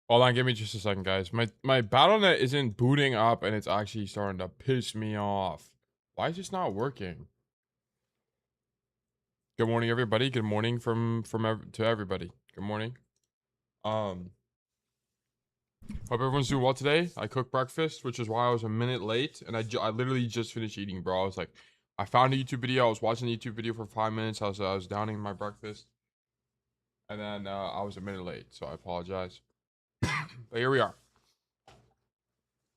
Hold on, give me just a second, guys. My BattleNet isn't booting up, and it's actually starting to piss me off. Why is this not working? Good morning, everybody. Good morning to everybody. Good morning. Hope everyone's doing well today. I cooked breakfast, which is why I was a minute late, and I literally just finished eating, bro. I was like, I found a YouTube video. I was watching a YouTube video for 5 minutes. I was downing my breakfast, and then I was a minute late, so I apologize. But here we are.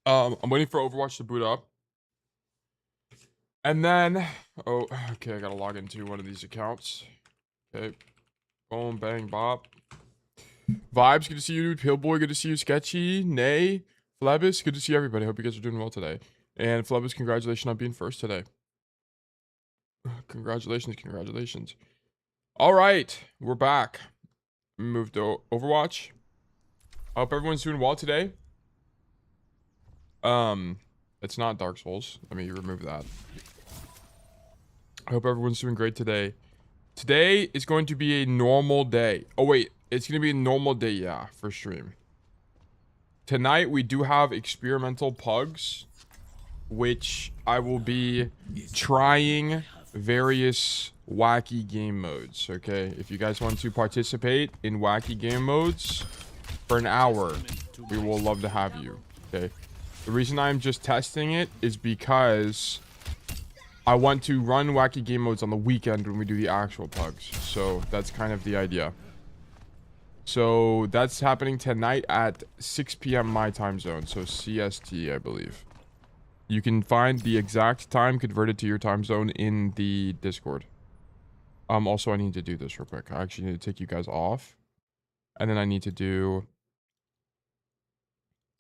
I'm waiting for Overwatch to boot up. And then, oh, okay, I gotta log into one of these accounts. Okay, boom, bang, bop. Vibes, good to see you. Pillboy, good to see you. Sketchy, Nay, Flebus, good to see everybody. Hope you guys are doing well today. And Flebus, congratulations on being first today. Congratulations. All right, we're back. Moved to Overwatch. I hope everyone's doing well today. It's not Dark Souls. Let me remove that. I hope everyone's doing great today. Today is going to be a normal day. Oh, wait. It's going to be a normal day, yeah, for stream. Tonight, we do have experimental pugs, which I will be trying various wacky game modes, okay? If you guys want to participate in wacky game modes for an hour, we will love to have you, okay? The reason I'm just testing it is because I want to run wacky game modes on the weekend when we do the actual pugs. So that's kind of the idea. So that's happening tonight at 6 p.m. my time zone. So CST, I believe. You can find the exact time converted to your time zone in the Discord. Also, I need to do this real quick. I actually need to take you guys off. And then I need to do...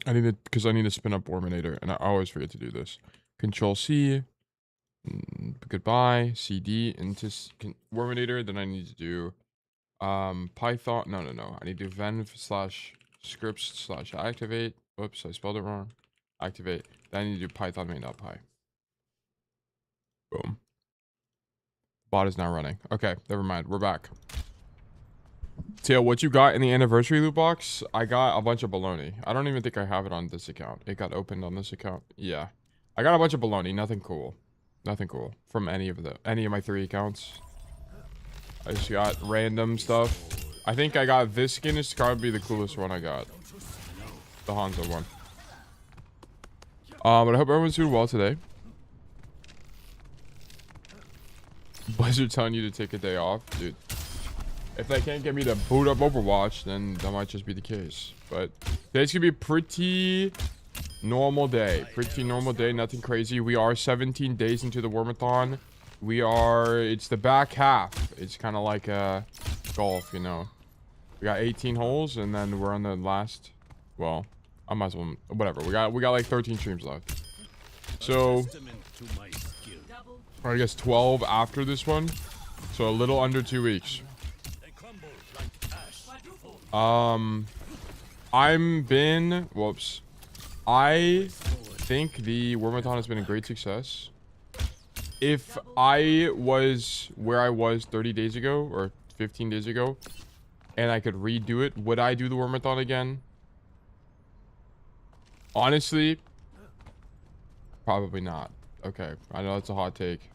because I need to spin up Worminator. And I always forget to do this. Control C. Goodbye. CD into Worminator. Then I need to do Python. No. I need to do venv/scripts/activate. Whoops, I spelled it wrong. Activate. Then I need to do Python main.py. Boom. Bot is now running. Okay, never mind. We're back. Tail, what you got in the anniversary loot box? I got a bunch of baloney. I don't even think I have it on this account. It got opened on this account. Yeah. I got a bunch of baloney. Nothing cool. Nothing cool from any of my 3 accounts. I just got random stuff. I think I got this skin is probably the coolest one I got. The Hanzo one. But I hope everyone's doing well today. Blizzard telling you to take a day off, dude. If they can't get me to boot up Overwatch, then that might just be the case. But today's gonna be a pretty normal day. Nothing crazy. We are 17 days into the WORMATHON. It's the back half. It's kind of like golf, you know. We got 18 holes, and then we're on the last, well, I might as well, whatever. We got like 13 streams left. So, I guess 12 after this one. So a little under 2 weeks. I think the WORMATHON has been a great success. If I was where I was 30 days ago or 15 days ago and I could redo it, would I do the WORMATHON again? Honestly, probably not. Okay, I know that's a hot take.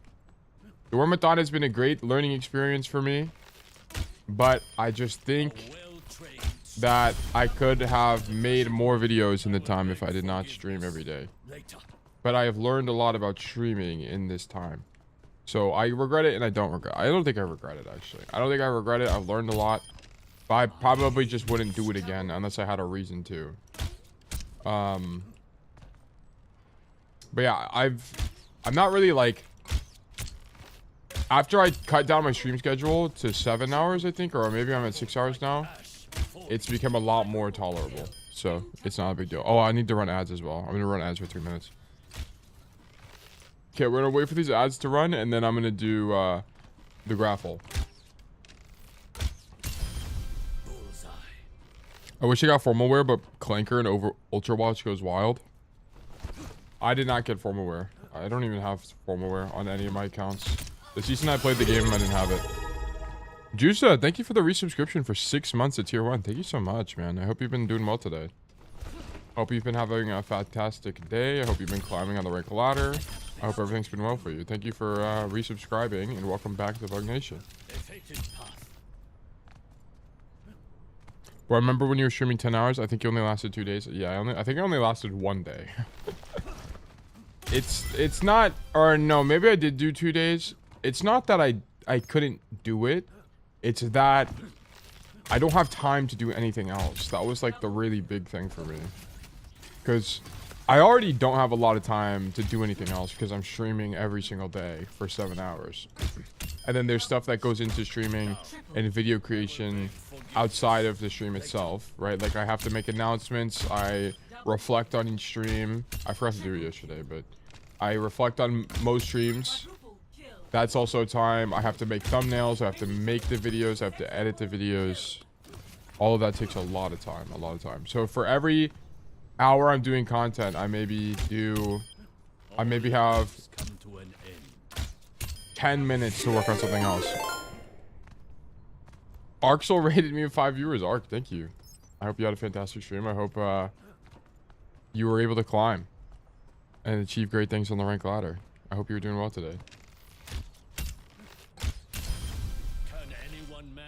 The WORMATHON has been a great learning experience for me, but I just think that I could have made more videos in the time if I did not stream every day. But I have learned a lot about streaming in this time. So I regret it and I don't regret it. I don't think I regret it, actually. I don't think I regret it. I've learned a lot. But I probably just wouldn't do it again unless I had a reason to. But yeah, I'm not really like... After I cut down my stream schedule to 7 hours, I think, or maybe I'm at 6 hours now, it's become a lot more tolerable. So it's not a big deal. Oh, I need to run ads as well. I'm going to run ads for 3 minutes. Okay, we're going to wait for these ads to run, and then I'm going to do the Raffle. I wish I got formal wear, but Clanker and Ultra Watch goes wild. I did not get formal wear. I don't even have formal wear on any of my accounts. The season I played the game, I didn't have it. Juica, thank you for the resubscription for 6 months at tier 1. Thank you so much, man. I hope you've been doing well today. Hope you've been having a fantastic day. I hope you've been climbing on the rank ladder. I hope everything's been well for you. Thank you for resubscribing and welcome back to the Bug Nation. Well, I remember when you were streaming 10 hours. I think you only lasted 2 days. Yeah, I think it only lasted 1 day. It's not, or no, maybe I did do 2 days. It's not that I couldn't do it. It's that I don't have time to do anything else. That was like the really big thing for me. Because I already don't have a lot of time to do anything else because I'm streaming every single day for 7 hours. And then there's stuff that goes into streaming and video creation outside of the stream itself, right? Like I have to make announcements. I reflect on each stream. I forgot to do it yesterday, but I reflect on most streams. That's also time. I have to make thumbnails. I have to make the videos. I have to edit the videos. All of that takes a lot of time, So for every hour I'm doing content, I maybe have 10 minutes to work on something else. Arxel rated me with 5 viewers. Ark, thank you. I hope you had a fantastic stream. I hope you were able to climb and achieve great things on the rank ladder. I hope you were doing well today.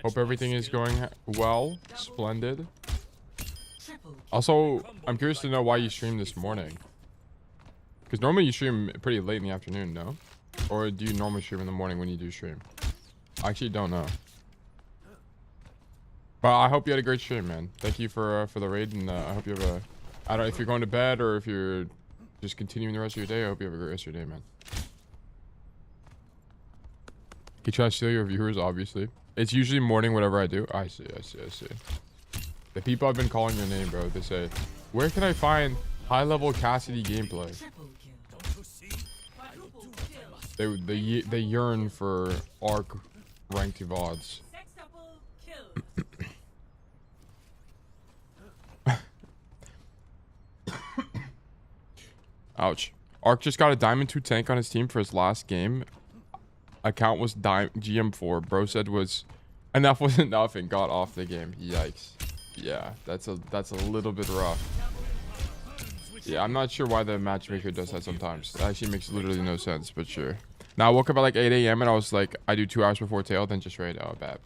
Hope everything is going well. Splendid. Also, I'm curious to know why you streamed this morning. Because normally you stream pretty late in the afternoon, no? Or do you normally stream in the morning when you do stream? I actually don't know. But I hope you had a great stream, man. Thank you for the raid, and I hope you have a... I don't know if you're going to bed or if you're just continuing the rest of your day. I hope you have a great rest of your day, man. You try to steal your viewers, obviously. It's usually morning, whatever I do. I see. The people I've been calling your name, bro. They say, where can I find high-level Cassidy gameplay? They yearn for ARC ranked VODs. Ouch. ARC just got a Diamond 2 tank on his team for his last game. Account was GM4. Bro said enough was enough and got off the game. Yikes. Yeah, that's a little bit rough. Yeah, I'm not sure why the matchmaker does that sometimes. It actually makes literally no sense, but sure. Now I woke up at like 8 a.m. and I was like, I do 2 hours before tail, then just raid. Oh, bad.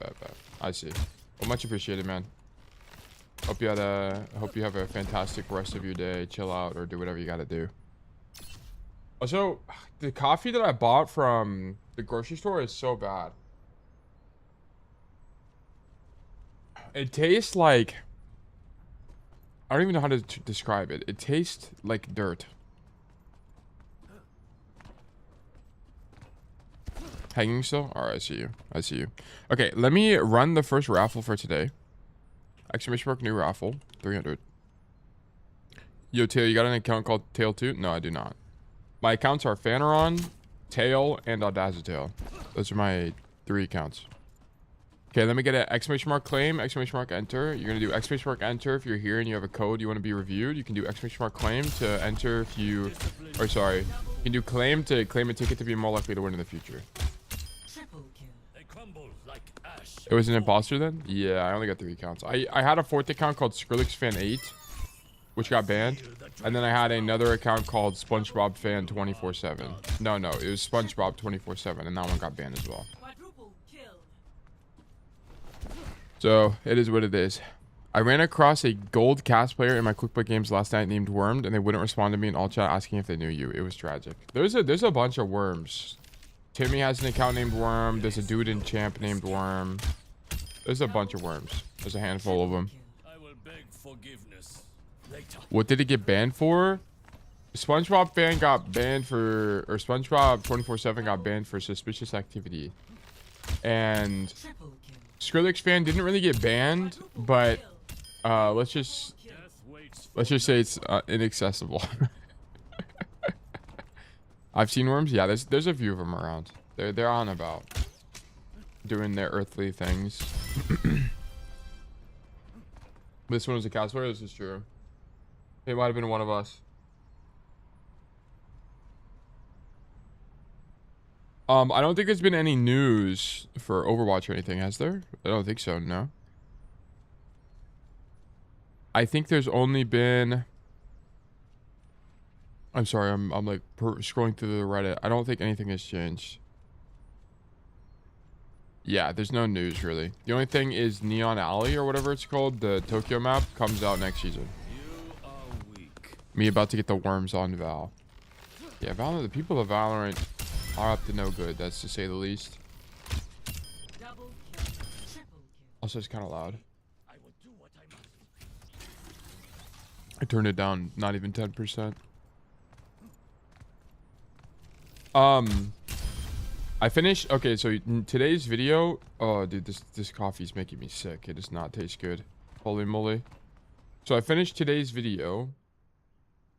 I see. Well, much appreciated, man. Hope you have a fantastic rest of your day. Chill out or do whatever you gotta do. Also, the coffee that I bought from the grocery store is so bad. It tastes like... I don't even know how to describe it. It tastes like dirt. Hanging still? Alright, I see you. Okay, let me run the first raffle for today. Exclamation mark new raffle. 300. Yo, Tail, you got an account called Tail2? No, I do not. My accounts are Faneron, Tail, and Audacitail. Those are my 3 accounts. Okay, let me get an exclamation mark claim, exclamation mark enter. You're going to do exclamation mark enter if you're here and you have a code you want to be reviewed. You can do exclamation mark claim to enter if you... Or sorry. You can do claim to claim a ticket to be more likely to win in the future. It was an imposter then? Yeah, I only got 3 accounts. I had a 4th account called SkrilleXFan8, which got banned. And then I had another account called SpongeBobFan247. No, it was SpongeBob247, and that one got banned as well. So, it is what it is. I ran across a gold cast player in my QuickBook games last night named Wormed, and they wouldn't respond to me in all chat asking if they knew you. It was tragic. There's a bunch of worms. Timmy has an account named Worm. There's a dude in Champ named Worm. There's a bunch of worms. There's a handful of them. I will beg forgiveness later. What did it get banned for? SpongeBob fan got banned for, or SpongeBob 24/7 got banned for suspicious activity. And SkrilleXFan didn't really get banned, but let's just say it's inaccessible. I've seen worms. Yeah, there's a few of them around. They're on about doing their earthly things. This one was a cast player. This is true. It might have been one of us. I don't think there's been any news for Overwatch or anything, has there? I don't think so, no. I think there's only been... I'm sorry, I'm like scrolling through the Reddit. I don't think anything has changed. Yeah, there's no news really. The only thing is Neon Alley or whatever it's called, the Tokyo map, comes out next season. You are weak. Me about to get the worms on Val. Yeah, the people of Valorant are up to no good, that's to say the least. Double kill. Triple kill. Also, it's kind of loud. I will do what I must. I turned it down, not even 10%. I finished. Okay, so today's video. Oh, dude, this coffee's making me sick. It does not taste good. Holy moly! So I finished today's video,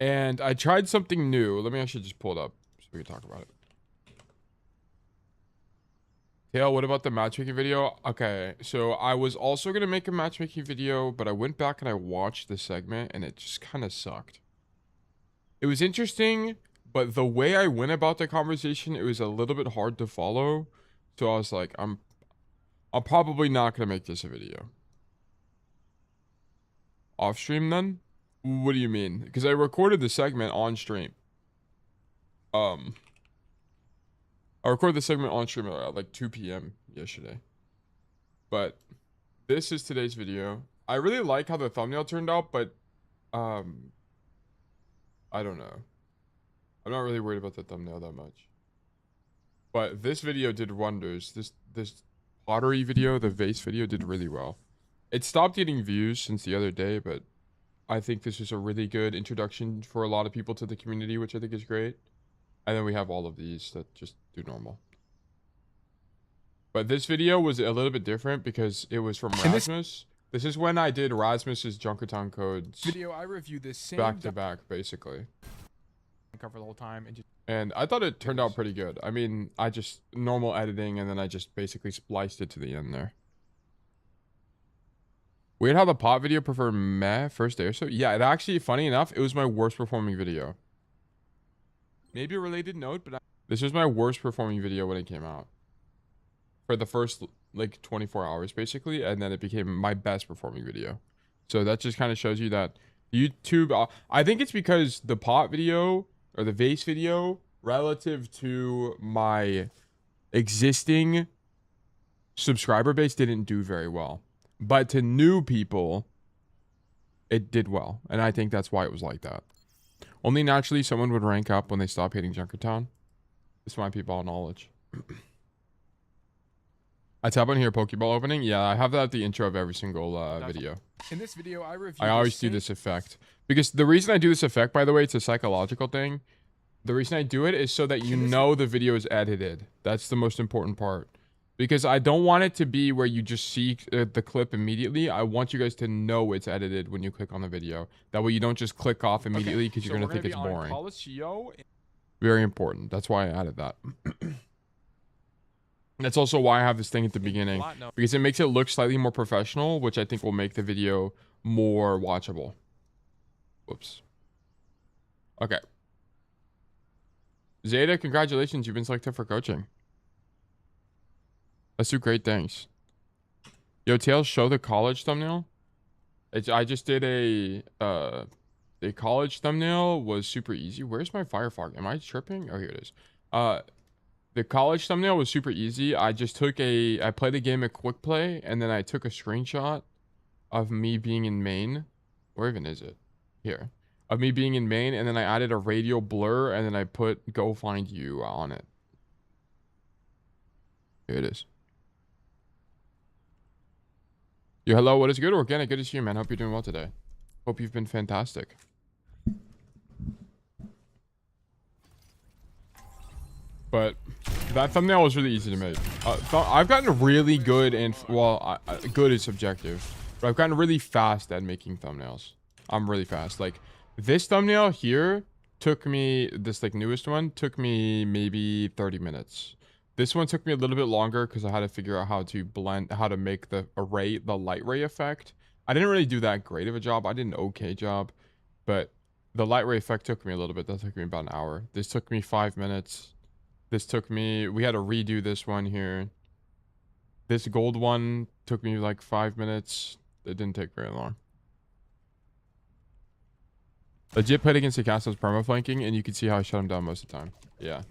and I tried something new. Let me actually just pull it up so we can talk about it. Tail, what about the matchmaking video? Okay, so I was also gonna make a matchmaking video, but I went back and I watched the segment, and it just kind of sucked. It was interesting. But the way I went about the conversation, it was a little bit hard to follow. So I was like, I'm probably not going to make this a video. Off stream then? What do you mean? Because I recorded the segment on stream. I recorded the segment on stream at like 2 p.m. yesterday. But this is today's video. I really like how the thumbnail turned out, but I don't know. I'm not really worried about the thumbnail that much. But this video did wonders. This pottery video, the vase video, did really well. It stopped getting views since the other day, but I think this is a really good introduction for a lot of people to the community, which I think is great. And then we have all of these that just do normal. But this video was a little bit different because it was from Rasmus. This is when I did Rasmus's Junkertown codes. Video I reviewed this same back to back, basically. Cover the whole time and I thought it turned out pretty good. I mean, I just normal editing and then I just basically spliced it to the end there. Weird how the pot video preferred meh first day or so. Yeah, it actually, funny enough, it was my worst performing video. Maybe a related note, but this was my worst performing video when it came out. For the first like 24 hours basically, and then it became my best performing video. So that just kind of shows you that YouTube, I think it's because the pot video or the vase video relative to my existing subscriber base didn't do very well, but to new people it did well, and I think that's why it was like that. Only naturally someone would rank up when they stop hating Junkertown. This might be ball knowledge. I tap on here Pokeball opening. Yeah, I have that at the intro of every single video. In this video, I always do this effect. Because the reason I do this effect, by the way, it's a psychological thing. The reason I do it is so that you know the video is edited. That's the most important part. Because I don't want it to be where you just see the clip immediately. I want you guys to know it's edited when you click on the video. That way you don't just click off immediately because you're going to think it's boring. Very important. That's why I added that. That's also why I have this thing at the beginning, because it makes it look slightly more professional, which I think will make the video more watchable. Whoops. Okay. Zeta, congratulations. You've been selected for coaching. Let's do great things. Yo, Tails, show the college thumbnail. I just did a college thumbnail was super easy. Where's my Firefox? Am I tripping? Oh, here it is. The college thumbnail was super easy. I just took I played the game at quick play, and then I took a screenshot of me being in Maine. Where even is it? Here. Of me being in Maine, and then I added a radial blur, and then I put "Go Find You" on it. Here it is. Yo, hello, what is good? Organic, good to see you, man. Hope you're doing well today. Hope you've been fantastic. But that thumbnail was really easy to make. I've gotten really good, and well, good is subjective, but I've gotten really fast at making thumbnails. I'm really fast. Like this thumbnail here took me, this like newest one took me maybe 30 minutes. This one took me a little bit longer because I had to figure out how to blend, how to make the light ray effect. I didn't really do that great of a job. I did an okay job, but the light ray effect took me a little bit. That took me about an hour. This took me 5 minutes. This took me, we had to redo this one here. This gold one took me like 5 minutes. It didn't take very long. Legit played against the Castle's perma flanking, and you can see how I shut him down most of the time. Yeah.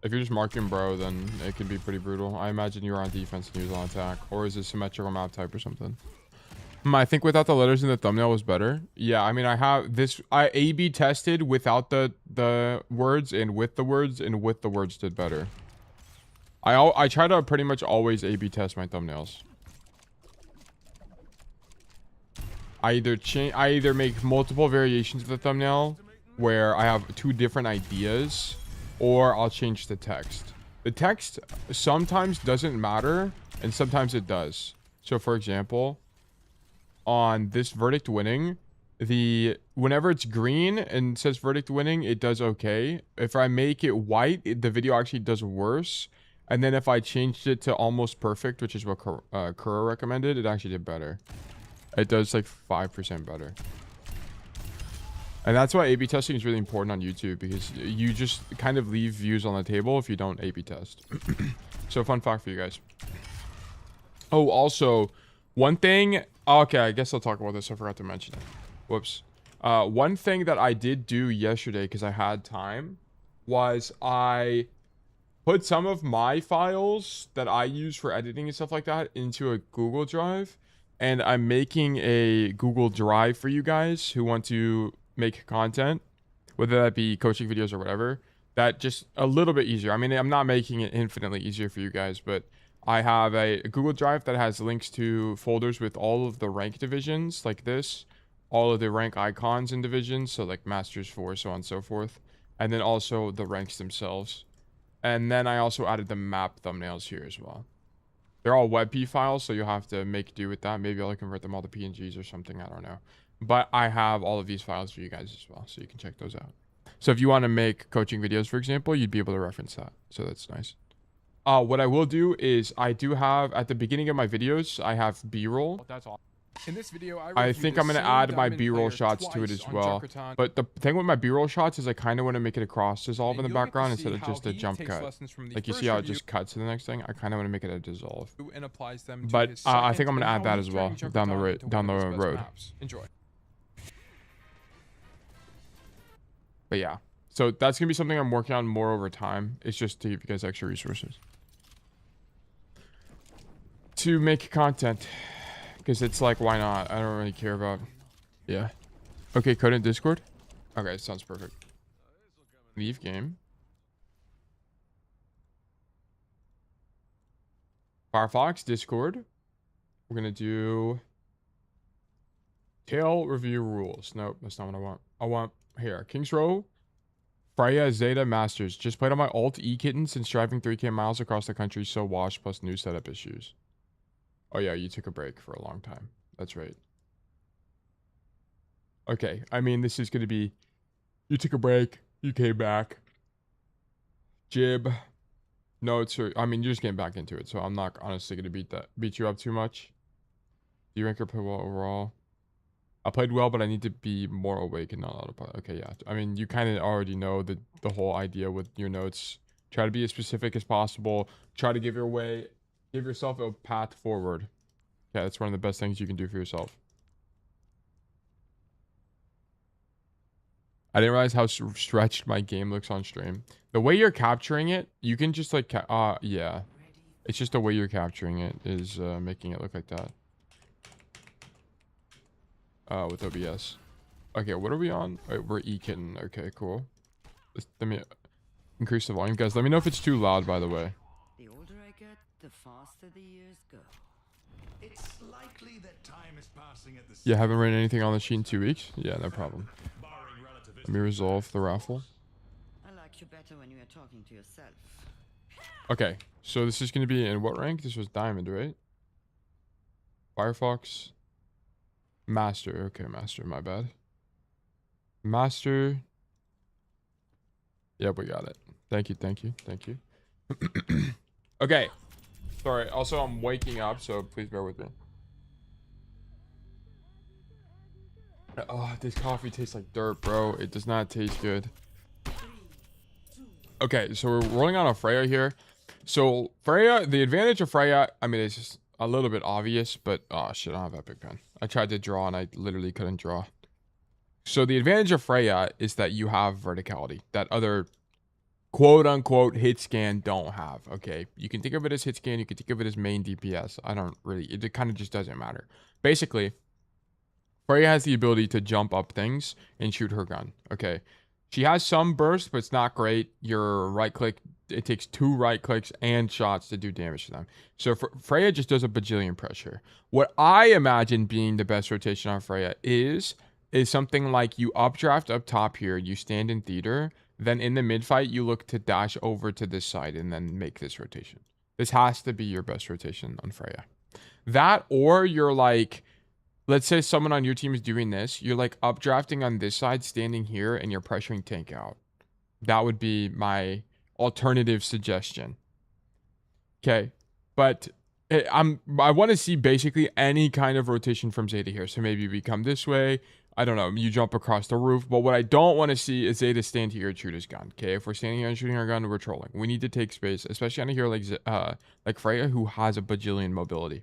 If you're just marking bro, then it can be pretty brutal. I imagine you're on defense and he was on attack. Or is it symmetrical map type or something? I think without the letters in the thumbnail was better. Yeah, I mean, I have this. I A/B tested without the words and with the words, and with the words did better. I try to pretty much always A/B test my thumbnails. I either make multiple variations of the thumbnail where I have 2 different ideas, or I'll change the text. The text sometimes doesn't matter, and sometimes it does. So, for example, on this verdict winning, whenever it's green and says verdict winning, it does okay. If I make it white, the video actually does worse. And then if I changed it to almost perfect, which is what Kuro recommended, it actually did better. It does like 5% better. And that's why A/B testing is really important on YouTube, because you just kind of leave views on the table if you don't A/B test. So fun fact for you guys. Oh, also, one thing. Okay, I guess I'll talk about this. I forgot to mention it. Whoops. One thing that I did do yesterday, because I had time, was I put some of my files that I use for editing and stuff like that into a Google Drive. And I'm making a Google Drive for you guys who want to make content, whether that be coaching videos or whatever. That just a little bit easier. I mean, I'm not making it infinitely easier for you guys, but I have a Google Drive that has links to folders with all of the rank divisions like this, all of the rank icons in divisions, so like Masters 4, so on and so forth, and then also the ranks themselves. And then I also added the map thumbnails here as well. They're all WebP files, so you'll have to make do with that. Maybe I'll convert them all to PNGs or something, I don't know. But I have all of these files for you guys as well, so you can check those out. So if you want to make coaching videos, for example, you'd be able to reference that. So that's nice. What I will do is I do have, at the beginning of my videos, I have B-roll. That's all. In this video, I think I'm going to add my B-roll shots to it as well. But the thing with my B-roll shots is I kind of want to make it a cross dissolve in the background instead of just a jump cut. Like you see how it just cuts to the next thing? I kind of want to make it a dissolve. But I think I'm going to add that as well down the road. Enjoy. But yeah. So that's going to be something I'm working on more over time. It's just to give you guys extra resources to make content. Because it's like, why not? I don't really care about... Yeah. Okay, code in Discord. Okay, sounds perfect. Leave game. Firefox, Discord. We're going to do... Tail review rules. Nope, that's not what I want. I want... Here, Kings Row. Freja Zeta Masters. Just played on my alt E-kitten since driving 3K miles across the country. So washed plus new setup issues. Oh yeah, you took a break for a long time. That's right. Okay, I mean, this is going to be... You took a break. You came back. Jib. Notes. I mean, you're just getting back into it. So I'm not honestly going to beat you up too much. Do you ranker play well overall? I played well, but I need to be more awake and not autopilot. Okay, yeah. I mean, you kind of already know the whole idea with your notes. Try to be as specific as possible. Try to give yourself a path forward. Yeah, that's one of the best things you can do for yourself. I didn't realize how stretched my game looks on stream. The way you're capturing it, you can just like, yeah. It's just the way you're capturing it is making it look like that. With OBS. Okay, what are we on? Wait, we're E-kitten. Okay, cool. Let me increase the volume. Guys, let me know if it's too loud, by the way. The older I get, the faster the years go. It's likely that time is passing at the Yeah, haven't written anything on the sheet in 2 weeks? Yeah, no problem. barring relativistic. Let me resolve the raffle. I like you better when you are talking to yourself. Okay, so this is going to be in what rank? This was diamond, right? Firefox. Master. Okay, master. My bad. Master. Yep, we got it. Thank you, thank you, thank you. Okay. Sorry. Also, I'm waking up, so please bear with me. Oh, this coffee tastes like dirt, bro. It does not taste good. Okay, so we're rolling on a Freya here. So Freya, the advantage of Freya, I mean, it's just a little bit obvious, but oh shit, I don't have Epic Pen. I tried to draw and I literally couldn't draw. So the advantage of Freya is that you have verticality that other quote unquote hit scan don't have. Okay, you can think of it as hit scan, you can think of it as main DPS. I don't really, it kind of just doesn't matter. Basically, Freya has the ability to jump up things and shoot her gun. Okay, she has some burst, but it's not great. Your right click, it takes 2 right clicks and shots to do damage to them. So Freya just does a bajillion pressure. What I imagine being the best rotation on Freya is something like you updraft up top here, you stand in theater, then in the mid fight you look to dash over to this side and then make this rotation. This has to be your best rotation on Freya. That, or you're like, let's say someone on your team is doing this, you're like updrafting on this side, standing here, and you're pressuring tank out. That would be my alternative suggestion. Okay, but I want to see basically any kind of rotation from Zeta here. So maybe we come this way. I don't know. You jump across the roof. But what I don't want to see is Zeta stand here and shoot his gun. Okay, if we're standing here and shooting our gun, we're trolling. We need to take space, especially on a hero like Freya, who has a bajillion mobility.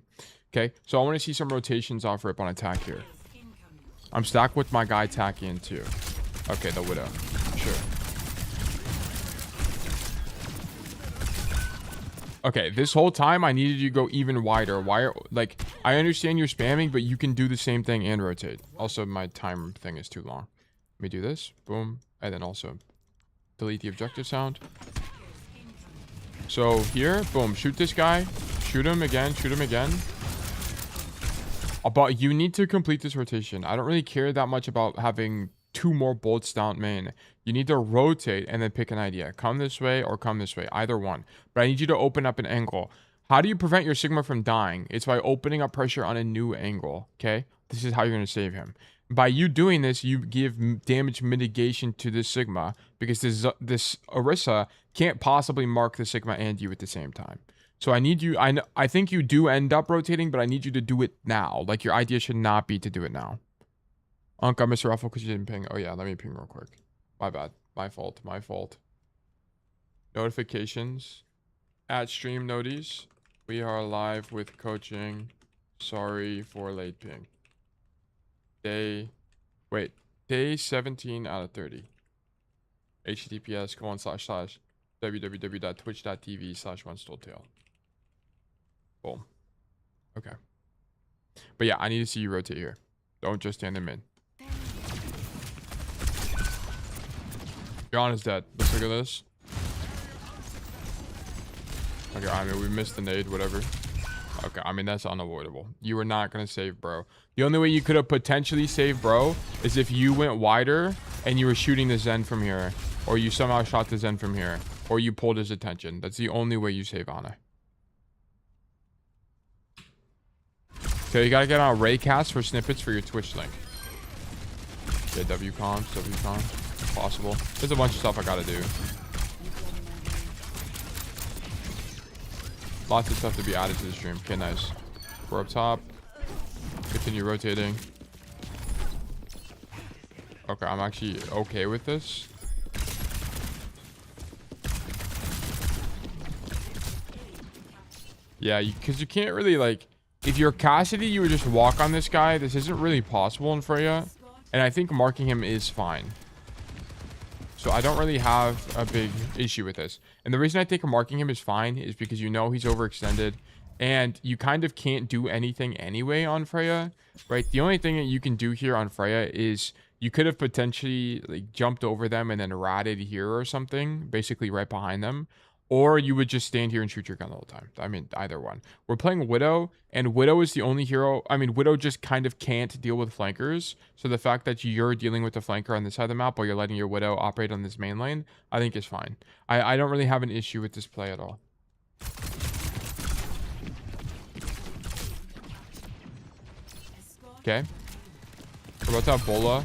Okay, so I want to see some rotations off rip on attack here. I'm stacked with my guy tacky in too. Okay, the Widow. Sure. Okay, this whole time I needed you to go even wider. Like, I understand you're spamming, but you can do the same thing and rotate. Also, my time thing is too long. Let me do this. Boom. And then also delete the objective sound. So here, boom, shoot this guy. Shoot him again. Shoot him again. But you need to complete this rotation. I don't really care that much about having 2 more bolts down main. You need to rotate and then pick an idea. Come this way or come this way. Either one. But I need you to open up an angle. How do you prevent your Sigma from dying? It's by opening up pressure on a new angle. Okay? This is how you're going to save him. By you doing this, you give damage mitigation to this Sigma. Because this Orisa can't possibly mark the Sigma and you at the same time. So I need you... I think you do end up rotating, but I need you to do it now. Like, your idea should not be to do it now. I missed Raffle because you didn't ping. Oh yeah, let me ping real quick. My bad. My fault. My fault. Notifications. At stream noties. We are live with coaching. Sorry for late ping. Day 17 out of 30. https www.twitch.tv/onestoletail. Boom. Okay. But yeah, I need to see you rotate here. Don't just stand them in. John is dead. Let's look at this. Okay, I mean, we missed the nade, whatever. Okay, I mean, that's unavoidable. You were not going to save bro. The only way you could have potentially saved bro is if you went wider and you were shooting the Zen from here. Or you somehow shot the Zen from here. Or you pulled his attention. That's the only way you save Ana. Okay, you got to get on a Raycast for snippets for your Twitch link. Yeah, WComms. Possible. There's a bunch of stuff I gotta do. Lots of stuff to be added to the stream. Okay, nice. We're up top. Continue rotating. Okay, I'm actually okay with this. Yeah, because you can't really, like... If you're Cassidy, you would just walk on this guy. This isn't really possible in Freya. And I think marking him is fine. So I don't really have a big issue with this. And the reason I think marking him is fine is because you know he's overextended. And you kind of can't do anything anyway on Freya, right? The only thing that you can do here on Freya is you could have potentially like jumped over them and then ratted here or something, basically right behind them. Or you would just stand here and shoot your gun the whole time. I mean, either one. We're playing Widow, and Widow is the only hero. I mean, Widow just kind of can't deal with flankers. So the fact that you're dealing with the flanker on this side of the map while you're letting your Widow operate on this main lane, I think is fine. I don't really have an issue with this play at all. Okay. We're about to have Bola.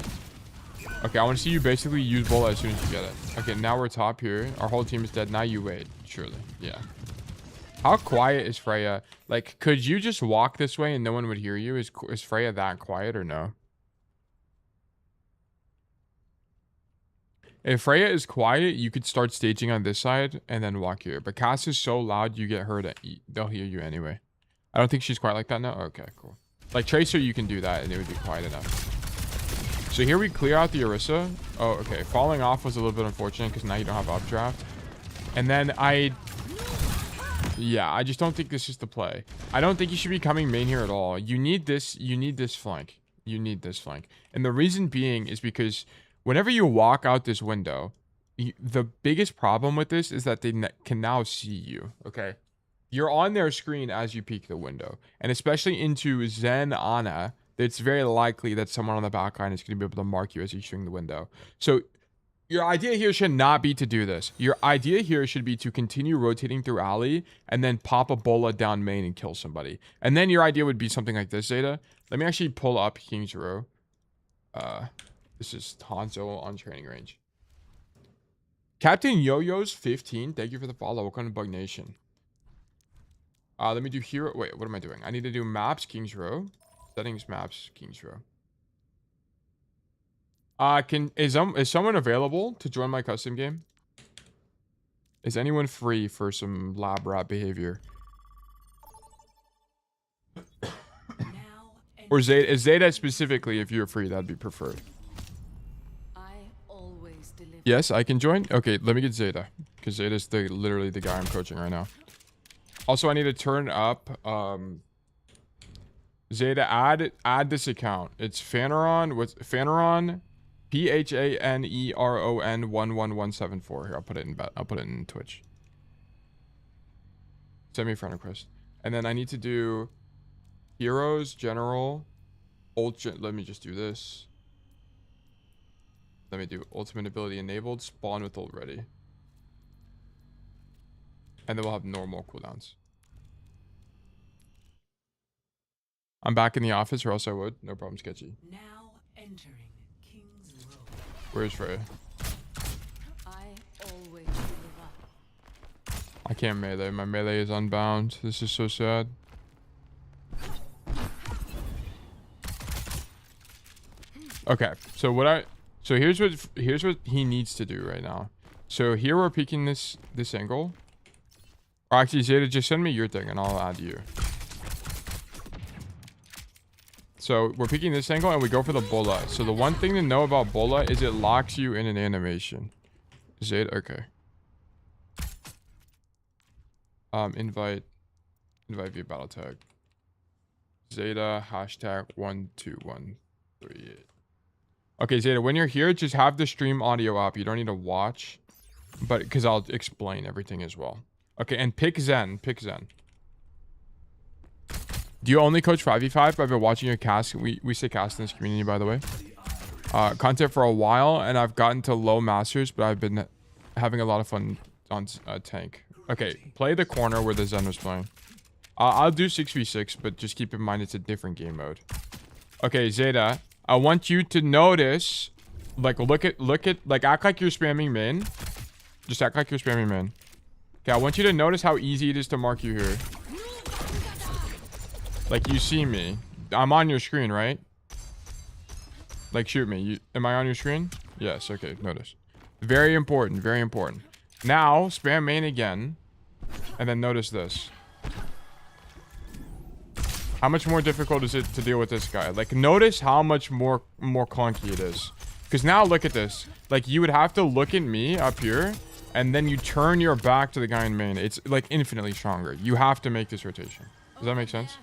Okay, I want to see you basically use Bola as soon as you get it. Okay, now we're top here. Our whole team is dead. Now you wait. Surely. Yeah. How quiet is Freya? Like, could you just walk this way and no one would hear you? Is Freya that quiet or no? If Freya is quiet, you could start staging on this side and then walk here. But Cass is so loud, you get her to eat. They'll hear you anyway. I don't think she's quite like that now. Okay, cool. Like Tracer, you can do that and it would be quiet enough. So here we clear out the Orisa. Oh, okay. Falling off was a little bit unfortunate because now you don't have updraft. And then yeah, I just don't think this is the play. I don't think you should be coming main here at all. You need this flank. You need this flank. And the reason being is because whenever you walk out this window, the biggest problem with this is that they can now see you, okay? You're on their screen as you peek the window. And especially into Zen Ana, it's very likely that someone on the back line is going to be able to mark you as you swing the window. So your idea here should not be to do this. Your idea here should be to continue rotating through alley and then pop a bola down main and kill somebody. And then your idea would be something like this, Zeta. Let me actually pull up King's Row. This is Hanzo on training range. Captain Yo-Yo's 15. Thank you for the follow. Welcome to Bug Nation. Let me do hero. Wait, what am I doing? I need to do maps, King's Row. Settings, maps, King's Row. Is someone available to join my custom game? Is anyone free for some lab rat behavior? Or Zeta specifically, if you're free, that'd be preferred. Yes, I can join. Okay, let me get Zeta, because Zeta's literally the guy I'm coaching right now. Also, I need to turn up. Zeta, add this account. It's Faneron with Faneron. Phaneron 11174. Here, I'll put it in Twitch. Send me a friend request. And then I need to do heroes, general, ultimate. Let me just do this. Let me do ultimate ability enabled, spawn with ult ready. And then we'll have normal cooldowns. I'm back in the office, or else I would. No problem, Sketchy. Now entering King's Row. Where's Freya? I always deliver. I can't melee. My melee is unbound. This is so sad. Okay, so here's what he needs to do right now. So here we're peeking this angle. Or actually, Zeta, just send me your thing and I'll add you. So we're peeking this angle and we go for the bola. So the one thing to know about bola is it locks you in an animation. Zeta, okay. Invite via battle tag. Zeta hashtag 12138. Okay, Zeta, when you're here, just have the stream audio up. You don't need to watch, but because I'll explain everything as well. Okay, and pick Zen. Pick Zen. Do you only coach 5v5? I've been watching your cast. We say cast in this community, by the way. Content for a while, and I've gotten to low masters, but I've been having a lot of fun on tank. Okay, play the corner where the Zen was playing. I'll do 6v6, but just keep in mind it's a different game mode. Okay, Zeta, I want you to notice, like, look at, like, act like you're spamming main. Just act like you're spamming main. Okay, I want you to notice how easy it is to mark you here. Like, you see me. I'm on your screen, right? Like, shoot me. Am I on your screen? Yes, okay, notice. Very important, very important. Now, spam main again. And then notice this. How much more difficult is it to deal with this guy? Like, notice how much more clunky it is. Because now, look at this. Like, you would have to look at me up here. And then you turn your back to the guy in main. It's, like, infinitely stronger. You have to make this rotation. Does that make sense?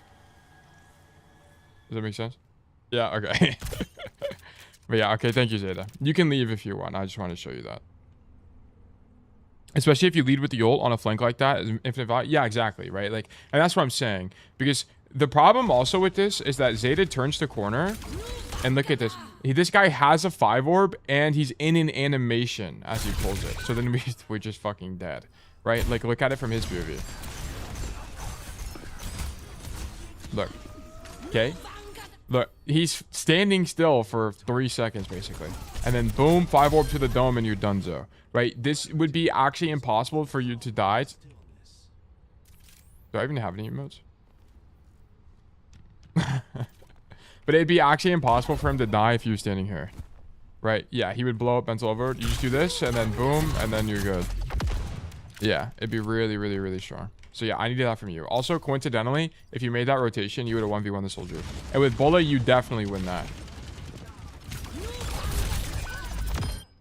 Does that make sense? Yeah, okay. But yeah, okay, thank you, Zeta. You can leave if you want. I just want to show you that. Especially if you lead with the ult on a flank like that. Infinite value. Yeah, exactly, right? Like, and that's what I'm saying. Because the problem also with this is that Zeta turns the corner. And look at this. This guy has a 5 orb and he's in an animation as he pulls it. So then we're just fucking dead. Right? Like, look at it from his POV. Look. Okay? Look, he's standing still for 3 seconds, basically. And then, boom, 5 orb to the dome, and you're donezo. Right? This would be actually impossible for you to die. Do I even have any emotes? But it'd be actually impossible for him to die if he was standing here. right? Yeah, he would blow up mental overload. You just do this, and then boom, and then you're good. Yeah, it'd be really, really, really strong. So yeah, I needed that from you. Also, coincidentally, if you made that rotation, you would have 1v1 the soldier. And with Bola, you definitely win that.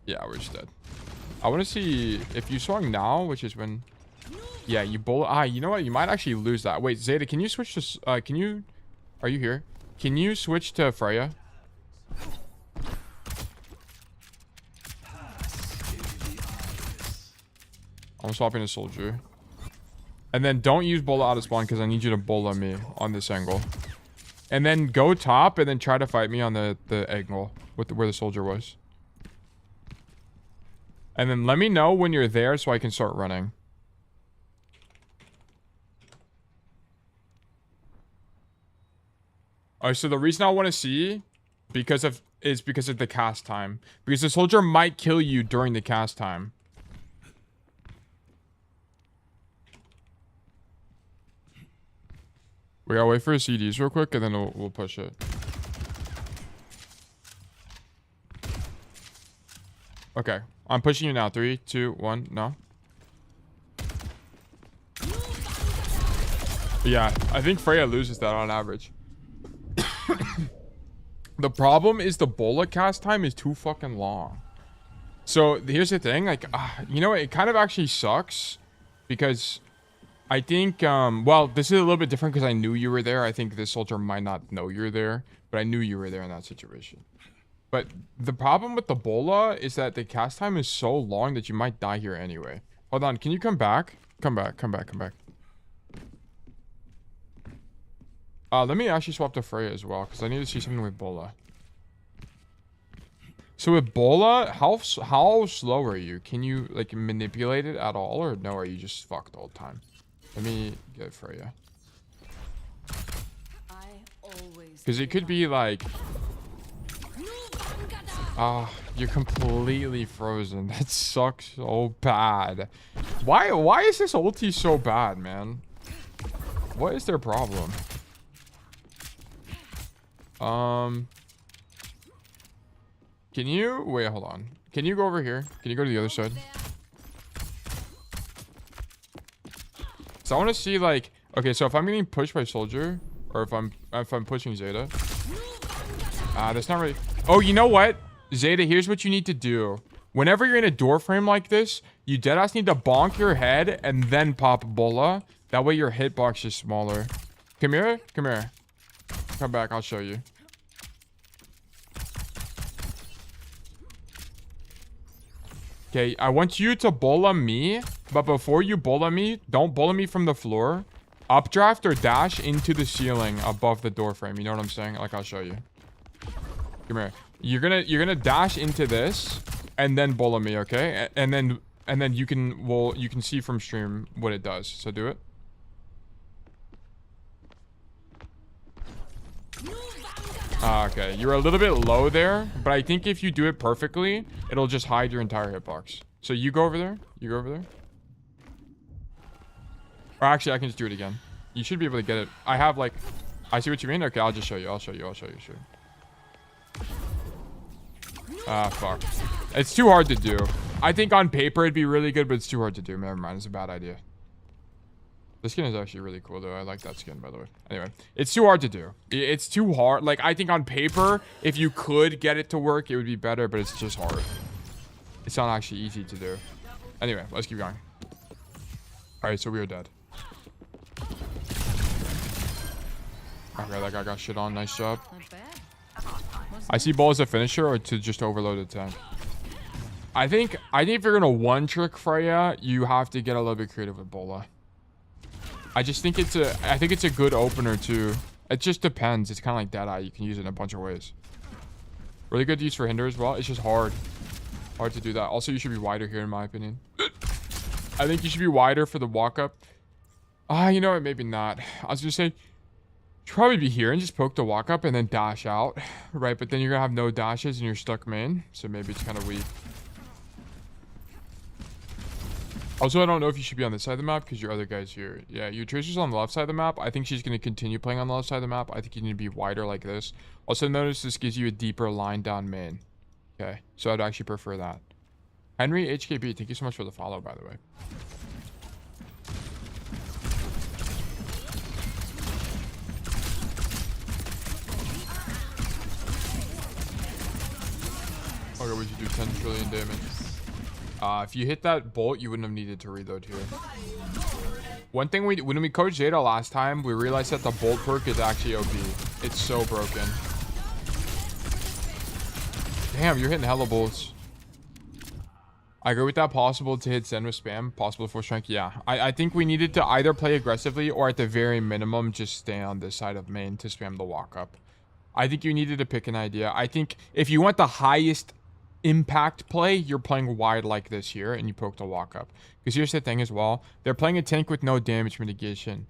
Yeah, we're just dead. I want to see if you swung now, which is when... Yeah, you Bola... Ah, you know what? You might actually lose that. Wait, Zeta, can you switch to... Can you... Are you here? Can you switch to Freya? I'm swapping to soldier. And then don't use Bola out of spawn because I need you to Bola me on this angle. And then go top and then try to fight me on the angle with where the soldier was. And then let me know when you're there so I can start running. Alright, so the reason I want to see is because of the cast time. Because the soldier might kill you during the cast time. We gotta wait for his CDs real quick and then we'll push it. Okay, I'm pushing you now. 3, 2, 1, no. Yeah, I think Freya loses that on average. The problem is the Bola cast time is too fucking long. So here's the thing, like, you know, it kind of actually sucks because I think, well, this is a little bit different because I knew you were there. I think this soldier might not know you're there, but I knew you were there in that situation. But the problem with the Bola is that the cast time is so long that you might die here anyway. Hold on, can you come back? Come back, come back, come back. Let me actually swap to Freya as well, because I need to see something with Bola. So with Bola, how slow are you? Can you, like, manipulate it at all, or no, are you just fucked all the time? Let me get Freya. Because it could be, like... you're completely frozen. That sucks so bad. Why is this ulti so bad, man? What is their problem? Can you... Wait, hold on. Can you go over here? Can you go to the other side? So I want to see, like... Okay, so if I'm getting pushed by soldier, or if I'm pushing Zeta... that's not really... Oh, you know what? Zeta, here's what you need to do. Whenever you're in a door frame like this, you deadass need to bonk your head and then pop Bola. That way your hitbox is smaller. Come here. Come here. Come back. I'll show you. Okay, I want you to Bola me. But before you Bola me, don't Bola me from the floor. Updraft or dash into the ceiling above the door frame. You know what I'm saying? Like, I'll show you. Come here. You're gonna dash into this and then Bola me, okay? And then you can see from stream what it does. So do it. Okay, you're a little bit low there, but I think if you do it perfectly, it'll just hide your entire hitbox. So you go over there. You go over there. Or actually, I can just do it again. You should be able to get it. I have, like... I see what you mean. Okay, I'll just show you. I'll show you. Sure. Fuck. It's too hard to do. I think on paper it'd be really good, but it's too hard to do. Never mind. It's a bad idea. This skin is actually really cool, though. I like that skin, by the way. Anyway, it's too hard to do. It's too hard. Like, I think on paper, if you could get it to work, it would be better, but it's just hard. It's not actually easy to do. Anyway, let's keep going. Alright, so we are dead. Okay, that guy got shit on. Nice job. I see Ball as a finisher or to just overload the tank. I think if you're gonna one-trick Freya, you have to get a little bit creative with Bola. I think it's a good opener too. It just depends. It's kind of like Deadeye. You can use it in a bunch of ways. Really good use for Hinder as well. It's just hard to do that. Also, you should be wider here in my opinion. I think you should be wider for the walk up. You know what? Maybe not. I was gonna say, probably be here and just poke the walk up and then dash out, right? But then you're gonna have no dashes and you're stuck main, so maybe it's kind of weak. Also, I don't know if you should be on this side of the map because your other guy's here. Yeah, your Tracer's on the left side of the map. I think she's going to continue playing on the left side of the map. I think you need to be wider like this. Also, notice this gives you a deeper line down main. Okay, so I'd actually prefer that. Henry HKB, thank you so much for the follow, by the way. Okay, would you do 10 trillion damage? If you hit that bolt, you wouldn't have needed to reload here. One thing when we coached Zeta last time, we realized that the bolt perk is actually OP. It's so broken. Damn, you're hitting hella bolts. I agree with that. Possible to hit Zen with spam. Possible full strength. Yeah. I think we needed to either play aggressively or at the very minimum just stay on this side of main to spam the walk up. I think you needed to pick an idea. I think if you want the highest impact play, you're playing wide like this here and you poke the walk up. Because here's the thing as well. They're playing a tank with no damage mitigation.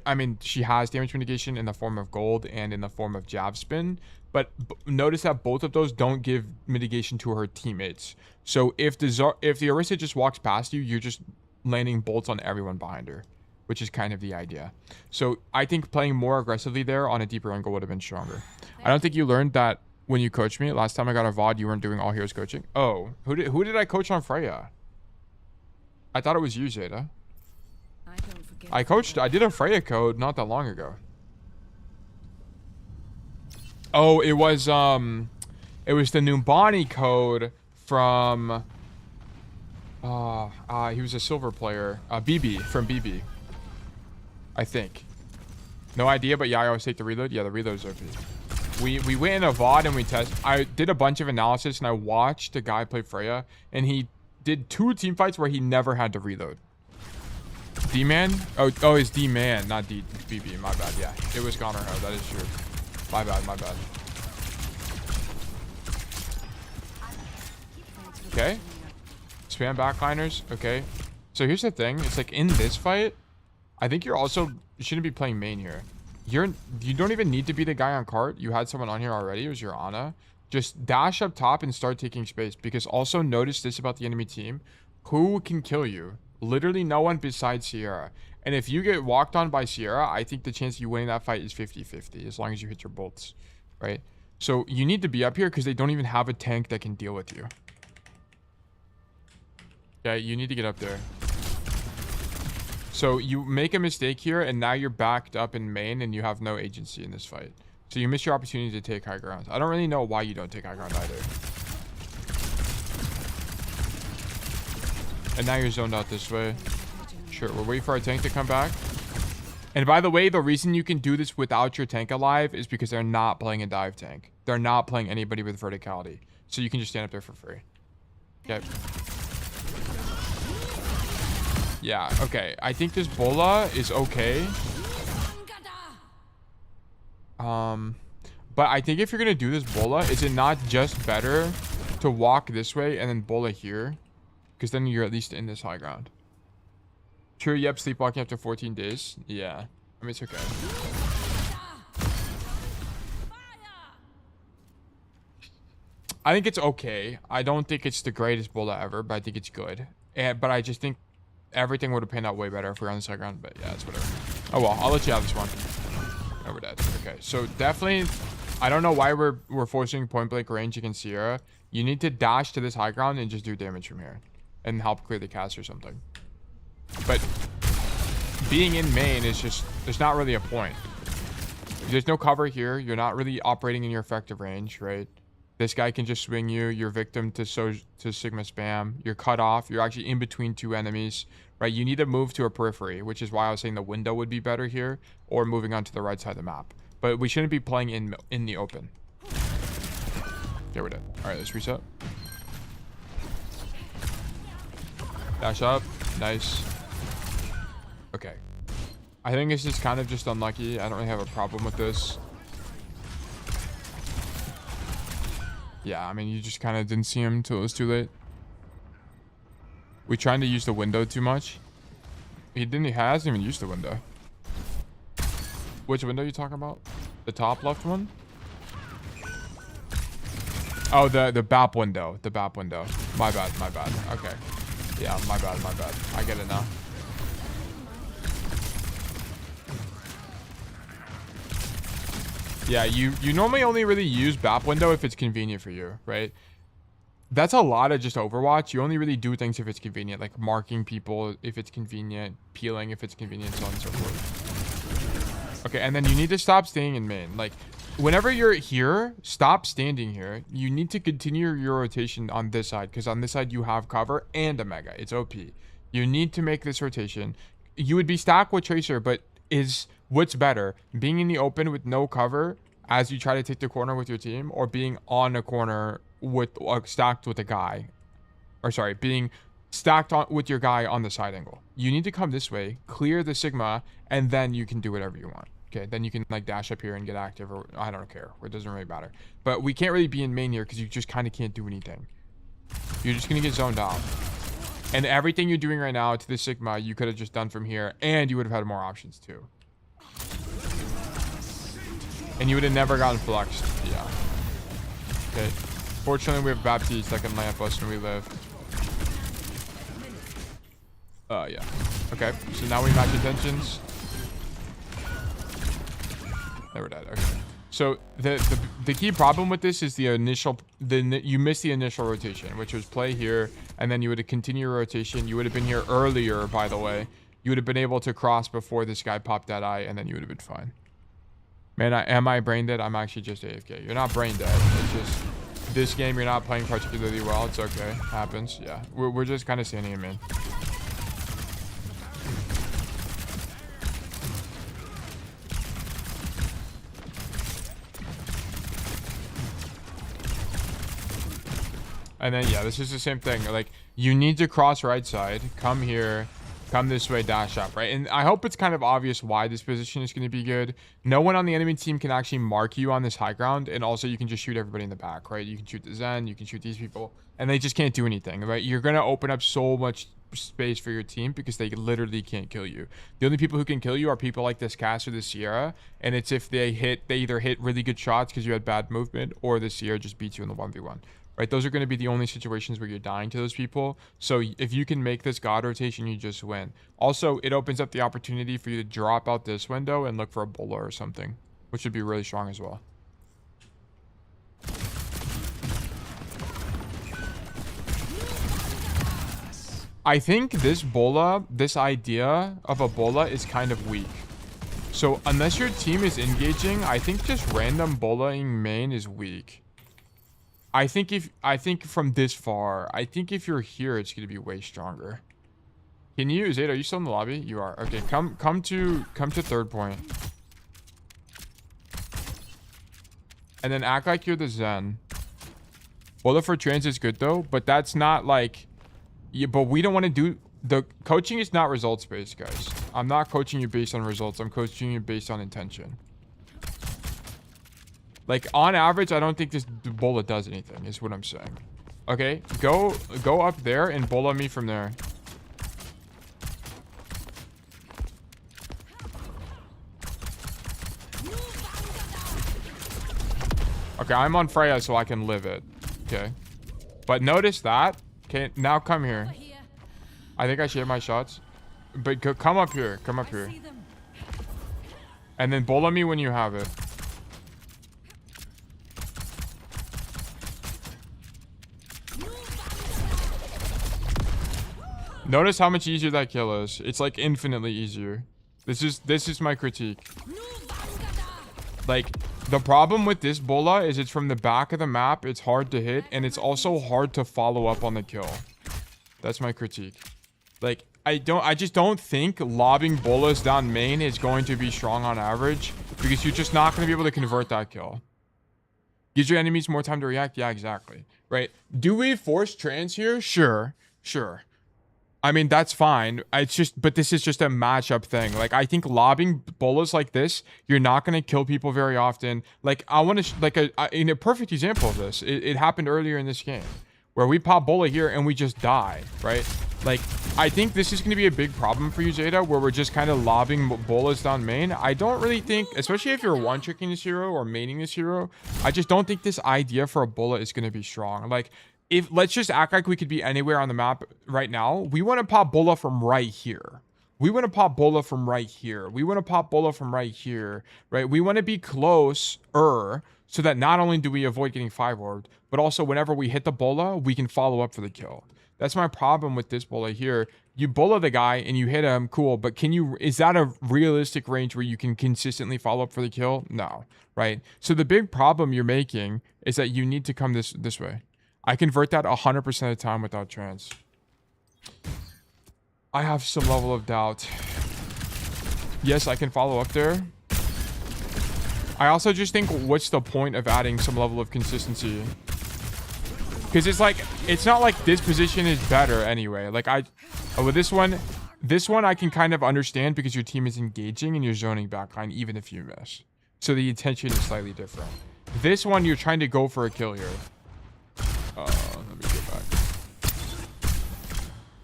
I mean, she has damage mitigation in the form of gold and in the form of jab spin. But notice that both of those don't give mitigation to her teammates. So if the Orisa just walks past you, you're just landing bolts on everyone behind her, which is kind of the idea. So I think playing more aggressively there on a deeper angle would have been stronger. I don't think you learned that when you coached me. Last time I got a VOD, you weren't doing all heroes coaching. Oh, who did I coach on Freya? I thought it was you, Zeta. I did a Freya code not that long ago. Oh, it was the Numbani code from he was a silver player. BB from BB. I think. No idea, but yeah, I always take the reload. Yeah, the reload is OP. We went in a VOD and we test. I did a bunch of analysis and I watched a guy play Freya and he did 2 team fights where he never had to reload. D-Man? Oh, it's D-Man, not BB. My bad. Yeah, it was Goner Ho. That is true. My bad. Okay. Spam backliners. Okay. So here's the thing. It's like in this fight, I think you shouldn't be playing main here. You don't even need to be the guy on cart. You had someone on here already. It was your Ana. Just dash up top and start taking space. Because also notice this about the enemy team. Who can kill you? Literally no one besides Sierra. And if you get walked on by Sierra, I think the chance of you winning that fight is 50-50. As long as you hit your bolts. Right? So you need to be up here because they don't even have a tank that can deal with you. Okay, you need to get up there. So you make a mistake here and now you're backed up in main and you have no agency in this fight. So you miss your opportunity to take high ground. I don't really know why you don't take high ground either. And now you're zoned out this way. Sure, we're waiting for our tank to come back. And by the way, the reason you can do this without your tank alive is because they're not playing a dive tank. They're not playing anybody with verticality. So you can just stand up there for free. Okay. Yeah, okay. I think this Bola is okay. But I think if you're going to do this Bola, is it not just better to walk this way and then Bola here? Because then you're at least in this high ground. True, yep, sleepwalking after 14 days. Yeah, I mean, it's okay. I think it's okay. I don't think it's the greatest Bola ever, but I think it's good. But I just think everything would have panned out way better if we were on this high ground. But yeah, it's whatever. Oh well, I'll let you have this one. Oh, we're dead. Okay, so definitely, I don't know why we're forcing point blank range against Sierra. You need to dash to this high ground and just do damage from here. And help clear the cast or something. But being in main is just, there's not really a point. There's no cover here. You're not really operating in your effective range, right? This guy can just swing you. You're victim to Sigma spam. You're cut off. You're actually in between 2 enemies, right? You need to move to a periphery, which is why I was saying the window would be better here, or moving on to the right side of the map. But we shouldn't be playing in the open. Okay, we're dead. All right, let's reset. Dash up. Nice. Okay. I think this is kind of just unlucky. I don't really have a problem with this. Yeah, I mean, you just kind of didn't see him until it was too late. We trying to use the window too much. He hasn't even used the window. Which window are you talking about? The top left one? Oh, the BAP window. The BAP window. My bad. Okay. Yeah, my bad. I get it now. Yeah, you normally only really use BAP window if it's convenient for you, right? that's a lot of just Overwatch. You only really do things if it's convenient, like marking people if it's convenient, peeling if it's convenient, so on and so forth. Okay, and then you need to stop staying in main. Like, whenever you're here, stop standing here. You need to continue your rotation on this side, because on this side you have cover and a mega. It's OP. You need to make this rotation. You would be stacked with Tracer, but what's better? Being in the open with no cover as you try to take the corner with your team, or being on a corner with stacked with a guy, or sorry, being stacked on with your guy on the side angle. You need to come this way, clear the Sigma, and then you can do whatever you want. Okay, then you can like dash up here and get active, or I don't care. It doesn't really matter. But we can't really be in main here because you just kind of can't do anything. You're just gonna get zoned out. And everything you're doing right now to the Sigma, you could have just done from here, and you would have had more options too. And you would have never gotten flexed. Yeah. Okay. Fortunately, we have Baptiste that can lamp us when we live. Yeah. Okay. So now we match intentions. They were dead. Okay. So the key problem with this is you missed the initial rotation, which was play here, and then you would have continued your rotation. You would have been here earlier, by the way. You would have been able to cross before this guy popped that eye, and then you would have been fine. Man, am I brain dead? I'm actually just AFK. You're not brain dead. It's just this game you're not playing particularly well. It's okay. Happens. Yeah. We're just kind of standing in main. And then, yeah, this is the same thing. Like, you need to cross right side, come here, come this way, dash up, right? And I hope it's kind of obvious why this position is going to be good. No one on the enemy team can actually mark you on this high ground, and also you can just shoot everybody in the back, right? You can shoot the Zen, you can shoot these people, and they just can't do anything, right? You're going to open up so much space for your team because they literally can't kill you. The only people who can kill you are people like this Cass or the Sierra, and it's if they either hit really good shots because you had bad movement, or the Sierra just beats you in the 1v1. Right, those are going to be the only situations where you're dying to those people. So if you can make this God rotation, you just win. Also, it opens up the opportunity for you to drop out this window and look for a Bola or something, which would be really strong as well. I think this Bola, this idea of a Bola is kind of weak. So unless your team is engaging, I think just random Bola-ing main is weak. I think from this far, I think if you're here, it's going to be way stronger. Can you, Zayt, are you still in the lobby? You are. Okay, come to third point. And then act like you're the Zen. Bola for trans is good though, but that's not like, yeah, but we don't want to do, the coaching is not results based, guys. I'm not coaching you based on results. I'm coaching you based on intention. Like, on average, I don't think this Bola does anything, is what I'm saying. Okay, go up there and Bola me from there. Okay, I'm on Freja, so I can live it. Okay. But notice that. Okay, now come here. I think I shared my shots. But come up here. Come up here. And then Bola me when you have it. Notice how much easier that kill is. It's like infinitely easier. This is my critique. Like, the problem with this Bola is it's from the back of the map. It's hard to hit, and it's also hard to follow up on the kill. That's my critique. Like, I just don't think lobbing Bolas down main is going to be strong on average, because you're just not going to be able to convert that kill. Gives your enemies more time to react? Yeah, exactly. Right? Do we force trans here? Sure. Sure. I mean, that's fine. It's just, but this is just a matchup thing. Like, I think lobbing Bolas like this, you're not going to kill people very often. Like, I want to, like, in a perfect example of this, it happened earlier in this game, where we pop Bola here and we just die, right? Like, I think this is going to be a big problem for you, Zeta, where we're just kind of lobbing Bolas down main. I don't really think, especially if you're one-tricking this hero or maining this hero, I just don't think this idea for a Bola is going to be strong. Like, let's just act like we could be anywhere on the map right now. We want to pop Bola from right here. We want to pop Bola from right here. We want to pop Bola from right here, right? We want to be closer so that not only do we avoid getting 5-orbed, but also whenever we hit the bola, we can follow up for the kill. That's my problem with this bola here. You bola the guy and you hit him, cool, but is that a realistic range where you can consistently follow up for the kill? No, right? So the big problem you're making is that you need to come this way. I convert that 100% of the time without trans. I have some level of doubt. Yes, I can follow up there. I also just think, what's the point of adding some level of consistency? Because it's not like this position is better anyway. Like with this one I can kind of understand because your team is engaging and you're zoning backline even if you miss. So the intention is slightly different. This one, you're trying to go for a kill here. Let me get back.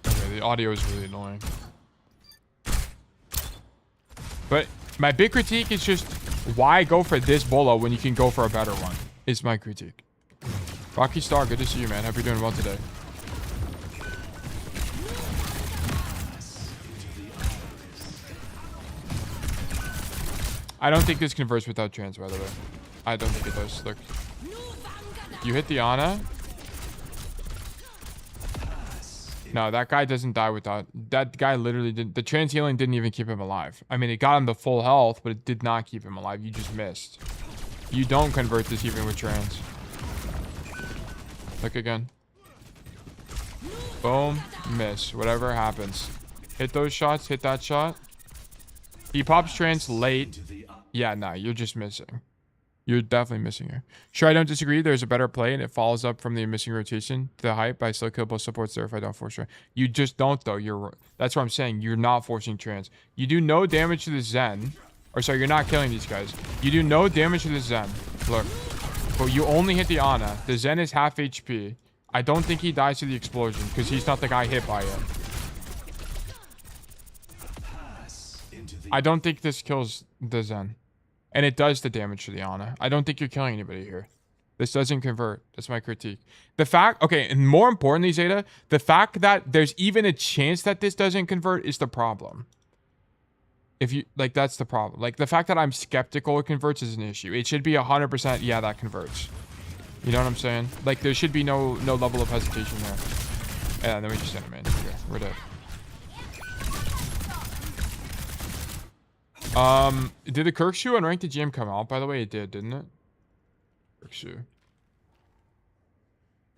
Okay, the audio is really annoying. But my big critique is just, why go for this bola when you can go for a better one? Is my critique. Rocky Star, good to see you, man. Hope you're doing well today. I don't think this converts without trans, by the way. I don't think it does. Look. You hit the Ana. No, that guy doesn't die without... That guy literally didn't... The trans healing didn't even keep him alive. I mean, it got him the full health, but it did not keep him alive. You just missed. You don't convert this even with trans. Look again. Boom. Miss. Whatever happens. Hit those shots. Hit that shot. He pops trans late. Yeah, nah, you're just missing. You're definitely missing here. Sure, I don't disagree. There's a better play, and it follows up from the missing rotation to the hype. But I still kill both supports there if I don't force trans. You just don't, though. That's what I'm saying. You're not forcing trans. You do no damage to the Zen. Or sorry, you're not killing these guys. You do no damage to the Zen. Look. But you only hit the Ana. The Zen is half HP. I don't think he dies to the explosion because he's not the guy hit by it. I don't think this kills the Zen. And it does the damage to the Ana. I don't think you're killing anybody here. This doesn't convert. That's my critique. The fact... Okay, and more importantly, Zeta, the fact that there's even a chance that this doesn't convert is the problem. If you... Like, that's the problem. Like, the fact that I'm skeptical it converts is an issue. It should be 100%, yeah, that converts. You know what I'm saying? Like, there should be no level of hesitation there. Yeah, then we just animate. Okay, we're dead. Did the Kirk shoe on Ranked GM come out? By the way, it did, didn't it? Kirk shoe.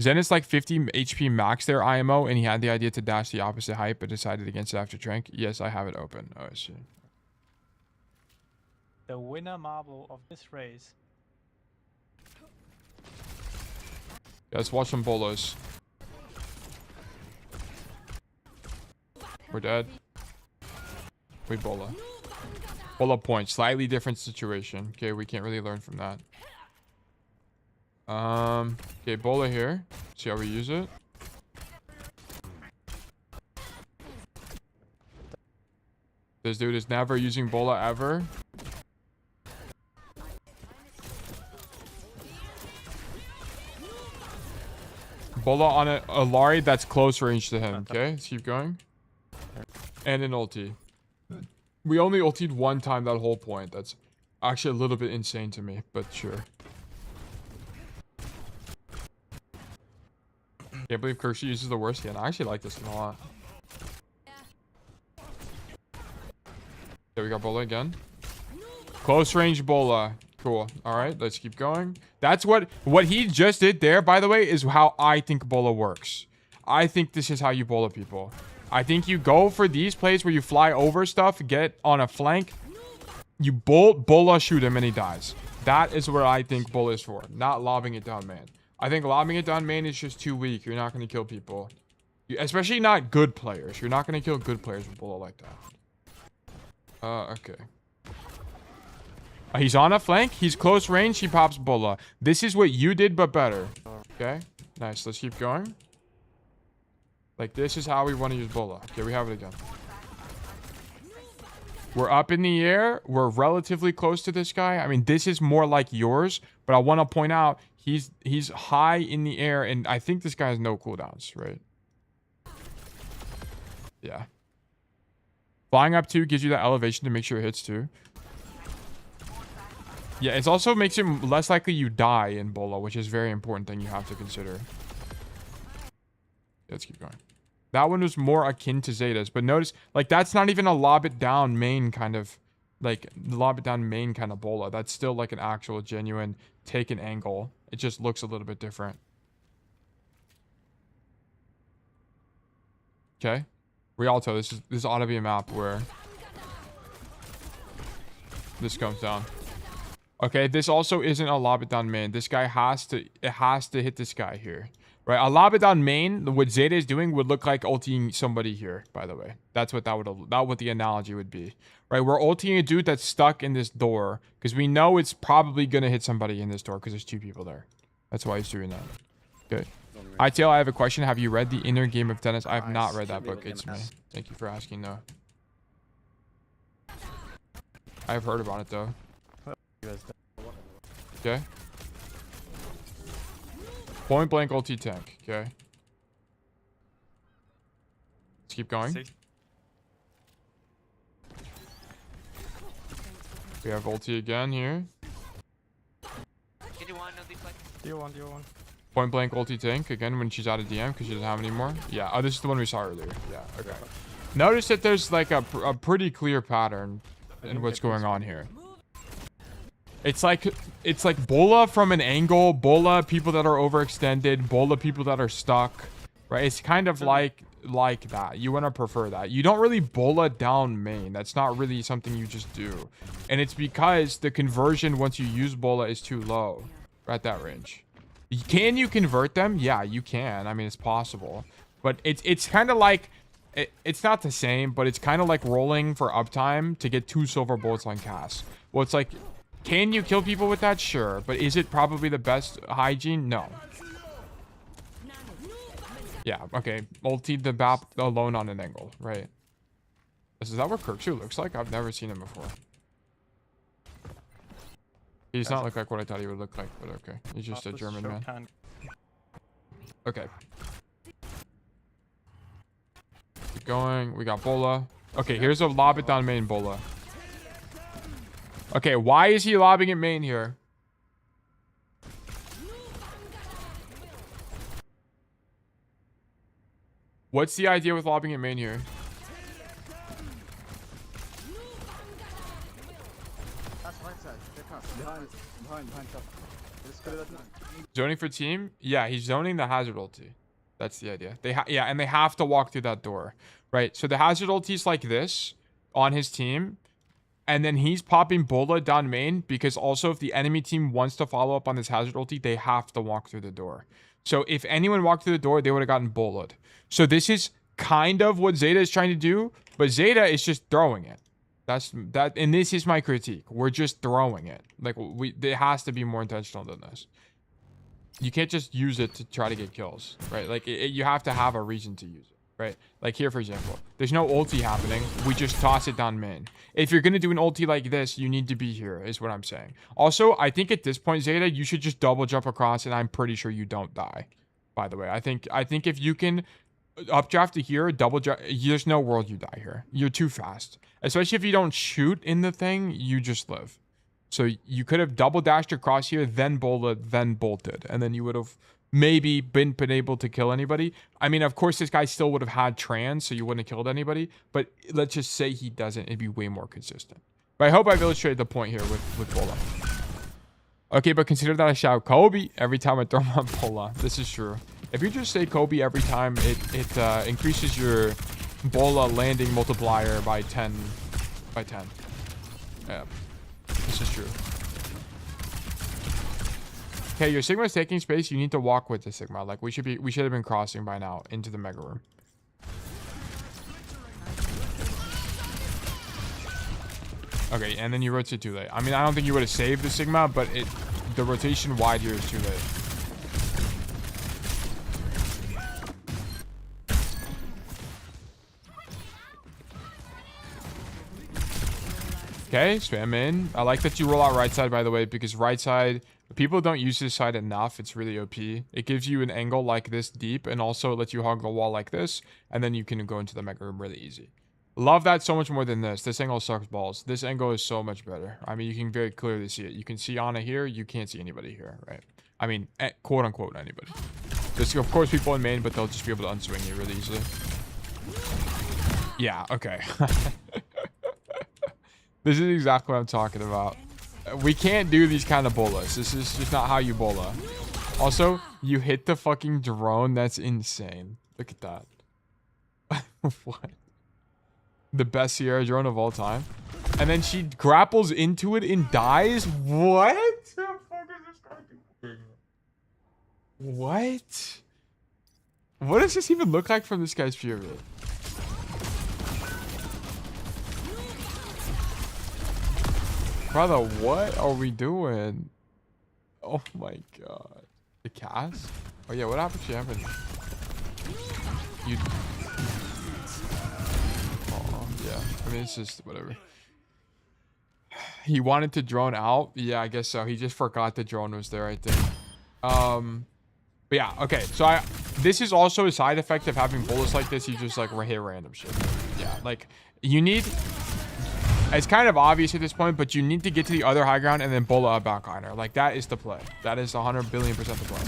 Zen is like 50 HP max there, IMO, and he had the idea to dash the opposite height, but decided against it after Trank. Yes, I have it open. Oh, I see. The winner marble of this race. Yeah, let's watch some bolos. We're dead. We bola. Bola point. Slightly different situation. Okay, we can't really learn from that. Okay, bola here. See how we use it. This dude is never using bola ever. Bola on a Lari that's close range to him. Okay, let's keep going. And an ulti. We only ultied one time that whole point. That's actually a little bit insane to me, but sure. Can't believe Kirksey uses the worst skin. I actually like this skin a lot. Okay, we got Bola again. Close range Bola. Cool. All right, let's keep going. That's what he just did there, by the way, is how I think Bola works. I think this is how you Bola people. I think you go for these plays where you fly over stuff, get on a flank, you Bola shoot him and he dies. That is what I think Bola is for, not lobbing it down main. I think lobbing it down main is just too weak. You're not going to kill people. Especially not good players. You're not going to kill good players with Bola like that. Okay. He's on a flank. He's close range. He pops Bola. This is what you did, but better. Okay. Nice. Let's keep going. Like, this is how we want to use Bola. Okay, we have it again. We're up in the air. We're relatively close to this guy. I mean, this is more like yours, but I want to point out he's high in the air, and I think this guy has no cooldowns, right? Yeah. Flying up 2 gives you that elevation to make sure it hits 2. Yeah, it also makes it less likely you die in Bola, which is a very important thing you have to consider. Let's keep going. That one was more akin to Zeta's, but notice, like, that's not even a lob it down main kind of, like, lob it down main kind of Bola. That's still, like, an actual genuine take an angle. It just looks a little bit different. Okay. Rialto, this ought to be a map where this comes down. Okay, this also isn't a lob it down main. This guy has to hit this guy here. Right, a lob it down main, what Zeta is doing would look like ulting somebody here, by the way. That's what what the analogy would be. Right, we're ulting a dude that's stuck in this door, because we know it's probably going to hit somebody in this door, because there's 2 people there. That's why he's doing that. Okay. ITL, I have a question. Have you read The Inner Game of Tennis? I have not read that book. It's me. Thank you for asking, though. I've heard about it, though. Okay. Point blank ulti tank. Okay. Let's keep going. We have ulti again here. Do one. Point blank ulti tank again when she's out of DM because she doesn't have any more. Yeah. Oh, this is the one we saw earlier. Yeah. Okay. Notice that there's like a pretty clear pattern in what's going on here. It's like Bola from an angle, Bola people that are overextended, Bola people that are stuck, right? It's kind of like that. You want to prefer that. You don't really Bola down main. That's not really something you just do. And it's because the conversion once you use Bola is too low at that range. Can you convert them? Yeah, you can. I mean, it's possible. But it's kind of like, it's not the same, but it's kind of like rolling for uptime to get 2 silver bullets on cast. Well, it's like, can you kill people with that? Sure. But is it probably the best hygiene? No. Yeah, okay. Ulti the BAP alone on an angle, right? Is that what Kirkshu looks like? I've never seen him before. He does not look like what I thought he would look like, but okay. He's just a German man. Okay. Keep going. We got Bola. Okay, here's a lob it down main Bola. Okay, why is he lobbing it main here? What's the idea with lobbing it main here? Zoning for team? Yeah, he's zoning the hazard ulti. That's the idea. Yeah, and they have to walk through that door, right? So the hazard ulti is like this on his team. And then he's popping Bola down main because also if the enemy team wants to follow up on this hazard ulti, they have to walk through the door. So if anyone walked through the door, they would have gotten Bola'd. So this is kind of what Zeta is trying to do, but Zeta is just throwing it. And this is my critique. We're just throwing it. Like it has to be more intentional than this. You can't just use it to try to get kills, right? Like you have to have a reason to use it. Right, like here for example, there's no ulti happening, we just toss it down main. If you're gonna do an ulti like this, you need to be here is what I'm saying. Also, I think at this point, Zeta, you should just double jump across and I'm pretty sure you don't die, by the way. I think if you can updraft to here, double jump, there's no world you die here. You're too fast, especially if you don't shoot in the thing, you just live. So you could have double dashed across here, then bolted, then bolted, and then you would have maybe been able to kill anybody. I mean, of course, this guy still would have had trans, so you wouldn't have killed anybody. But let's just say he doesn't. It'd be way more consistent. But I hope I've illustrated the point here with Bola. Okay, but consider that I shout Kobe every time I throw my Bola. This is true. If you just say Kobe every time, it increases your Bola landing multiplier by 10. Yeah, this is true. Okay, your Sigma's taking space. You need to walk with the Sigma. Like we should have been crossing by now into the mega room. Okay, and then you rotate too late. I mean, I don't think you would have saved the Sigma, but the rotation wide here is too late. Okay, spam in. I like that you roll out right side, by the way, because right side, people don't use this side enough. It's really OP. It gives you an angle like this deep, and also lets you hog the wall like this, and then you can go into the mega room really easy. Love that so much more than this. This angle sucks balls. This angle is so much better. I mean, you can very clearly see it. You can see Ana here. You can't see anybody here, right? I mean, quote unquote anybody. There's of course people in main, but they'll just be able to unswing you really easily. Yeah, okay. This is exactly what I'm talking about. We can't do these kind of bolas. This is just not how you bola. Also, you hit the fucking drone. That's insane. Look at that. What? The best Sierra drone of all time. And then she grapples into it and dies? What? The fuck is this guy doing? What? What does this even look like from this guy's POV? Brother, what are we doing? Oh my god. The cast? Oh yeah, what happened to Evan? You... Oh, yeah. I mean, it's just whatever. He wanted to drone out? Yeah, I guess so. He just forgot the drone was there, I think. But yeah, okay. So this is also a side effect of having bullets like this. You just like hit random shit. Yeah, like you need... It's kind of obvious at this point, but you need to get to the other high ground and then bullet a backliner. Like, that is the play. That is 100 billion% the play.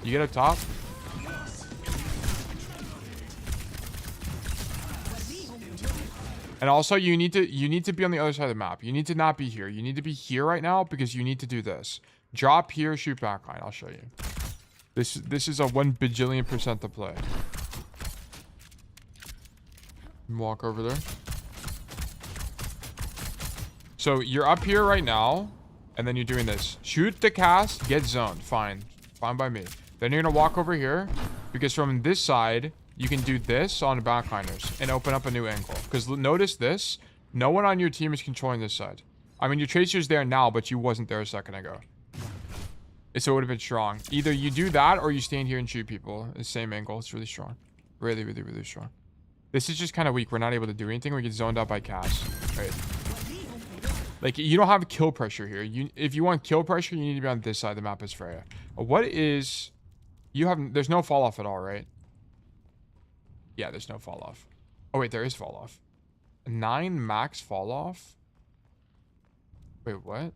You get up top. And also, you need to be on the other side of the map. You need to not be here. You need to be here right now because you need to do this. Drop here, shoot backline. I'll show you. This is a 1 bajillion% the play. Walk over there. So you're up here right now, and then you're doing this. Shoot the cast, get zoned. Fine. Fine by me. Then you're going to walk over here, because from this side, you can do this on backliners and open up a new angle. Because notice this. No one on your team is controlling this side. I mean, your tracer's there now, but you wasn't there a second ago. So it would have been strong. Either you do that, or you stand here and shoot people. The same angle. It's really strong. Really, really, really strong. This is just kind of weak. We're not able to do anything. We get zoned out by cast. Right. Like, you don't have kill pressure here. If you want kill pressure, you need to be on this side of the map as Freja. What is... There's no fall off at all, right? Yeah, there's no fall off. Oh, wait, there is fall off. 9 max fall off? Wait, what?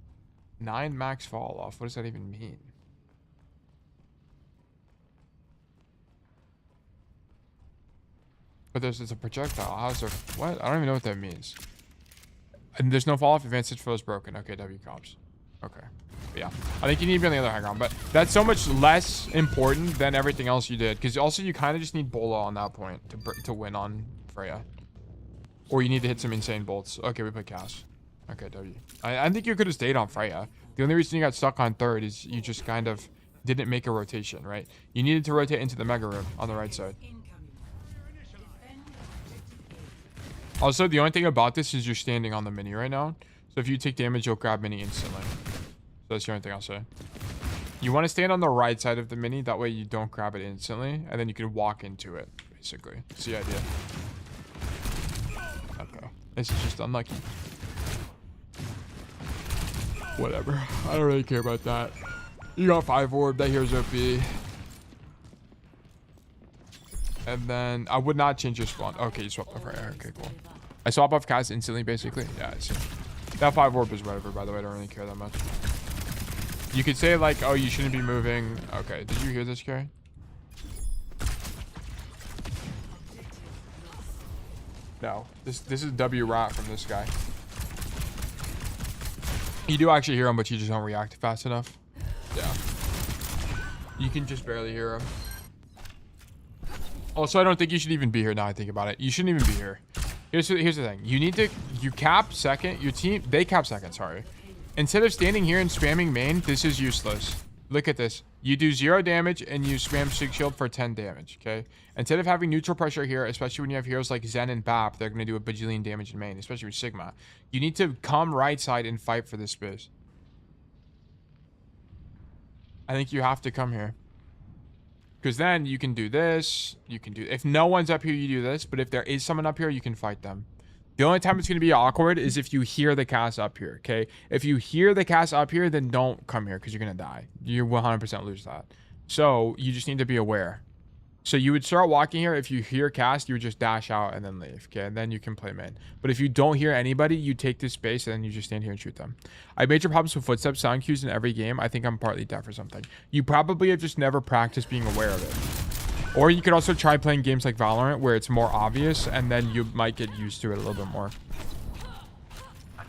9 max fall off. What does that even mean? But it's a projectile. How's there... What? I don't even know what that means. And there's no fall off. Advantage flow is broken. Okay, W comps. Okay. But yeah. I think you need to be on the other high ground. But that's so much less important than everything else you did. Because also you kind of just need Bola on that point to win on Freja. Or you need to hit some insane bolts. Okay, we put Cass. Okay, W. I think you could have stayed on Freja. The only reason you got stuck on third is you just kind of didn't make a rotation, right? You needed to rotate into the mega room on the right side. Also, the only thing about this is you're standing on the mini right now. So if you take damage, you'll grab mini instantly. So that's the only thing I'll say. You want to stand on the right side of the mini. That way you don't grab it instantly. And then you can walk into it, basically. That's the idea. Okay. This is just unlucky. Whatever. I don't really care about that. You got 5 orb. That here's OP. And then I would not change your spawn. Okay, you swap off right. Okay, cool. I swap off cast instantly, basically. Yeah, I see. That 5 orb is whatever, by the way. I don't really care that much. You could say, like, oh, you shouldn't be moving. Okay, did you hear this, Carrie? No. This is W rat from this guy. You do actually hear him, but you just don't react fast enough. Yeah. You can just barely hear him. Also, I don't think you should even be here now I think about it. You shouldn't even be here. Here's the thing. You cap second. Your team, they cap second, sorry. Instead of standing here and spamming main, this is useless. Look at this. You do 0 damage and you spam Sig Shield for 10 damage, okay? Instead of having neutral pressure here, especially when you have heroes like Zen and Bap, they're going to do a bajillion damage in main, especially with Sigma. You need to come right side and fight for this space. I think you have to come here. Because then you can do this. You can do... If no one's up here, you do this. But if there is someone up here, you can fight them. The only time it's going to be awkward is if you hear the cast up here, okay? If you hear the cast up here, then don't come here because you're going to die. You 100% lose that. So you just need to be aware. So you would start walking here. If you hear cast, you would just dash out and then leave. Okay, and then you can play main. But if you don't hear anybody, you take this space and then you just stand here and shoot them. I have major problems with footsteps, sound cues in every game. I think I'm partly deaf or something. You probably have just never practiced being aware of it. Or you could also try playing games like Valorant where it's more obvious and then you might get used to it a little bit more.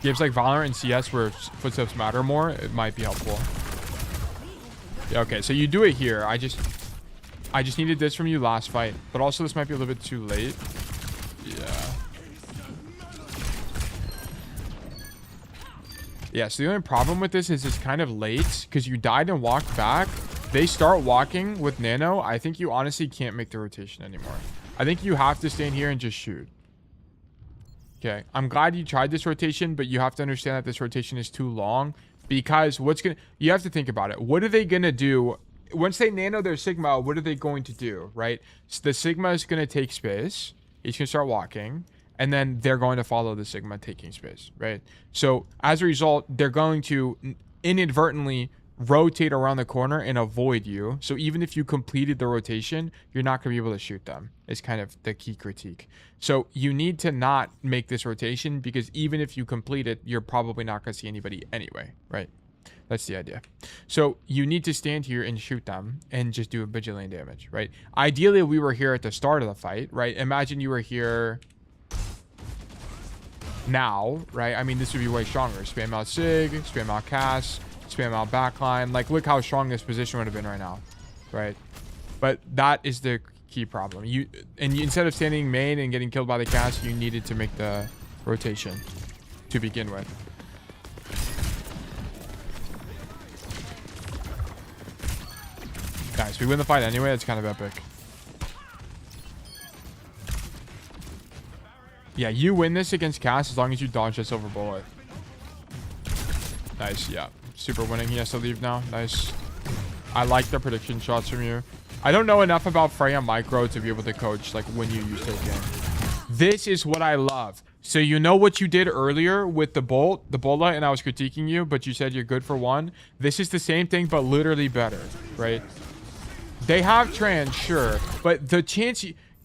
Games like Valorant and CS where footsteps matter more, it might be helpful. Yeah, okay, so you do it here. I just needed this from you last fight, but also this might be a little bit too late. Yeah. Yeah, so the only problem with this is it's kind of late because you died and walked back. They start walking with Nano. I think you honestly can't make the rotation anymore. I think you have to stand here and just shoot. Okay, I'm glad you tried this rotation, but you have to understand that this rotation is too long because you have to think about it. What are they going to do? Once they nano their Sigma, what are they going to do, right? So the Sigma is going to take space. He's going to start walking. And then they're going to follow the Sigma taking space, right? So as a result, they're going to inadvertently rotate around the corner and avoid you. So even if you completed the rotation, you're not going to be able to shoot them. It's kind of the key critique. So you need to not make this rotation because even if you complete it, you're probably not going to see anybody anyway, right? That's the idea. So you need to stand here and shoot them and just do a bajillion damage, right? Ideally, we were here at the start of the fight, right? Imagine you were here now, right? I mean, this would be way stronger. Spam out Sig, spam out Cass, spam out backline. Like, look how strong this position would have been right now, right? But that is the key problem. Instead of standing main and getting killed by the Cass, you needed to make the rotation to begin with. Nice, we win the fight anyway. It's kind of epic. Yeah, you win this against Cass as long as you dodge the silver bullet. Nice, yeah. Super winning. He has to leave now. Nice. I like the prediction shots from you. I don't know enough about Freya micro to be able to coach like when you use their game. This is what I love. So you know what you did earlier with the bola, and I was critiquing you, but you said you're good for one. This is the same thing, but literally better, right? They have trans, sure, but the chance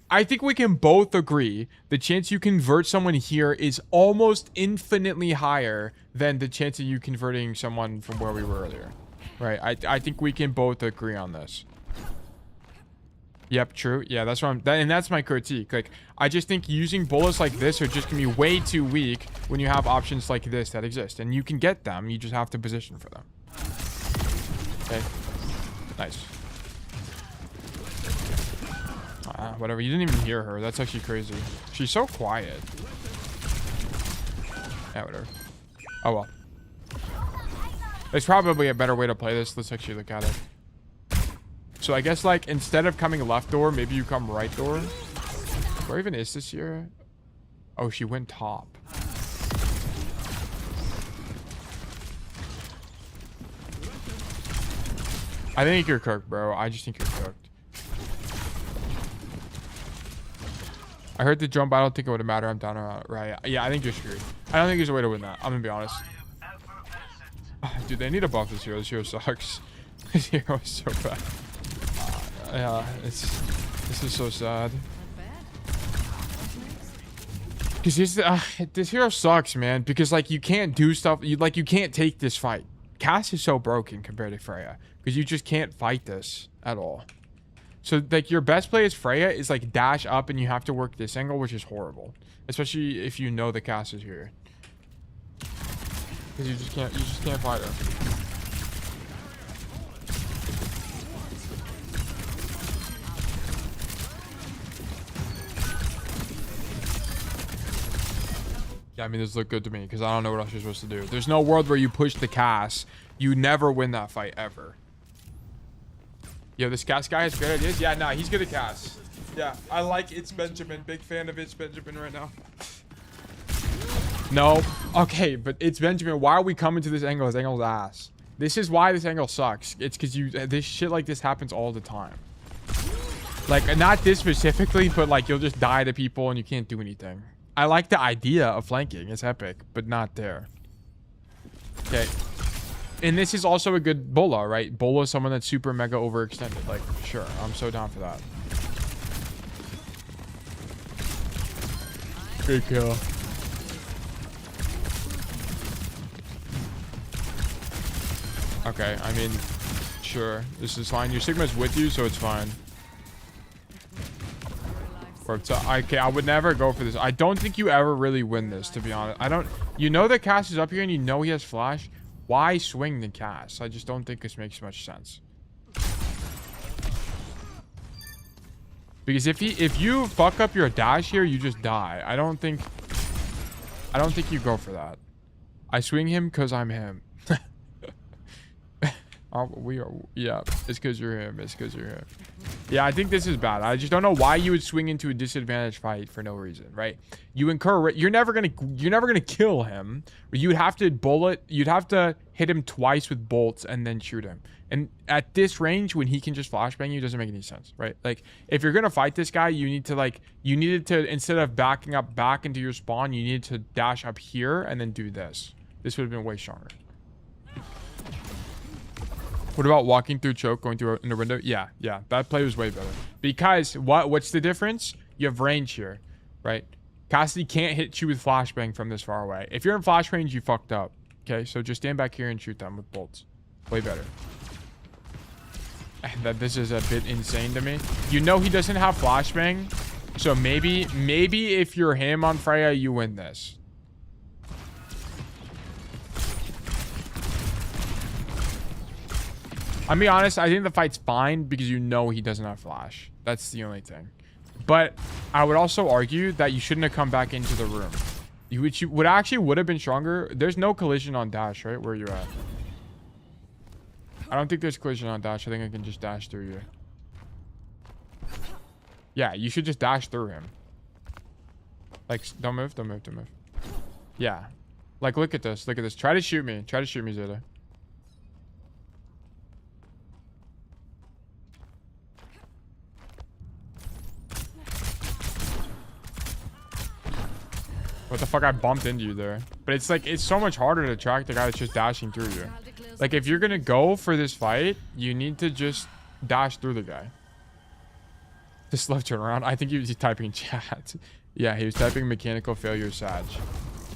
I think we can both agree the chance you convert someone here is almost infinitely higher than the chance of you converting someone from where we were earlier, right? I think we can both agree on this. Yep, true. Yeah, that's what and that's my critique. Like, I just think using bullets like this are just gonna be way too weak when you have options like this that exist, and you can get them. You just have to position for them. Okay, nice. Whatever, you didn't even hear her. That's actually crazy. She's so quiet. Yeah, whatever. Oh well. There's probably a better way to play this. Let's actually look at it. So I guess like instead of coming left door, maybe you come right door. Where even is this here? Oh, she went top. I think you're cooked, bro. I just think you're cooked. I heard the jump. I don't think it would matter. I'm down around it. Right. Yeah, I think you're screwed. I don't think there's a way to win that. I'm gonna be honest. Dude, they need to buff this hero. This hero sucks. This hero is so bad. Yeah, this is so sad. Because this hero sucks, man. Because like you can't do stuff. You can't take this fight. Cass is so broken compared to Freya because you just can't fight this at all. So like your best play as Freya is like dash up and you have to work this angle, which is horrible, especially if you know the Cass is here. Because you just can't fight her. Yeah, I mean, this looked good to me because I don't know what else you're supposed to do. There's no world where you push the Cass. You never win that fight ever. Yo, this Cass guy has great ideas. Yeah, nah, he's good at Cass. Yeah, I like It's Benjamin. Big fan of It's Benjamin right now. No. Okay, but It's Benjamin. Why are we coming to this angle? This angle's ass. This is why this angle sucks. It's because this shit like this happens all the time. Like, not this specifically, but like you'll just die to people and you can't do anything. I like the idea of flanking. It's epic, but not there. Okay. And this is also a good bola, right? Bola is someone that's super mega overextended. Like, sure, I'm so down for that. Good kill. Okay, I mean, sure. This is fine. Your Sigma's with you, so it's fine. Okay, I would never go for this. I don't think you ever really win this, to be honest. I don't... You know that Cass is up here and you know he has flash. Why swing the Cass? I just don't think this makes much sense. Because if you fuck up your dash here, you just die. I don't think you go for that. I swing him because I'm him. Yeah, it's because you're him. It's because you're him. Yeah, I think this is bad. I just don't know why you would swing into a disadvantaged fight for no reason, right? You incur... You're never gonna kill him. You'd have to bullet... You'd have to hit him twice with bolts and then shoot him. And at this range, when he can just flashbang you, doesn't make any sense, right? Like, if you're gonna fight this guy, you need to, like... You needed to, instead of backing up back into your spawn, you needed to dash up here and then do this. This would have been way stronger. What about walking through choke, going through in the window? Yeah, that play was way better. Because what's the difference? You have range here, right? Cassidy can't hit you with flashbang from this far away. If you're in flash range, you fucked up. Okay, so just stand back here and shoot them with bolts. Way better. That this is a bit insane to me. You know he doesn't have flashbang, so maybe if you're him on Freya, you win this. I'll be honest, I think the fight's fine because you know he doesn't have flash. That's the only thing. But I would also argue that you shouldn't have come back into the room. Which would have been stronger. There's no collision on dash, right? Where you're at. I don't think there's collision on dash. I think I can just dash through you. Yeah, you should just dash through him. Like, don't move. Yeah. Like, look at this. Try to shoot me. Zeta. What the fuck? I bumped into you there. But it's like, it's so much harder to track the guy that's just dashing through you. Like, if you're gonna go for this fight, you need to just dash through the guy. Just left turn around. I think he was typing chat. Yeah, he was typing mechanical failure Sag.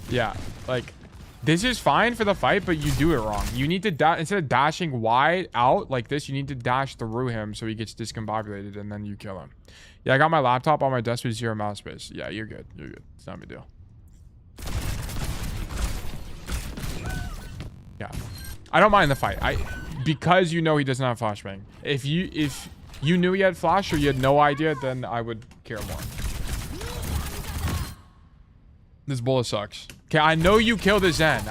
Yeah, like, this is fine for the fight, but you do it wrong. You need to dash, instead of dashing wide out like this, you need to dash through him so he gets discombobulated and then you kill him. Yeah, I got my laptop on my desk with 0 mouse space. Yeah, you're good. It's not a big deal. Yeah, I don't mind the fight. Because you know he doesn't have flashbang. If you knew he had flash or you had no idea, then I would care more. This bullet sucks. Okay, I know you killed the Zen.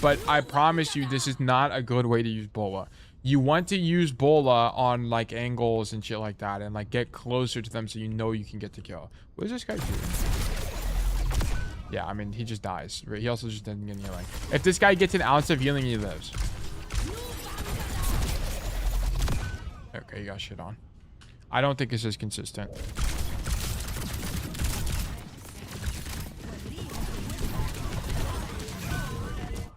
But I promise you this is not a good way to use Bola. You want to use Bola on like angles and shit like that and like get closer to them so you know you can get the kill. What is this guy doing? Yeah, I mean, he just dies. Right? He also just doesn't get any healing. If this guy gets an ounce of healing, he lives. Okay, you got shit on. I don't think this is consistent.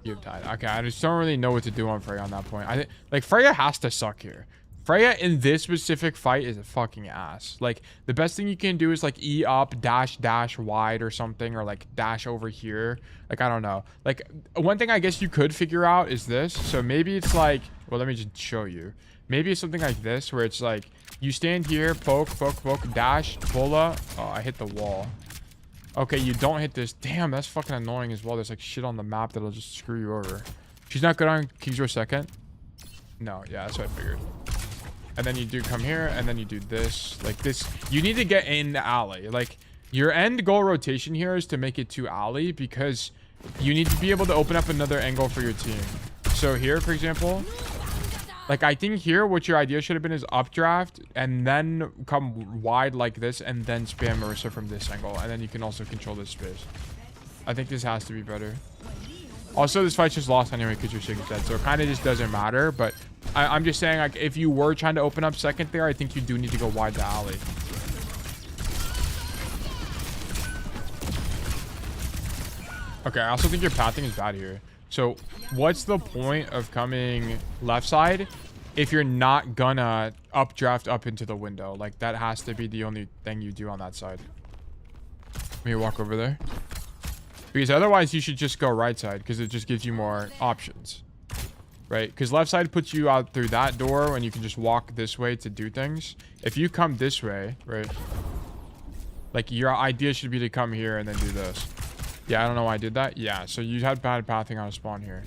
You've died. Okay, I just don't really know what to do on Freya on that point. I think, like, Freya has to suck here. Freya in this specific fight is a fucking ass. Like, the best thing you can do is, like, E up, dash wide or something, or, like, dash over here. Like, I don't know. Like, one thing I guess you could figure out is this. So maybe it's like, well, let me just show you. Maybe it's something like this, where it's like, you stand here, poke, dash, bola. Oh, I hit the wall. Okay, you don't hit this. Damn, that's fucking annoying as well. There's, like, shit on the map that'll just screw you over. She's not good on King's Row second. No, yeah, that's what I figured. And then you do come here, and then you do this. Like, this. You need to get in the alley. Like, your end goal rotation here is to make it to alley, because you need to be able to open up another angle for your team. So here, for example, like, I think here what your idea should have been is updraft and then come wide like this and then spam Marissa from this angle, and then you can also control this space. I think this has to be better. Also, this fight's just lost anyway because your Sig's dead, so it kind of just doesn't matter. But I'm just saying, like, if you were trying to open up second there, I think you do need to go wide the alley. Okay, I also think your pathing is bad here. So what's the point of coming left side if you're not gonna updraft up into the window? Like, that has to be the only thing you do on that side. Let me walk over there. Because otherwise you should just go right side because it just gives you more options. Right? Because left side puts you out through that door and you can just walk this way to do things. If you come this way, right? Like your idea should be to come here and then do this. Yeah, I don't know why I did that. Yeah, so you had bad pathing on a spawn here.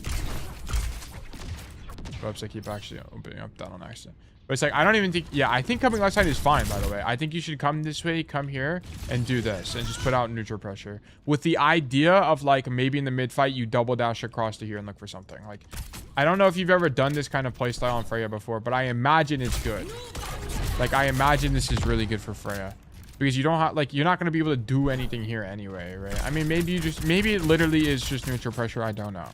Oops, I keep actually opening up that on accident. But it's like, I don't even think... Yeah, I think coming left side is fine, by the way. I think you should come this way, come here, and do this. And just put out neutral pressure. With the idea of, like, maybe in the mid-fight, you double dash across to here and look for something. Like, I don't know if you've ever done this kind of playstyle on Freja before, but I imagine it's good. Like, I imagine this is really good for Freja. Because you don't have... Like, you're not going to be able to do anything here anyway, right? I mean, maybe you just... Maybe it literally is just neutral pressure. I don't know.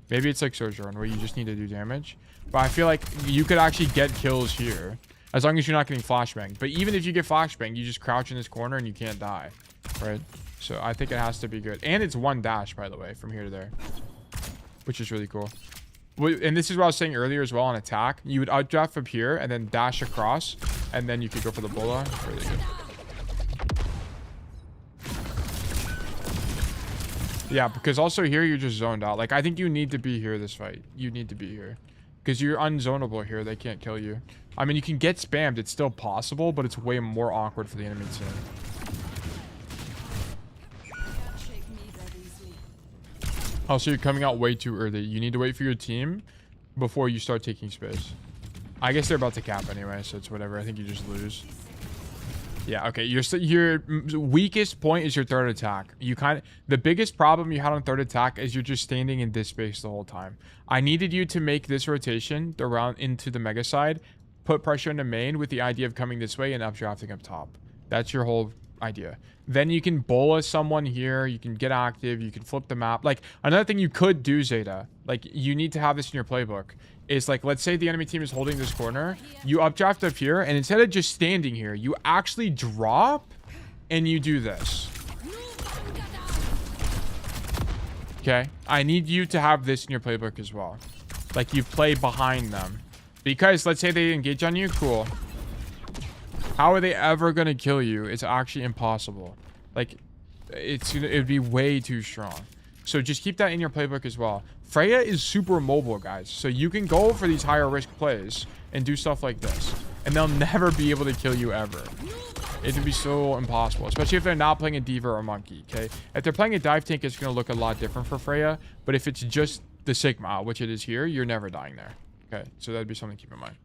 Maybe it's like Sojourn, where you just need to do damage. But I feel like you could actually get kills here. As long as you're not getting flashbanged. But even if you get flashbanged, you just crouch in this corner and you can't die. Right? So I think it has to be good. And it's one dash, by the way, from here to there. Which is really cool. And this is what I was saying earlier as well on attack. You would outdraft up here and then dash across. And then you could go for the bola. Really good. Yeah, because also here you're just zoned out. Like, I think you need to be here this fight. You need to be here. Because you're unzonable here. They can't kill you. I mean, you can get spammed. It's still possible, but it's way more awkward for the enemy team. Also, you're coming out way too early. You need to wait for your team before you start taking space. I guess they're about to cap anyway, so it's whatever. I think you just lose. Yeah, okay. Your weakest point is your third attack. The biggest problem you had on third attack is you're just standing in this space the whole time. I needed you to make this rotation around into the mega side, put pressure into main with the idea of coming this way and updrafting up top. That's your whole idea. Then you can bola someone here. You can get active. You can flip the map. Like, another thing you could do, Zeta, like, you need to have this in your playbook. Is like, let's say the enemy team is holding this corner. You updraft up here, and instead of just standing here, you actually drop and you do this. Okay? I need you to have this in your playbook as well. Like, you play behind them. Because, let's say they engage on you. Cool. How are they ever going to kill you? It's actually impossible. Like, it'd be way too strong. So just keep that in your playbook as well. Freja is super mobile, guys. So you can go for these higher risk plays and do stuff like this. And they'll never be able to kill you ever. It'd be so impossible. Especially if they're not playing a diva or a monkey, okay? If they're playing a dive tank, it's going to look a lot different for Freja. But if it's just the Sigma, which it is here, you're never dying there. Okay, so that'd be something to keep in mind.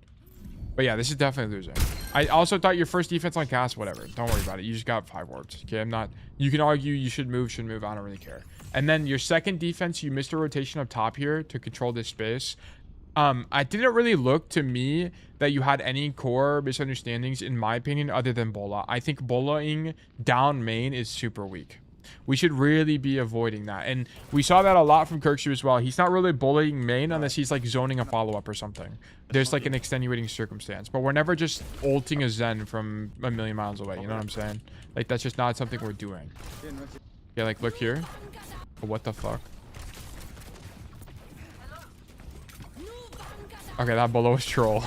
But yeah, this is definitely losing. I also thought your first defense on cast, whatever. Don't worry about it. You just got 5 wards. Okay, I'm not... You can argue you should move, shouldn't move. I don't really care. And then your second defense, you missed a rotation up top here to control this space. I didn't really look to me that you had any core misunderstandings, in my opinion, other than bola. I think bolaing down main is super weak. We should really be avoiding that. And we saw that a lot from Kirkshu as well. He's not really bullying main unless he's like zoning a follow-up or something. There's like an extenuating circumstance. But we're never just ulting a Zen from a million miles away. You know what I'm saying? Like, that's just not something we're doing. Yeah, like, look here. What the fuck? Okay, that Bolo is troll.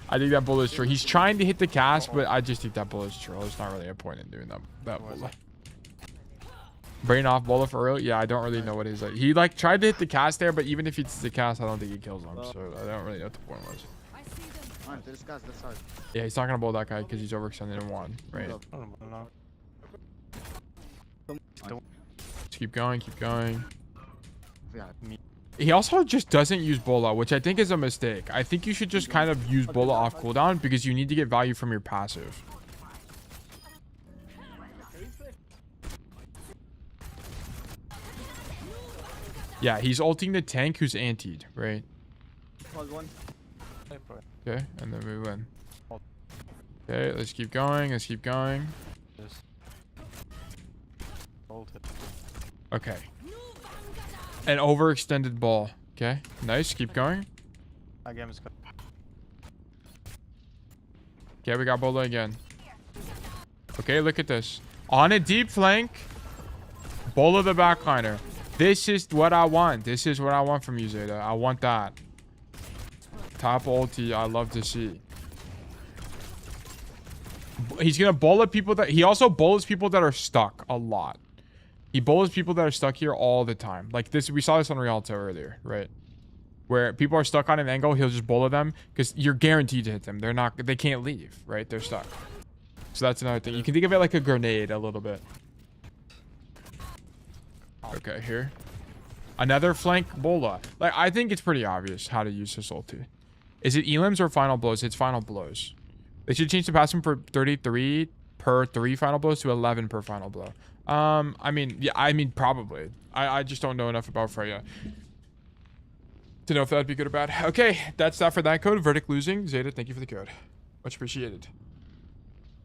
I think that Bolo is troll. He's trying to hit the cast, but I just think that Bolo is troll. There's not really a point in doing that Bolo. Brain off Bolo for real? Yeah, I don't really know what his... He, like, tried to hit the cast there, but even if he hits the cast, I don't think he kills him. So, I don't really know what the point was. Yeah, he's not going to bowl that guy because he's overextended in 1, right? Let's keep going, keep going. He also just doesn't use bola, which I think is a mistake. I think you should just kind of use bola off cooldown because you need to get value from your passive. Yeah, he's ulting the tank who's antied, right? Okay, and then we win. Okay, let's keep going, let's keep going. Okay. An overextended ball. Okay, nice. Keep going. Okay, we got bola again. Okay, look at this. On a deep flank. Bola the backliner. This is what I want. This is what I want from you, Zeta. I want that. Top ulti, I love to see. He's gonna bullet people that he also bullets people that are stuck a lot. He bullets people that are stuck here all the time. Like this, we saw this on Rialto earlier, right? Where people are stuck on an angle, he'll just bullet them because you're guaranteed to hit them. They can't leave, right? They're stuck. So that's another thing. You can think of it like a grenade a little bit. Okay, here. Another flank bola. Like, I think it's pretty obvious how to use his ulti. Is it elims or final blows? It's final blows. They should change the passing for 33 per 3 final blows to 11 per final blow. I mean, yeah, I mean, probably. I just don't know enough about Freya to know if that'd be good or bad. Okay, that's that for that code. Verdict losing. Zeta, thank you for the code. Much appreciated.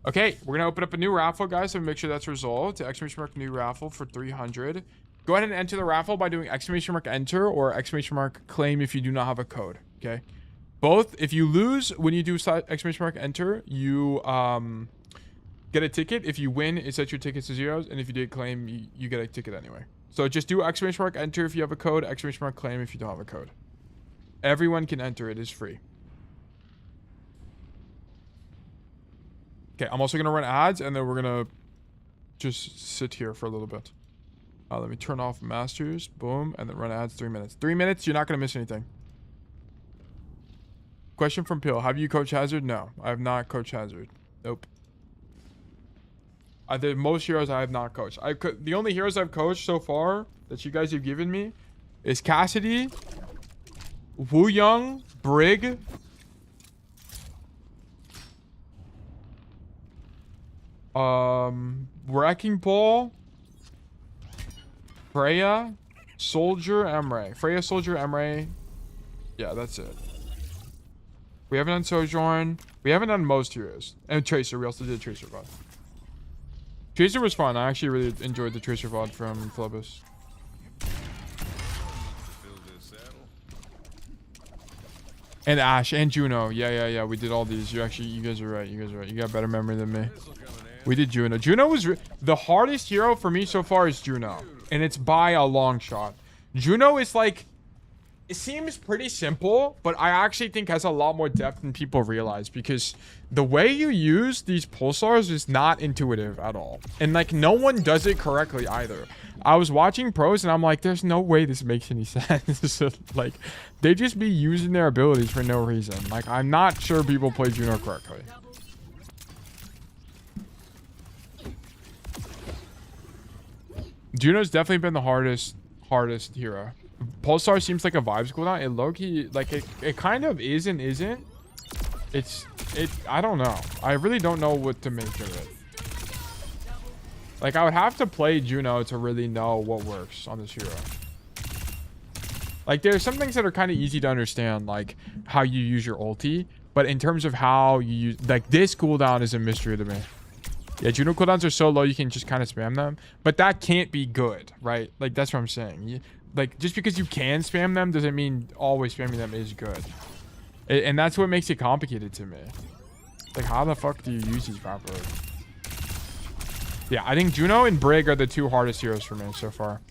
Okay, we're gonna open up a new raffle, guys, and make sure that's resolved. Exclamation mark new raffle for 300. Go ahead and enter the raffle by doing exclamation mark enter or exclamation mark claim if you do not have a code. Okay, both. If you lose when you do exclamation mark enter, you get a ticket. If you win, it sets your tickets to zeros, and if you did claim, you get a ticket anyway. So just do exclamation mark enter if you have a code, exclamation mark claim if you don't have a code. Everyone can enter. It is free. Okay, I'm also gonna run ads, and then we're gonna just sit here for a little bit. Let me turn off masters. Boom, and then run ads. 3 minutes. 3 minutes. You're not gonna miss anything. Question from Pill: have you coach Hazard? No, I have not coached Hazard. Nope. The most heroes I have not coached. The only heroes I've coached so far that you guys have given me is Cassidy, Wuyang, Brig, Wrecking Ball, Freya, Soldier, Emre. Freya, Soldier, Emre. Yeah, that's it. We haven't done Sojourn. We haven't done most heroes. And Tracer. We also did Tracer VOD. Tracer was fun. I actually really enjoyed the Tracer VOD from Philibus. And Ash and Juno. Yeah. We did all these. You guys are right. You got better memory than me. We did Juno. Juno was the hardest hero for me so far is Juno. And it's by a long shot. Juno is like, it seems pretty simple, but I actually think has a lot more depth than people realize because the way you use these pulsars is not intuitive at all. And like no one does it correctly either. I was watching pros and I'm like, there's no way this makes any sense. Like they just be using their abilities for no reason. Like I'm not sure people play Juno correctly. Juno's definitely been the hardest hero. Pulsar seems like a vibes cooldown. It low-key, like it kind of is and isn't. I don't know. I really don't know what to make of it. Like I would have to play Juno to really know what works on this hero. Like there's some things that are kind of easy to understand, like how you use your ulti, but in terms of how you use, like this cooldown is a mystery to me. Yeah, Juno cooldowns are so low you can just kind of spam them, but that can't be good, right? Like that's what I'm saying. Like just because you can spam them doesn't mean always spamming them is good. And that's what makes it complicated to me. Like how the fuck do you use these properly? Yeah, I think Juno and Brig are the two hardest heroes for me so far.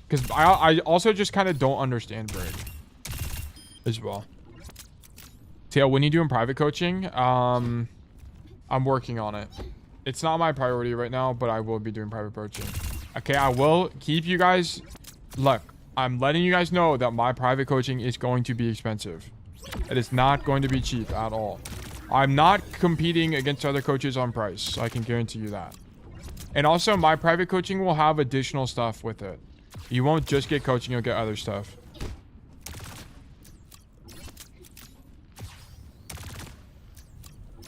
Because I also just kind of don't understand Brig as well. So yeah, when you doing private coaching, I'm working on it. It's not my priority right now, but I will be doing private coaching. Okay, I will keep you guys. Look, I'm letting you guys know that my private coaching is going to be expensive. It is not going to be cheap at all. I'm not competing against other coaches on price. I can guarantee you that. And also, my private coaching will have additional stuff with it. You won't just get coaching, you'll get other stuff.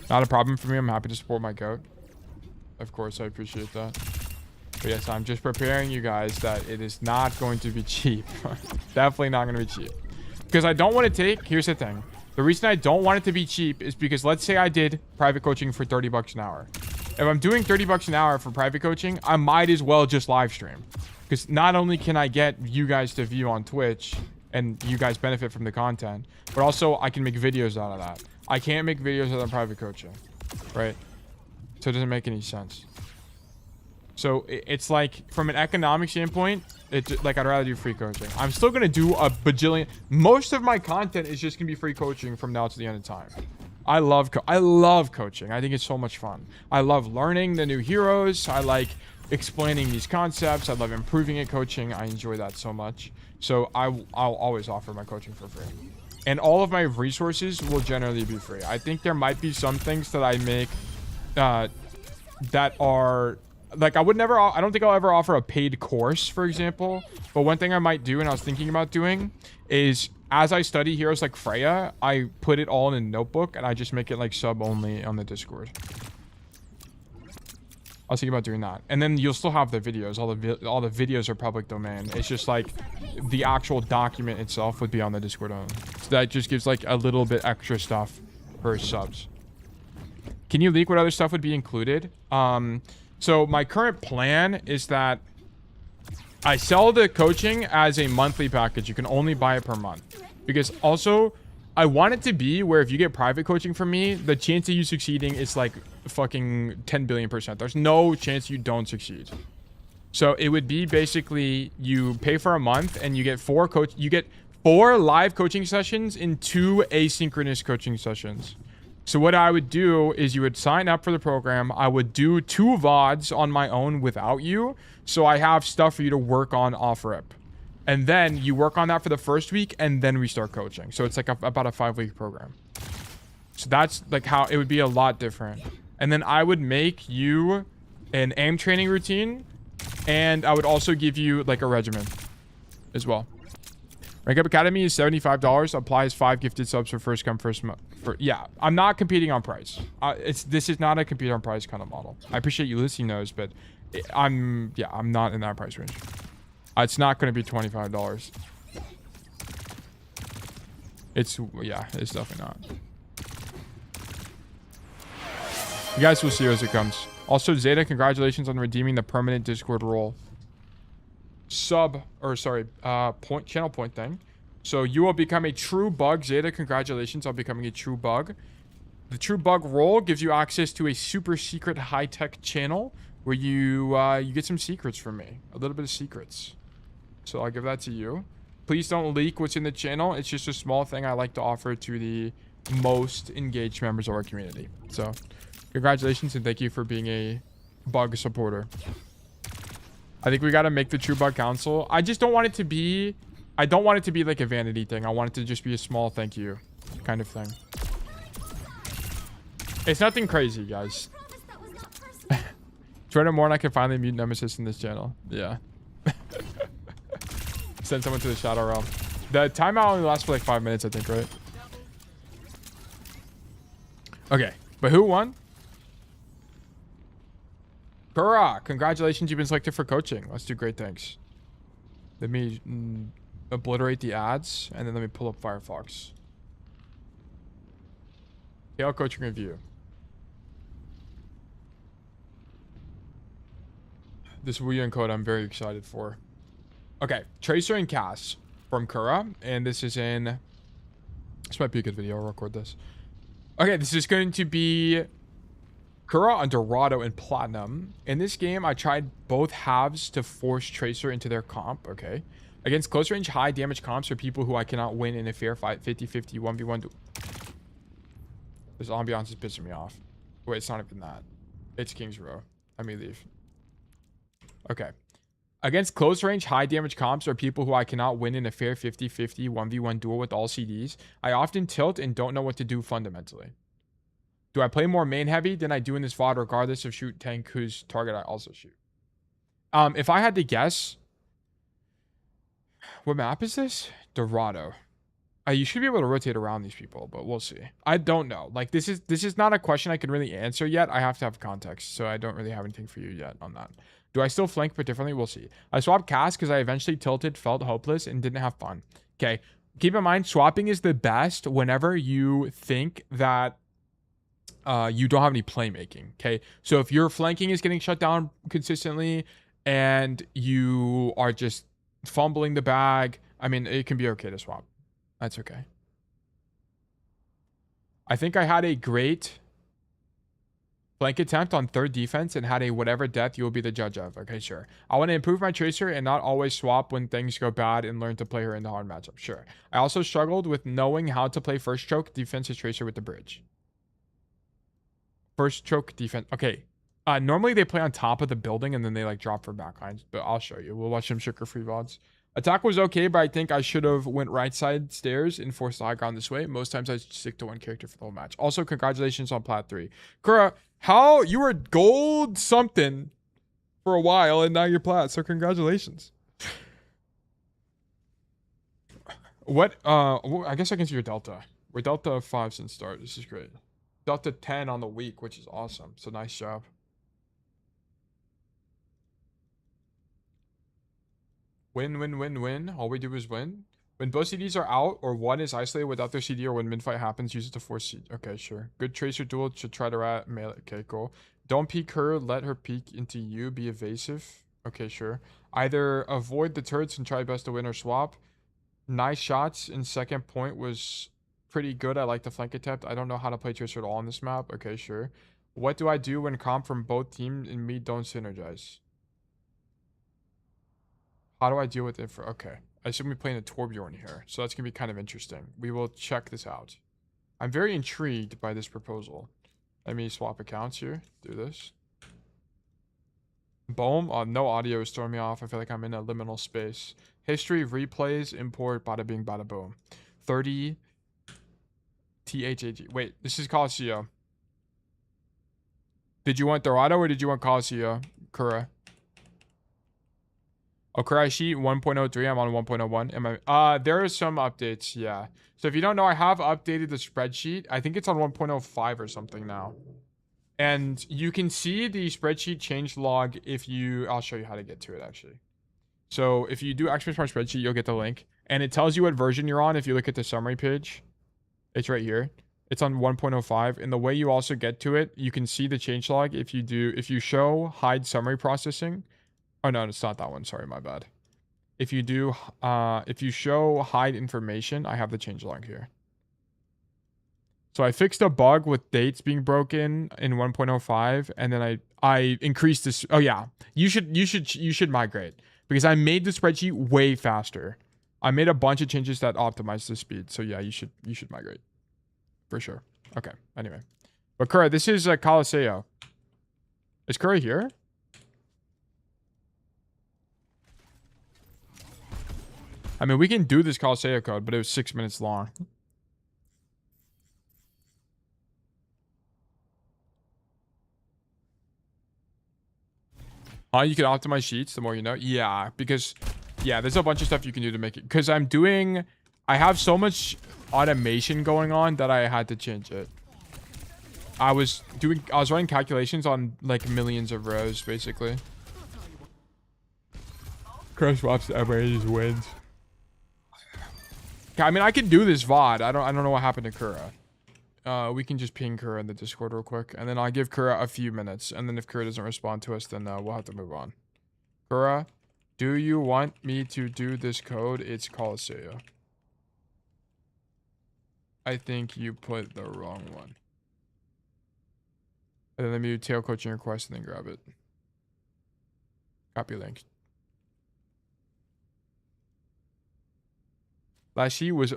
Not a problem for me. I'm happy to support my goat. Of course, I appreciate that. But yes, I'm just preparing you guys that it is not going to be cheap. Definitely not going to be cheap. Because I don't want to take... Here's the thing. The reason I don't want it to be cheap is because let's say I did private coaching for 30 bucks an hour. If I'm doing 30 bucks an hour for private coaching, I might as well just live stream. Because not only can I get you guys to view on Twitch and you guys benefit from the content, but also I can make videos out of that. I can't make videos out of private coaching, right? So it doesn't make any sense. So it's like, from an economic standpoint, It's like I'd rather do free coaching. I'm still gonna do a bajillion. Most of my content is just gonna be free coaching from now to the end of time. I love coaching. I think it's so much fun. I love learning the new heroes. I like explaining these concepts. I love improving at coaching. I enjoy that so much. So I'll always offer my coaching for free. And all of my resources will generally be free. I think there might be some things that I make that are like I don't think I'll ever offer a paid course, for example. But one thing I might do, and I was thinking about doing, is as I study heroes like Freja, I put it all in a notebook and I just make it like sub only on the Discord. I was thinking about doing that. And then you'll still have the videos. All the videos are public domain. It's just like the actual document itself would be on the Discord only. So that just gives like a little bit extra stuff for subs. Can you leak what other stuff would be included? So my current plan is that I sell the coaching as a monthly package. You can only buy it per month. Because also, I want it to be where if you get private coaching from me, the chance of you succeeding is like fucking 10 billion%. There's no chance you don't succeed. So it would be basically you pay for a month and you get four live coaching sessions and 2 asynchronous coaching sessions. So what I would do is you would sign up for the program. I would do 2 VODs on my own without you. So I have stuff for you to work on off rip. And then you work on that for the first week and then we start coaching. So it's like about a 5-week program. So that's like how it would be a lot different. And then I would make you an aim training routine. And I would also give you like a regimen as well. Rank Up Academy is $75. Applies 5 gifted subs for first come first month. Yeah, I'm not competing on price. This is not a compete on price kind of model. I appreciate you listening those, but I'm not in that price range. It's not going to be $25. It's definitely not. You guys will see as it comes. Also, Zeta, congratulations on redeeming the permanent Discord role. Channel point thing. So you will become a true bug. Zeta, congratulations on becoming a true bug. The true bug role gives you access to a super secret high-tech channel where you get some secrets from me. A little bit of secrets. So I'll give that to you. Please don't leak what's in the channel. It's just a small thing I like to offer to the most engaged members of our community. So congratulations and thank you for being a bug supporter. I think we got to make the True Bug Council. I just don't want it to be... I don't want it to be like a vanity thing. I want it to just be a small thank you kind of thing. It's nothing crazy, guys. Try to more and I can finally mute Nemesis in this channel. Yeah. Send someone to the Shadow Realm. The timeout only lasts for like 5 minutes, I think, right? Okay. But who won? Kura, congratulations. You've been selected for coaching. Let's do great things. Let me obliterate the ads and then let me pull up Firefox. KL coaching review. This Wuyang code I'm very excited for. Okay, Tracer and Cass from Kura, and this is in... This might be a good video. I'll record this. Okay, this is going to be Kura on Dorado and Platinum. In this game, I tried both halves to force Tracer into their comp. Okay. Against close range, high damage comps are people who I cannot win in a fair fight. 50-50, 1v1. This ambiance is pissing me off. Wait, it's not even that. It's King's Row. Let me leave. Okay. Against close range, high damage comps are people who I cannot win in a fair 50-50, 1v1 duel with all CDs. I often tilt and don't know what to do fundamentally. Do I play more main heavy than I do in this VOD regardless of shoot tank whose target I also shoot? If I had to guess... What map is this? Dorado. You should be able to rotate around these people, but we'll see. I don't know. Like, this is not a question I can really answer yet. I have to have context, so I don't really have anything for you yet on that. Do I still flank but differently? We'll see. I swapped Cass because I eventually tilted, felt hopeless, and didn't have fun. Okay. Keep in mind, swapping is the best whenever you think that you don't have any playmaking. Okay. So if your flanking is getting shut down consistently and you are just fumbling the bag, I mean, it can be okay to swap. That's okay. I think I had a great Flank attempt on 3rd defense and had a whatever death you will be the judge of. Okay, sure. I want to improve my tracer and not always swap when things go bad and learn to play her in the hard matchup. Sure. I also struggled with knowing how to play first choke defensive tracer with the bridge. First choke defense. Okay. Normally they play on top of the building and then they like drop for backlines, but I'll show you. We'll watch some sugar-free VODs. Attack was okay, but I think I should have went right side stairs and forced the high ground this way. Most times I stick to one character for the whole match. Also, congratulations on Plat 3. Kura, how you were gold something for a while and now you're Plat, so congratulations. What, I guess I can see your Delta. We're Delta 5 since start. This is great. Delta 10 on the week, which is awesome. So nice job. Win, win, win, win. All we do is win. When both CDs are out or one is isolated without their CD or when mid-fight happens, use it to force CD. Okay, sure. Good tracer duel should try to rat melee. Okay, cool. Don't peek her. Let her peek into you. Be evasive. Okay, sure. Either avoid the turrets and try best to win or swap. Nice shots in second point was pretty good. I like the flank attempt. I don't know how to play tracer at all on this map. Okay, sure. What do I do when comp from both teams and me don't synergize? How do I deal with it for... Okay. I assume we're playing a Torbjorn here. So that's going to be kind of interesting. We will check this out. I'm very intrigued by this proposal. Let me swap accounts here. Do this. Boom. No audio is throwing me off. I feel like I'm in a liminal space. History, replays, import, bada bing, bada boom. 30... THAG. Wait, this is Coliseum. Did you want Dorado or did you want Coliseum, Kura? Oh, Kurai sheet 1.03. I'm on 1.01. Am I? There are some updates. Yeah. So if you don't know, I have updated the spreadsheet. I think it's on 1.05 or something now. And you can see the spreadsheet change log if you... I'll show you how to get to it, actually. So if you do Xmas Smart spreadsheet, you'll get the link. And it tells you what version you're on if you look at the summary page. It's right here. It's on 1.05. And the way you also get to it, you can see the change log if you show hide summary processing. Oh, no, it's not that one. Sorry, my bad. If you show hide information, I have the change log here. So I fixed a bug with dates being broken in 1.05, and then I increased this. Oh yeah, you should migrate because I made the spreadsheet way faster. I made a bunch of changes that optimize the speed. So yeah, you should migrate for sure. Okay. Anyway, but Kura, this is Coliseum. Is Kura here? I mean, we can do this Coliseum code, but it was 6 minutes long. You can optimize sheets the more you know. Yeah, because... Yeah, there's a bunch of stuff you can do to make it. Because I have so much automation going on that I had to change it. I was running calculations on, like, millions of rows, basically. Crush swaps to everybody just wins. I mean, I can do this VOD. I don't know what happened to Kura. We can just ping Kura in the Discord real quick. And then I'll give Kura a few minutes. And then if Kura doesn't respond to us, then we'll have to move on. Kura, do you want me to do this code? It's Coliseum. I think you put the wrong one. And then let me do tail coaching request and then grab it. Copy link. Last sheet was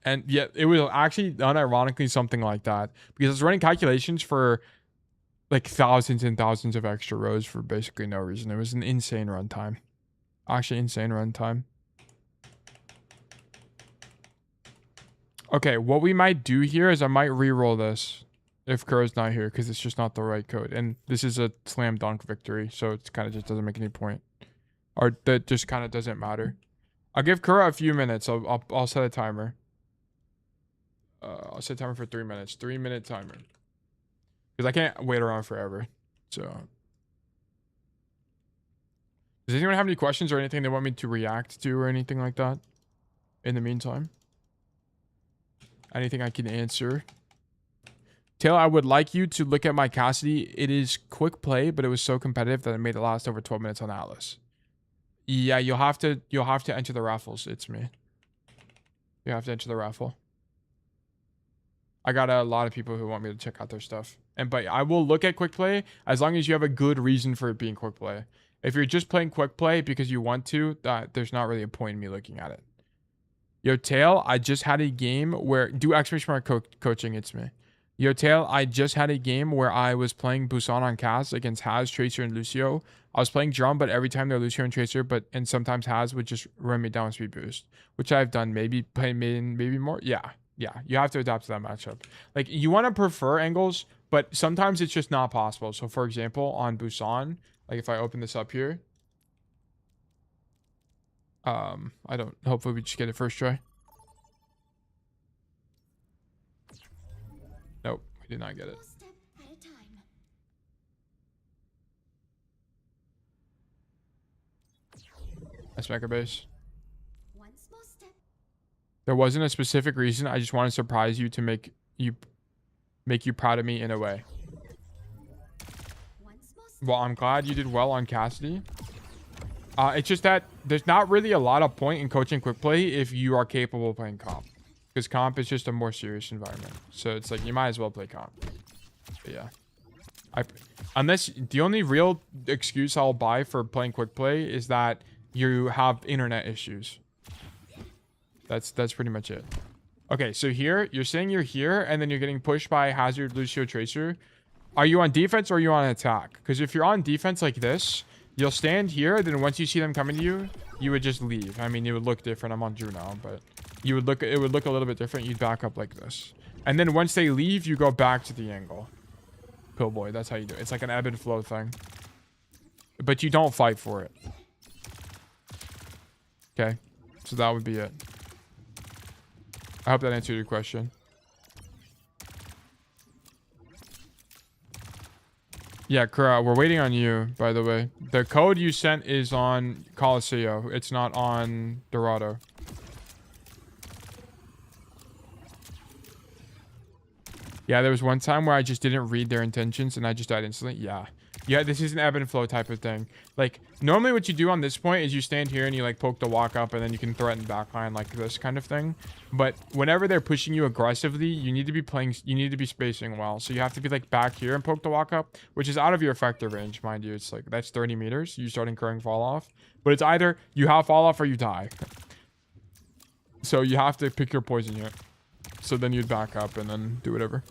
and yeah, it was actually unironically something like that because I was running calculations for like thousands and thousands of extra rows for basically no reason. It was an insane runtime. Actually, insane runtime. Okay, what we might do here is I might re-roll this if Kura's not here because it's just not the right code. And this is a slam dunk victory, so it kind of just doesn't make any point. Or that just kind of doesn't matter. I'll give Kura a few minutes. I'll set a timer. I'll set a timer for 3 minutes. 3-minute timer. Because I can't wait around forever. So. Does anyone have any questions or anything they want me to react to or anything like that? In the meantime. Anything I can answer? Taylor, I would like you to look at my Cassidy. It is quick play, but it was so competitive that it made it last over 12 minutes on Atlas. Yeah, you'll have to enter the raffles. It's me. You have to enter the raffle. I got a lot of people who want me to check out their stuff. But I will look at quick play as long as you have a good reason for it being quick play. If you're just playing quick play because you want to, there's not really a point in me looking at it. Yo, Tail, I just had a game where... Do exclamation mark coaching, it's me. Yo, Tail, I just had a game where I was playing Busan on Cass against Haz, Tracer, and Lucio. I was playing Drum, but every time they're Lucio and Tracer, and sometimes Haz would just run me down with speed boost, which I've done. Maybe play main, maybe more. Yeah, you have to adapt to that matchup. Like, you want to prefer angles, but sometimes it's just not possible. So, for example, on Busan, like if I open this up here, I don't... Hopefully we just get it first try. Nope, we did not get it. That's Mecha Base. There wasn't a specific reason. I just want to surprise you to make you proud of me in a way. Well, I'm glad you did well on Cassidy. It's just that there's not really a lot of point in coaching quick play if you are capable of playing comp. Because comp is just a more serious environment. So it's like, you might as well play comp. But yeah. Unless the only real excuse I'll buy for playing quick play is that you have internet issues. That's pretty much it. Okay, so here, you're saying you're here, and then you're getting pushed by Hazard, Lucio, Tracer. Are you on defense or are you on attack? Because if you're on defense like this, you'll stand here, then once you see them coming to you, you would just leave. I mean, it would look different. I'm on Drew now, but it would look a little bit different. You'd back up like this. And then once they leave, you go back to the angle. Pillboy, that's how you do it. It's like an ebb and flow thing. But you don't fight for it. Okay, so that would be it. I hope that answered your question. Yeah, Kura, we're waiting on you, by the way. The code you sent is on Coliseo. It's not on Dorado. Yeah, there was one time where I just didn't read their intentions and I just died instantly. Yeah, this is an ebb and flow type of thing. Like, normally what you do on this point is you stand here and you like poke the walk up and then you can threaten backline like this kind of thing. But whenever they're pushing you aggressively, you need to be spacing well. So you have to be like back here and poke the walk up, which is out of your effective range, mind you. It's like, that's 30 meters. You start incurring fall off. But it's either you have fall off or you die. So you have to pick your poison here. So then you'd back up and then do whatever.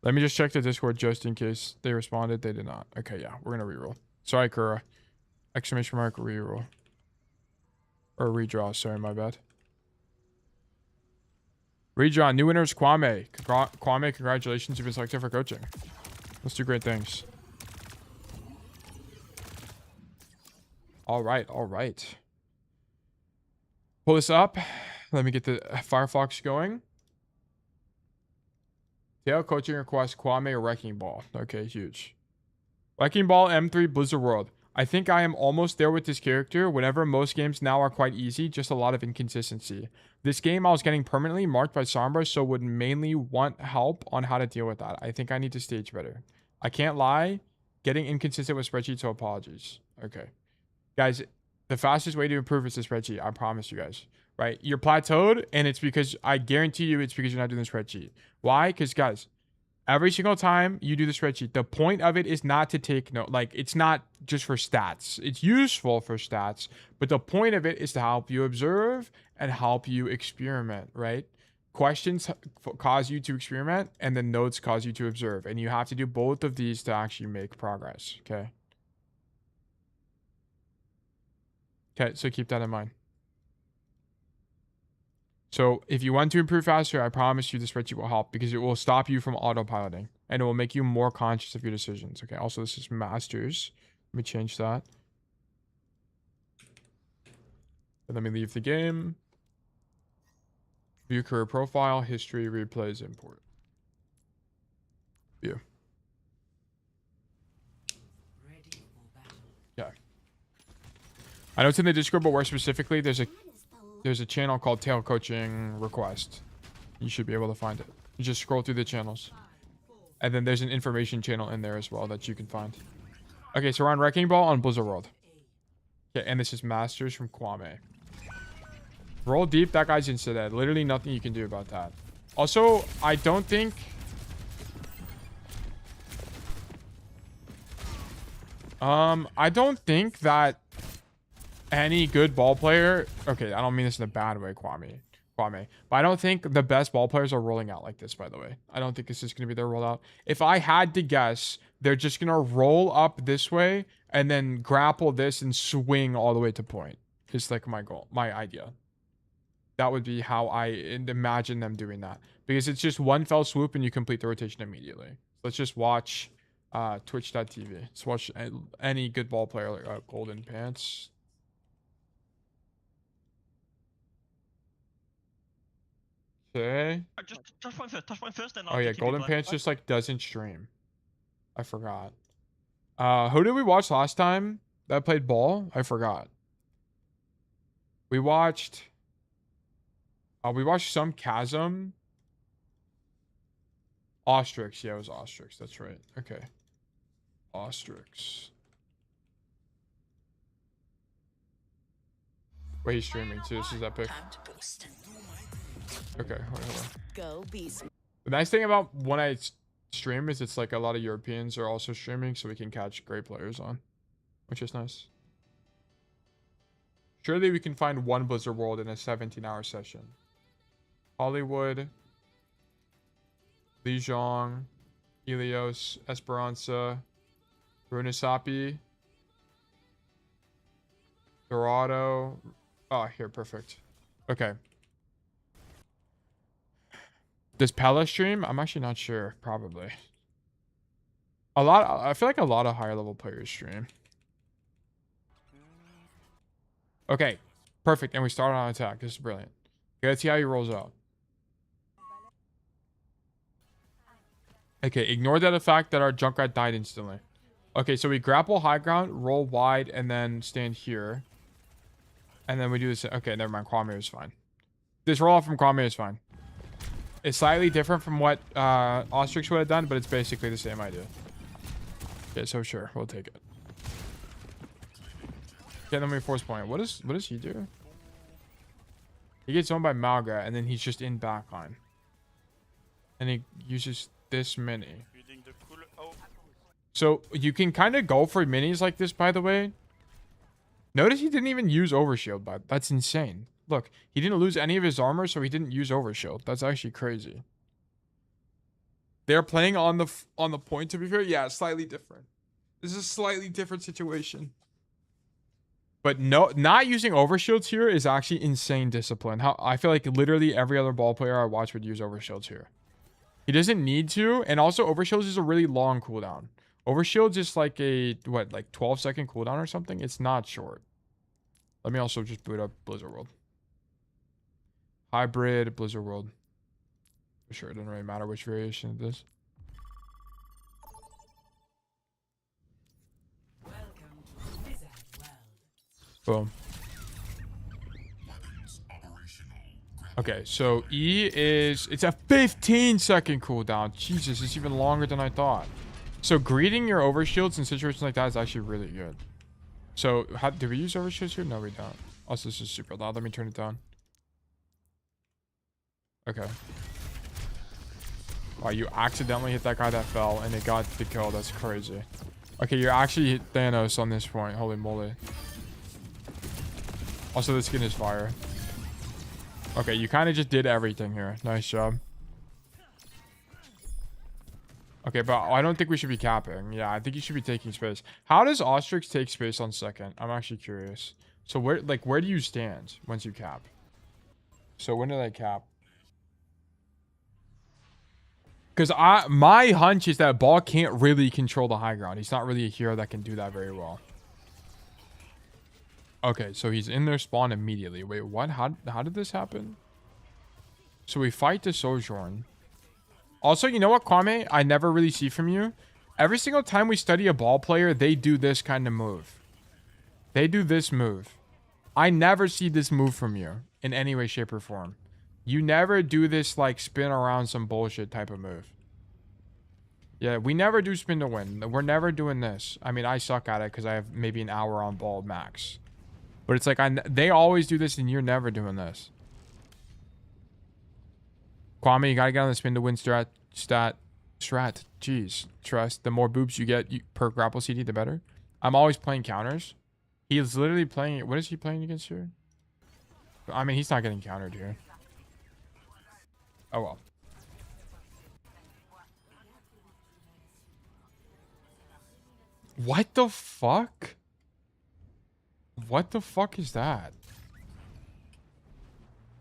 Let me just check the Discord just in case they responded. They did not. Okay, yeah. We're going to reroll. Sorry, Kura. Exclamation mark reroll. Or redraw. Sorry, my bad. Redraw. New winners, Kwame. Kwame, congratulations. You've been selected for coaching. Let's do great things. All right. All right. Pull this up. Let me get the Firefox going. Tail coaching request Kwame or Wrecking Ball. Okay, huge. Wrecking Ball M3 Blizzard World. I think I am almost there with this character. Whenever most games now are quite easy, just a lot of inconsistency. This game I was getting permanently marked by Sombra, so would mainly want help on how to deal with that. I think I need to stage better. I can't lie. Getting inconsistent with spreadsheet, so apologies. Okay. Guys, the fastest way to improve is the spreadsheet. I promise you guys. Right? You're plateaued, and it's because, I guarantee you, it's because you're not doing the spreadsheet. Why? Because, guys, every single time you do the spreadsheet, the point of it is not to take note. Like, it's not just for stats. It's useful for stats, but the point of it is to help you observe and help you experiment, right? Questions cause you to experiment, and then notes cause you to observe. And you have to do both of these to actually make progress, okay? Okay, so keep that in mind. So if you want to improve faster, I promise you the spreadsheet will help because it will stop you from autopiloting and it will make you more conscious of your decisions. Okay. Also, this is masters. Let me change that. And let me leave the game. View career profile, history, replays, import. View. Yeah. I know it's in the Discord, but where specifically there's a channel called Tail Coaching Request. You should be able to find it. You just scroll through the channels. And then there's an information channel in there as well that you can find. Okay, so we're on Wrecking Ball on Blizzard World. Okay, and this is Masters from Kwame. Roll deep. That guy's insta dead. Literally nothing you can do about that. Also, I don't think... I don't think that any good ball player... Okay, I don't mean this in a bad way, Kwame. But I don't think the best ball players are rolling out like this, by the way. I don't think this is going to be their rollout. If I had to guess, they're just going to roll up this way and then grapple this and swing all the way to point. It's like my goal, my idea. That would be how I imagine them doing that. Because it's just one fell swoop and you complete the rotation immediately. Let's just watch twitch.tv. Let's watch any good ball player like Golden Pants. Okay. Just touch point first, then Oh I'll yeah, GTP Golden blind. Pants just like doesn't stream. I forgot. Who did we watch last time that played ball? I forgot. We watched some Chasm. Ostrix. Yeah, it was Ostrix. That's right. Okay. Ostrix. Wait, he's streaming too. This is epic. Okay, hold on. Go beast. The nice thing about when I stream is it's like a lot of Europeans are also streaming, so we can catch great players on, which is nice. Surely we can find one Blizzard World in a 17-hour session. Hollywood, Lijiang, Helios, Esperanza, Runasapi, Dorado. Oh, here, perfect. Okay. Does Pella stream? I'm actually not sure. Probably. I feel like a lot of higher level players stream. Okay. Perfect. And we started on attack. This is brilliant. Okay, let's see how he rolls out. Okay, ignore the fact that our Junkrat died instantly. Okay, so we grapple high ground, roll wide, and then stand here. And then we do this. Okay, never mind. Kwame is fine. This roll off from Kwame is fine. It's slightly different from what Ostrix would have done, but it's basically the same idea. Okay, so sure, we'll take it. Okay, then we force point. What does he do? He gets owned by Malga, and then he's just in backline. And he uses this mini. So you can kind of go for minis like this, by the way. Notice he didn't even use overshield, but that's insane. Look, he didn't lose any of his armor, so he didn't use overshield. That's actually crazy. They're playing on the point, to be fair. Yeah, slightly different. This is a slightly different situation. But no, not using overshields here is actually insane discipline. How I feel like literally every other ball player I watch would use overshields here. He doesn't need to, and also overshields is a really long cooldown. Overshields is like a what, like 12-second cooldown or something. It's not short. Let me also just boot up Blizzard World. Hybrid Blizzard World. For sure, it doesn't really matter which variation it is. Boom. Okay, so E is... It's a 15-second cooldown. Jesus, it's even longer than I thought. So greeting your overshields in situations like that is actually really good. So, do we use overshields here? No, we don't. Also, this is super loud. Let me turn it down. Okay. Wow, you accidentally hit that guy that fell, and it got the kill. That's crazy. Okay, you actually hit Thanos on this point. Holy moly. Also, the skin is fire. Okay, you kind of just did everything here. Nice job. Okay, but I don't think we should be capping. Yeah, I think you should be taking space. How does Ostrix take space on second? I'm actually curious. So where do you stand once you cap? So when did I cap? Because my hunch is that Ball can't really control the high ground. He's not really a hero that can do that very well. Okay, so he's in their spawn immediately. Wait, what? How did this happen? So we fight the Sojourn. Also, you know what, Kwame? I never really see from you. Every single time we study a ball player, they do this kind of move. They do this move. I never see this move from you in any way, shape, or form. You never do this, like, spin around some bullshit type of move. Yeah, we never do spin to win. We're never doing this. I mean, I suck at it because I have maybe an hour on ball max. But it's like, they always do this and you're never doing this. Kwame, you gotta get on the spin to win strat. Jeez, trust. The more boobs you get per grapple CD, the better. I'm always playing counters. He is literally playing... What is he playing against here? I mean, he's not getting countered here. Oh, well. What the fuck? What the fuck is that?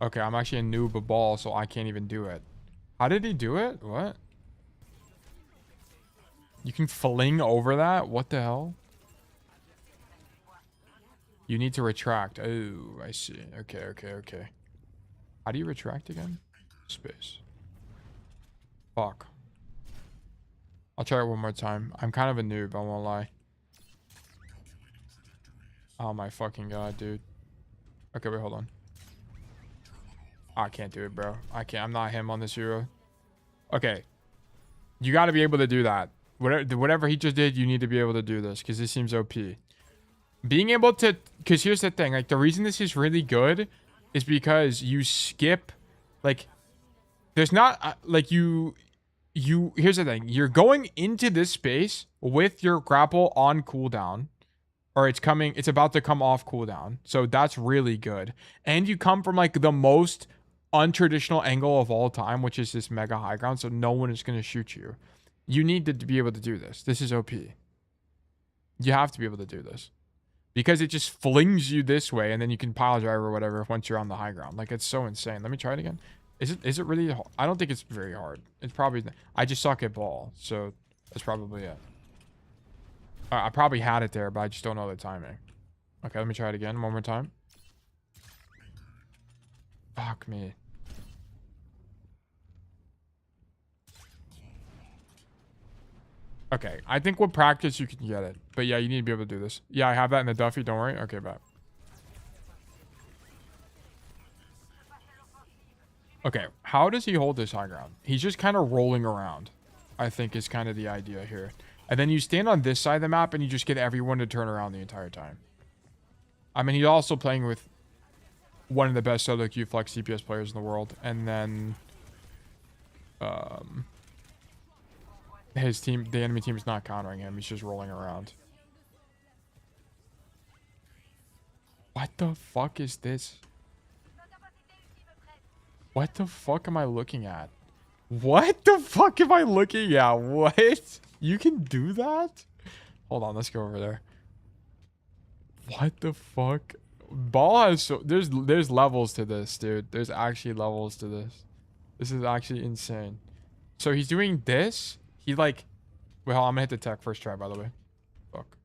Okay, I'm actually a noob of ball, so I can't even do it. How did he do it? What? You can fling over that? What the hell? You need to retract. Oh, I see. Okay, okay, okay. How do you retract again? Space. Fuck. I'll try it one more time. I'm kind of a noob, I won't lie. Oh my fucking god, dude. Okay, wait, hold on. I can't do it, bro. I can't. I'm not him on this hero. Okay. You got to be able to do that. Whatever he just did, you need to be able to do this because this seems OP. Being able to... Because here's the thing. Like, the reason this is really good is because you skip... Like, there's not... like, you... Here's the thing. You're going into this space with your grapple on cooldown. Or it's about to come off cooldown. So that's really good. And you come from, like, the most untraditional angle of all time, which is this mega high ground. So no one is going to shoot you. You need to be able to do this. This is OP. You have to be able to do this. Because it just flings you this way, and then you can pile drive or whatever once you're on the high ground. Like, it's so insane. Let me try it again. Is it really hard? I don't think it's very hard. It's probably... I just suck at ball, so that's probably it. I probably had it there, but I just don't know the timing. Okay, let me try it again one more time. Fuck me. Okay, I think with practice you can get it. But yeah, you need to be able to do this. Yeah, I have that in the Duffy, don't worry. Okay, bye. Okay, how does he hold this high ground? He's just kind of rolling around, I think is kind of the idea here. And then you stand on this side of the map and you just get everyone to turn around the entire time. I mean, he's also playing with one of the best solo Q flex CPS players in the world. And then... his team, the enemy team is not countering him. He's just rolling around. What the fuck is this? What the fuck am I looking at? What the fuck am I looking at? What? You can do that? Hold on, let's go over there. What the fuck? Ball has so... There's levels to this, dude. There's actually levels to this. This is actually insane. So he's doing this. He like... Wait, hold on. I'm gonna hit the tech first try, by the way. Fuck.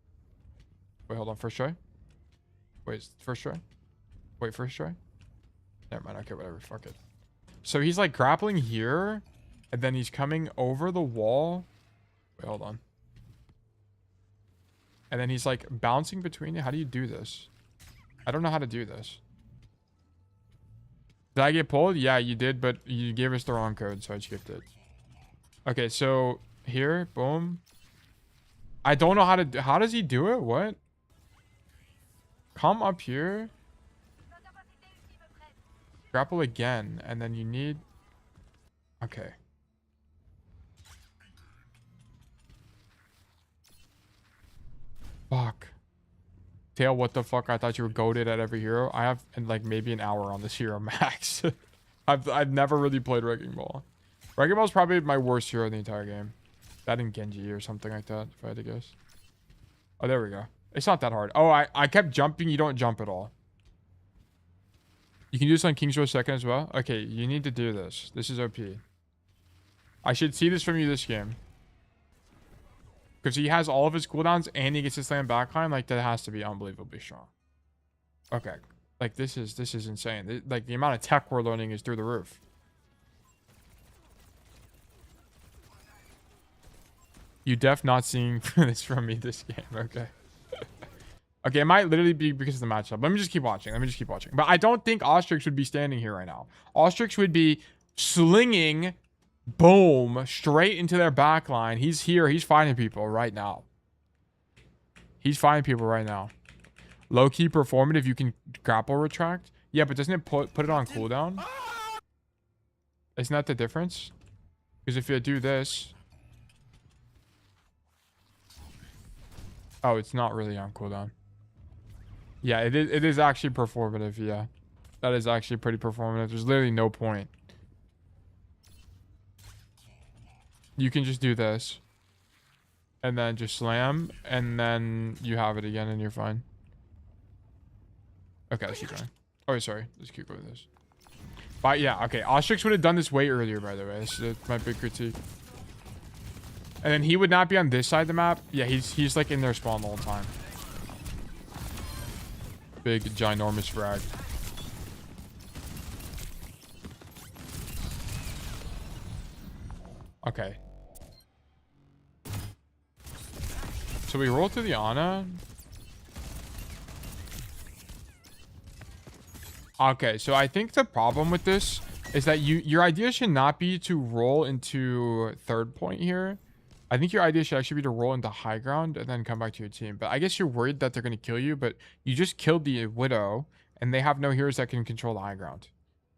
Wait, hold on. First try? Wait, first try? Wait, first try? Never mind. Okay, whatever. Fuck it. So he's like grappling here. And then he's coming over the wall. Wait, hold on. And then he's like bouncing between it. How do you do this? I don't know how to do this. Did I get pulled? Yeah, you did, but you gave us the wrong code, so I skipped it. Okay, so here, boom. I don't know how to... How does he do it? What? Come up here. Grapple again, and then you need... Okay. Fuck. Tail, what the fuck? I thought you were goated at every hero. I have like maybe an hour on this hero max. I've never really played Wrecking Ball. Wrecking Ball is probably my worst hero in the entire game. That and Genji or something like that, if I had to guess. Oh, there we go. It's not that hard. Oh, I kept jumping. You don't jump at all. You can do this on King's Row 2nd as well. Okay, you need to do this. This is OP. I should see this from you this game. Because he has all of his cooldowns and he gets his slam backline. Like, that has to be unbelievably strong. Okay. Like, this is insane. Like, the amount of tech we're learning is through the roof. You def not seeing this from me this game. Okay. Okay, it might literally be because of the matchup. Let me just keep watching. But I don't think Ostrix would be standing here right now. Ostrix would be slinging... Boom, straight into their back line. He's here. He's fighting people right now. Low-key performative, you can grapple retract. Yeah, but doesn't it put it on cooldown? Isn't that the difference? Because if you do this... Oh, it's not really on cooldown. Yeah, it is actually performative, yeah. That is actually pretty performative. There's literally no point. You can just do this. And then just slam. And then you have it again and you're fine. Okay, let's keep going. Oh, sorry. Let's keep going with this. But yeah, okay. Ostrix would have done this way earlier, by the way. This is my big critique. And then he would not be on this side of the map. Yeah, he's like in their spawn the whole time. Big, ginormous frag. Okay. So we roll to the Ana. Okay, so I think the problem with this is that your idea should not be to roll into third point here. I think your idea should actually be to roll into high ground and then come back to your team. But I guess you're worried that they're going to kill you, but you just killed the Widow, and they have no heroes that can control the high ground.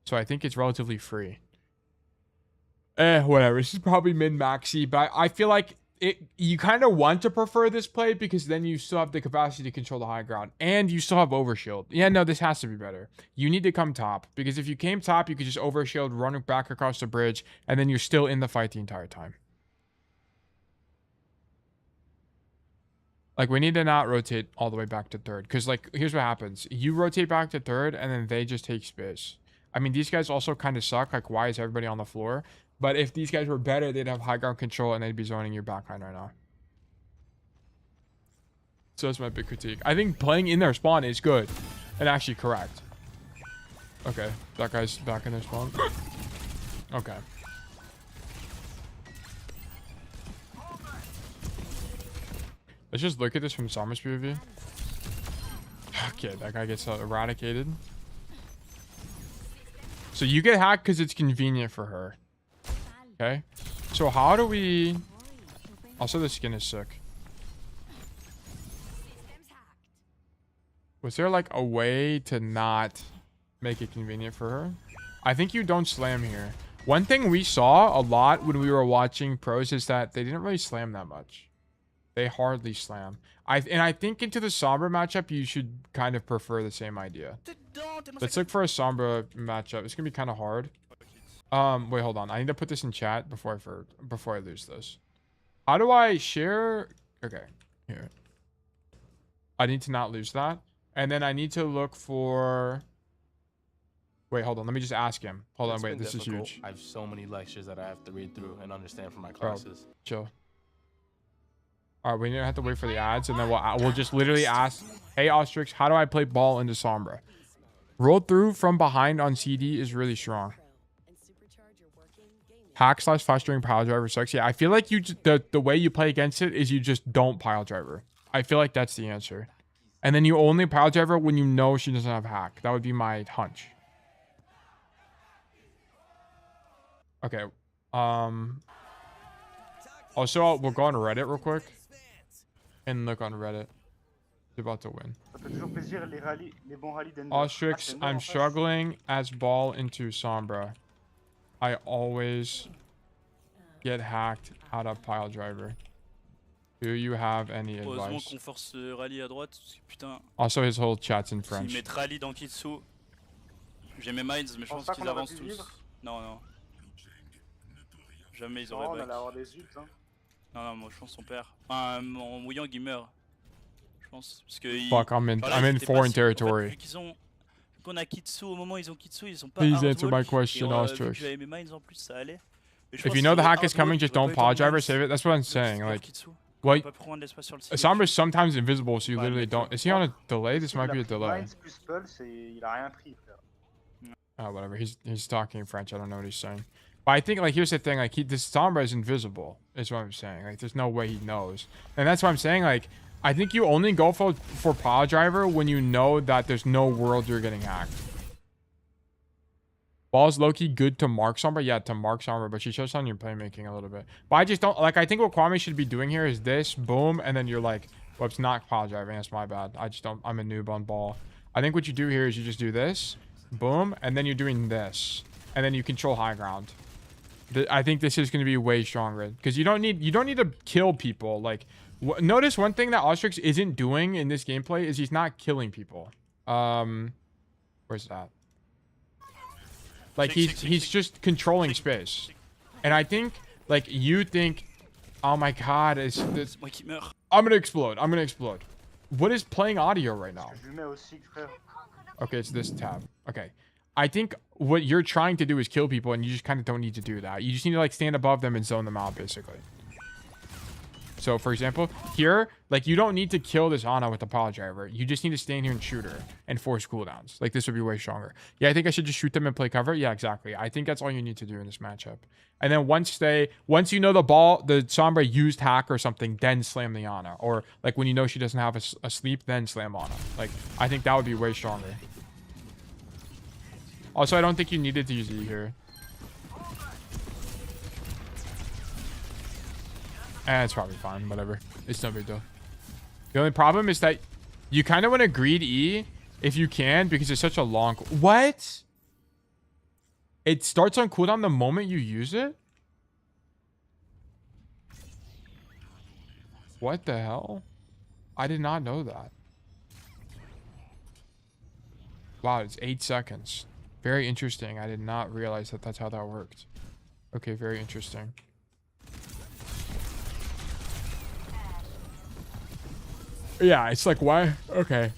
So I think it's relatively free. Whatever. This is probably min-maxy, but I feel like you kind of want to prefer this play because then you still have the capacity to control the high ground, and you still have overshield. Yeah, no, this has to be better. You need to come top, because if you came top, you could just overshield, run back across the bridge, and then you're still in the fight the entire time. Like, we need to not rotate all the way back to third. Because, like, here's what happens. You rotate back to third, and then they just take space. I mean, these guys also kind of suck. Like, why is everybody on the floor? But if these guys were better, they'd have high ground control, and they'd be zoning your backline right now. So that's my big critique. I think playing in their spawn is good. And actually correct. Okay, that guy's back in their spawn. Okay. Let's just look at this from Sombra's POV. Okay, that guy gets eradicated. So you get hacked because it's convenient for her. Okay. So how do we... Also, the skin is sick. Was there like a way to not make it convenient for her? I think you don't slam here. One thing we saw a lot when we were watching pros is that they didn't really slam that much. They hardly slam. And I think into the Sombra matchup, you should kind of prefer the same idea. Let's look for a Sombra matchup. It's gonna be kind of hard. Wait, hold on. I need to put this in chat before I lose this. How do I share? Okay, here. I need to not lose that, and then I need to look for. Wait, hold on. Let me just ask him. Hold on. Wait, this is huge. I have so many lectures that I have to read through and understand from my classes. Bro, chill. All right, we don't have to wait for the ads, and then we'll just literally ask, "Hey, Ostrix, how do I play ball into Sombra?" Roll through from behind on CD is really strong. Hack / fast string pile driver sucks. Yeah, I feel like the way you play against it is you just don't pile driver. I feel like that's the answer. And then you only pile driver when you know she doesn't have hack. That would be my hunch. Okay. Also, we'll go on Reddit real quick. And look on Reddit. He's about to win. Ostrix, I'm struggling as ball into Sombra. I always get hacked out of pile driver. Do you have any advice? Also, his whole chat's in French. J'ai mes mines, mais je pense qu'ils avancent tous. Non, non. Jamais ils auraient back. Non, non, moi je pense qu'on perd. Enfin, mon Wuyang il meurt. Je pense. Parce que. Fuck, I'm in foreign territory. Vu qu'ils ont. Vu qu'on a Kitsu au moment où ils ont Kitsu, ils ont pas. Please answer my question, Ostrix. J'avais mes mines en plus, ça allait. If you know the hack is coming, just don't pile driver, save it. That's what I'm saying. Like, well, Sombra is sometimes invisible, so you literally don't. Is he on a delay? This might be a delay. Oh, whatever. He's talking French. I don't know what he's saying. But I think, like, here's the thing. Like, this Sombra is invisible. Is what I'm saying. Like, there's no way he knows. And that's what I'm saying. Like, I think you only go for pile driver when you know that there's no world you're getting hacked. Ball's low-key good to mark Sombra. Yeah, to mark Sombra, but she shows on your playmaking a little bit. But I just don't... Like, I think what Kwame should be doing here is this, boom, and then you're, like, Whoops, not pile driving. That's my bad. I just don't. I'm a noob on ball. I think what you do here is you just do this, boom, and then you're doing this, and then you control high ground. I think this is going to be way stronger because you don't need to kill people. Like, notice one thing that Ostrix isn't doing in this gameplay is he's not killing people. Where's that? Like he's just controlling space, and I think like you think, oh my god, is this? I'm gonna explode. I'm gonna explode. What is playing audio right now? Okay, it's this tab. Okay. I think what you're trying to do is kill people, and you just kind of don't need to do that. You just need to like stand above them and zone them out, basically. So, for example, here, like you don't need to kill this Ana with the pile driver. You just need to stand here and shoot her and force cooldowns. Like this would be way stronger. Yeah, I think I should just shoot them and play cover. Yeah, exactly. I think that's all you need to do in this matchup. And then once you know the Sombra used hack or something, then slam the Ana. Or like when you know she doesn't have a sleep, then slam Ana. Like I think that would be way stronger. Also, I don't think you needed to use E here. It's probably fine. Whatever. It's no big deal. The only problem is that you kind of want to greed E if you can because it's such a long... What? It starts on cooldown the moment you use it? What the hell? I did not know that. Wow, it's 8 seconds. Very interesting. I did not realize that that's how that worked. Okay, very interesting. Yeah, it's like, why? Okay.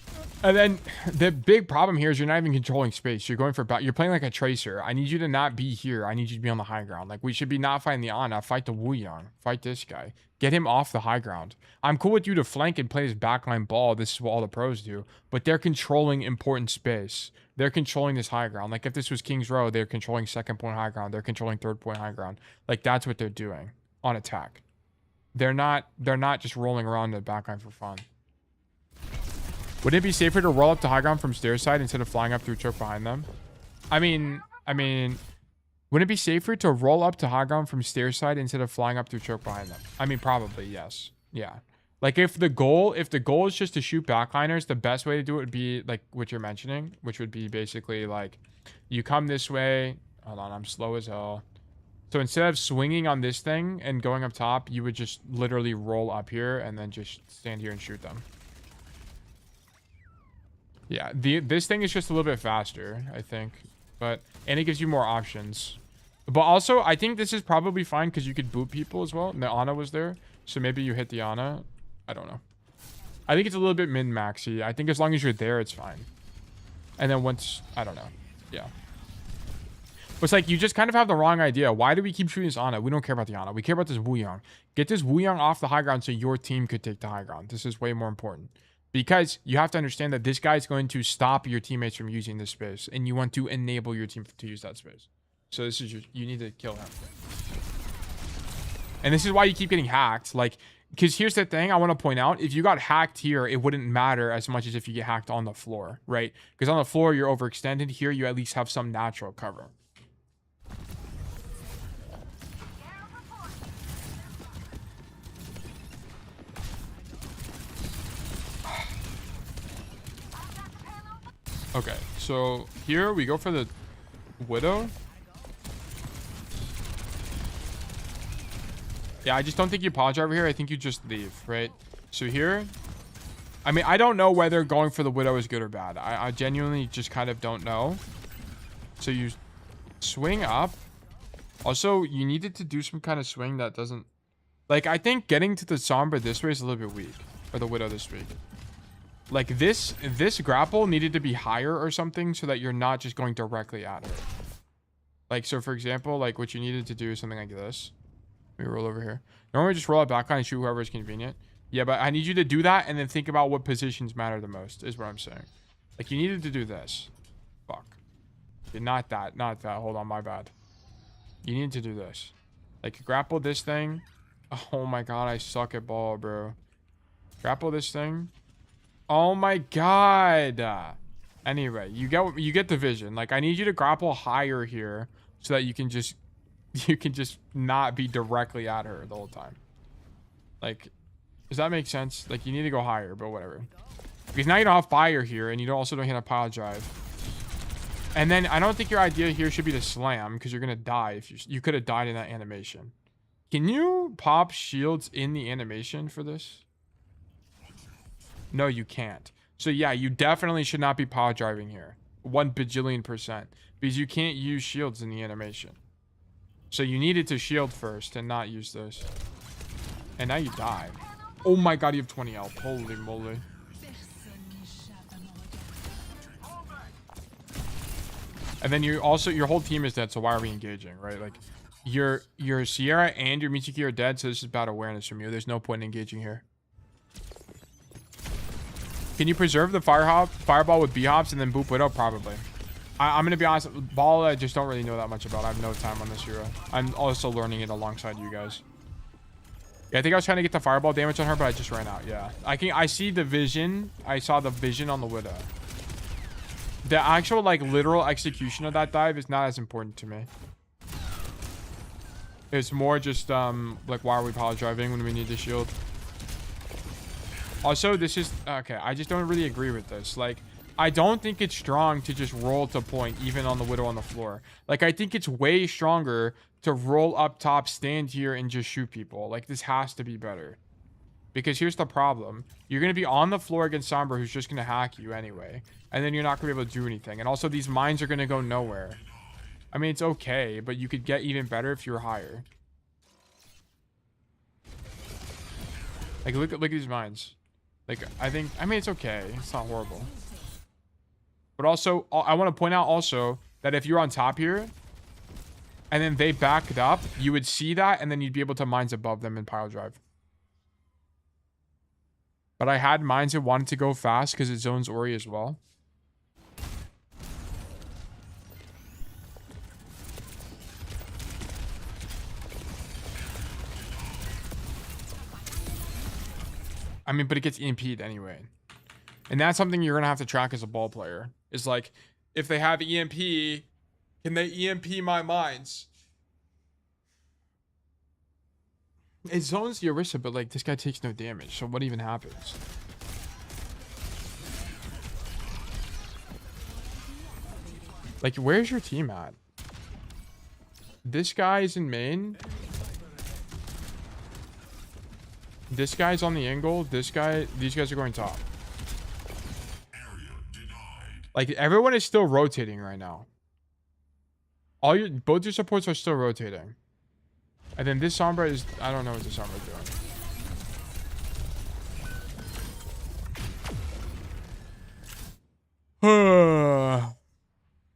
And then the big problem here is you're not even controlling space. You're going for... You're playing like a tracer. I need you to not be here. I need you to be on the high ground. Like, we should be not fighting the Ana. Fight the Wuyang. Fight this guy. Get him off the high ground. I'm cool with you to flank and play this backline ball. This is what all the pros do. But they're controlling important space. They're controlling this high ground. Like, if this was King's Row, they're controlling second point high ground. They're controlling third point high ground. Like, that's what they're doing on attack. They're not just rolling around the backline for fun. Would it be safer to roll up to high ground from stairs side instead of flying up through choke behind them? I mean, wouldn't it be safer to roll up to high ground from stairs side instead of flying up through choke behind them? I mean, probably, yes. Yeah. Like, if the goal is just to shoot backliners, the best way to do it would be, like, what you're mentioning, which would be basically, like, you come this way. Hold on, I'm slow as hell. So instead of swinging on this thing and going up top, you would just literally roll up here and then just stand here and shoot them. Yeah, this thing is just a little bit faster, I think. And it gives you more options. But also, I think this is probably fine because you could boot people as well. And the Ana was there. So maybe you hit the Ana. I don't know. I think it's a little bit min-maxy. I think as long as you're there, it's fine. And then once... I don't know. Yeah. But it's like, you just kind of have the wrong idea. Why do we keep shooting this Ana? We don't care about the Ana. We care about this Wuyang. Get this Wuyang off the high ground so your team could take the high ground. This is way more important. Because you have to understand that this guy is going to stop your teammates from using this space. And you want to enable your team to use that space. So this is you need to kill him. And this is why you keep getting hacked. Like, because here's the thing I want to point out. If you got hacked here, it wouldn't matter as much as if you get hacked on the floor, right? Because on the floor, you're overextended. Here, you at least have some natural cover. Okay, so here we go for the Widow. Yeah, I just don't think you pause over here. I think you just leave, right? So here, I mean, I don't know whether going for the Widow is good or bad. I genuinely just kind of don't know. So you swing up. Also, you needed to do some kind of swing that doesn't... Like, I think getting to the Sombra this way is a little bit weak. Or the Widow this week. Like, this grapple needed to be higher or something so that you're not just going directly at her. Like, so for example, like what you needed to do is something like this. Let me roll over here. Normally just roll it back and shoot whoever is convenient. Yeah, but I need you to do that and then think about what positions matter the most, is what I'm saying. Like, you needed to do this. Fuck. Okay, not that. Hold on, my bad. You need to do this. Like, grapple this thing. Oh my god, I suck at ball, bro. Grapple this thing. Oh my god. Anyway, you get the vision. Like, I need you to grapple higher here so that you can just not be directly at her the whole time. Like, Does that make sense? Like, you need to go higher, but whatever. Because now you don't have fire here, and you also don't hit a pile drive. And then I don't think your idea here should be to slam, because you're going to die. If you could have died in that animation. Can you pop shields in the animation for this? No, you can't. So yeah, you definitely should not be pile driving here. 1 bajillion%. Because you can't use shields in the animation. So you needed to shield first and not use this. And now you die. Oh my god, you have 20 health. Holy moly. And then you also, your whole team is dead, so why are we engaging, right? Like, your Sierra and your Michiki are dead, so this is bad awareness from you. There's no point in engaging here. Can you preserve the fireball with B-hops and then boop Widow? Probably. I'm going to be honest, Ball I just don't really know that much about. I have no time on this hero. I'm also learning it alongside you guys. Yeah, I think I was trying to get the fireball damage on her, but I just ran out. Yeah. I see the vision. I saw the vision on the Widow. The actual, like, literal execution of that dive is not as important to me. It's more just, like, why are we power driving when we need the shield? Also, this is... Okay, I just don't really agree with this. Like, I don't think it's strong to just roll to point, even on the Widow on the floor. Like, I think it's way stronger to roll up top, stand here, and just shoot people. Like, this has to be better. Because here's the problem. You're going to be on the floor against Sombra, who's just going to hack you anyway. And then you're not going to be able to do anything. And also, these mines are going to go nowhere. I mean, it's okay, but you could get even better if you were higher. Like, look at these mines. Like, I mean, it's okay. It's not horrible. But also, I want to point out also that if you're on top here, and then they backed up, you would see that, and then you'd be able to mines above them and pile drive. But I had mines that wanted to go fast because it zones Ori as well. I mean, but it gets EMP'd anyway. And that's something you're going to have to track as a ball player. Is like, if they have EMP, can they EMP my mines? It zones the Orisa, but like, this guy takes no damage. So what even happens? Like, where's your team at? This guy's in main. This guy's on the angle. This guy, these guys are going top. Like, everyone is still rotating right now. Both your supports are still rotating. And then this Sombra is, I don't know what this Sombra is doing.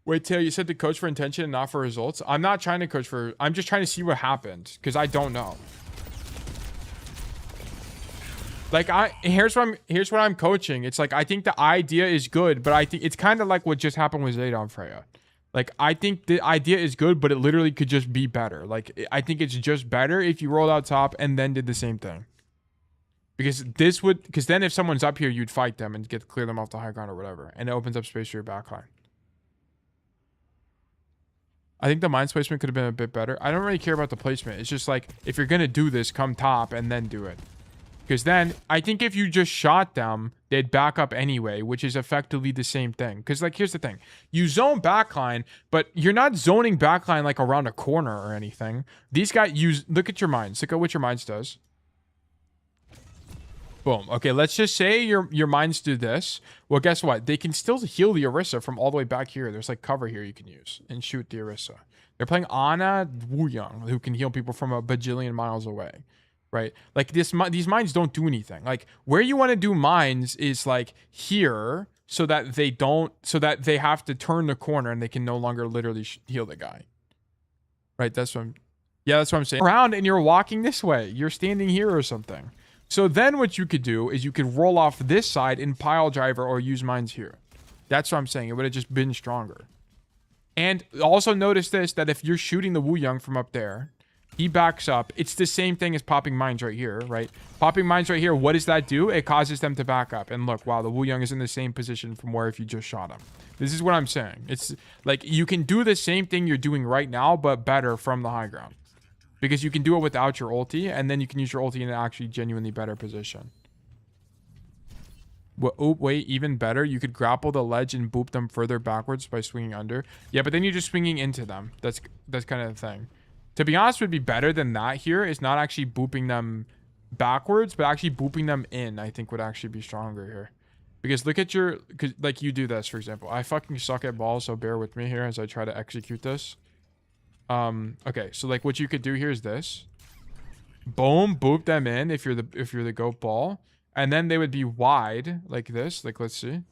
Wait, Taylor, you said to coach for intention and not for results. I'm not trying to coach for, I'm just trying to see what happened. Because I don't know. Like, here's what I'm coaching. It's like, I think the idea is good, but I think it's kind of like what just happened with Zeta on Freja. Like, I think the idea is good, but it literally could just be better. Like, I think it's just better if you rolled out top and then did the same thing. Because then if someone's up here, you'd fight them and clear them off the high ground or whatever. And it opens up space for your backline. I think the mines placement could have been a bit better. I don't really care about the placement. It's just like, if you're going to do this, come top and then do it. Because then, I think if you just shot them, they'd back up anyway, which is effectively the same thing. Because, like, here's the thing. You zone backline, but you're not zoning backline, like, around a corner or anything. These guys use... Look at your mines. Look at what your mines does. Boom. Okay, let's just say your mines do this. Well, guess what? They can still heal the Orisa from all the way back here. There's, like, cover here you can use and shoot the Orisa. They're playing Ana Wuyang, who can heal people from a bajillion miles away. Right? Like, these mines don't do anything. Like, where you want to do mines is, like, here, so that they have to turn the corner and they can no longer literally heal the guy. Right? That's what I'm saying. Around and you're walking this way. You're standing here or something. So then what you could do is you could roll off this side and pile driver or use mines here. That's what I'm saying. It would have just been stronger. And also notice this, that if you're shooting the Wuyang from up there, he backs up. It's the same thing as popping mines right here, right? Popping mines right here, what does that do? It causes them to back up. And look, wow, the Wuyang is in the same position from where if you just shot him. This is what I'm saying. It's like, you can do the same thing you're doing right now, but better from the high ground. because you can do it without your ulti, and then you can use your ulti in an actually genuinely better position. Oh, wait, even better, you could grapple the ledge and boop them further backwards by swinging under. Yeah, but then you're just swinging into them. That's kind of the thing. To be honest, would be better than that here is not actually booping them backwards, but actually booping them in, I think would actually be stronger here. Because look at your, like you do this, for example. I fucking suck at balls, so bear with me here as I try to execute this. Okay, so like what you could do here is this. Boom, boop them in if you're the goat ball. And then they would be wide like this. Like, let's see.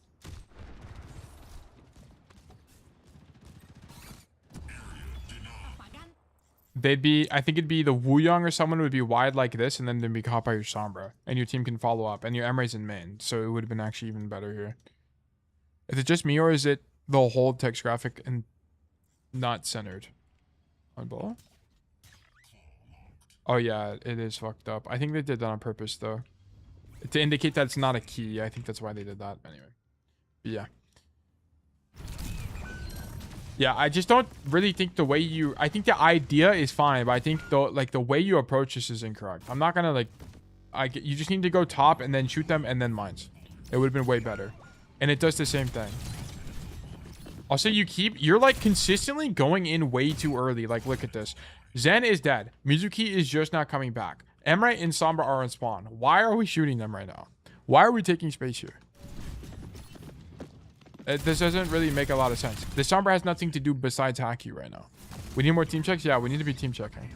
They'd be, I think it'd be the Wuyang or someone would be wide like this, and then they'd be caught by your Sombra. And your team can follow up. And your Emre's in main. So it would have been actually even better here. Is it just me, or is it the whole text graphic and not centered on ball? Oh yeah, it is fucked up. I think they did that on purpose though. To indicate that it's not a key. I think that's why they did that. Anyway. But yeah. Yeah, I just don't really think the way you... I think the idea is fine, but I think the way you approach this is incorrect. I'm not gonna you just need to go top and then shoot them and then mines. It would have been way better. And it does the same thing. Also, you're like consistently going in way too early. Like, look at this. Zen is dead. Mizuki is just not coming back. Emre and Sombra are on spawn. Why are we shooting them right now? Why are we taking space here? This doesn't really make a lot of sense. The Sombra has nothing to do besides hack you right now. We need more team checks? Yeah, we need to be team checking.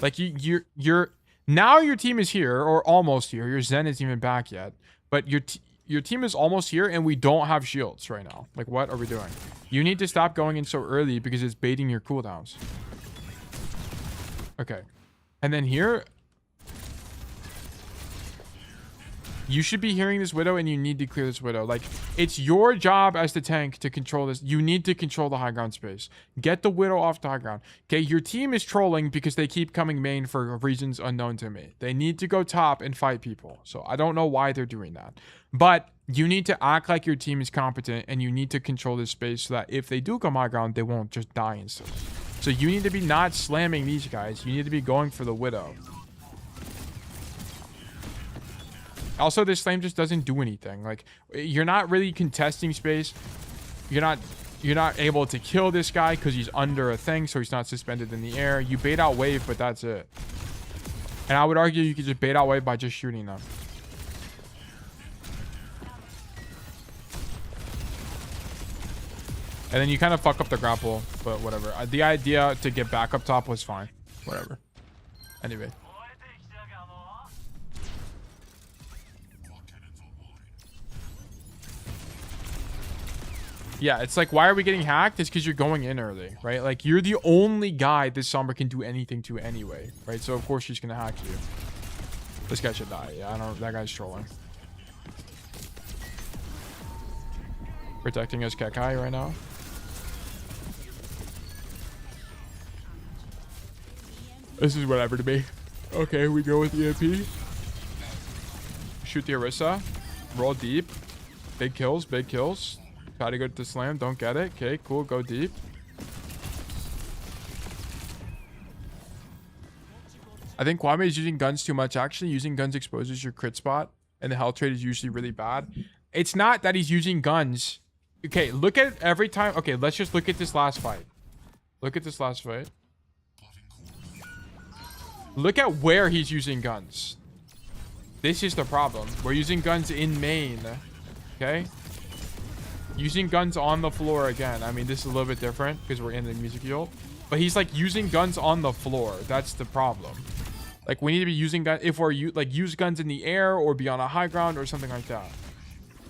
Like, you're now your team is here, or almost here. Your Zen isn't even back yet. But your team is almost here, and we don't have shields right now. Like, what are we doing? You need to stop going in so early because it's baiting your cooldowns. Okay. And then here... You should be hearing this Widow, and you need to clear this Widow. Like, it's your job as the tank to control this. You need to control the high ground space. Get the Widow off the high ground. Okay, your team is trolling because they keep coming main for reasons unknown to me. They need to go top and fight people. So I don't know why they're doing that. But you need to act like your team is competent, and you need to control this space so that if they do come high ground, they won't just die instantly. So you need to be not slamming these guys. You need to be going for the Widow. Also, this flame just doesn't do anything. Like, you're not really contesting space. You're not able to kill this guy because he's under a thing, so he's not suspended in the air. You bait out wave, but that's it. And I would argue you could just bait out wave by just shooting them. And then you kind of fuck up the grapple, but whatever. The idea to get back up top was fine. Whatever. Anyway. Yeah, it's like, why are we getting hacked? It's because you're going in early, right? Like, you're the only guy this Sombra can do anything to anyway, right? So, of course, she's going to hack you. This guy should die. Yeah, I don't... That guy's trolling. Protecting his Kekai right now. This is whatever to me. Okay, we go with EMP. Shoot the Orisa. Roll deep. Big kills, big kills. Try to go to slam. Don't get it. Okay, cool. Go deep. I think Kwame is using guns too much. Actually, using guns exposes your crit spot, and the health trade is usually really bad. It's not that he's using guns. Okay, look at every time. Okay, let's just look at this last fight. Look at this last fight. Look at where he's using guns. This is the problem. We're using guns in main. Okay? Using guns on the floor again. I mean, this is a little bit different because we're in the music field. But he's like using guns on the floor. That's the problem. Like, we need to be using guns if we're like use guns in the air or be on a high ground or something like that.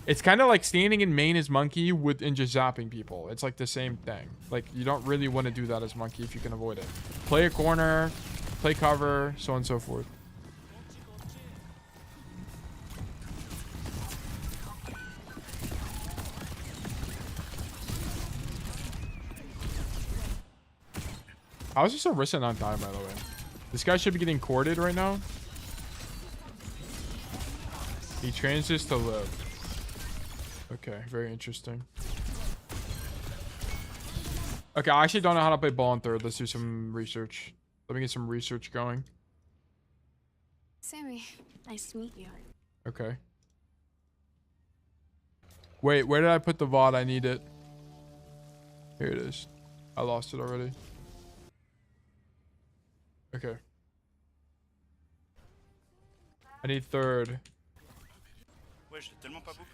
It's kind of like standing in main as Monkey and just zapping people. It's like the same thing. Like, you don't really want to do that as Monkey if you can avoid it. Play a corner, play cover, so on and so forth. How is this Orisa not dying, by the way? This guy should be getting corded right now. He trains this to live. Okay, very interesting. Okay, I actually don't know how to play ball in third. Let's do some research. Let me get some research going. Sammy, nice to meet you. Okay. Wait, where did I put the VOD? I need it. Here it is. I lost it already. Okay. I need third. Ouais, j'ai tellement pas boop.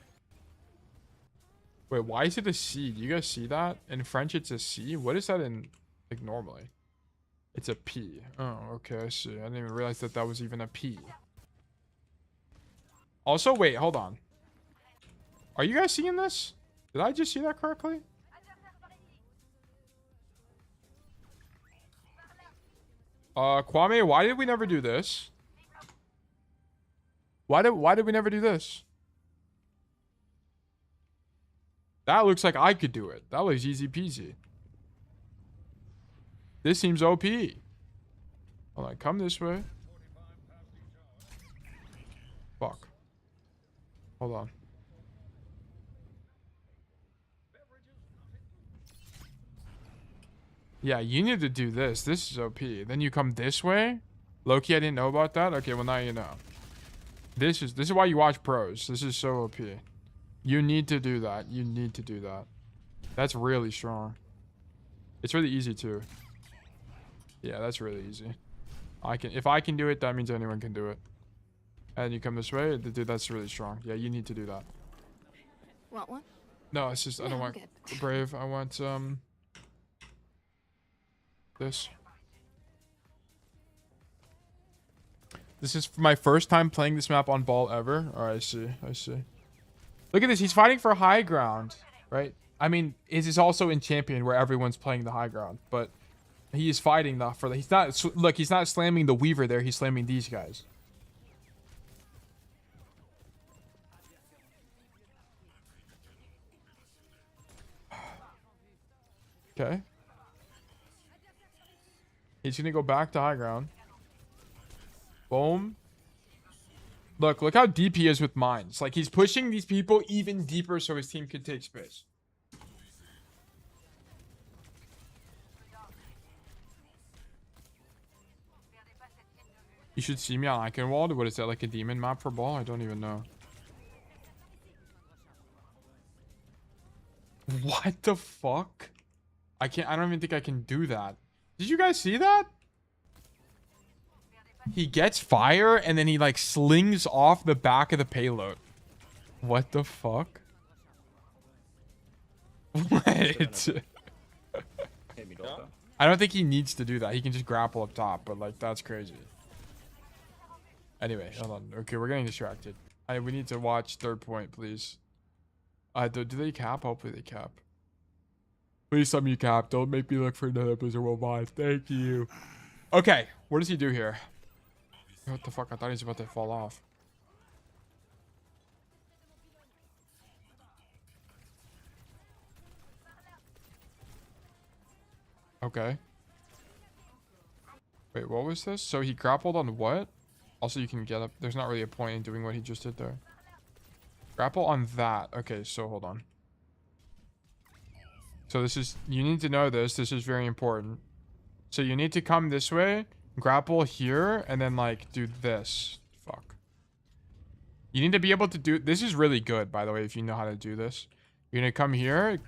Wait, why is it a C? Do you guys see that? In French, it's a C. What is that in, like, normally? It's a P. Oh, okay, I see. I didn't even realize that that was even a P. Also, wait, hold on. Are you guys seeing this? Did I just see that correctly? Kwame, why did we never do this? Why did we never do this? That looks like I could do it. That looks easy peasy. This seems OP. Hold on, come this way. Fuck. Hold on. Yeah, you need to do this. This is OP. Then you come this way. Loki, I didn't know about that. Okay, well now you know. This is why you watch pros. This is so OP. You need to do that. You need to do that. That's really strong. It's really easy too. Yeah, that's really easy. If I can do it, that means anyone can do it. And you come this way, dude, that's really strong. Yeah, you need to do that. Want one? No, it's just I don't want good. Brave. I want this. This is my first time playing this map on ball ever. All right, I see. I see. Look at this. He's fighting for high ground, right? I mean, it is also in champion where everyone's playing the high ground, but he is fighting for the. He's not. Look, he's not slamming the Weaver there. He's slamming these guys. Okay. He's gonna go back to high ground. Boom. Look how deep he is with mines. Like, he's pushing these people even deeper so his team can take space. You should see me on Eichenwalde. What is that, like a demon map for ball? I don't even know. What the fuck? I don't even think I can do that. Did you guys see that? He gets fire and then he like slings off the back of the payload. What the fuck? What? I don't think he needs to do that. He can just grapple up top, but like that's crazy. Anyway, hold on. Okay, we're getting distracted. We need to watch third point, please. Do they cap? Hopefully they cap. Please tell me you cap. Don't make me look for another Blizzard World Mod. Thank you. Okay, what does he do here? What the fuck? I thought he was about to fall off. Okay. Wait, what was this? So he grappled on what? Also, you can get up. There's not really a point in doing what he just did there. Grapple on that. Okay, so hold on. So this is... You need to know this. This is very important. So you need to come this way. Grapple here. And then, like, do this. Fuck. You need to be able to do... This is really good, by the way, if you know how to do this. You're going to come here.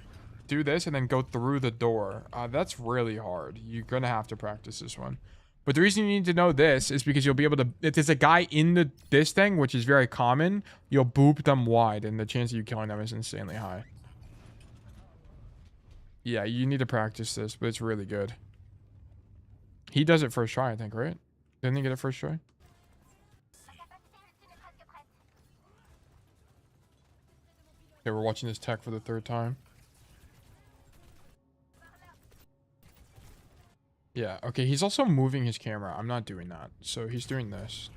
Do this. And then go through the door. That's really hard. You're going to have to practice this one. But the reason you need to know this is because you'll be able to... If there's a guy in this thing, which is very common, you'll boop them wide. And the chance of you killing them is insanely high. Yeah, you need to practice this, but it's really good. He does it first try, I think, right? Didn't he get it first try? Okay, we're watching this tech for the third time. Yeah, okay, he's also moving his camera. I'm not doing that. So he's doing this.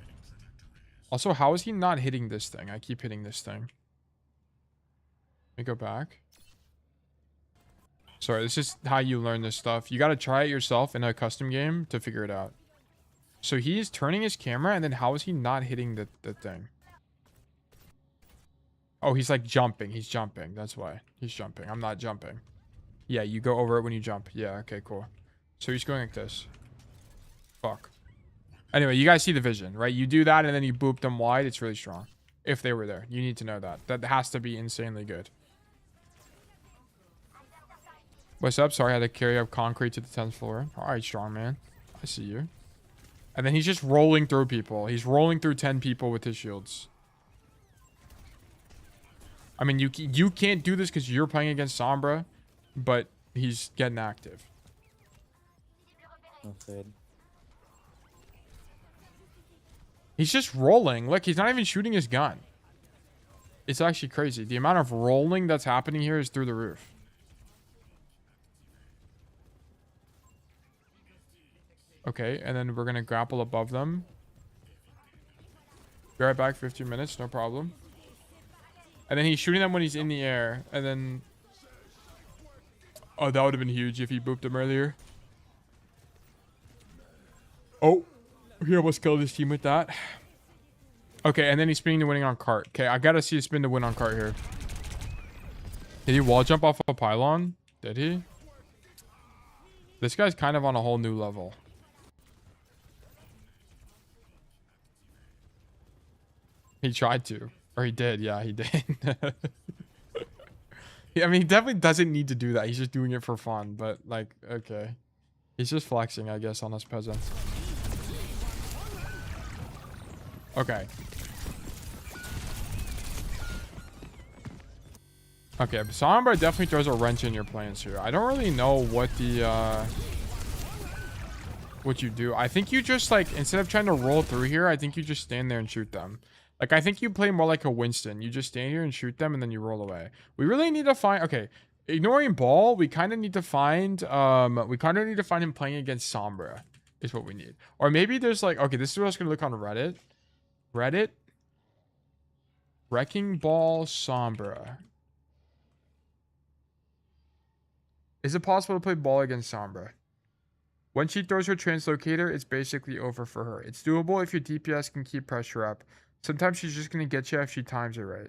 Also, how is he not hitting this thing? I keep hitting this thing. Let me go back. Sorry, this is how you learn this stuff. You got to try it yourself in a custom game to figure it out. So he's turning his camera, and then how is he not hitting the thing? Oh, he's like jumping. He's jumping. That's why. He's jumping. I'm not jumping. Yeah, you go over it when you jump. Yeah, okay, cool. So he's going like this. Fuck. Anyway, you guys see the vision, right? You do that and then you boop them wide. It's really strong. If they were there. You need to know that. That has to be insanely good. What's up? Sorry, I had to carry up concrete to the 10th floor. Alright, strong man. I see you. And then he's just rolling through people. He's rolling through 10 people with his shields. I mean, you can't do this because you're playing against Sombra, but he's getting active. Okay. He's just rolling. Look, he's not even shooting his gun. It's actually crazy. The amount of rolling that's happening here is through the roof. Okay, and then we're going to grapple above them. Be right back, 15 minutes, no problem. And then he's shooting them when he's in the air. And then... Oh, that would have been huge if he booped him earlier. Oh, he almost killed his team with that. Okay, and then he's spinning the winning on cart. Okay, I gotta see a spin to win on cart here. Did he wall jump off a pylon? Did he? This guy's kind of on a whole new level. He tried to. Or he did. Yeah, he did. Yeah, I mean, he definitely doesn't need to do that. He's just doing it for fun. But, like, okay. He's just flexing, I guess, on us peasants. Okay. Okay, Sombra definitely throws a wrench in your plans here. I don't really know what the, what you do. I think you just, like, instead of trying to roll through here, I think you just stand there and shoot them. Like, I think you play more like a Winston. You just stand here and shoot them, and then you roll away. We really need to find... Okay, ignoring Ball, we kind of need to find... him playing against Sombra, is what we need. Or maybe there's, like... Okay, this is what I was going to look on Reddit. Reddit? Wrecking Ball Sombra. Is it possible to play Ball against Sombra? When she throws her translocator, it's basically over for her. It's doable if your DPS can keep pressure up. Sometimes she's just going to get you if she times it right.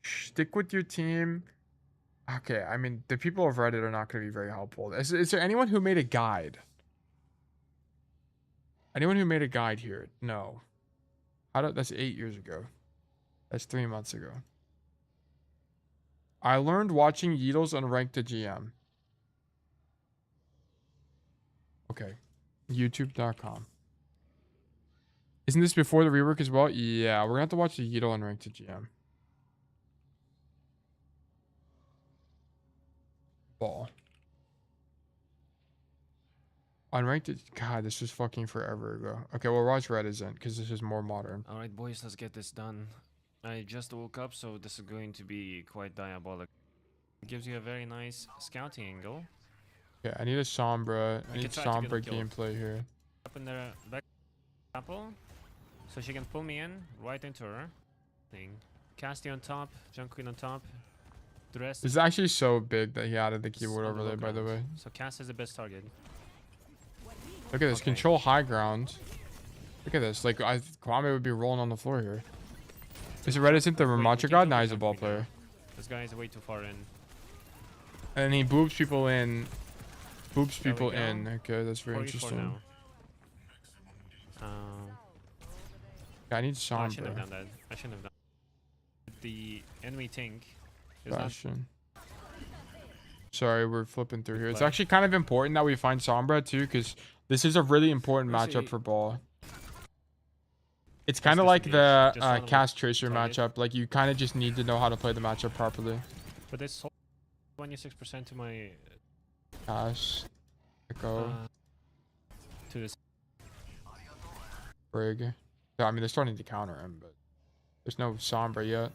Stick with your team. Okay, I mean, the people of Reddit are not going to be very helpful. Is there anyone who made a guide? Anyone who made a guide here? No. That's 8 years ago. That's 3 months ago. I learned watching Yeetles unranked to GM. Okay. YouTube.com. Isn't this before the rework as well? Yeah, we're going to have to watch the Yeetle unranked to GM. Ball. Unranked. God, this was fucking forever ago. Okay, well, watch Red isn't because this is more modern. All right, boys, let's get this done. I just woke up, so this is going to be quite diabolic. It gives you a very nice scouting angle. Okay, I need a Sombra. I need Sombra gameplay here. Up in the back apple, so she can pull me in right into her thing. Cassidy on top, Junk Queen on top. The rest. This is actually so big that he added the keyboard overlay, by the way. So Cass is the best target. Look at this. Okay. Control high ground. Look at this. Like, Kwame would be rolling on the floor here. Is it Reticent the Ramacha God? Nah, he's a ball player. This guy is way too far in. And he boops people in. Boops people in. Okay, that's very interesting. Yeah, I need Sombra. I shouldn't have done that. I shouldn't have done that. The enemy tank is Bastion. Sorry, we're flipping through here. It's actually kind of important that we find Sombra too, because this is a really important matchup for Ball. It's kind of like the Cast Tracer matchup. Like, you kind of just need to know how to play the matchup properly. But this 26% to my... Cash. Echo. To this. Brig. Yeah, I mean, they're starting to counter him, but there's no Sombra yet.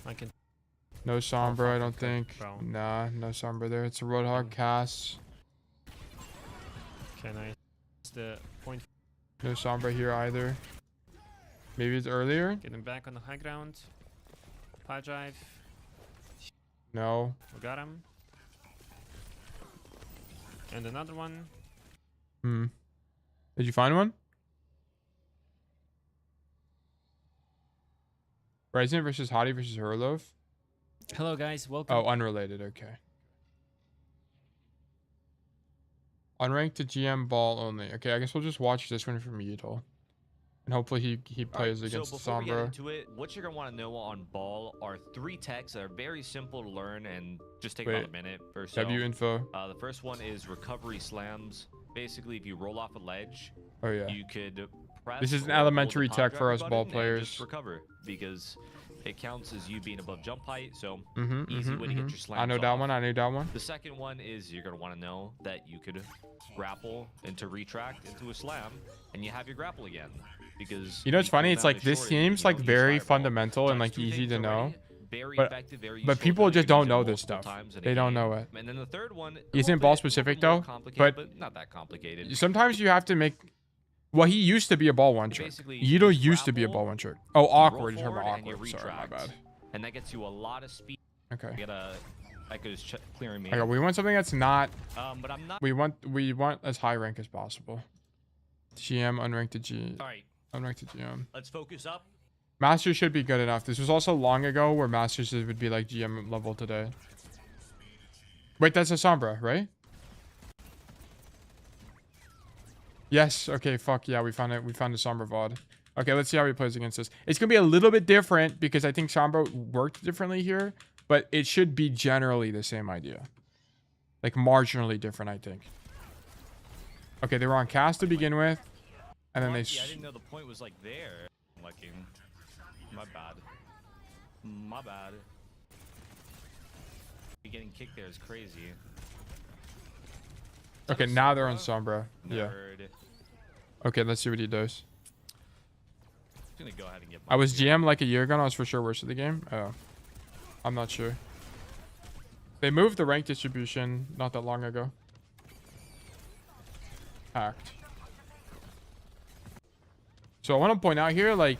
I can... No Sombra, I don't think. Bro. Nah, no Sombra there. It's a Roadhog cast. Okay, nice. The point. No Sombra here either. Maybe it's earlier. Getting back on the high ground. Pie drive. No. We got him. And another one. Did you find one? Ryzen versus Hottie versus Herlov. Hello guys, welcome. Oh, unrelated. Okay. Unranked to GM ball only. Okay, I guess we'll just watch this one from Yeetle. And hopefully he plays against so before we get Sombra. into it, what you're gonna want to know on ball are 3 techs that are very simple to learn and just take about a minute or so. W info. The first one is recovery slams. Basically, if you roll off a ledge, Oh yeah. you could press. This is an or hold the elementary pile tech for driver us ball button and players. just recover because it counts as you being above jump height. So Mm-hmm, easy way to get your slams I know that off. one. I knew that one. The second one is you're gonna want to know that you could grapple into retract into a slam, and you have your grapple again. Because You know what's funny? pull It's down like the this short, seems you like don't use very fireball. fundamental and That's like 2 easy things to know. already. Very But- effective, very But useful, people that you just can don't use know it this multiple stuff. times in a They don't game. know it. And then the third one Isn't ball specific though? but not that complicated. Sometimes you have to make. Well, he used to be a ball one trick. Basically, Yeetle you used to be a grapple, ball one trick. Oh, you roll awkward. You're talking about forward and you awkward. Sorry, my retract. bad. And that gets you a lot of speed. Okay. I gotta, like it was clearing me. Okay, we want something that's not. But I'm not. We want as high rank as possible. GM unranked to G. All right, Unranked to GM. let's focus up. Masters should be good enough. This was also long ago where Masters would be like GM level today. Wait, that's a Sombra, right? Yes. Okay. Fuck yeah. We found it. We found a Sombra VOD. Okay. Let's see how he plays against this. It's gonna be a little bit different because I think Sombra worked differently here, but it should be generally the same idea. Like marginally different, I think. Okay. They were on cast to begin with, and then they. Yeah, I didn't know the point was like there. Looking. My bad. My bad. Getting kicked there is crazy. Okay. Now they're on Sombra. Yeah. Nerd. Okay. Let's see what he does. I'm gonna go ahead and get. I was GM like a year ago and I was for sure worse at the game. Oh. I'm not sure. They moved the rank distribution not that long ago. Hacked. So I want to point out here, like,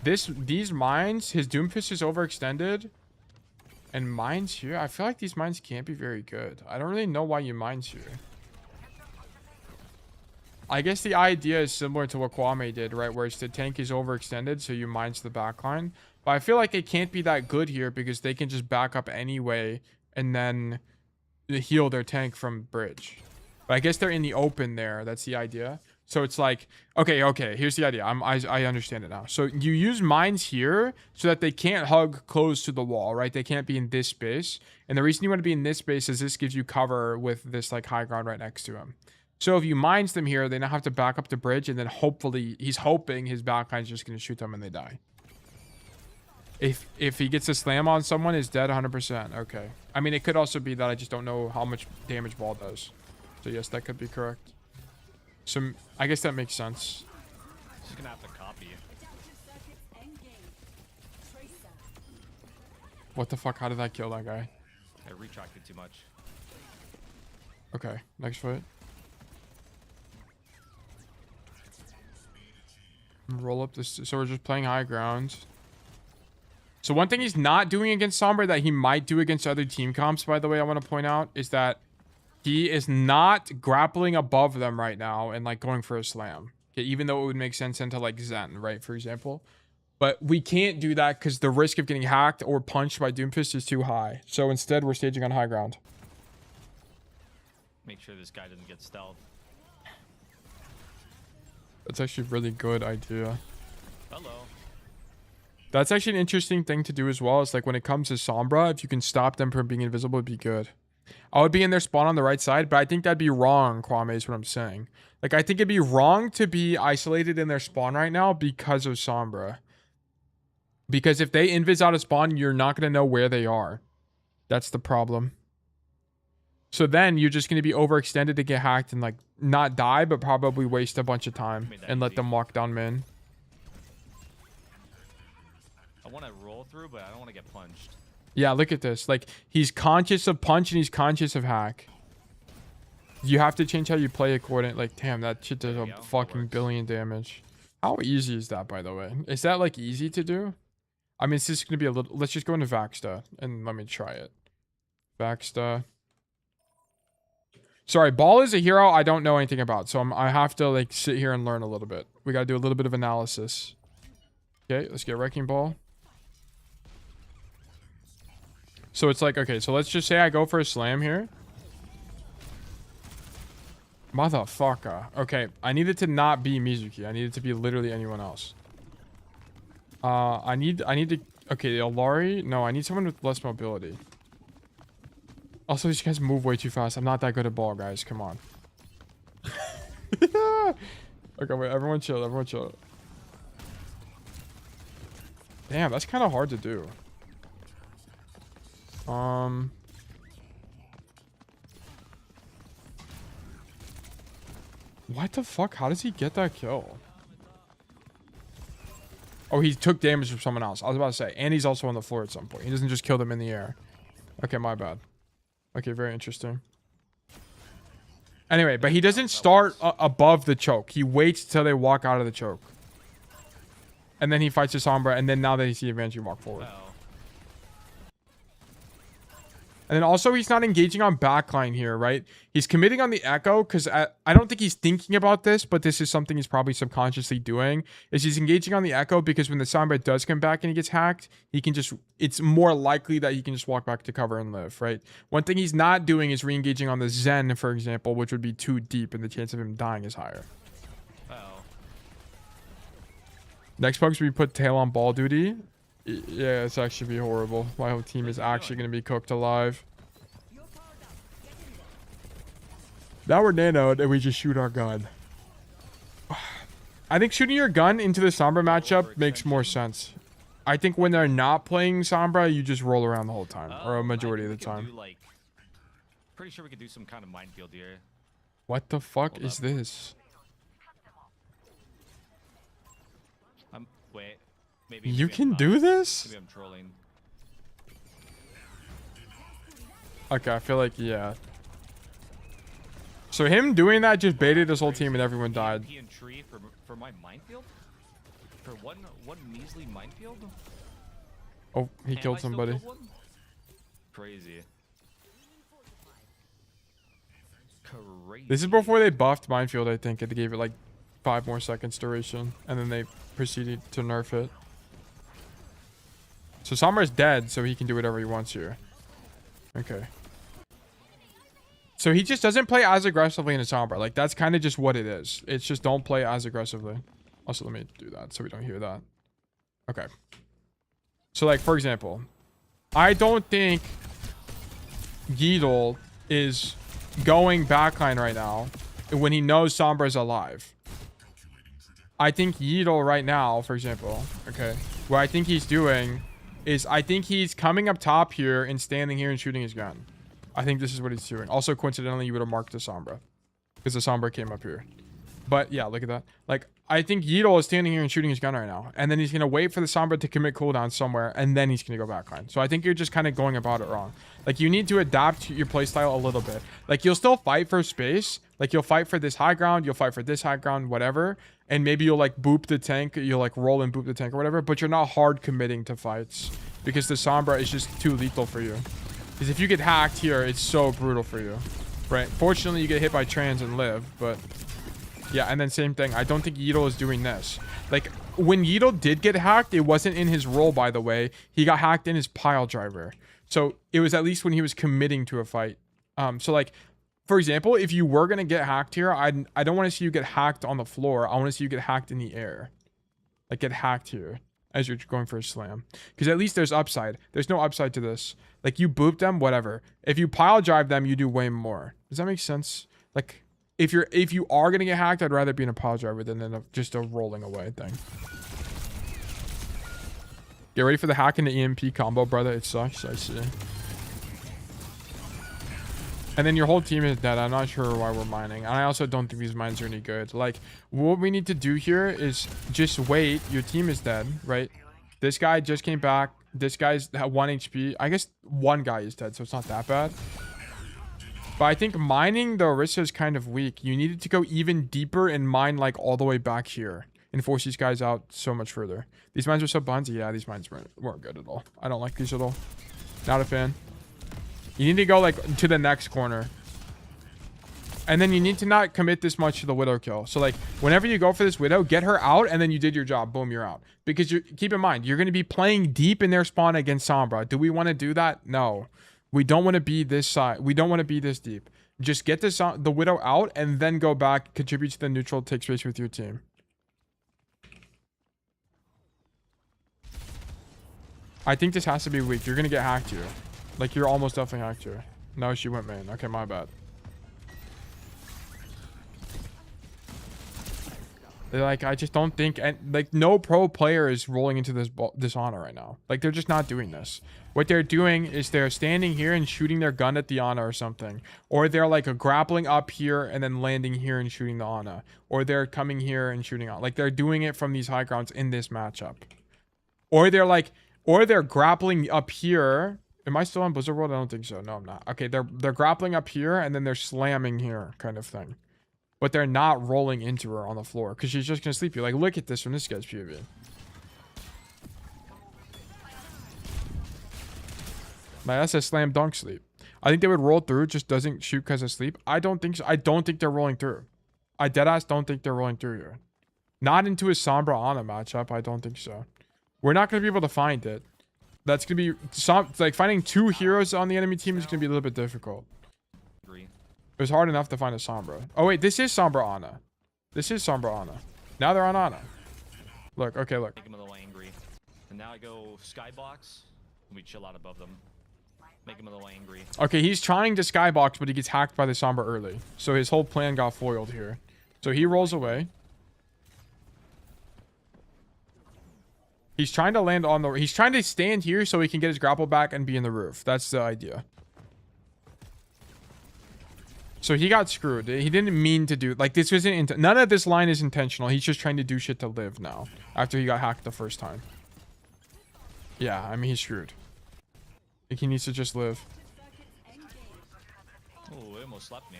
these mines, his Doomfist is overextended. And mines here, I feel like these mines can't be very good. I don't really know why you mines here. I guess the idea is similar to what Kwame did, right? Where it's the tank is overextended, so you mines the backline. But I feel like it can't be that good here because they can just back up anyway and then heal their tank from bridge. But I guess they're in the open there. That's the idea. So it's like, okay, here's the idea. I understand it now. So you use mines here so that they can't hug close to the wall, right? They can't be in this space. And the reason you want to be in this space is this gives you cover with this like high ground right next to him. So if you mines them here, they now have to back up the bridge, and then hopefully he's hoping his backline's just going to shoot them and they die. If he gets a slam on someone, is dead 100%. Okay. I mean, it could also be that I just don't know how much damage ball does. So yes, that could be correct. So I guess that makes sense. Just gonna have to copy. What the fuck? How did that kill that guy? I retracted too much. Okay, next fight. Roll up this. So we're just playing high ground. So one thing he's not doing against Sombra that he might do against other team comps, by the way, I want to point out, is that he is not grappling above them right now and like going for a slam. Okay, even though it would make sense into like Zen, right, for example. But we can't do that because the risk of getting hacked or punched by Doomfist is too high. So instead, we're staging on high ground. Make sure this guy doesn't get stealth. That's actually a really good idea. Hello. That's actually an interesting thing to do as well. It's like when it comes to Sombra, if you can stop them from being invisible, it'd be good. I would be in their spawn on the right side, but I think that'd be wrong, Kwame, is what I'm saying. Like, I think it'd be wrong to be isolated in their spawn right now because of Sombra. Because if they invis out of spawn, you're not going to know where they are. That's the problem. So then you're just going to be overextended to get hacked and like not die, but probably waste a bunch of time and let them walk down min. I want to roll through, but I don't want to get punched. Yeah, look at this. Like, he's conscious of punch and he's conscious of hack. You have to change how you play according. Like, damn, that shit does a fucking billion damage. How easy is that, by the way? Is that like easy to do? I mean, it's just gonna be a little. Let's just go into Vaxta and let me try it. Vaxta. Sorry, Ball is a hero I don't know anything about, so I have to like sit here and learn a little bit. We gotta do a little bit of analysis. Okay, let's get Wrecking Ball. So it's like, okay, so let's just say I go for a slam here. Motherfucker. Okay, I need it to not be Mizuki. I need it to be literally anyone else. I need to... Okay, Alari? No, I need someone with less mobility. Also, these guys move way too fast. I'm not that good at ball, guys. Come on. Okay, wait. Everyone chill. Everyone chill. Damn, that's kind of hard to do. What the fuck? How does he get that kill? Oh, he took damage from someone else. I was about to say. And he's also on the floor at some point. He doesn't just kill them in the air. Okay, my bad. Okay, very interesting. Anyway, but he doesn't start above the choke. He waits till they walk out of the choke. And then he fights the Sombra, and then now that he's the advantage, you walk forward. And then also, he's not engaging on backline here, right? He's committing on the Echo, because I don't think he's thinking about this, but this is something he's probably subconsciously doing, is he's engaging on the Echo, because when the Sombra does come back and he gets hacked, he can just... It's more likely that he can just walk back to cover and live, right? One thing he's not doing is re-engaging on the Zen, for example, which would be too deep, and the chance of him dying is higher. Next bugs, we put tail on ball duty. Yeah, it's actually be horrible. My whole team is actually going to be cooked alive. Now we're nanoed and we just shoot our gun. I think shooting your gun into the Sombra matchup makes more sense. I think when they're not playing Sombra, you just roll around the whole time. Or a majority of the time. Pretty sure we could do some kind of minefield here. What the fuck is this? Wait. Maybe you can do this? Maybe I'm trolling. Okay, I feel like, yeah. So him doing that just baited his whole team and everyone died. And tree for my minefield? For one measly minefield? Oh, he killed somebody. Crazy. Crazy. This is before they buffed minefield, I think. They gave it like 5 more seconds duration. And then they proceeded to nerf it. So Sombra's dead, so he can do whatever he wants here. Okay. So he just doesn't play as aggressively in a Sombra. Like, that's kind of just what it is. It's just don't play as aggressively. Also, let me do that so we don't hear that. Okay. So, like, for example, I don't think Yeedle is going backline right now when he knows Sombra's alive. I think Yeedle right now, for example, okay, what I think he's doing is I think he's coming up top here and standing here and shooting his gun. I think this is what he's doing. Also, coincidentally, you would have marked the Sombra because the Sombra came up here. But yeah, look at that. Like, I think Yeedle is standing here and shooting his gun right now. And then he's going to wait for the Sombra to commit cooldown somewhere. And then he's going to go backline. So I think you're just kind of going about it wrong. Like, you need to adapt your playstyle a little bit. Like, you'll still fight for space. Like, you'll fight for this high ground. You'll fight for this high ground, whatever. And maybe you'll, like, boop the tank. You'll, like, roll and boop the tank or whatever. But you're not hard committing to fights. Because the Sombra is just too lethal for you. Because if you get hacked here, it's so brutal for you. Right? Fortunately, you get hit by trans and live. But... yeah, and then same thing. I don't think Yeedle is doing this. Like, when Yeedle did get hacked, it wasn't in his role, by the way. He got hacked in his pile driver. So, it was at least when he was committing to a fight. So, like, for example, if you were going to get hacked here, I don't want to see you get hacked on the floor. I want to see you get hacked in the air. Like, get hacked here as you're going for a slam. Because at least there's upside. There's no upside to this. Like, you boop them, whatever. If you pile drive them, you do way more. Does that make sense? Like... If you are gonna get hacked, I'd rather be in a pile driver than in just a rolling away thing. Get ready for the hack and the EMP combo, brother. It sucks. I see. And then your whole team is dead. I'm not sure why we're mining. And I also don't think these mines are any good. Like, what we need to do here is just wait. Your team is dead, right? This guy just came back. This guy's at 1 HP. I guess one guy is dead, so it's not that bad. But I think mining the Orisa is kind of weak. You needed to go even deeper and mine like all the way back here and force these guys out so much further. These mines are so bunsy. Yeah, these mines weren't good at all. I don't like these at all. Not a fan. You need to go like to the next corner. And then you need to not commit this much to the Widow kill. So like whenever you go for this Widow, get her out and then you did your job. Boom, you're out. Because keep in mind, you're going to be playing deep in their spawn against Sombra. Do we want to do that? No. We don't want to be this side. We don't want to be this deep. Just get this on, the Widow out, and then go back, contribute to the neutral, take space with your team. I think this has to be weak. You're gonna get hacked here. Like, you're almost definitely hacked here. No, she went main. Okay, my bad. Like, I just don't think, and like, no pro player is rolling into this Ana right now. Like, they're just not doing this. What they're doing is they're standing here and shooting their gun at the Ana or something. Or they're like grappling up here and then landing here and shooting the Ana. Or they're coming here and shooting on. Like, they're doing it from these high grounds in this matchup. Or they're like, or they're grappling up here. Am I still on Blizzard World? I don't think so. No, I'm not. Okay, they're grappling up here and then they're slamming here, kind of thing. But they're not rolling into her on the floor because she's just gonna sleep you. Like, look at this from this guy's POV. Like, that's a slam dunk sleep. I think they would roll through, just doesn't shoot because of sleep. I don't think so. I don't think they're rolling through. I deadass don't think they're rolling through here. Not into a Sombra Ana matchup. I don't think so. We're not gonna be able to find it. That's gonna be like finding two heroes on the enemy team is gonna be a little bit difficult. It was hard enough to find a Sombra. Oh wait, this is Sombra Ana. This is Sombra Ana. Now they're on Ana. Look, okay, look. Make him a little angry. And now I go skybox. And we chill out above them. Make him a little angry. Okay, he's trying to skybox, but he gets hacked by the Sombra early. So his whole plan got foiled here. So he rolls away. He's trying to land on the... He's trying to stand here so he can get his grapple back and be in the roof. That's the idea. So he got screwed. He didn't mean to do... Like, this isn't... None of this line is intentional. He's just trying to do shit to live now. After he got hacked the first time. Yeah, I mean, he's screwed. Like, he needs to just live. Oh, it almost slapped me.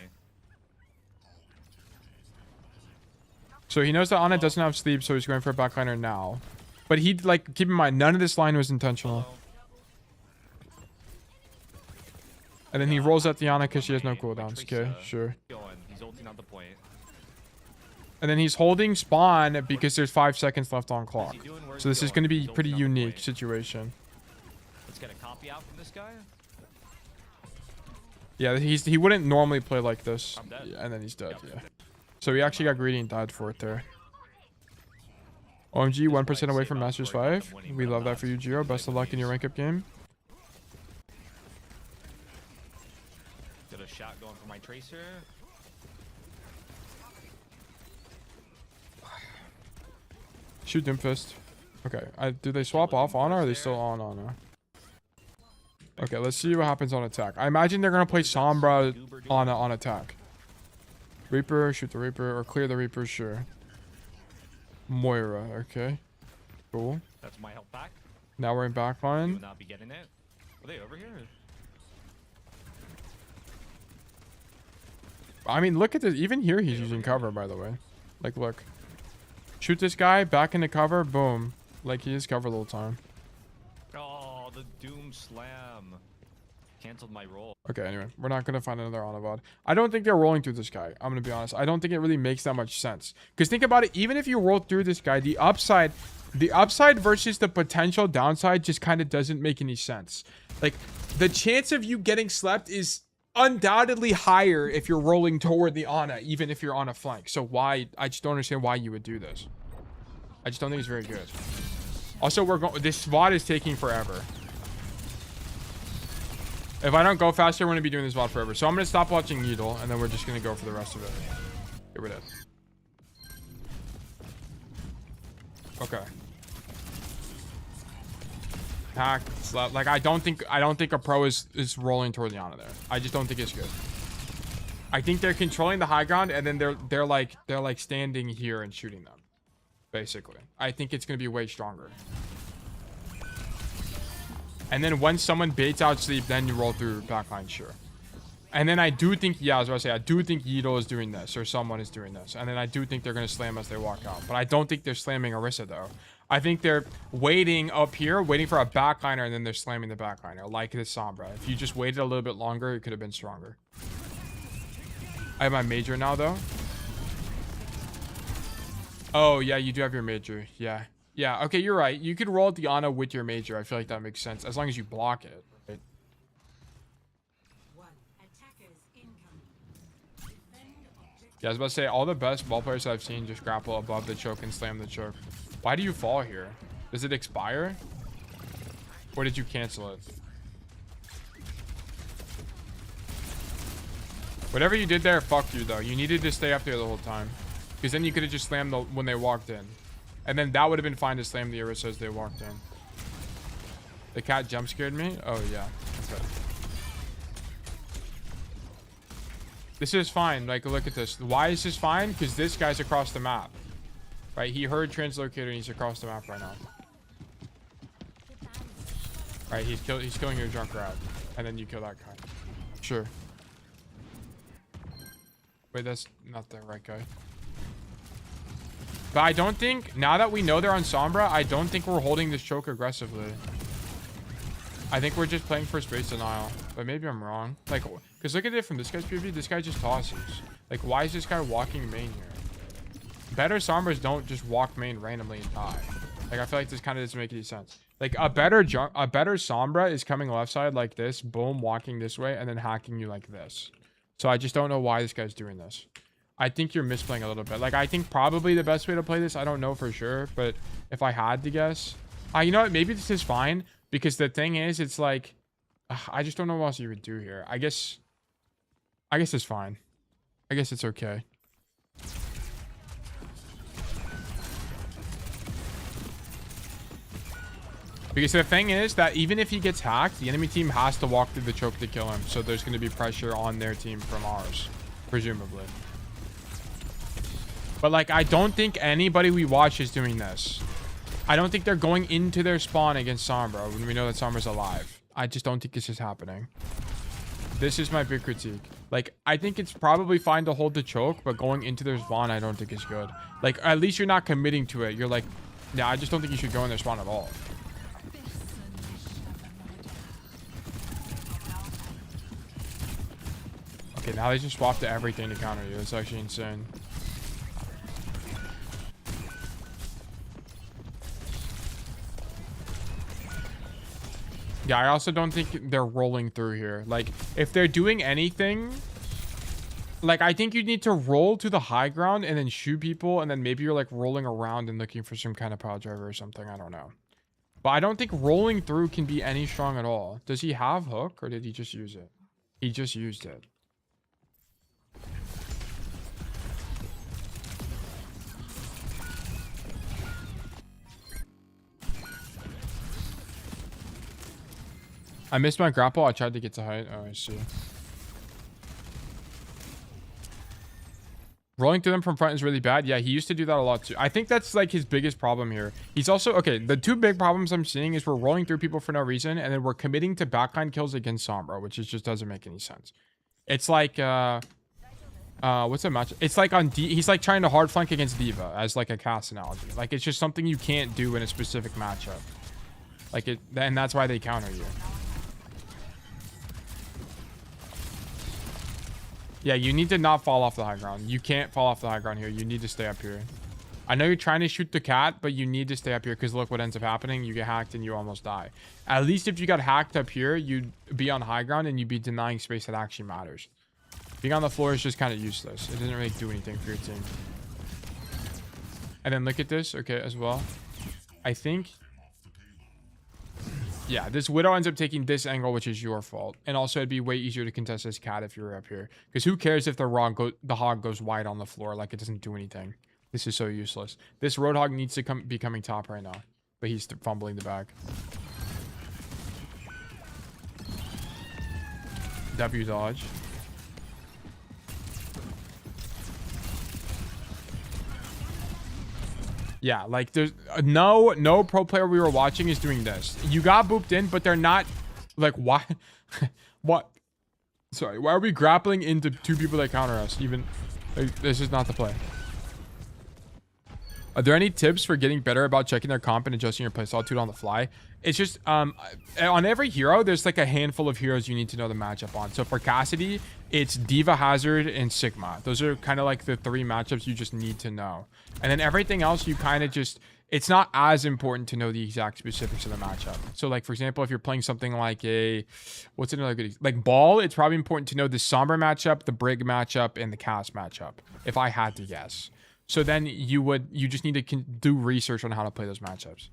So he knows that Ana doesn't have sleep, so he's going for a backliner now. But he, like, keep in mind, none of this line was intentional. And then he rolls at the Ana because she has no cooldowns. Okay, sure. He's ulting out the point. And then he's holding spawn because there's 5 seconds left on clock. So this is going to be a pretty unique situation. Let's get a copy out from this guy. Yeah, he wouldn't normally play like this. Yeah, and then he's dead, yeah. So he actually got greedy and died for it there. OMG, 1% away from Masters 5. We love that for you, Jiro. Best of luck in your rank up game. Did a shot going for my tracer. Shoot Doomfist. Okay, do they swap off Ana or are they still on Ana? Okay, let's see what happens on attack. I imagine they're going to play Sombra Ana on attack. Reaper, shoot the Reaper, or clear the Reaper, sure. Moira, okay. Cool. That's my health back. Now we're in backline. You will not be getting it. Are they over here? I mean, look at this. Even here, he's using cover, by the way. Like, look. Shoot this guy, back into cover, boom. Like, he is cover the whole time. Oh, the Doom Slam. Canceled my roll. Okay, anyway. We're not going to find another Anavad. I don't think they're rolling through this guy. I'm going to be honest. I don't think it really makes that much sense. Because think about it. Even if you roll through this guy, the upside versus the potential downside just kind of doesn't make any sense. Like, the chance of you getting slept is undoubtedly higher if you're rolling toward the Ana, even if you're on a flank. So why? I just don't understand why you would do this. I just don't think it's very good. Also, this VOD is taking forever. If I don't go faster, we're going to be doing this VOD forever. So I'm going to stop watching Needle, and then we're just going to go for the rest of it. Get rid of it. Okay. Hack, slap. Like, I don't think a pro is rolling toward the Ana there. I just don't think it's good. I think they're controlling the high ground, and then they're like standing here and shooting them. Basically. I think it's going to be way stronger. And then once someone baits out sleep, then you roll through backline, sure. And then I do think, yeah, I was about to say, I do think Yeetle is doing this, or someone is doing this. And then I do think they're going to slam as they walk out. But I don't think they're slamming Orisa, though. I think they're waiting up here, waiting for a backliner, and then they're slamming the backliner, like this Sombra. If you just waited a little bit longer, it could have been stronger. I have my major now, though. Oh, yeah, you do have your major. Yeah. Yeah, okay, you're right. You could roll at the Ana with your major. I feel like that makes sense, as long as you block it. Right? Yeah, I was about to say, all the best ball players I've seen just grapple above the choke and slam the choke. Why do you fall here? Does it expire? Or did you cancel it? Whatever you did there, fuck you, though. You needed to stay up there the whole time. Because then you could have just slammed when they walked in. And then that would have been fine to slam the Orisa as they walked in. The cat jump scared me? Oh, yeah. Okay. This is fine. Like, look at this. Why is this fine? Because this guy's across the map. Right? He heard translocator and he's across the map right now. Right? He's killing your drunk rat. And then you kill that guy. Sure. Wait, that's not the right guy. But I don't think, now that we know they're on Sombra, I don't think we're holding this choke aggressively. I think we're just playing for space denial. But maybe I'm wrong. Like, because look at it from this guy's POV. This guy just tosses. Like, why is this guy walking main here? Better Sombras don't just walk main randomly and die. Like, I feel like this kind of doesn't make any sense. Like, a better Sombra is coming left side like this. Boom, walking this way. And then hacking you like this. So I just don't know why this guy's doing this. I think you're misplaying a little bit. Like, I think probably the best way to play this, I don't know for sure. But if I had to guess... you know what? Maybe this is fine. Because the thing is, it's like... I just don't know what else you would do here. I guess it's fine. I guess it's okay. Because the thing is that even if he gets hacked, the enemy team has to walk through the choke to kill him. So there's going to be pressure on their team from ours. Presumably. But like, I don't think anybody we watch is doing this. I don't think they're going into their spawn against Sombra when we know that Sombra's alive. I just don't think this is happening. This is my big critique. Like, I think it's probably fine to hold the choke, but going into their spawn, I don't think is good. Like, at least you're not committing to it. You're like, yeah, I just don't think you should go in their spawn at all. Okay, now they just swapped everything to counter you. It's actually insane. Yeah, I also don't think they're rolling through here. Like, if they're doing anything... Like, I think you need to roll to the high ground and then shoot people. And then maybe you're, like, rolling around and looking for some kind of power driver or something. I don't know. But I don't think rolling through can be any strong at all. Does he have hook or did he just use it? He just used it. I missed my grapple. I tried to get to height. Oh, I see. Rolling through them from front is really bad. Yeah, he used to do that a lot too. I think that's like his biggest problem here. He's also... Okay, the two big problems I'm seeing is we're rolling through people for no reason. And then we're committing to backline kills against Sombra, which just doesn't make any sense. It's like... what's the match? It's like on D... He's like trying to hard flank against D.Va as like a cast analogy. Like, it's just something you can't do in a specific matchup. Like, it... And that's why they counter you. Yeah, you need to not fall off the high ground. You can't fall off the high ground here. You need to stay up here. I know you're trying to shoot the cat, but you need to stay up here because look what ends up happening. You get hacked and you almost die. At least if you got hacked up here, you'd be on high ground and you'd be denying space that actually matters. Being on the floor is just kind of useless. It doesn't really do anything for your team. And then look at this, okay, as well. I think... Yeah, this Widow ends up taking this angle, which is your fault. And also, it'd be way easier to contest this cat if you were up here. Because who cares if the hog goes wide on the floor? Like, it doesn't do anything. This is so useless. This Roadhog needs to be coming top right now. But he's fumbling the bag. W dodge. Yeah, like there's no pro player we were watching is doing this. You got booped in, but they're not like why what? Sorry, why are we grappling into two people that counter us? Even like, this is not the play. Are there any tips for getting better about checking their comp and adjusting your playstyle to it on the fly? It's just, on every hero, there's like a handful of heroes you need to know the matchup on. So for Cassidy, it's Diva, Hazard, and Sigma. Those are kind of like the 3 matchups you just need to know. And then everything else, you kind of just, it's not as important to know the exact specifics of the matchup. So like, for example, if you're playing something like what's another good, like Ball, it's probably important to know the Sombra matchup, the Brig matchup, and the Cass matchup, if I had to guess. So then you just need to do research on how to play those matchups.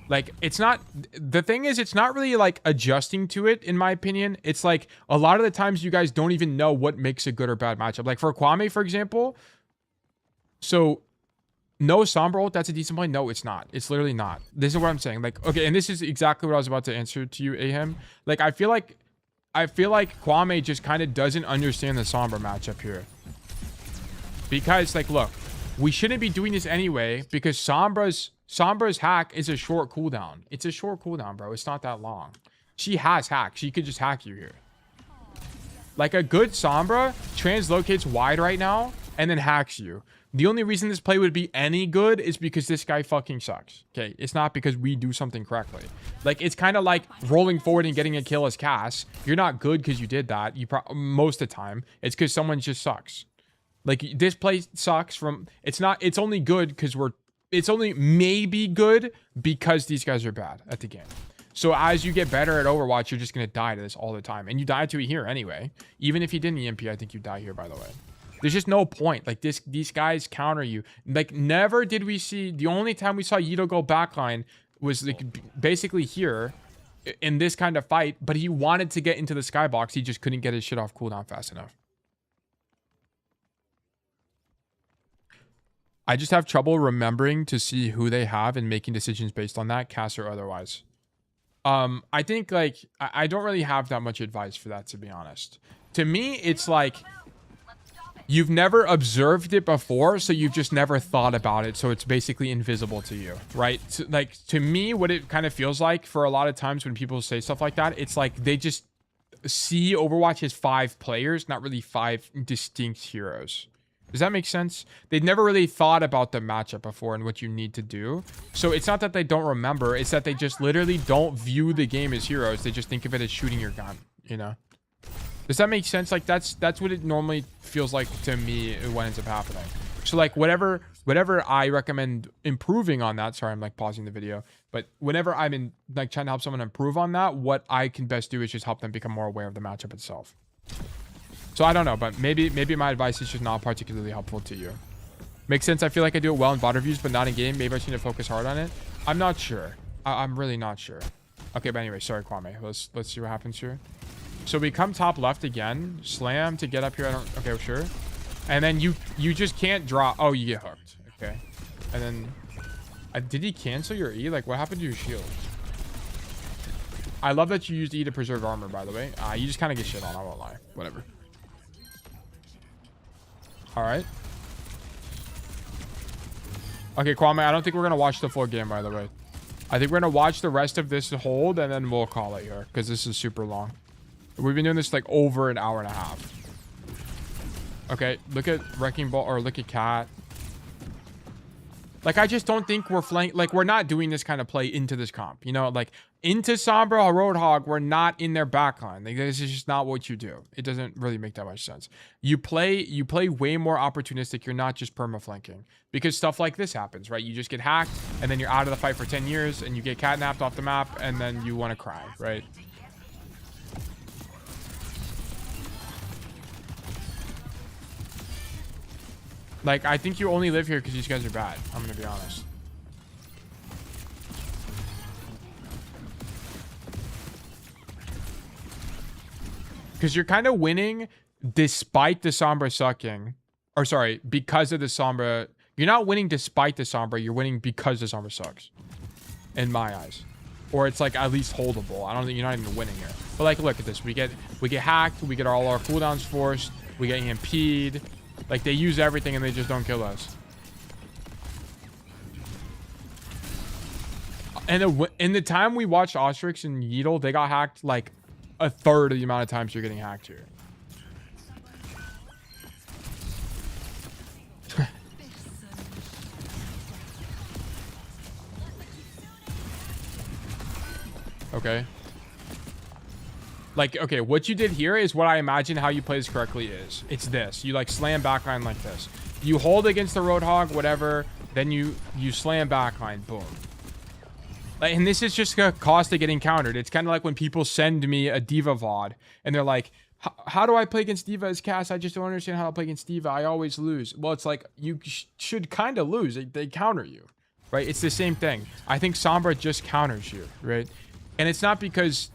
Like, it's not, the thing is, it's not really like adjusting to it, in my opinion. It's like a lot of the times you guys don't even know what makes a good or bad matchup. Like for Kwame, for example, so no Sombra ult, that's a decent play. No, it's not. It's literally not. This is what I'm saying. Like, okay, and this is exactly what I was about to answer to you, Ahem. Like, I feel like Kwame just kind of doesn't understand the Sombra matchup here. Because, like, look, we shouldn't be doing this anyway because Sombra's hack is a short cooldown. It's a short cooldown, bro. It's not that long. She has hack. She could just hack you here. Like, a good Sombra translocates wide right now and then hacks you. The only reason this play would be any good is because this guy fucking sucks. Okay, it's not because we do something correctly. Like, it's kind of like rolling forward and getting a kill as Cass. You're not good because you did that. Most of the time, it's because someone just sucks. Like, this play sucks from... It's only good because it's only maybe good because these guys are bad at the game. So as you get better at Overwatch, you're just going to die to this all the time. And you die to it here anyway. Even if you didn't EMP, I think you die here, by the way. There's just no point. Like, these guys counter you. Like, never did we see... The only time we saw Yido go backline was like basically here in this kind of fight. But he wanted to get into the skybox. He just couldn't get his shit off cooldown fast enough. I just have trouble remembering to see who they have and making decisions based on that, Cass or otherwise. I think, like, I don't really have that much advice for that, to be honest. To me, it's like you've never observed it before, so you've just never thought about it, so it's basically invisible to you, right? So, like, to me, what it kind of feels like for a lot of times when people say stuff like that, it's like they just see Overwatch as 5 players, not really 5 distinct heroes. Does that make sense? They've never really thought about the matchup before and what you need to do. So it's not that they don't remember. It's that they just literally don't view the game as heroes. They just think of it as shooting your gun, you know? Does that make sense? Like, that's what it normally feels like to me when ends up happening. So, like, whatever I recommend improving on that. Sorry, I'm, like, pausing the video. But whenever I'm in, like, trying to help someone improve on that, what I can best do is just help them become more aware of the matchup itself. So I don't know, but maybe my advice is just not particularly helpful to you. Makes sense. I feel like I do it well in VOD reviews, but not in game. Maybe I just need to focus hard on it. I'm not sure. I'm really not sure. Okay, but anyway, sorry, Kwame. Let's see what happens here. So we come top left again. Slam to get up here. Okay, sure. And then you just can't draw. Oh, you get hooked. Okay. And then did he cancel your E? Like, what happened to your shield? I love that you used E to preserve armor, by the way. You just kind of get shit on. I won't lie. Whatever. All right. Okay, Kwame, I don't think we're going to watch the full game, by the way. I think we're going to watch the rest of this hold, and then we'll call it here, because this is super long. We've been doing this, like, over an hour and a half. Okay, look at Wrecking Ball, or look at Cat. Like, I just don't think we're like, we're not doing this kind of play into this comp. You know, like, into Sombra or Roadhog, we're not in their backline. Like, this is just not what you do. It doesn't really make that much sense. You play way more opportunistic. You're not just perma-flanking. Because stuff like this happens, right? You just get hacked, and then you're out of the fight for 10 years, and you get catnapped off the map, and then you want to cry, right? Like, I think you only live here because these guys are bad. I'm going to be honest. Because you're kind of winning despite the Sombra sucking. Or, sorry, because of the Sombra. You're not winning despite the Sombra. You're winning because the Sombra sucks. In my eyes. Or it's, like, at least holdable. I don't think you're not even winning here. But, like, look at this. We get hacked. We get all our cooldowns forced. We get EMP'd. Like, they use everything and they just don't kill us. And in the time we watched Ostrix and Yeetle, they got hacked like a third of the amount of times you're getting hacked here. Okay. Like, okay, what you did here is what I imagine how you play this correctly is. It's this. You like slam backline like this. You hold against the Roadhog, whatever. Then you slam backline. Boom. Like, and this is just a cost of getting countered. It's kind of like when people send me a Diva VOD and they're like, how do I play against Diva as Cass? I just don't understand how to play against Diva. I always lose. Well, it's like you should kind of lose. They counter you, right? It's the same thing. I think Sombra just counters you, right? And it's not because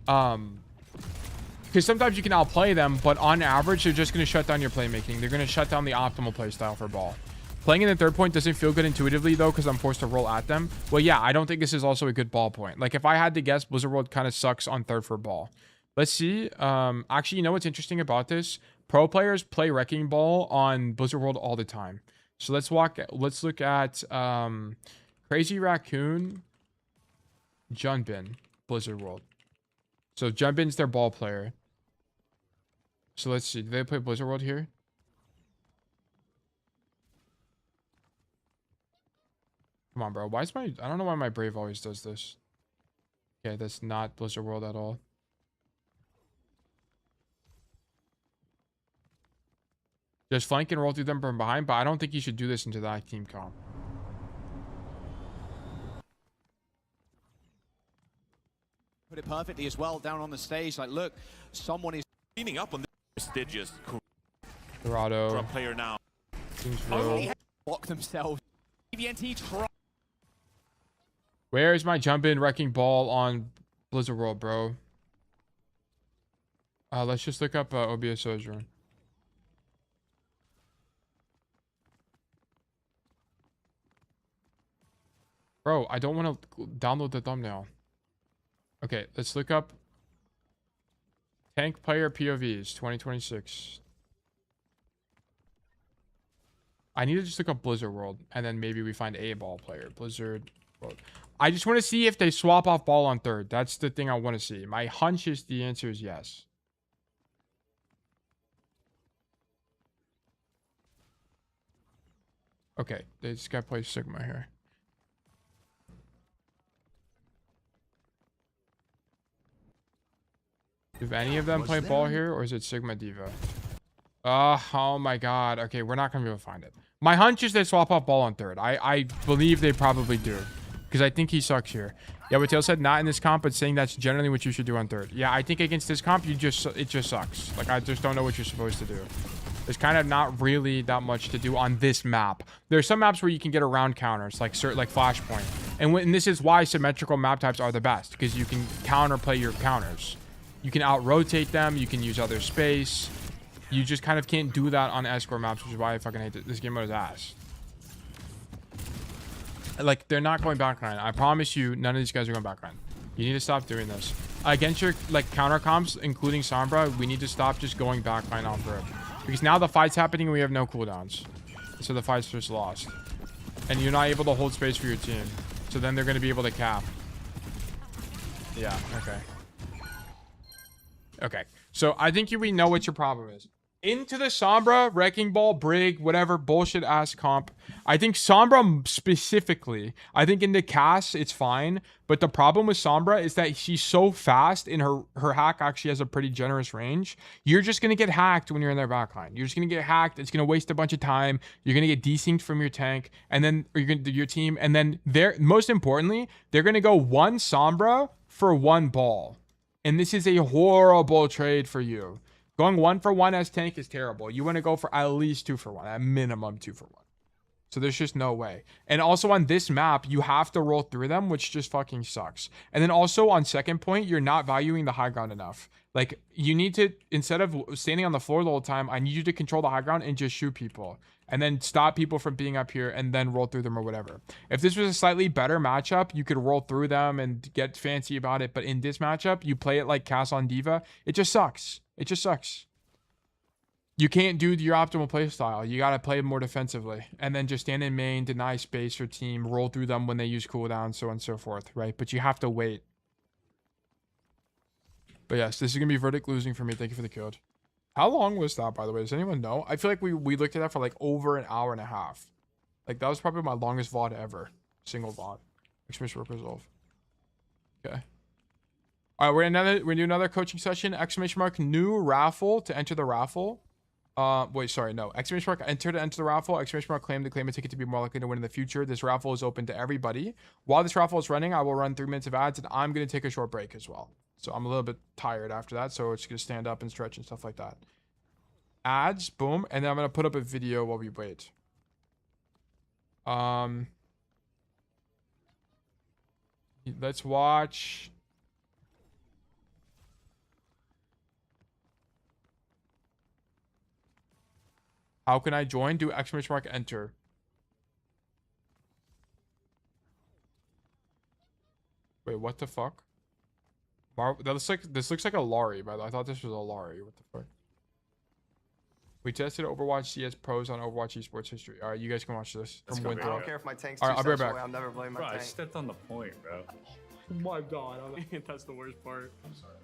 sometimes you can outplay them, but on average, they're just going to shut down your playmaking. They're going to shut down the optimal playstyle for ball. Playing in the third point doesn't feel good intuitively, though, because I'm forced to roll at them. Well, yeah, I don't think this is also a good ball point. Like, if I had to guess, Blizzard World kind of sucks on third for ball. Let's see. Actually, you know what's interesting about this? Pro players play Wrecking Ball on Blizzard World all the time. So let's look at Crazy Raccoon, Junbin, Blizzard World. So Junbin's their ball player. So let's see. Do they play Blizzard World here? Come on, bro. Why is I don't know why my Brave always does this. Okay, that's not Blizzard World at all. Just flank and roll through them from behind, but I don't think you should do this into that team comp. Put it perfectly as well down on the stage. Like, look, someone is cleaning up on this prestigious Dorado. for a player now. block themselves. EVNT try. Where is my jump in Wrecking Ball on Blizzard World, bro? Let's just look up OBS Sojourn. Bro, I don't want to download the thumbnail. Okay, let's look up tank player POVs 2026. I need to just look up Blizzard World, and then maybe we find a ball player. Blizzard World. I just want to see if they swap off ball on third. That's the thing I want to see. My hunch is the answer is yes. Okay, this guy plays Sigma here. If any of them play ball here, or is it Sigma Diva? Oh my god. Okay, we're not gonna be able to find it. My hunch is they swap off ball on third. I believe they probably do, because I think he sucks here. Yeah, what Tail said, not in this comp, but saying that's generally what you should do on third. Yeah, I think against this comp, it just sucks. Like, I just don't know what you're supposed to do. There's kind of not really that much to do on this map. There's some maps where you can get around counters, like Flashpoint, and this is why symmetrical map types are the best, because you can counterplay your counters. You can out-rotate them. You can use other space. You just kind of can't do that on escort maps, which is why I fucking hate this game mode is ass. Like, they're not going backline. I promise you, none of these guys are going backline. You need to stop doing this. Against your, like, counter comps, including Sombra, we need to stop just going backline on rip. Because now the fight's happening and we have no cooldowns. So the fight's just lost. And you're not able to hold space for your team. So then they're going to be able to cap. Yeah, okay. Okay, so I think we know what your problem is. Into the Sombra, Wrecking Ball, Brig, whatever bullshit ass comp. I think Sombra specifically, I think in the Cass, it's fine. But the problem with Sombra is that she's so fast and her hack actually has a pretty generous range. You're just going to get hacked when you're in their backline. You're just going to get hacked. It's going to waste a bunch of time. You're going to get desynced from your tank and then you're going to do your team. And then most importantly, they're going to go one Sombra for one ball. And this is a horrible trade for you. Going 1-for-1 as tank is terrible. You want to go for at least 2-for-1, at minimum 2-for-1. So there's just no way. And also on this map, you have to roll through them, which just fucking sucks. And then also on second point, you're not valuing the high ground enough. Like, you need to, instead of standing on the floor the whole time, I need you to control the high ground and just shoot people. And then stop people from being up here and then roll through them or whatever. If this was a slightly better matchup, you could roll through them and get fancy about it. But in this matchup, you play it like Cass on Diva. It just sucks. It just sucks. You can't do your optimal play style. You got to play more defensively. And then just stand in main, deny space for team, roll through them when they use cooldown, so on and so forth, right? But you have to wait. But yes, this is going to be verdict losing for me. Thank you for the code. How long was that, by the way? Does anyone know? I feel like we looked at that for like over an hour and a half. Like, that was probably my longest VOD ever. Single VOD. Express work resolve. Okay. All right, we're gonna do another coaching session. Exclamation mark new raffle to enter the raffle. Wait, sorry, no. Exclamation mark enter to enter the raffle. Exclamation mark claim to claim a ticket to be more likely to win in the future. This raffle is open to everybody. While this raffle is running, I will run 3 minutes of ads, and I'm gonna take a short break as well. So I'm a little bit tired after that, so it's gonna stand up and stretch and stuff like that. Ads, boom, and then I'm gonna put up a video while we wait. Let's watch. How can I join? Do exclamation mark enter. Wait, what the fuck? This looks like a lorry, by the way. I thought this was a lorry. What the fuck? We tested Overwatch CS pros on Overwatch esports history. All right, you guys can watch this. I don't care if my tank's All right, two I'll be right steps back. away. I'm never blaming my Bro, I tank. stepped on the point, bro. Oh my god, that's the worst part. I'm sorry.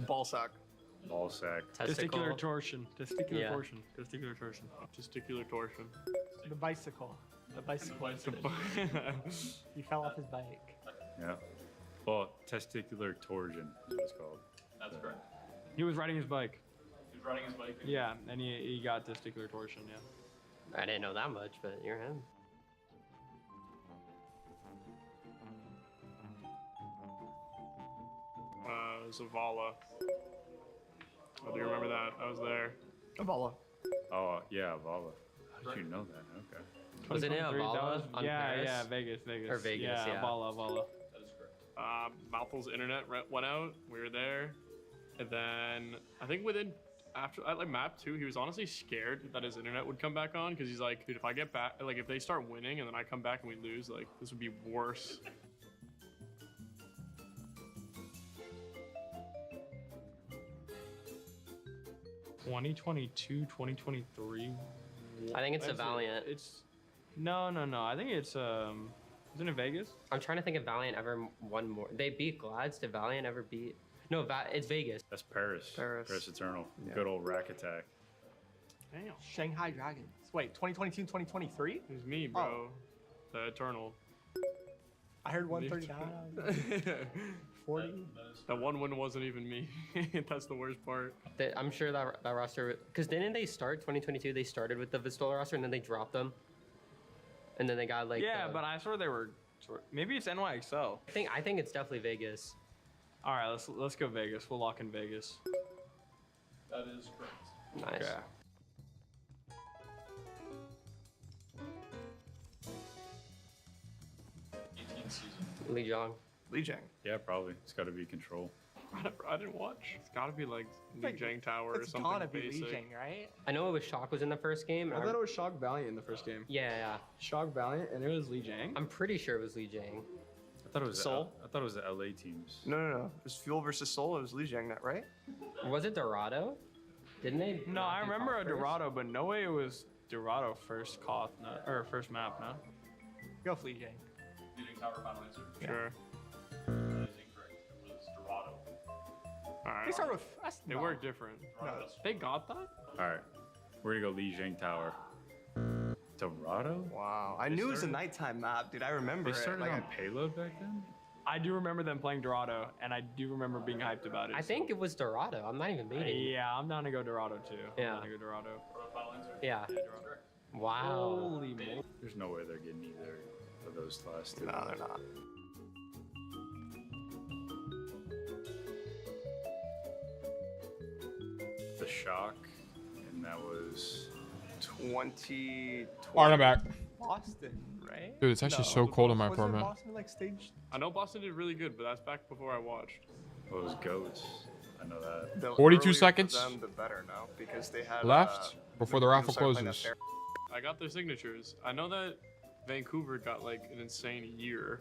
Ball sack. Ball sack. Testicular torsion. Testicular Yeah. torsion. Testicular torsion. Testicular torsion. The bicycle. The bicycle incident. He fell off his bike. Yeah. Well, testicular torsion is what it's called. That's correct. He was riding his bike. He was riding his bike. Yeah, and he got testicular torsion, yeah. I didn't know that much, but you're him. Zavala. Oh, do you remember that? I was there. Avala. Oh, yeah, Zavala. How did you know that? Okay. Was it in Avala? Yeah, Vegas. Or Vegas, yeah. Avala. That is correct. Malthul's internet went out. We were there. And then, I think after at like map 2, he was honestly scared that his internet would come back on because he's like, dude, if I get back, like if they start winning and then I come back and we lose, like this would be worse. $2022-2023. I think it's a Valiant. No. I think it's isn't it Vegas? I'm trying to think if Valiant ever won more. They beat Glads. Did Valiant ever beat? No, it's Vegas. That's Paris. Paris Eternal. Yeah. Good old rack attack. Damn. Shanghai Dragons. Wait, 2022-2023? It was me, bro. The Eternal. I heard 139. 40. That one win wasn't even me. That's the worst part. I'm sure that roster, because didn't they start 2022? They started with the Vistola roster and then they dropped them, and then they got like. Yeah, but I swear they were. Maybe it's NYXL. I think it's definitely Vegas. All right, let's go Vegas. We'll lock in Vegas. That is correct. Nice. Okay. Li Jiang. Li Jiang. Yeah, probably. It's got to be Control. I didn't watch. It's got to be like Li Jiang Tower or something It's gotta be basic. Li Jiang, right? I know it was Shock was in the first game. I thought it was Shock Valiant in the first game. Yeah. Shock Valiant, and it was Li Jiang. I'm pretty sure it was Li Jiang. I thought it was Seoul? I thought it was the LA teams. No. It was Fuel versus Seoul. It was Li Jiang, right? Was it Dorado? Didn't they? No, I remember a Dorado, but no way it was Dorado first first map, no? Go Li Jiang. Leading tower final answer. Sure. That is incorrect. It was Dorado. Alright. They start with. They work different. No. They got that? Alright. We're gonna go Li Jiang Tower. Dorado? Wow. I knew it was a nighttime map, dude. I remember They it. started Like, on Payload back then? I do remember them playing Dorado, and I do remember being hyped about it. I think it was Dorado. I'm not even beating. Yeah, I'm down to go Dorado too. Yeah. I'm down to go Dorado. Final answer. Yeah. Correct. Wow. Holy moly. There's no way they're getting either of those last two. No, they're not. The Shock, and that was 2020. Arnaback. Boston, right? Dude, it's actually so cold in my Wasn't apartment. Boston like stage? I know Boston did really good, but that's back before I watched. Well, it was Goats. I know that. The 42 earlier for seconds them, the better now, because they had left before the raffle started playing that closes. fair. I got their signatures. I know that Vancouver got like an insane year,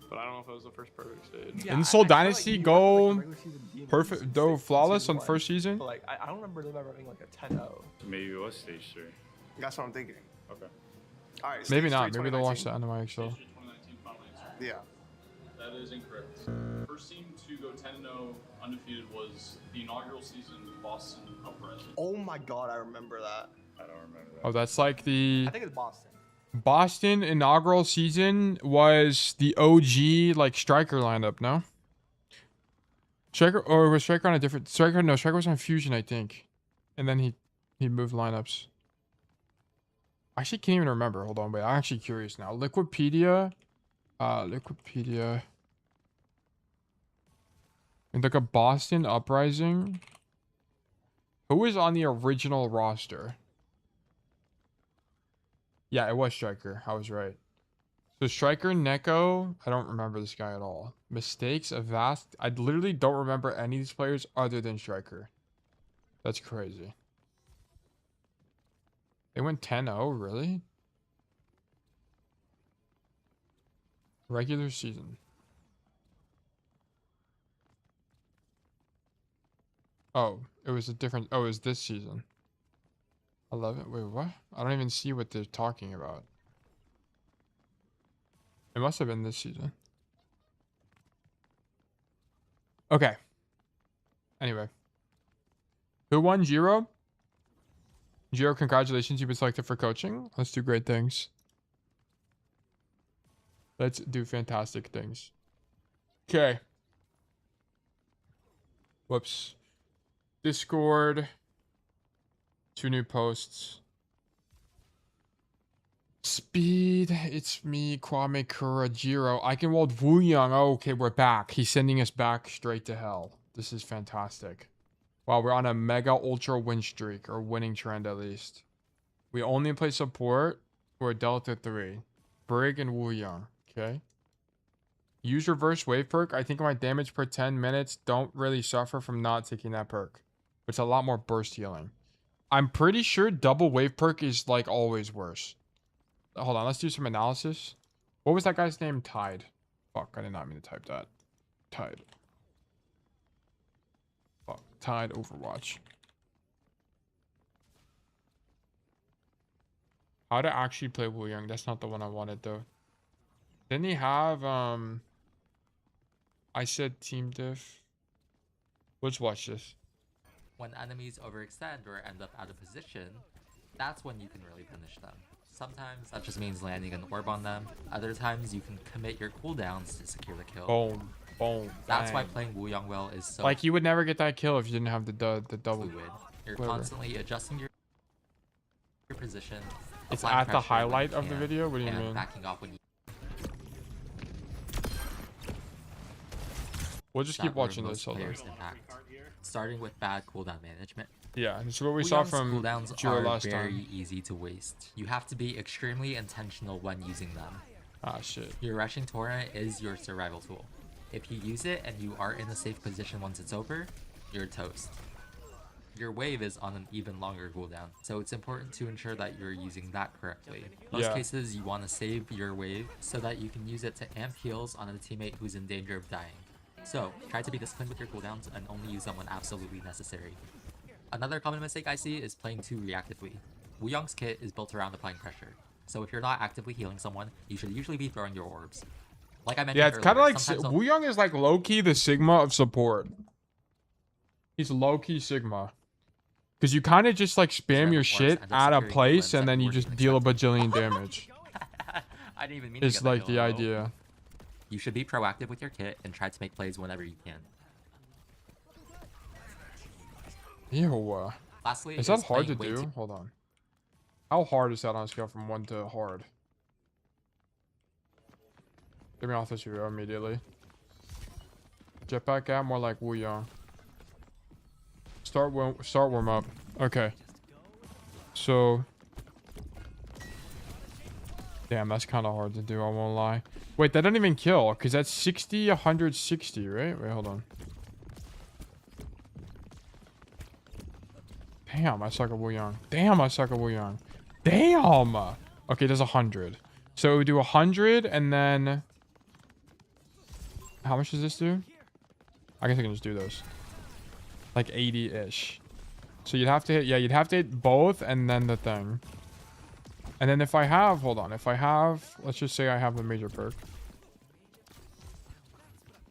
but I don't know if it was the first perfect stage. Yeah, In Soul I feel like Dynasty, New York, go like, regular season demons perfect, go six- flawless season on the first one. season. But like, I don't remember them ever having like a 10-0. Maybe it was stage 3. That's what I'm thinking. Okay. All right. Maybe stage not. 3, Maybe they'll watch the 2019. anime. So 2019 final answer. Yeah. That is incorrect. First team to go 10-0 undefeated was the inaugural season Boston Uprising. Oh my God, I remember that. I don't remember that. oh, that's like the I think it's Boston. Boston inaugural season was the OG like striker lineup, no? Striker, or was Striker on a different Striker? No, Striker was on Fusion, I think. And then he moved lineups. I actually can't even remember. Hold on, wait. I'm actually curious now. Liquipedia. Liquipedia. And like a Boston Uprising. Who was on the original roster? Yeah, it was Striker. I was right. So Striker, Neko. I don't remember this guy at all. Mistakes, Avast. I literally don't remember any of these players other than Striker. That's crazy. They went 10-0, really? Regular season. Oh, it was a different... Oh, it was this season. 11? Wait, what? I don't even see what they're talking about. It must have been this season. Okay. Anyway. Who won? Jiro? Jiro, congratulations. You've been selected for coaching. Let's do great things. Let's do fantastic things. Okay. Whoops. Discord. 2 new posts. Speed. It's me, Kwame Kura, Jiro. Eichenwalde, Wuyang. Oh, okay, we're back. He's sending us back straight to hell. This is fantastic. Wow, we're on a mega ultra win streak, or winning trend at least. We only play support. We're Delta 3. Brig and Wuyang. Okay. Use reverse wave perk. I think my damage per 10 minutes don't really suffer from not taking that perk. It's a lot more burst healing. I'm pretty sure double wave perk is like always worse. Hold on, let's do some analysis. What was that guy's name? Tide. Fuck, I did not mean to type that. Tide. Fuck, Tide Overwatch. How to actually play Wuyang. That's not the one I wanted though. Didn't he have I said team diff. Let's watch this. When enemies overextend or end up out of position, that's when you can really punish them. Sometimes that just means landing an orb on them. Other times you can commit your cooldowns to secure the kill. Boom, boom. That's bang. why playing Wuyang well is so like you would never get that kill if you didn't have the double. fluid. You're Whatever. constantly adjusting your position. It's applying at the pressure when highlight you of the can, video? What do you and mean? backing off when you We'll just that keep where watching most this. Hold on. players impact. Starting with bad cooldown management. Yeah, this is what we saw Wuyang's from cooldowns Jiro are last very time. easy to waste. You have to be extremely intentional when using them. Ah, shit. Your rushing torrent is your survival tool. If you use it and you are in a safe position once it's over, you're toast. Your wave is on an even longer cooldown, so it's important to ensure that you're using that correctly. Most Yeah. cases, you want to save your wave so that you can use it to amp heals on a teammate who's in danger of dying. So, try to be disciplined with your cooldowns and only use them when absolutely necessary. Another common mistake I see is playing too reactively. Wuyang's kit is built around applying pressure, so if you're not actively healing someone, you should usually be throwing your orbs. Like I mentioned Yeah, it's kind of earlier, like sometimes Wuyang is like low-key the Sigma of support. He's low-key Sigma. Because you kind of just like spam your shit at a place and then you just deal a bajillion damage. I didn't even mean to It's get that like kill, the though. idea. You should be proactive with your kit and try to make plays whenever you can. Ew. Lastly, Is that hard to playing way do? too- Hold on. How hard is that on a scale from 1 to hard? Get me off this video immediately. Jetpack out more like Wuyang. Start warm up. Okay. So. Damn, that's kind of hard to do. I won't lie. Wait, that doesn't even kill, because that's 60, 160, right? Wait, hold on. Damn, I suck at Wuyang. Damn, I suck at Wuyang. Damn! Okay, there's 100. So we do 100, and then... How much does this do? I guess I can just do those. Like 80-ish. So you'd have to hit... Yeah, you'd have to hit both, and then the thing. And then if I have... Hold on. If I have... Let's just say I have the major perk.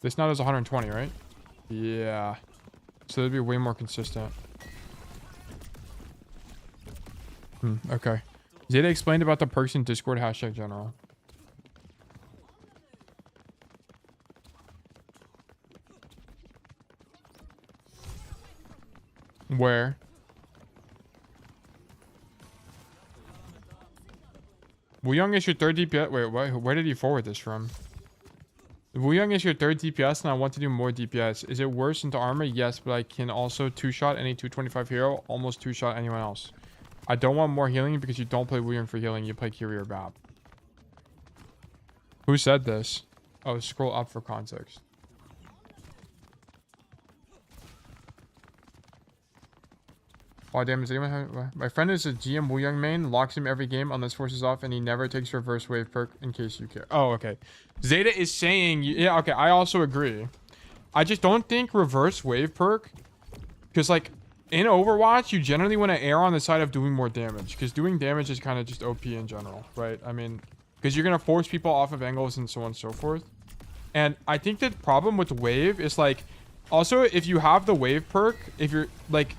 This now does 120, right? Yeah. So it'd be way more consistent. Okay. Zeta explained about the perks in Discord hashtag general. Where? Wuyang is your third DPS. Wait, where did he forward this from? Wuyang is your third DPS, and I want to do more DPS. Is it worse into armor? Yes, but I can also two-shot any 225 hero, almost two-shot anyone else. I don't want more healing because you don't play Wuyang for healing. You play Kiri or Bap. Who said this? Oh, scroll up for context. Oh damn, is anyone have, my friend is a GM Wuyang main, locks him every game unless forces off, and he never takes reverse wave perk in case you care. Oh, okay. Zeta is saying, yeah, okay, I also agree. I just don't think reverse wave perk, because like in Overwatch, you generally want to err on the side of doing more damage, because doing damage is kind of just OP in general, right? I mean, because you're going to force people off of angles and so on and so forth. And I think the problem with wave is like, also if you have the wave perk, if you're like,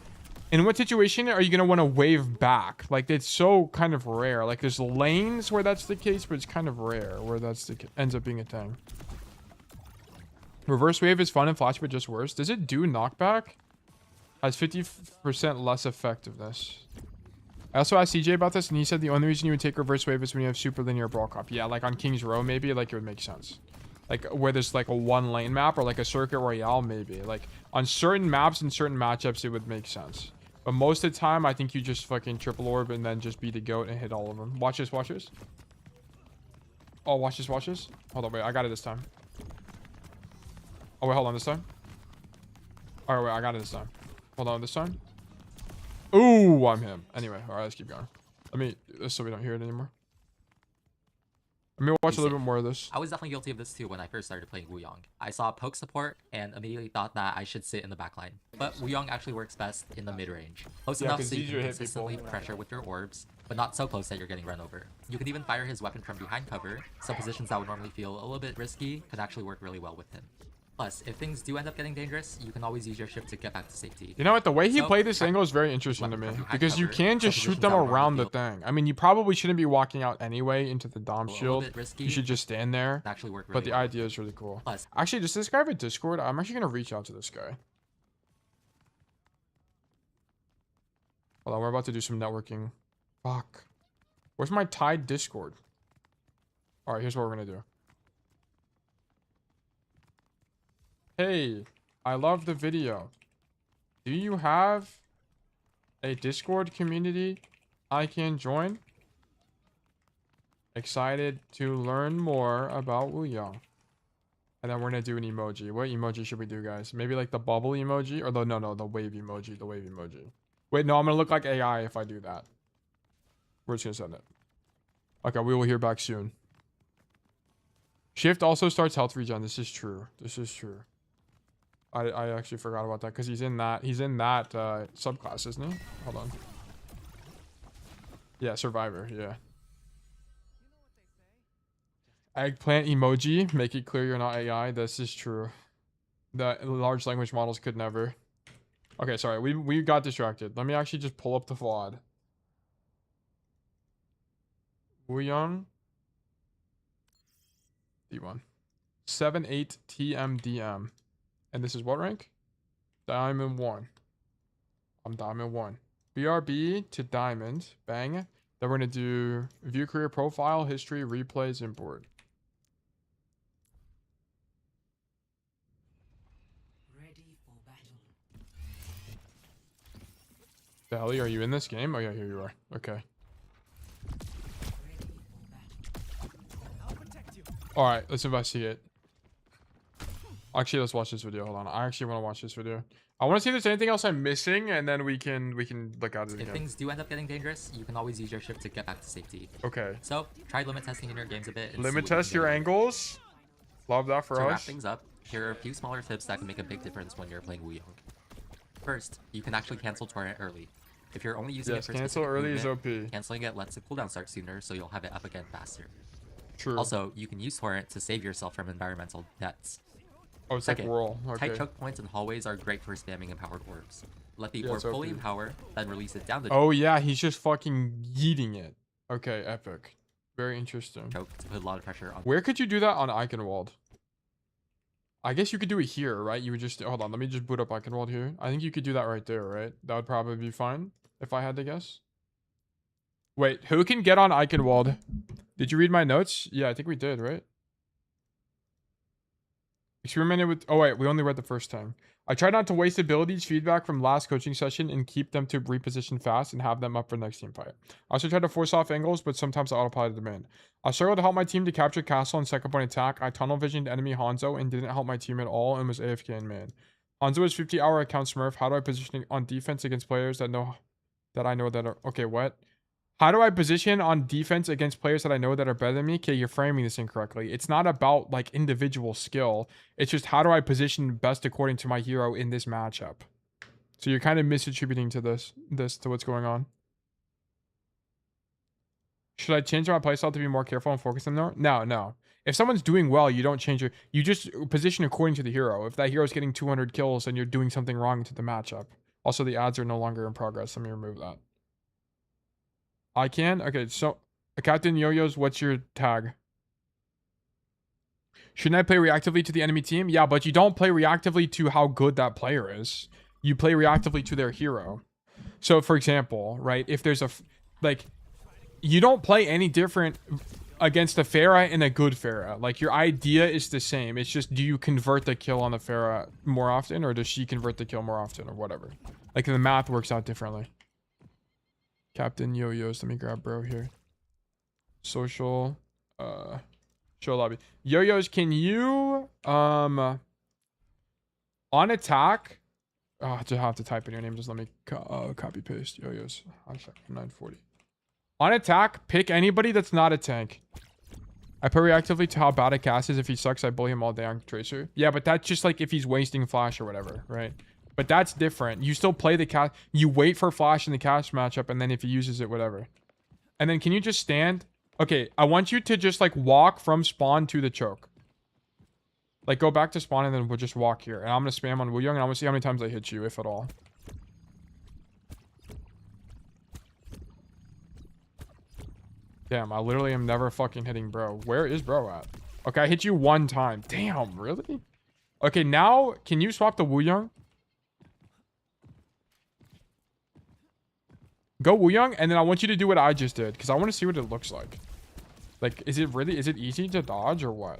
in what situation are you going to want to wave back? Like, it's so kind of rare. Like, there's lanes where that's the case, but it's kind of rare where that's the ends up being a thing. Reverse wave is fun and flash, but just worse. Does it do knockback? Has 50% less effectiveness. I also asked CJ about this, and he said the only reason you would take reverse wave is when you have super linear brawl cop. Yeah, like on King's Row, maybe, like it would make sense. Like where there's like a one lane map or like a circuit royale, maybe. Like on certain maps and certain matchups, it would make sense. But most of the time, I think you just fucking triple orb and then just be the goat and hit all of them. Watch this, watch this. Oh, watch this, watch this. Hold on, wait, I got it this time. Oh, wait, hold on, this time. All right, wait, I got it this time. Hold on, this time. Ooh, I'm him. Anyway, all right, let's keep going. Let me, so we don't hear it anymore. Let me watch a little bit more of this. I was definitely guilty of this too when I first started playing Wuyang. I saw poke support and immediately thought that I should sit in the backline. But Wuyang actually works best in the mid-range. Close enough so you can consistently pressure with your orbs, but not so close that you're getting run over. You can even fire his weapon from behind cover, so positions that would normally feel a little bit risky could actually work really well with him. Plus, if things do end up getting dangerous, you can always use your shift to get back to safety. You know what? The way he played this angle is very interesting to me. Because you can just shoot them around the thing. I mean, you probably shouldn't be walking out anyway into the Dom shield. You should just stand there. But the idea is really cool. Actually, does this guy have a Discord? I'm actually going to reach out to this guy. Hold on, we're about to do some networking. Fuck. Where's my tied Discord? Alright, here's what we're going to do. Hey, I love the video. Do you have a Discord community I can join? Excited to learn more about Wuyang. And then we're gonna do an emoji. What emoji should we do, guys? Maybe like the bubble emoji or the the wave emoji. The wave emoji. Wait, no, I'm gonna look like AI if I do that. We're just gonna send it. Okay, we will hear back soon. Shift also starts health regen. This is true. This is true. I actually forgot about that because he's in that subclass, isn't he? Hold on. Yeah, survivor, yeah. Eggplant emoji, make it clear you're not AI. This is true. The large language models could never. Okay, sorry, we got distracted. Let me actually just pull up the VOD. Wuyang D1 78 TMDM. And this is what rank? Diamond 1. I'm Diamond 1. BRB to Diamond. Bang. Then we're going to do view career profile, history, replays, import. Ready for battle. Belly, are you in this game? Oh yeah, here you are. Okay. Alright, let's investigate. Actually, let's watch this video. Hold on. I actually want to watch this video. I want to see if there's anything else I'm missing, and then we can look at it again. If things do end up getting dangerous, you can always use your shift to get back to safety. Okay. So try limit testing in your games a bit. Limit test your angles. Love that for us. To wrap things up, here are a few smaller tips that can make a big difference when you're playing Wuyang. First, you can actually cancel torrent early. If you're only using it for cancel early is OP. Canceling it lets the cooldown start sooner, so you'll have it up again faster. True. Also, you can use torrent to save yourself from environmental deaths. Oh, it's Second, like roll. Okay. Tight choke points and hallways are great for spamming empowered orbs. Let the orb fully empower, then release it down the. Oh yeah, he's just fucking yeeting it. Okay, epic. Very interesting. Choke to put a lot of pressure on. Where could you do that on Eichenwalde? I guess you could do it here, right? You would just hold on. Let me just boot up Eichenwalde here. I think you could do that right there, right? That would probably be fine if I had to guess. Wait, who can get on Eichenwalde? Did you read my notes? Yeah, I think we did, right? Experimented with... Oh, wait. We only read the first time. I tried not to waste abilities feedback from last coaching session and keep them to reposition fast and have them up for next team fight. I also tried to force off angles, but sometimes I autopilot demand. I struggled to help my team to capture castle and second point attack. I tunnel visioned enemy Hanzo and didn't help my team at all and was AFK in man. Hanzo is 50-hour account smurf. How do I position it on defense against players that I know that are... Okay, what? How do I position on defense against players that I know that are better than me? Okay, you're framing this incorrectly. It's not about like individual skill. It's just how do I position best according to my hero in this matchup. So you're kind of misattributing to this to what's going on. Should I change my playstyle to be more careful and focus them more? No. If someone's doing well, you don't change you just position according to the hero. If that hero's getting 200 kills, then you're doing something wrong to the matchup. Also, the ads are no longer in progress. Let me remove that. I can? Okay, so Captain Yo-Yo's, what's your tag? Shouldn't I play reactively to the enemy team? Yeah, but you don't play reactively to how good that player is. You play reactively to their hero. So, for example, right, if there's like, you don't play any different against a Pharah and a good Pharah. Like, your idea is the same. It's just, do you convert the kill on the Pharah more often, or does she convert the kill more often, or whatever? Like, the math works out differently. Captain Yo-Yo's. Let me grab bro here. Social. Show lobby. Yo-Yo's, can you on attack? Oh, I just have to type in your name. Just let me copy paste. Yo-Yo's. Hashtag 940. On attack, pick anybody that's not a tank. I play reactively to how bad a cast is. If he sucks, I bully him all day on Tracer. Yeah, but that's just like if he's wasting flash or whatever, right? But that's different. You still play the cast. You wait for flash in the cast matchup, and then if he uses it, whatever. And then can you just stand? Okay, I want you to just like walk from spawn to the choke. Like go back to spawn, and then we'll just walk here. And I'm gonna spam on Wuyang, and I'm gonna see how many times I hit you, if at all. Damn, I literally am never fucking hitting bro. Where is bro at? Okay, I hit you one time. Damn, really? Okay, now can you swap the Wuyang? Go Wuyang, and then I want you to do what I just did, because I want to see what it looks like. Like, is it easy to dodge or what?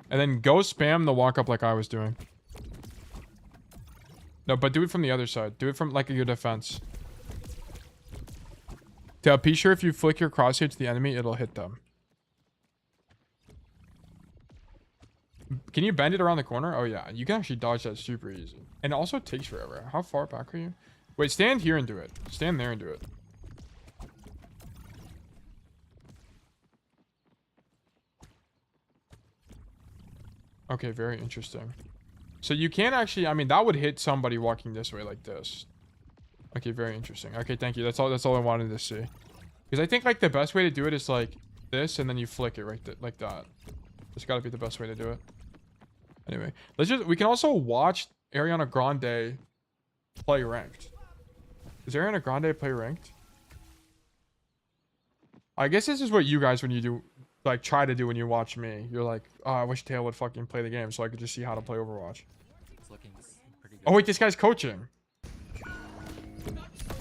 And then go spam the walk up like I was doing. No, but do it from the other side. Do it from like your defense. To be sure, if you flick your crosshair to the enemy, it'll hit them. Can you bend it around the corner? Oh yeah, you can actually dodge that super easy. And it also takes forever. How far back are you? Wait, stand here and do it. Stand there and do it. Okay, very interesting. So you can actually, I mean, that would hit somebody walking this way like this. Okay, very interesting. Okay, thank you. That's all I wanted to see. Because I think like the best way to do it is like this, and then you flick it right like that. It's got to be the best way to do it. Anyway, we can also watch Ariana Grande play ranked. Does Ariana Grande play ranked? I guess this is what you guys, when you do, like, try to do when you watch me. You're like, oh, I wish Tail would fucking play the game so I could just see how to play Overwatch. It's looking pretty good. Oh, wait, this guy's coaching.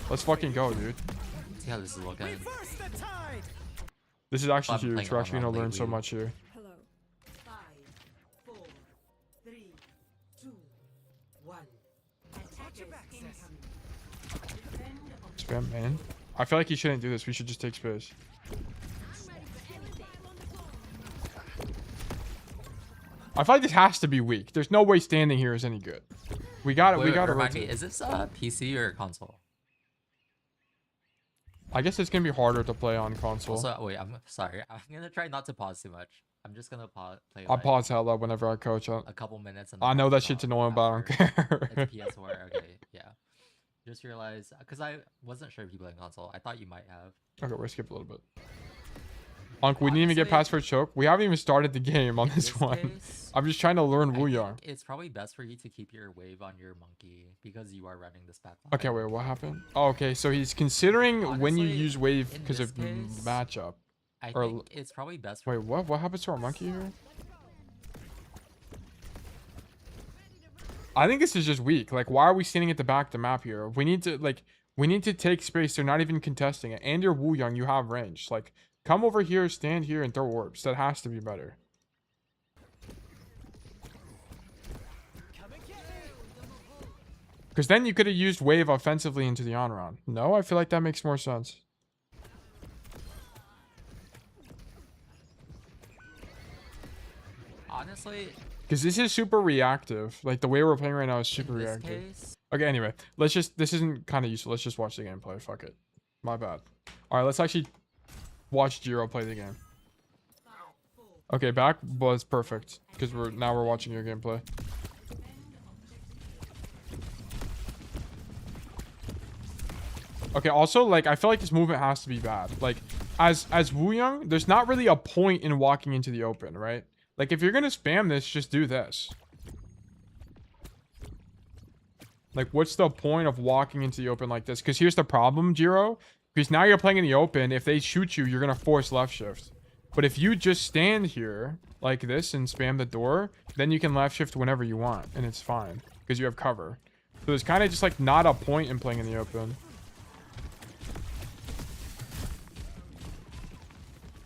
Let's fucking go, dude. See how this is looking. This is actually huge. We're actually going to learn so much here. Spam man. I feel like he shouldn't do this. We should just take space. I feel like this has to be weak. There's no way standing here is any good. We got it. We got to rotate. Is this PC or console? I guess it's gonna be harder to play on console. Also, wait, I'm sorry. I'm gonna try not to pause too much. I'm just gonna play. I pause hella whenever I coach. A couple minutes. And I know that shit's annoying, but I don't care. It's PS4. Okay, yeah. Just realized because I wasn't sure if you played console. I thought you might have. Okay, we're skip a little bit. Unc, we didn't even get past first choke. We haven't even started the game on this one. Case, I'm just trying to learn I Wuyang. think it's probably best for you to keep your wave on your monkey because you are running this back line. Okay, wait, what happened? Oh, okay, so he's considering when you Honestly, use wave in because this of case, matchup. I Or think it's probably best for wait, what? What happens to our monkey here? I think this is just weak. Like, why are we standing at the back of the map here? We need to take space. They're not even contesting it. And you're Wuyang, you have range. Like, come over here, stand here, and throw orbs. That has to be better. Because then you could have used wave offensively into the on round. No, I feel like that makes more sense. honestly. Because this is super reactive. Like, the way we're playing right now is super reactive. Okay, anyway. Let's just... This isn't kind of useful. Let's just watch the gameplay. Fuck it. My bad. Alright, let's actually watch Jiro play the game. Okay, back was perfect. Because now we're watching your gameplay. Okay, also, like, I feel like this movement has to be bad. Like, as Wuyang, there's not really a point in walking into the open, right? Like, if you're gonna spam this, just do this. Like, what's the point of walking into the open like this? Because here's the problem, Jiro. Because now you're playing in the open. If they shoot you, you're gonna force left shift. But if you just stand here like this and spam the door, then you can left shift whenever you want. And it's fine. Because you have cover. So there's kind of just, like, not a point in playing in the open.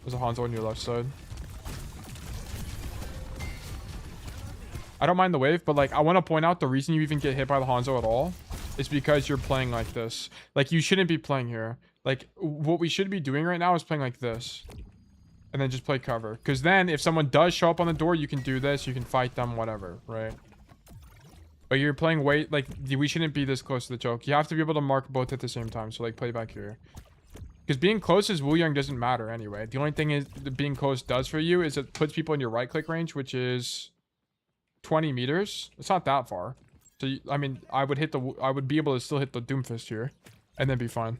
There's a Hanzo on your left side. I don't mind the wave, but, like, I want to point out the reason you even get hit by the Hanzo at all is because you're playing like this. Like, you shouldn't be playing here. Like, what we should be doing right now is playing like this. And then just play cover. Because then, if someone does show up on the door, you can do this. You can fight them, whatever, right? But you're playing way... Like, we shouldn't be this close to the choke. You have to be able to mark both at the same time. So, like, play back here. Because being close as Wuyang doesn't matter anyway. The only thing is being close does for you is it puts people in your right click range, which is 20 meters. It's not that far. So, I mean, I would be able to still hit the Doomfist here and then be fine.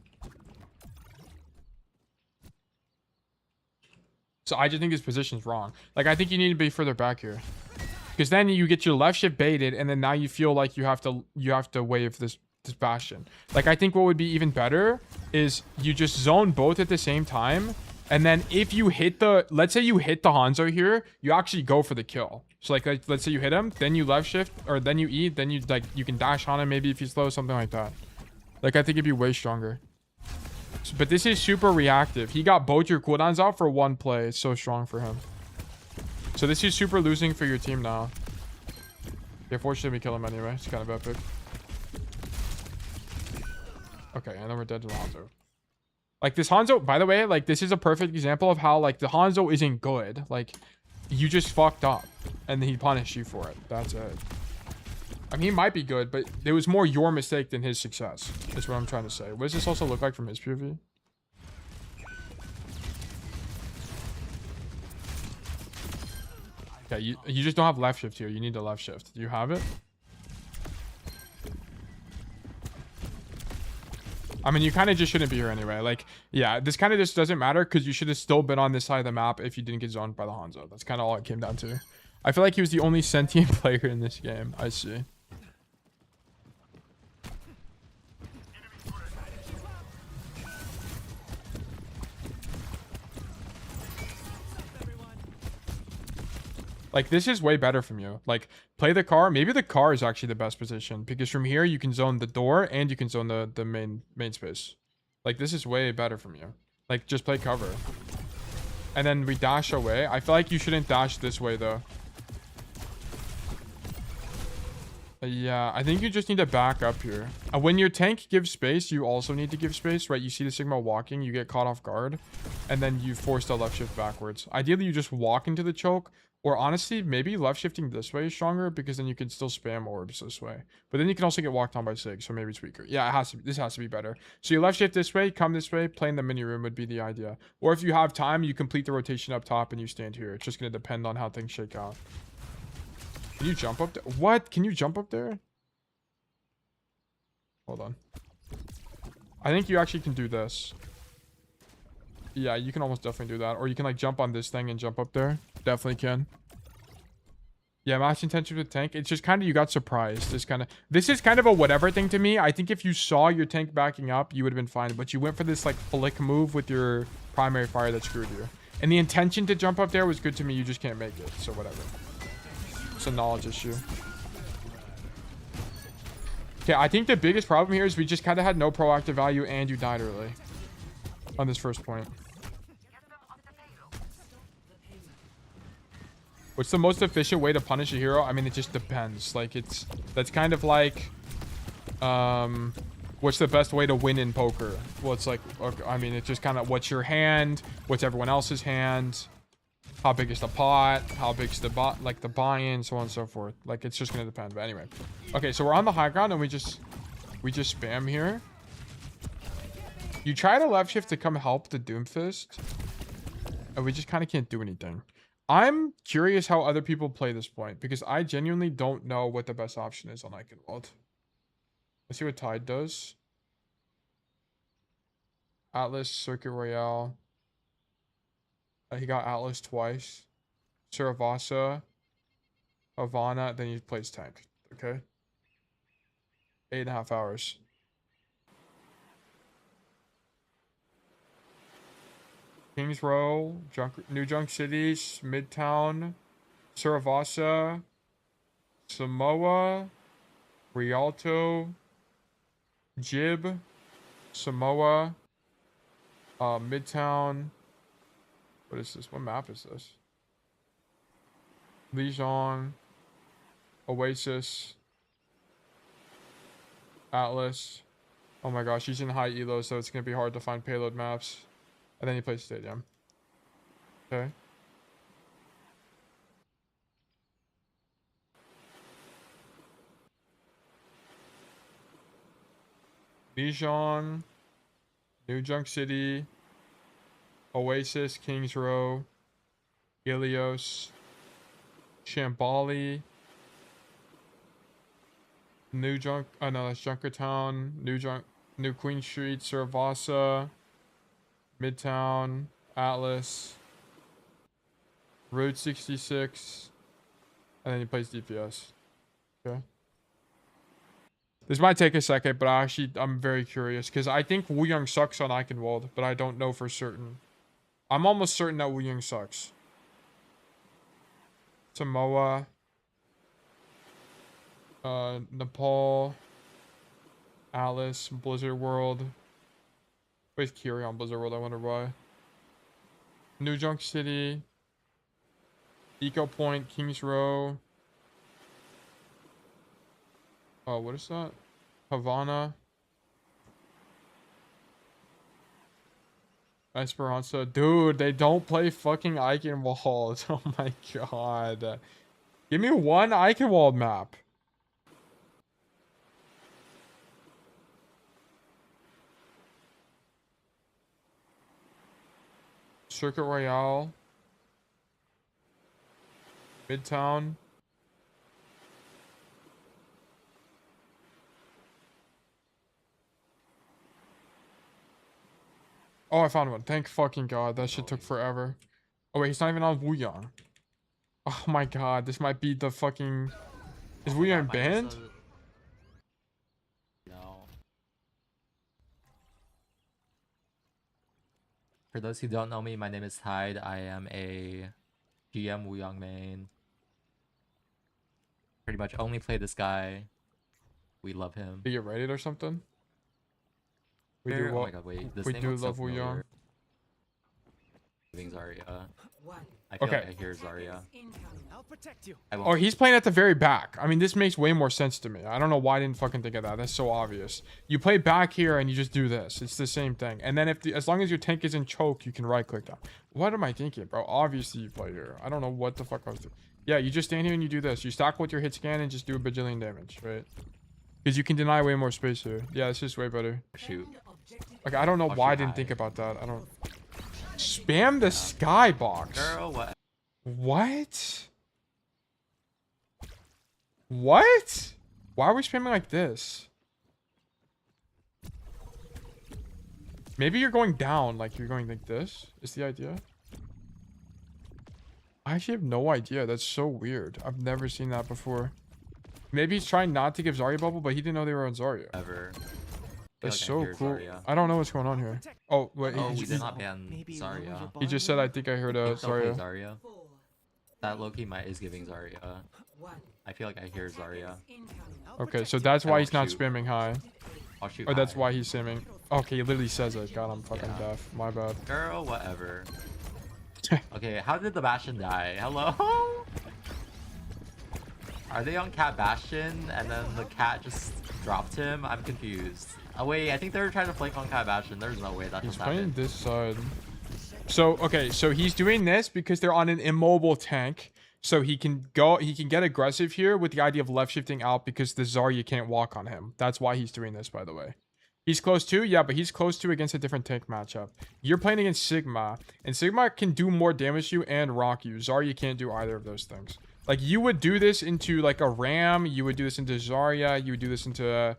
So I just think his position's wrong. Like, I think you need to be further back here. Because then you get your left shift baited and then now you feel like you have to wave this Bastion. Like, I think what would be even better is you just zone both at the same time, and then if you hit the... Let's say you hit the Hanzo here, you actually go for the kill. So, like let's say you hit him, then you left shift, or then you E, then you, like, you can dash on him maybe if he's slow, something like that. Like, I think it'd be way stronger. So, but this is super reactive. He got both your cooldowns out for one play. It's so strong for him. So this is super losing for your team now. Yeah, fortunately we kill him anyway. It's kind of epic. Okay, and then we're dead to the Hanzo. Like, this Hanzo, by the way, like, this is a perfect example of how, like, the Hanzo isn't good. Like, you just fucked up. And he punished you for it. That's it. I mean, he might be good, but it was more your mistake than his success. That's what I'm trying to say. What does this also look like from his POV? Okay, you just don't have left shift here. You need the left shift. Do you have it? I mean, you kind of just shouldn't be here anyway. Like, yeah, this kind of just doesn't matter because you should have still been on this side of the map if you didn't get zoned by the Hanzo. That's kind of all it came down to. I feel like he was the only sentient player in this game. I see. Like, this is way better from you. Like, play the car. Maybe the car is actually the best position. Because from here, you can zone the door and you can zone the main space. Like, this is way better from you. Like, just play cover. And then we dash away. I feel like you shouldn't dash this way, though. Yeah, I think you just need to back up here. When your tank gives space, you also need to give space, right? You see the Sigma walking, you get caught off guard. And then you force the left shift backwards. Ideally, you just walk into the choke. Or honestly, maybe left shifting this way is stronger because then you can still spam orbs this way. But then you can also get walked on by Sig, so maybe it's weaker. Yeah, it has to be, this has to be better. So you left shift this way, come this way, play in the mini room would be the idea. Or if you have time, you complete the rotation up top and you stand here. It's just going to depend on how things shake out. Can you jump up there? What? Can you jump up there? Hold on. I think you actually can do this. Yeah, you can almost definitely do that. Or you can like jump on this thing and jump up there. Definitely can. Yeah, max intention with tank. It's just kind of, you got surprised. This is kind of a whatever thing to me. I think if you saw your tank backing up, you would have been fine. But you went for this like flick move with your primary fire that screwed you. And the intention to jump up there was good to me. You just can't make it. So whatever. It's a knowledge issue. Okay, I think the biggest problem here is we just kind of had no proactive value and you died early on this first point. What's the most efficient way to punish a hero? I mean, it just depends. Like, that's kind of like, what's the best way to win in poker? Well, it's like, okay, I mean, it's just kind of what's your hand, what's everyone else's hand, how big is the pot, how big's the buy-in, so on and so forth. Like, it's just gonna depend. But anyway, okay, so we're on the high ground and we just spam here. You try to left shift to come help the Doomfist, and we just kind of can't do anything. I'm curious how other people play this point because I genuinely don't know what the best option is on Eichenwalde. Let's see what Tide does. Atlas, Circuit Royale. He got Atlas twice. Saravasa, Havana, then he plays tank. Okay. 8.5 hours. Kings Row, New Junk Cities, Midtown, Saravasa, Samoa, Rialto, Jib, Samoa, Midtown. What is this? What map is this? Lijon, Oasis, Atlas. Oh my gosh, he's in high elo, so it's gonna be hard to find payload maps. And then he plays Stadium. Okay. Bijan, New Junk City, Oasis, Kings Row, Ilios, Shambali, New Junk, oh no, that's Junkertown, New Queen Street, Saravasa, Midtown, Atlas, Route 66, and then he plays DPS. Okay. This might take a second, but I'm very curious because I think Wuyang sucks on Eichenwalde, but I don't know for certain. I'm almost certain that Wuyang sucks. Samoa, Nepal, Alice, Blizzard World. Where's Kiri on Blizzard World? I wonder why. New Junk City, Eco Point, Kings Row. Oh, what is that? Havana. Esperanza. Dude, they don't play fucking Eichenwalde. Oh my god. Give me one Eichenwalde map. Circuit Royale. Midtown. Oh, I found one. Thank fucking god. That shit took forever. Oh wait, he's not even on Wuyang. Oh my god, this might be the fucking... Is Wuyang banned? No. For those who don't know me, my name is Tide. I am a GM Wuyang main. Pretty much only play this guy. We love him. Did you get rated or something? We do, oh my god, wait. We do love Wuyang. Zarya. I feel like I hear Zarya. I'll protect you. Oh, he's playing at the very back. I mean, this makes way more sense to me. I don't know why I didn't fucking think of that. That's so obvious. You play back here and you just do this. It's the same thing. And then as long as your tank isn't choke, you can right click that. What am I thinking, bro? Obviously you play here. I don't know what the fuck I was doing. Yeah, you just stand here and you do this. You stack with your hit scan and just do a bajillion damage, right? Because you can deny way more space here. Yeah, it's just way better. Shoot. Like, I don't know why I didn't think about that. I don't... Spam the skybox. Girl, what? What? What? Why are we spamming like this? Maybe you're going down, like you're going like this is the idea. I actually have no idea. That's so weird. I've never seen that before. Maybe he's trying not to give Zarya bubble, but he didn't know they were on Zarya. Ever. That's like so cool. Zarya. I don't know what's going on here. Oh, wait. Oh, we did not ban Zarya. He just said, I think I heard Zarya. Zarya. That Loki is giving Zarya. I feel like I hear Zarya. Okay, so that's why he's not shoot. spamming high. I'll shoot Or that's high. why he's spamming. Okay, he literally says it. God, I'm fucking deaf. My bad. Girl, whatever. Okay, how did the Bastion die? Hello? Are they on Cat Bastion and then the cat just dropped him? I'm confused. Oh wait, I think they were trying to flank on Cat Bastion. There's no way that He's just playing happened. this side. So, okay, so he's doing this because they're on an immobile tank. So he can get aggressive here with the idea of left shifting out because the Zarya can't walk on him. That's why he's doing this, by the way. He's close to, yeah, but he's close to against a different tank matchup. You're playing against Sigma, and Sigma can do more damage to you and rock you. Zarya can't do either of those things. Like, you would do this into, like, a Ram. You would do this into Zarya. You would do this into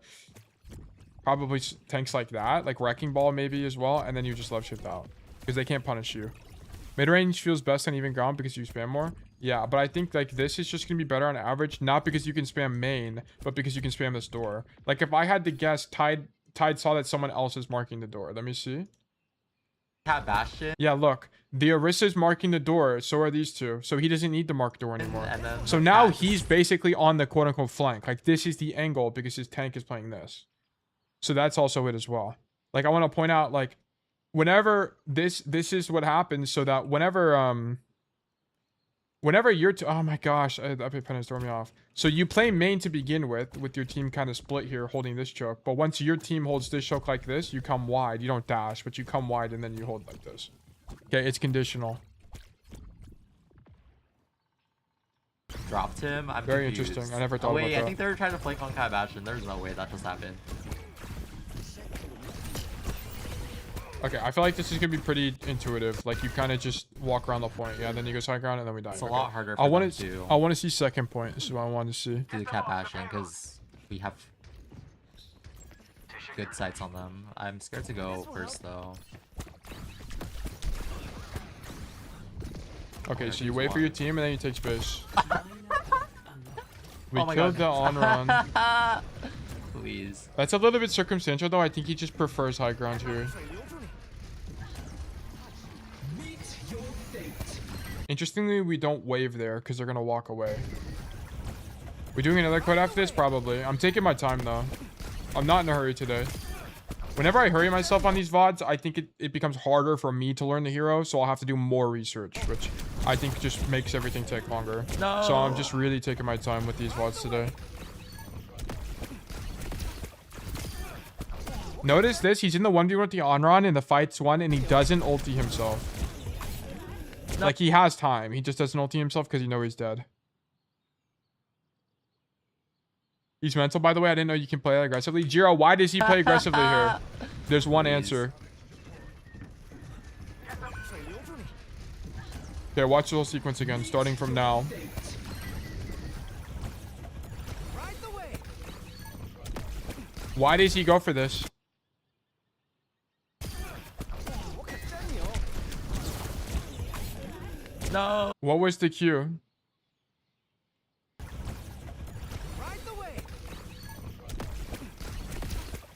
probably tanks like that, like Wrecking Ball maybe as well, and then you just left shift out because they can't punish you. Mid-range feels best on even ground because you spam more. Yeah, but I think, like, this is just going to be better on average, not because you can spam main, but because you can spam this door. Like, if I had to guess, Tide saw that someone else is marking the door. Let me see. Cat Bastion. Yeah, look. The Orisa's marking the door. So are these two. So he doesn't need to mark door anymore. And then So now he's basically on the quote-unquote flank. Like, this is the angle because his tank is playing this. So that's also it as well. Like, I want to point out, like, whenever this is what happens so that whenever you're oh my gosh, that penance throw me off. So you play main to begin with your team kind of split here holding this choke, but once your team holds this choke like this, you come wide. You don't dash, but you come wide and then you hold like this. Okay, it's conditional. Dropped him. I'm Very confused. interesting. I never thought oh, wait, about that. I think they were trying to flank on Cat Bastion. There's no way that just happened. Okay, I feel like this is gonna be pretty intuitive. Like, you kind of just walk around the point, yeah, and then you go side ground and then we die. It's a lot harder for I them want to to see second point. This is what I wanted to see. do the Cat Bastion because we have good sights on them. I'm scared to go first though. Okay, so you wait for your team and then you take space. We Oh my killed God. the on-run. Please. That's a little bit circumstantial though. I think he just prefers high ground here. Interestingly, we don't wave there because they're going to walk away. We doing another quote after this? Probably. I'm taking my time though. I'm not in a hurry today. Whenever I hurry myself on these VODs, I think it becomes harder for me to learn the hero, so I'll have to do more research, which I think just makes everything take longer. No. So I'm just really taking my time with these VODs today. Notice this, he's in the 1v1 with the on-run and the fight's won and he doesn't ulti himself. No. Like, he has time. He just doesn't ulti himself because he knows he's dead. He's mental, by the way. I didn't know you can play that aggressively. Jiro, why does he play aggressively here? There's one answer. Okay, watch the whole sequence again, starting from now. Why does he go for this? No. What was the cue?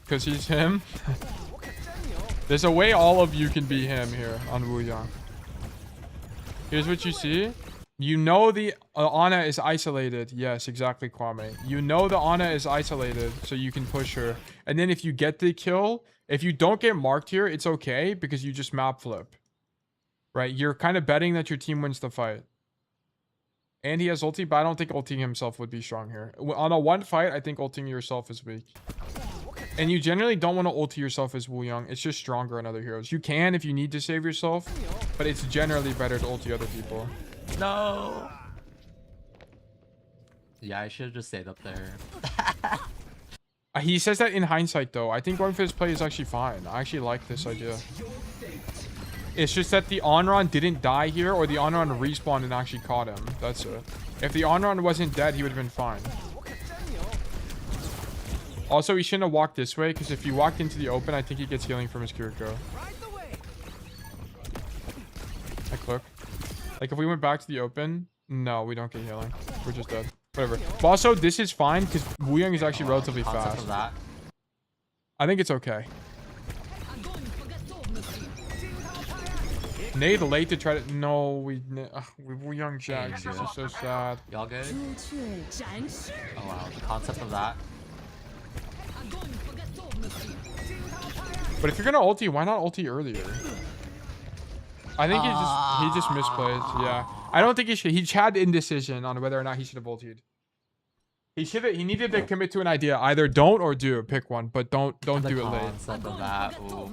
Because he's him? There's a way all of you can be him here on Wuyang. Here's what you see. You know the Ana is isolated. Yes, exactly, Kwame. You know the Ana is isolated, so you can push her. And then if you get the kill, if you don't get marked here, it's okay because you just map flip. Right? You're kind of betting that your team wins the fight. And he has ulti, but I don't think ulting himself would be strong here. On a one fight, I think ulting yourself is weak. And you generally don't want to ulti yourself as Wuyang. It's just stronger on other heroes. You can if you need to save yourself, but it's generally better to ulti other people. No. Yeah, I should have just stayed up there. He says that in hindsight, though. I think going for this play is actually fine. I actually like this idea. It's just that the on-run didn't die here, or the on-run respawned and actually caught him. That's it. If the on-run wasn't dead, he would have been fine. Also, he shouldn't have walked this way, because if he walked into the open, I think he gets healing from his Kiriko. I click. Like, if we went back to the open, no, we don't get healing. We're just dead. Whatever. But also, this is fine, because Wuyang is actually relatively fast. I think it's okay. Nade late to try to... No, we Wuyang Jax. This is so sad. Y'all good? Oh, wow. The concept of that. But if you're gonna ulti, why not ulti earlier? I think he just misplays. Yeah, I don't think he should. He had indecision on whether or not he should have ultied. He needed to commit to an idea. Either don't or do. Pick one, but don't do it late. Concept of that. Ooh.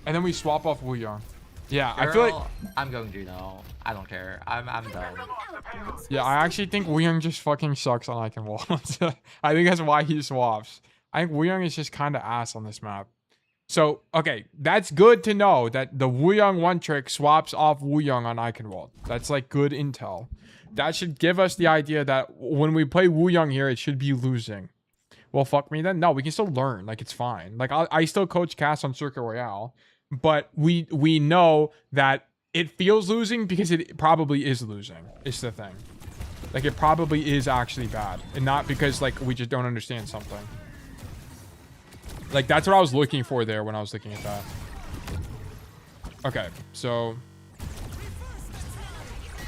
And then we swap off Wuyang. Yeah, Girl, I feel like I'm going Juno. I don't care. I'm done. Yeah, I actually think Wuyang just fucking sucks on Eichenwalde. I think that's why he swaps. I think Wuyang is just kind of ass on this map. So, okay, that's good to know that the Wuyang one trick swaps off Wuyang on Eichenwalde. That's like good intel. That should give us the idea that when we play Wuyang here, it should be losing. Well, fuck me then. No, we can still learn. Like, it's fine. Like, I still coach Cass on Circuit Royale. But we know that it feels losing because it probably is losing. It's the thing. Like, it probably is actually bad. And not because, like, we just don't understand something. Like, that's what I was looking for there when I was looking at that. Okay, so...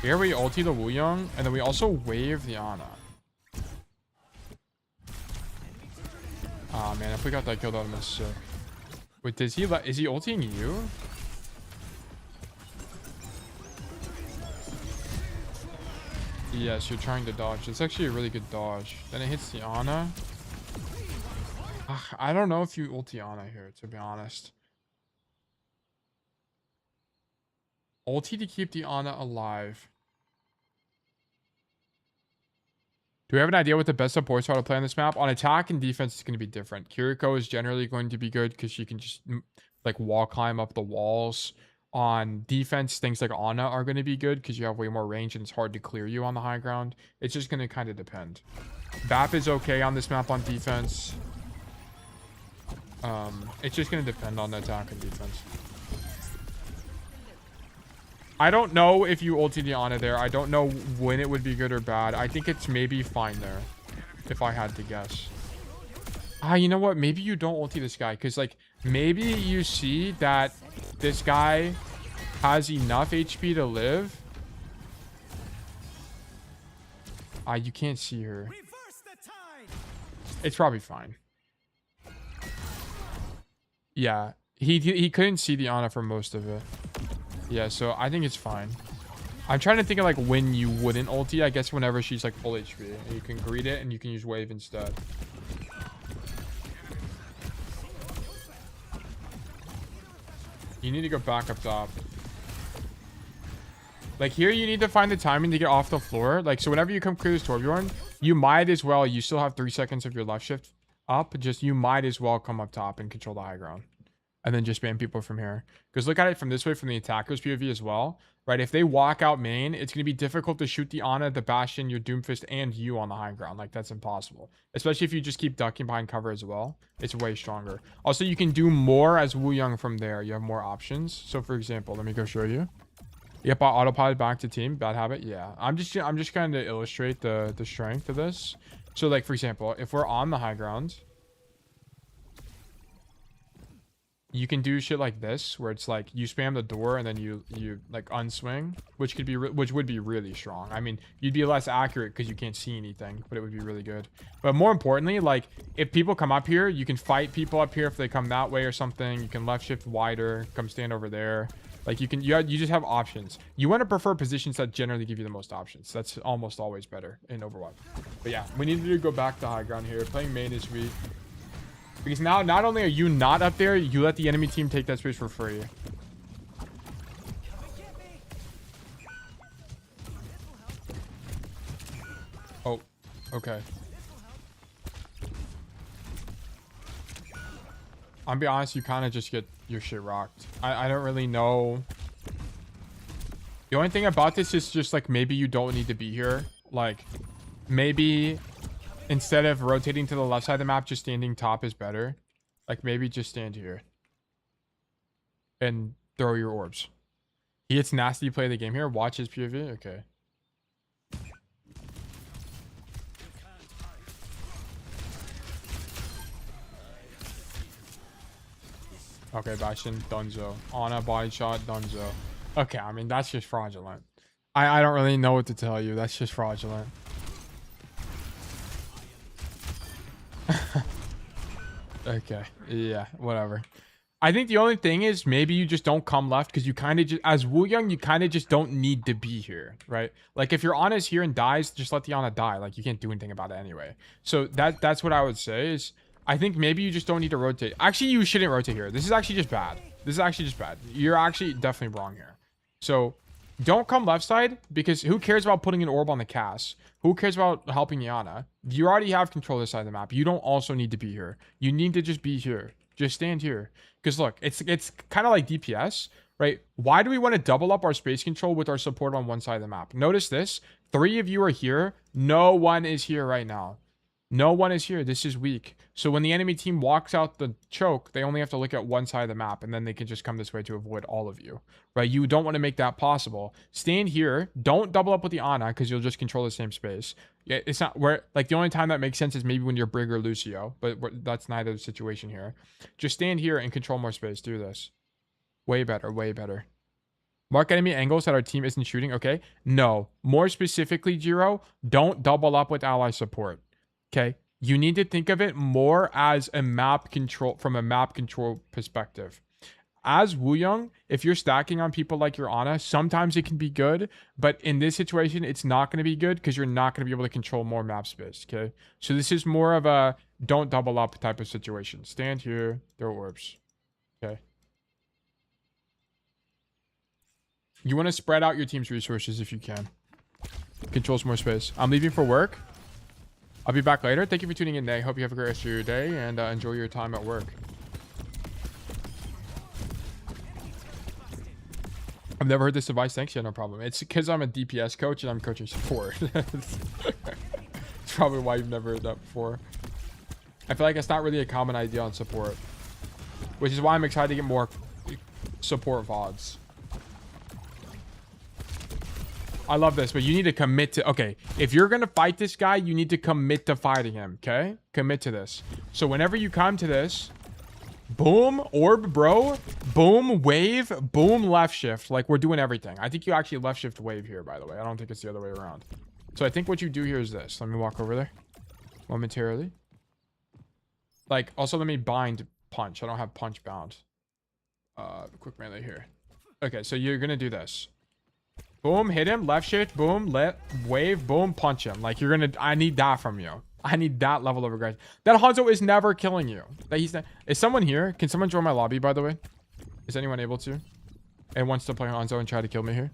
here we ulti the Wuyang, and then we also wave the Ana. Ah, man, if we got that kill, that would have been sick. Wait, is he ulting you? Yes, you're trying to dodge. It's actually a really good dodge. Then it hits the Ana. I don't know if you ulti Ana here, to be honest. Ulti to keep the Ana alive. Do we have an idea what the best supports are to play on this map? On attack and defense, it's going to be different. Kiriko is generally going to be good because she can just like wall climb up the walls. On defense, things like Ana are going to be good because you have way more range and it's hard to clear you on the high ground. It's just going to kind of depend. BAP is okay on this map on defense. It's just going to depend on the attack and defense. I don't know if you ulti the Ana there. I don't know when it would be good or bad. I think it's maybe fine there, if I had to guess. You know what? Maybe you don't ulti this guy, because, like, maybe you see that this guy has enough HP to live. You can't see her. It's probably fine. Yeah, he couldn't see the Ana for most of it. Yeah, so I think it's fine. I'm trying to think of like when you wouldn't ulti. I guess whenever she's like full HP. And you can greet it and you can use wave instead. You need to go back up top. Like here you need to find the timing to get off the floor. Like so whenever you come clear this Torbjorn, you might as well, you still have 3 seconds of your left shift up. Just you might as well come up top and control the high ground. And then just spam people from here. Because look at it from this way, from the attacker's POV as well. Right? If they walk out main, it's going to be difficult to shoot the Ana, the Bastion, your Doomfist, and you on the high ground. Like, that's impossible. Especially if you just keep ducking behind cover as well. It's way stronger. Also, you can do more as Wuyang from there. You have more options. So, for example, let me go show you. Yep, I autopilot back to team. Bad habit. Yeah. I'm just kind of illustrate the strength of this. So, like, for example, if we're on the high ground... you can do shit like this, where it's like you spam the door and then you like unswing, which would be really strong. I mean, you'd be less accurate because you can't see anything, but it would be really good. But more importantly, like if people come up here, you can fight people up here if they come that way or something. You can left shift wider, come stand over there. Like you just have options. You want to prefer positions that generally give you the most options. That's almost always better in Overwatch. But yeah, we need to go back to high ground here. Playing main is weak. Because now, not only are you not up there, you let the enemy team take that space for free. Oh, okay. I'll be honest, you kind of just get your shit rocked. I don't really know. The only thing about this is just like maybe you don't need to be here. Like maybe instead of rotating to the left side of the map, just standing top is better. Like maybe just stand here and throw your orbs. He gets nasty play the game here. Watch his POV. Okay. Okay, Bastion, Dunzo. On a body shot, Dunzo. Okay, I mean, that's just fraudulent. I don't really know what to tell you. That's just fraudulent. Okay, yeah, whatever. I think the only thing is maybe you just don't come left because you kind of just, as Wuyang, you kind of just don't need to be here, right? Like if your Ana is here and dies, just let the Ana die. Like you can't do anything about it anyway. So that's what I would say is I think maybe you just don't need to rotate. Actually, you shouldn't rotate here. This is actually just bad. This is actually just bad. You're actually definitely wrong here. So don't come left side because who cares about putting an orb on the Cass? Who cares about helping Yana? You already have control this side of the map. You don't also need to be here. You need to just be here. Just stand here. Because look, it's kind of like DPS, right? Why do we want to double up our space control with our support on one side of the map? Notice this. 3 of you are here. No one is here right now. No one is here. This is weak. So when the enemy team walks out the choke, they only have to look at one side of the map, and then they can just come this way to avoid all of you, right? You don't want to make that possible. Stand here. Don't double up with the Ana because you'll just control the same space. Yeah, it's not where, like, the only time that makes sense is maybe when you're Brig or Lucio, but that's neither the situation here. Just stand here and control more space. Do this. Way better. Way better. Mark enemy angles that our team isn't shooting. Okay. No. More specifically, Jiro, don't double up with ally support. Okay. You need to think of it more as a map control, from a map control perspective. As Wuyang, if you're stacking on people like your Ana, sometimes it can be good, but in this situation, it's not going to be good because you're not going to be able to control more map space, okay? So this is more of a don't double up type of situation. Stand here, throw orbs, okay? You want to spread out your team's resources if you can. Controls more space. I'm leaving for work. I'll be back later. Thank you for tuning in today. Hope you have a great rest of your day and enjoy your time at work. I've never heard this advice. Thanks. Yeah, no problem. It's because I'm a DPS coach and I'm coaching support. It's probably why you've never heard that before. I feel like it's not really a common idea on support, which is why I'm excited to get more support VODs. I love this, but you need to commit to... Okay, if you're going to fight this guy, you need to commit to fighting him, okay? Commit to this. So whenever you come to this... Boom, orb, bro. Boom, wave. Boom, left shift. Like, we're doing everything. I think you actually left shift wave here, by the way. I don't think it's the other way around. So I think what you do here is this. Let me walk over there momentarily. Like, also let me bind punch. I don't have punch bound. Quick melee here. Okay, so you're going to do this. Boom, hit him. Left shift, boom, wave, boom, punch him. Like, you're going to... I need that from you. I need that level of aggression. That Hanzo is never killing you. That he's not... Is someone here? Can someone join my lobby, by the way? Is anyone able to? And wants to play Hanzo and try to kill me here?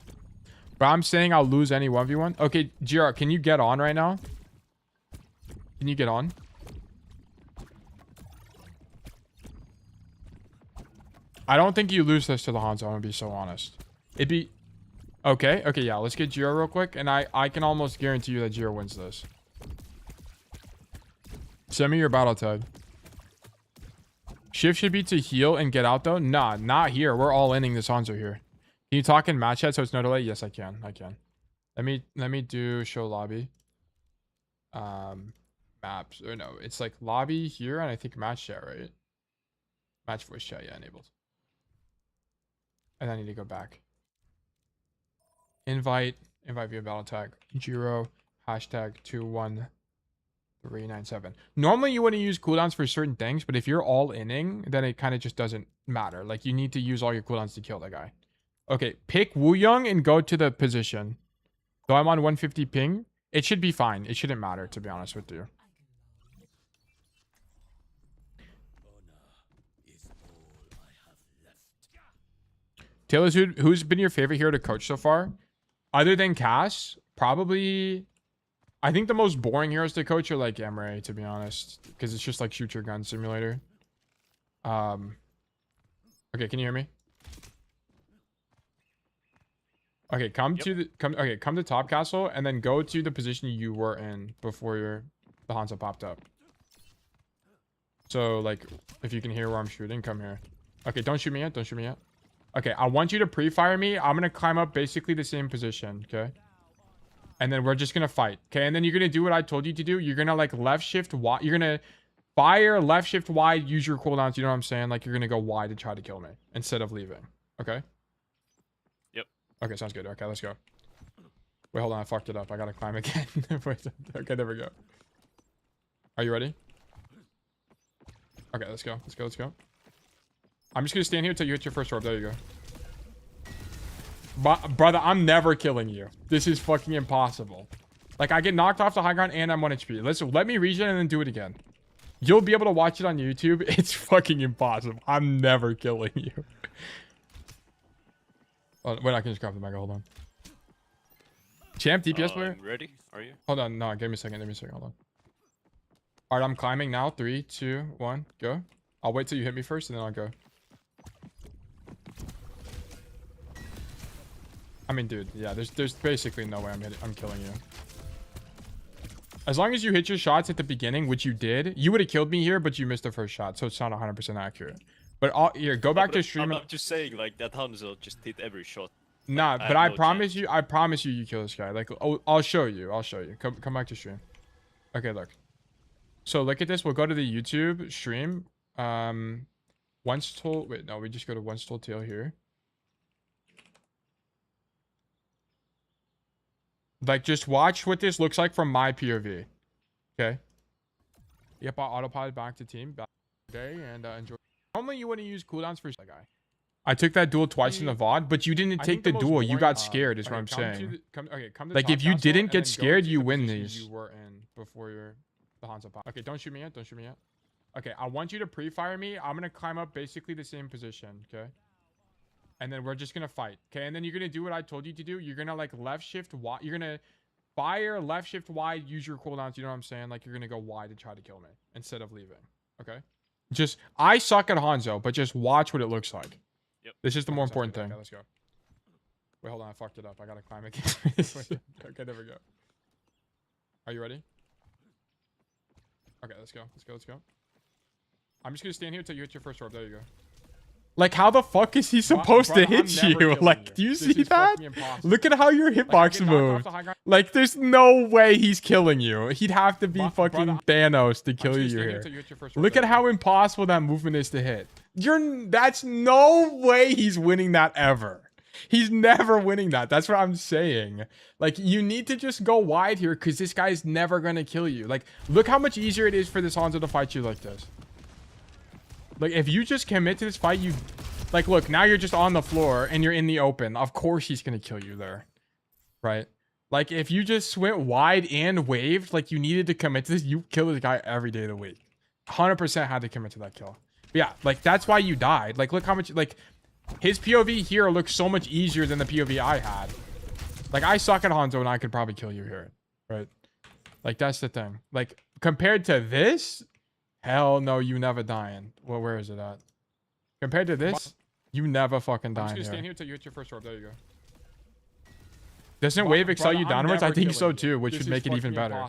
But I'm saying I'll lose any 1v1. Okay, GR, can you get on right now? Can you get on? I don't think you lose this to the Hanzo, I'm gonna be so honest. It'd be... Okay, okay, yeah. Let's get GR real quick. And I can almost guarantee you that GR wins this. Send me your battle tag. Shift should be to heal and get out though. Nah, not here. We're all inning this Hanzo here. Can you talk in match chat so it's no delay? Yes, I can. I can. Let me do show lobby. Maps or no, it's like lobby here and I think match chat, right? Match voice chat, yeah, enabled. And I need to go back. Invite via battle tag. Jiro hashtag 21397. Normally you wouldn't use cooldowns for certain things, but if you're all inning, then it kind of just doesn't matter. Like you need to use all your cooldowns to kill that guy. Okay, pick Wuyang and go to the position. Though I'm on 150 ping, it should be fine. It shouldn't matter, to be honest with you. Taylor, who's been your favorite hero to coach so far? Other than Cass, probably... I think the most boring heroes to coach are like Emre, to be honest. Because it's just like shoot your gun simulator. Okay, can you hear me? Okay, come to top castle and then go to the position you were in before the Hanzo popped up. So, like, if you can hear where I'm shooting, come here. Okay, don't shoot me yet. Don't shoot me yet. Okay, I want you to pre-fire me. I'm going to climb up basically the same position, okay? And then we're just going to fight, okay? And then you're going to do what I told you to do. You're going to, like, left shift wide. You're going to fire, left shift wide, use your cooldowns. You know what I'm saying? Like, you're going to go wide to try to kill me instead of leaving, okay? Yep. Okay, sounds good. Okay, let's go. Wait, hold on. I fucked it up. I got to climb again. Wait, okay, there we go. Are you ready? Okay, let's go. Let's go. Let's go. I'm just going to stand here until you hit your first orb. There you go. Brother, I'm never killing you. This is fucking impossible. Like, I get knocked off the high ground and I'm 1 HP. Listen, let me regen and then do it again. You'll be able to watch it on YouTube. It's fucking impossible. I'm never killing you. Oh, wait, I can just grab the mega. Hold on. Champ, DPS player? Ready? Are you? Hold on. No, give me a second. Give me a second. Hold on. All right, I'm climbing now. 3, 2, 1, go. I'll wait till you hit me first and then I'll go. I mean, dude, yeah, there's basically no way I'm killing you. As long as you hit your shots at the beginning, which you did, you would have killed me here, but you missed the first shot, so it's not 100% accurate. But here, go back to stream. I'm just saying, like, that Hanzo just hit every shot. Nah, but I promise you, you kill this guy. Like, I'll show you. Come back to stream. Okay, look. So look at this. We'll go to the YouTube stream. Once told. Wait, no, we just go to once told tail here. Like, just watch what this looks like from my POV. Okay. Yep, I'll autopilot back to team. Back today and enjoy. Normally, you wouldn't use cooldowns for that guy. I took that duel twice in the VOD, but you didn't take the duel. You got scared, is what I'm saying. Like, if you didn't get scared, you win these. You were in before the Hanzo pop. Okay, don't shoot me yet. Don't shoot me yet. Okay, I want you to pre-fire me. I'm going to climb up basically the same position, okay? And then we're just going to fight, okay? And then you're going to do what I told you to do. You're going to, like, left shift wide. You're going to fire, left shift wide, use your cooldowns. You know what I'm saying? Like, you're going to go wide to try to kill me instead of leaving, okay? Just, I suck at Hanzo, but just watch what it looks like. Yep. This is the more important thing. Okay, let's go. Wait, hold on. I fucked it up. I got to climb again. Okay, there we go. Are you ready? Okay, let's go. Let's go. Let's go. I'm just going to stand here until you hit your first orb. There you go. Like, how the fuck is he supposed to hit you? Like, do you see that? Look at how your hitbox moved. Like, there's no way he's killing you. He'd have to be fucking Thanos to kill you here. Look at how impossible that movement is to hit. That's no way he's winning that ever. He's never winning that. That's what I'm saying. Like, you need to just go wide here because this guy's never going to kill you. Like, look how much easier it is for this Hanzo to fight you like this. Like, if you just commit to this fight, you... Like, look, now you're just on the floor and you're in the open. Of course he's going to kill you there. Right? Like, if you just went wide and waved, like, you needed to commit to this, you kill this guy every day of the week. 100% had to commit to that kill. But yeah, like, that's why you died. Like, look how much... Like, his POV here looks so much easier than the POV I had. Like, I suck at Hanzo and I could probably kill you here. Right? Like, that's the thing. Like, compared to this... Hell no, you never dying. Well, where is it at? Compared to this, you never fucking dying. I'm just gonna stand here until you hit your first orb. There you go. Doesn't wave excel you downwards? I think so too, which would make it even better.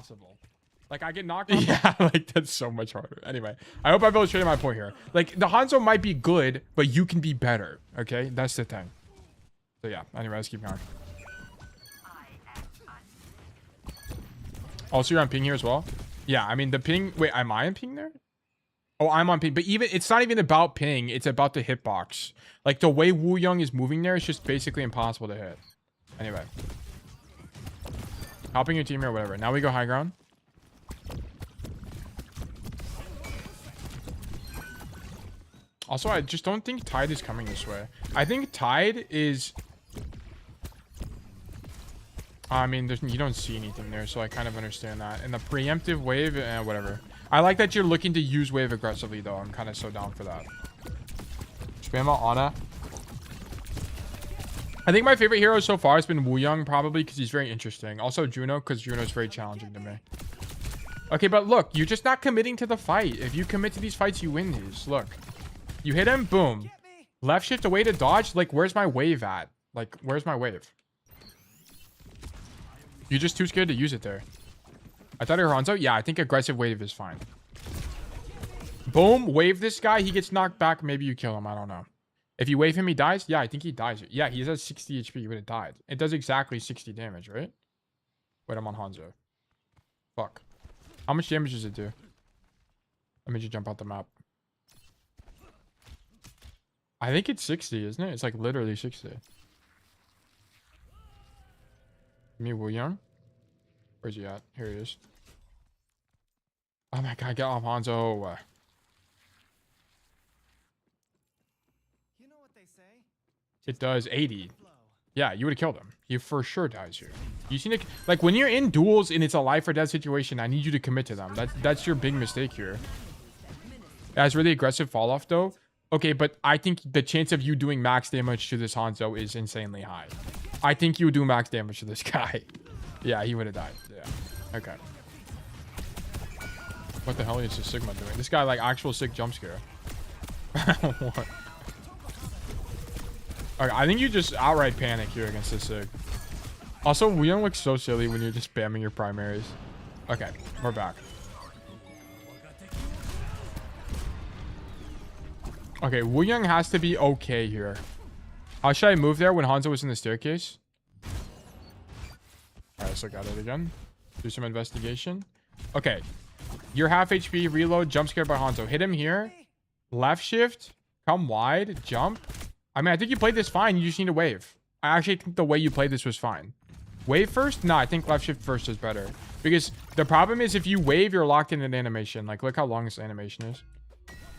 Like, I get knocked off. Yeah, like, that's so much harder. Anyway, I hope I've illustrated my point here. Like, the Hanzo might be good, but you can be better. Okay? That's the thing. So yeah, anyway, let's keep going. Also, you're on ping here as well? Yeah, I mean, the ping... Wait, am I on ping there? Oh, I'm on ping. But even it's not even about ping. It's about the hitbox. Like, the way Wuyang is moving there is just basically impossible to hit. Anyway. Helping your team or whatever. Now we go high ground. Also, I just don't think Tide is coming this way. I think Tide is... I mean, you don't see anything there, so I kind of understand that. And the preemptive wave, whatever. I like that you're looking to use wave aggressively, though. I'm kind of so down for that. Spam out Ana. I think my favorite hero so far has been Wuyang, probably, because he's very interesting. Also, Juno, because Juno's very challenging to me. Okay, but look, you're just not committing to the fight. If you commit to these fights, you win these. Look. You hit him, boom. Left shift away to dodge. Like, where's my wave at? Like, where's my wave? You're just too scared to use it there. I thought it was Hanzo. Yeah, I think aggressive wave is fine. Boom, wave this guy. He gets knocked back. Maybe you kill him. I don't know. If you wave him, he dies. Yeah, I think he dies. Yeah, he's at 60 HP. He would have died. It does exactly 60 damage, right? Wait, I'm on Hanzo. Fuck. How much damage does it do? Let me just jump out the map. I think it's 60, isn't it? It's like literally 60. Me, Wuyang? Where's he at? Here he is. Oh my god, get off Hanzo. It does 80. Yeah, you would have killed him. He for sure dies here. You seen it? Like when you're in duels and it's a life or death situation, I need you to commit to them. That's your big mistake here. That's really aggressive fall off though. Okay, but I think the chance of you doing max damage to this Hanzo is insanely high. I think you would do max damage to this guy. Yeah, he would have died. Yeah. Okay. What the hell is this Sigma doing? This guy like actual sick jump scare. What? Okay, I think you just outright panic here against this Sig. Also, Wuyang looks so silly when you're just spamming your primaries. Okay, we're back. Okay, Wuyang has to be okay here. How should I move there when Hanzo was in the staircase? Alright, let's look at it again. Do some investigation. Okay. You're half HP, reload, jump scared by Hanzo. Hit him here. Left shift. Come wide. Jump. I mean, I think you played this fine. You just need to wave. I actually think the way you played this was fine. Wave first? No, I think left shift first is better. Because the problem is if you wave, you're locked in an animation. Like, look how long this animation is.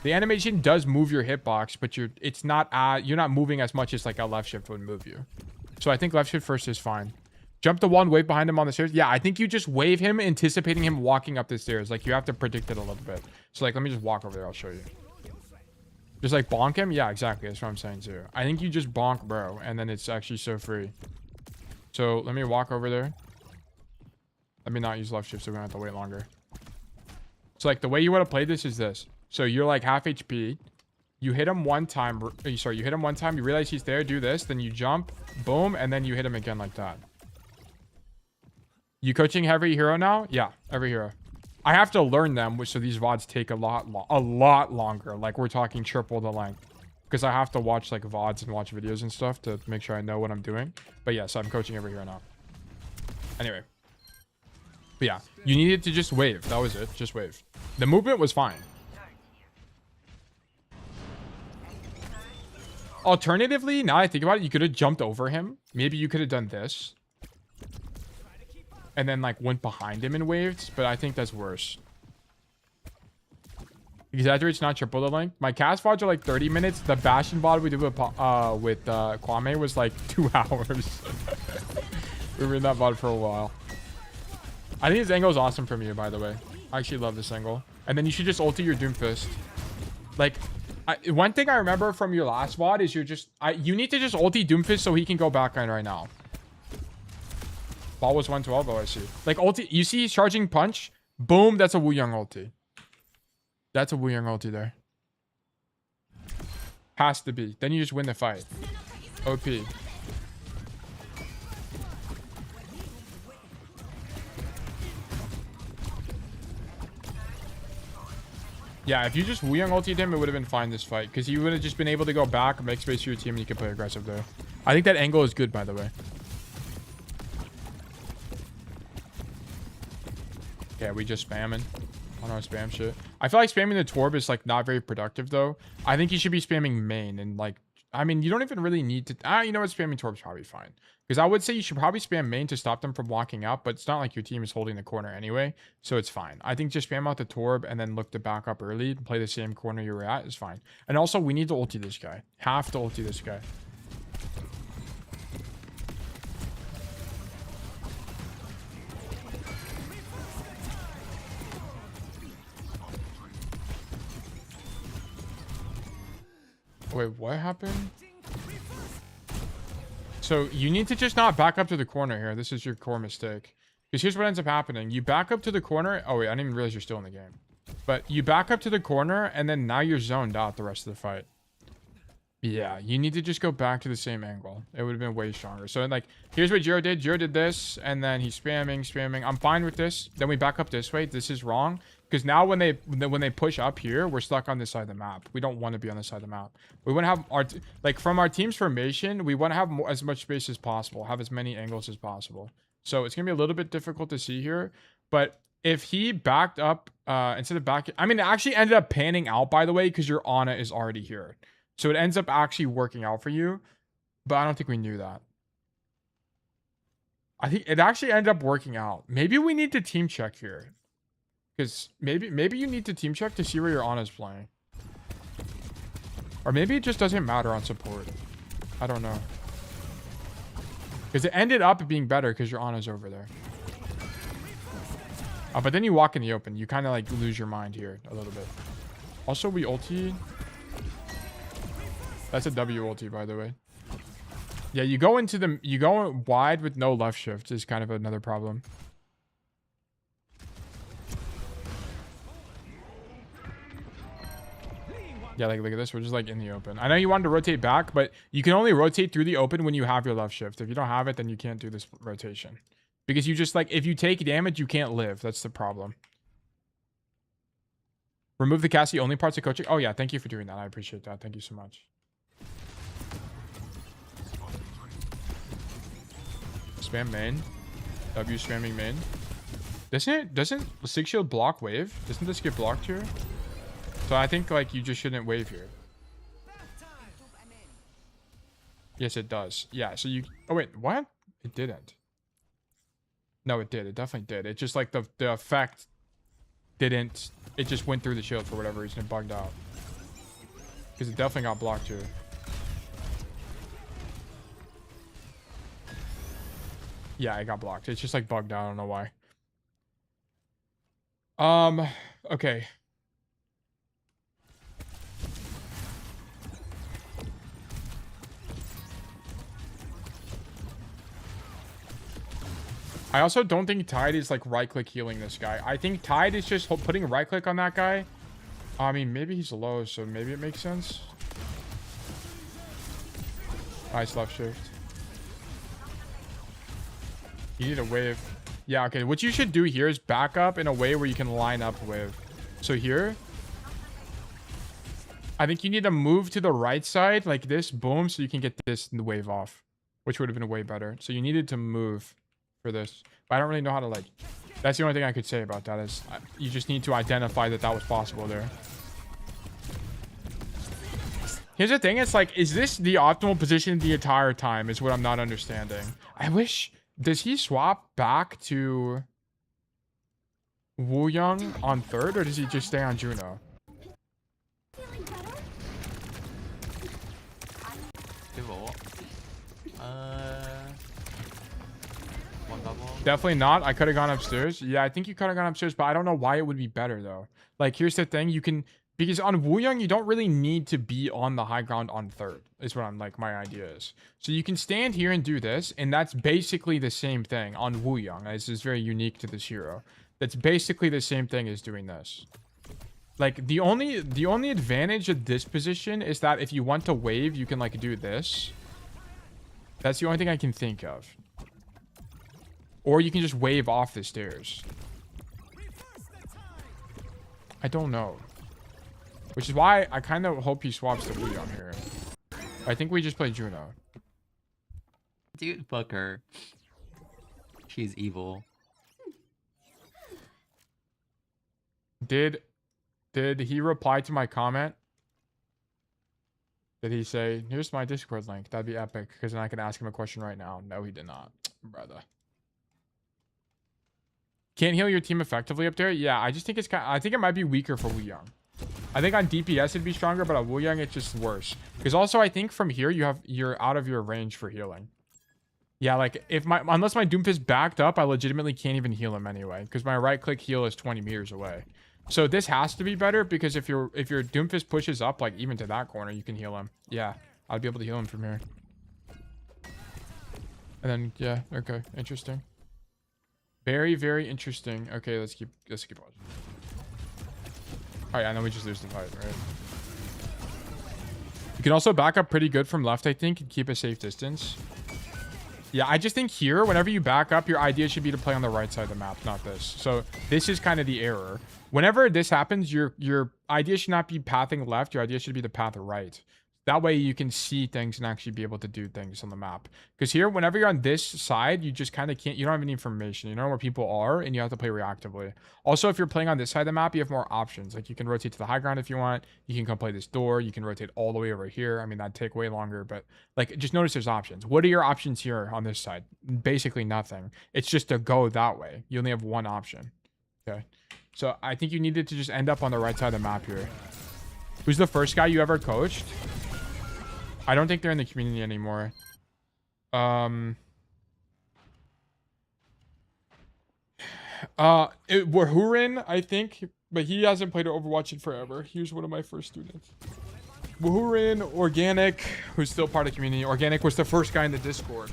The animation does move your hitbox, but you're not moving as much as like a left shift would move you. So I think left shift first is fine. Jump the one, wave behind him on the stairs. Yeah, I think you just wave him, anticipating him walking up the stairs. Like, you have to predict it a little bit. So, like, let me just walk over there. I'll show you. Just, like, bonk him? Yeah, exactly. That's what I'm saying, too. I think you just bonk, bro, and then it's actually so free. So, let me walk over there. Let me not use left shift so we don't have to wait longer. So, like, the way you would have played this is this. So, you're, like, half HP. You hit him one time. Sorry, you hit him one time. You realize he's there. Do this. Then you jump. Boom. And then you hit him again like that. You coaching every hero now? Yeah, every hero. I have to learn them, so these VODs take a lot longer. Like, we're talking triple the length. Because I have to watch, like, VODs and watch videos and stuff to make sure I know what I'm doing. But yes, I'm coaching every hero now. Anyway. But yeah, you needed to just wave. That was it. Just wave. The movement was fine. Alternatively, now I think about it, you could have jumped over him. Maybe you could have done this. And then, like, went behind him and waved. But I think that's worse. Exaggerate's not triple the length. My cast VODs are, like, 30 minutes. The Bastion VOD we did with Kwame was, like, 2 hours. We were in that VOD for a while. I think this angle is awesome from you, by the way. I actually love this angle. And then you should just ulti your Doomfist. Like, one thing I remember from your last VOD is you need to just ulti Doomfist so he can go backline right now. Ball was 112. Oh, I see. Like, ulti. You see he's charging punch? Boom. That's a Wuyang ulti. That's a Wuyang ulti there. Has to be. Then you just win the fight. OP. Yeah, if you just Wuyang ultied him, it would have been fine this fight. Because you would have just been able to go back, make space for your team, and you can play aggressive there. I think that angle is good, by the way. Yeah, we just spamming. I don't know, spam shit. I feel like spamming the Torb is like not very productive though. I think you should be spamming main and like, I mean, you don't even really need to, you know what, spamming Torb's probably fine. Because I would say you should probably spam main to stop them from walking out, but it's not like your team is holding the corner anyway, so it's fine. I think just spam out the Torb and then look to back up early and play the same corner you were at is fine. And also, we need to ulti this guy. Have to ulti this guy. Wait, what happened? So you need to just not back up to the corner here. This is your core mistake. Because here's what ends up happening. You back up to the corner. Oh, wait, I didn't even realize you're still in the game. But you back up to the corner, and then now you're zoned out the rest of the fight. Yeah, you need to just go back to the same angle. It would have been way stronger. So like, here's what Jiro did. Jiro did this, and then he's spamming. I'm fine with this. Then we back up this way. This is wrong because now when they push up here, we're stuck on this side of the map. We don't want to be on this side of the map. We want to have our like from our team's formation. We want to have as much space as possible, have as many angles as possible. So it's gonna be a little bit difficult to see here, but if he backed up instead of back, I mean, it actually ended up panning out by the way because your Ana is already here. So it ends up actually working out for you, but I don't think we knew that. I think it actually ended up working out. Maybe we need to team check here. Because maybe you need to team check to see where your Ana's playing. Or maybe it just doesn't matter on support. I don't know. Because it ended up being better because your Ana's over there. But then you walk in the open. You kind of like lose your mind here a little bit. Also, we ulti. That's a W ulti, by the way. Yeah, you go wide with no left shift is kind of another problem. Yeah, like look at this. We're just like in the open. I know you wanted to rotate back, but you can only rotate through the open when you have your left shift. If you don't have it, then you can't do this rotation. Because you just like, if you take damage, you can't live. That's the problem. Remove the Cassidy only parts of coaching. Oh yeah, thank you for doing that. I appreciate that. Thank you so much. Spam main. W spamming main. Doesn't 6 shield block wave? Doesn't this get blocked here? So I think like you just shouldn't wave here. Yes, it does. Yeah, so you... Oh wait, what? It didn't. No, it did. It definitely did. It just like the effect didn't... It just went through the shield for whatever reason. It bugged out. Because it definitely got blocked here. Yeah, it got blocked. It's just like bugged out. I don't know why. Okay. I also don't think Tide is like right click healing this guy. I think Tide is just putting right click on that guy. I mean, maybe he's low, so maybe it makes sense. Nice left shift. You need a wave. Yeah, okay. What you should do here is back up in a way where you can line up with. So here, I think you need to move to the right side like this. Boom. So you can get this wave off, which would have been way better. So you needed to move for this. But I don't really know how to like... That's the only thing I could say about that is you just need to identify that that was possible there. Here's the thing. It's like, is this the optimal position the entire time is what I'm not understanding. I wish... Does he swap back to Wuyang on third, or does he just stay on Juno? Definitely not. I could have gone upstairs. Yeah, I think you could have gone upstairs, but I don't know why it would be better though. Like, here's the thing. You can... Because on Wuyang, you don't really need to be on the high ground on third, is what I'm like, my idea is. So you can stand here and do this, and that's basically the same thing on Wuyang. This is very unique to this hero. That's basically the same thing as doing this. Like, the only advantage of this position is that if you want to wave, you can, like, do this. That's the only thing I can think of. Or you can just wave off the stairs. I don't know. Which is why I kind of hope he swaps to Wuyang here. I think we just play Juno. Dude, fuck her. She's evil. Did he reply to my comment? Did he say, here's my Discord link? That'd be epic, because then I can ask him a question right now. No, he did not. Brother. Can't heal your team effectively up there? Yeah, I just think it's kind of, I think it might be weaker for Wuyang. I think on DPS it'd be stronger, but on Wuyang it's just worse. Because also I think from here you're out of your range for healing. Yeah, like unless my Doomfist backed up, I legitimately can't even heal him anyway. Because my right click heal is 20 meters away. So this has to be better because if your Doomfist pushes up like even to that corner, you can heal him. Yeah, I'd be able to heal him from here. And then yeah, okay, interesting. Very, very interesting. Okay, let's keep watching. Alright, and then we just lose the fight, right? You can also back up pretty good from left, I think, and keep a safe distance. Yeah, I just think here, whenever you back up, your idea should be to play on the right side of the map, not this. So this is kind of the error. Whenever this happens, your idea should not be pathing left. Your idea should be the path right. That way you can see things and actually be able to do things on the map. Because here, whenever you're on this side, you just kind of can't, you don't have any information. You don't know where people are, and you have to play reactively. Also, if you're playing on this side of the map, you have more options. Like, you can rotate to the high ground if you want. You can come play this door. You can rotate all the way over here. I mean, that'd take way longer, but, like, just notice there's options. What are your options here on this side? Basically nothing. It's just to go that way. You only have one option. Okay? So, I think you needed to just end up on the right side of the map here. Who's the first guy you ever coached? I don't think they're in the community anymore. Wahurin, I think, but he hasn't played Overwatch in forever. He was one of my first students. Wahurin, Organic, who's still part of the community. Organic was the first guy in the Discord.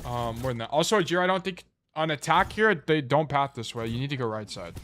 More than that. Also, Jiro, I don't think on attack here, they don't path this way. You need to go right side.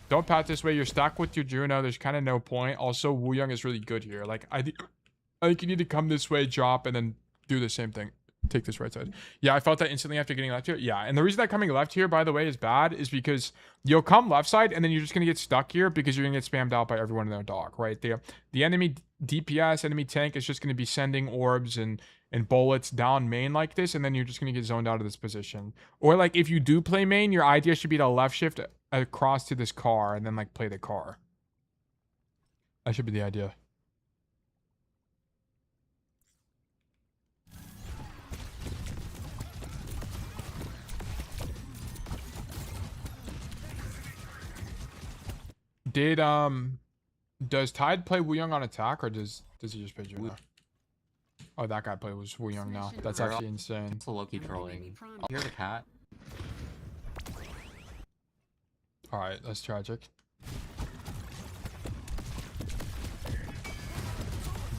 Don't path this way. You're stuck with your Juno. There's kind of no point. Also, Wuyang is really good here. Like, I think you need to come this way, drop, and then do the same thing. Take this right side. Yeah, I felt that instantly after getting left here. Yeah, and the reason that coming left here, by the way, is bad is because you'll come left side, and then you're just going to get stuck here because you're going to get spammed out by everyone in their dog, right? The enemy DPS, enemy tank is just going to be sending orbs and bullets down main like this, and then you're just going to get zoned out of this position. Or, like, if you do play main, your idea should be to left shift across to this car and then, like, play the car. That should be the idea. Does Tide play Wuyang on attack, or does he just play Juno? Oh, that guy was Wuyang now. That's actually insane. It's a low-key trolling. I'll hear the cat. Alright, that's tragic.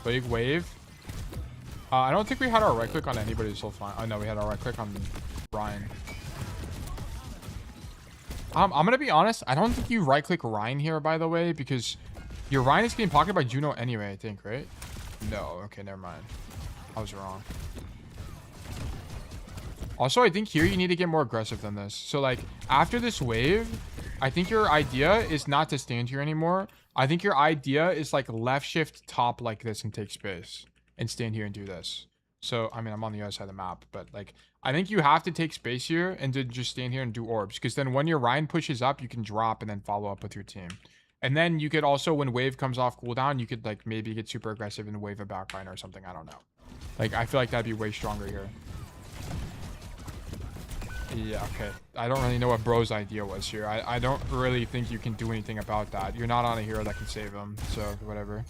Big wave. I don't think we had our right click on anybody so far. Oh no, we had our right click on Ryan. I'm gonna be honest, I don't think you right click Ryan here, by the way, because your Ryan is getting pocketed by Juno anyway, I think, right? No, okay, never mind. I was wrong. Also, I think here you need to get more aggressive than this. So, like, after this wave, I think your idea is not to stand here anymore. I think your idea is, like, left shift top like this and take space. And stand here and do this. So, I mean, I'm on the other side of the map. But, like, I think you have to take space here and to just stand here and do orbs. Because then when your Ryan pushes up, you can drop and then follow up with your team. And then you could also, when wave comes off cooldown, you could, like, maybe get super aggressive and wave a back Ryan or something. I don't know. Like, I feel like that'd be way stronger here. Yeah, okay. I don't really know what bro's idea was here. I don't really think you can do anything about that. You're not on a hero that can save him, so whatever.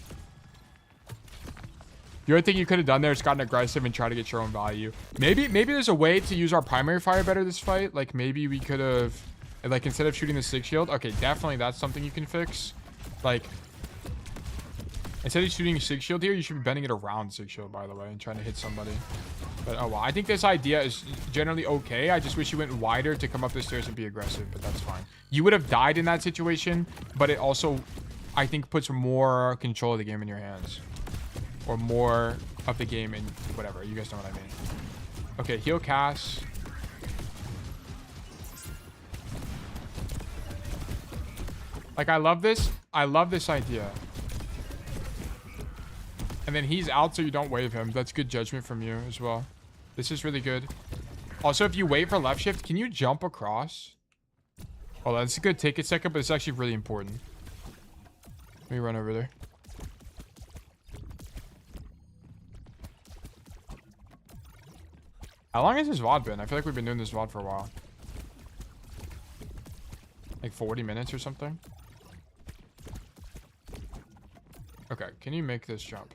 The other thing you could have done there is gotten aggressive and try to get your own value. Maybe there's a way to use our primary fire better this fight. Like, maybe we could have, like, instead of shooting the sig shield. Okay, definitely that's something you can fix. Like, instead of shooting a sig shield here, you should be bending it around sig shield, by the way, and trying to hit somebody. But, oh well, I think this idea is generally okay. I just wish you went wider to come up the stairs and be aggressive, but that's fine. You would have died in that situation, but it also, I think, puts more control of the game in your hands. Or more of the game in whatever. You guys know what I mean. Okay, heal Cass. Like, I love this. I love this idea. And then he's out, so you don't wave him. That's good judgment from you as well. This is really good. Also, if you wait for left shift, can you jump across? Oh, that's good. Take a second, but it's actually really important. Let me run over there. How long has this VOD been? I feel like we've been doing this VOD for a while. Like 40 minutes or something? Okay, can you make this jump?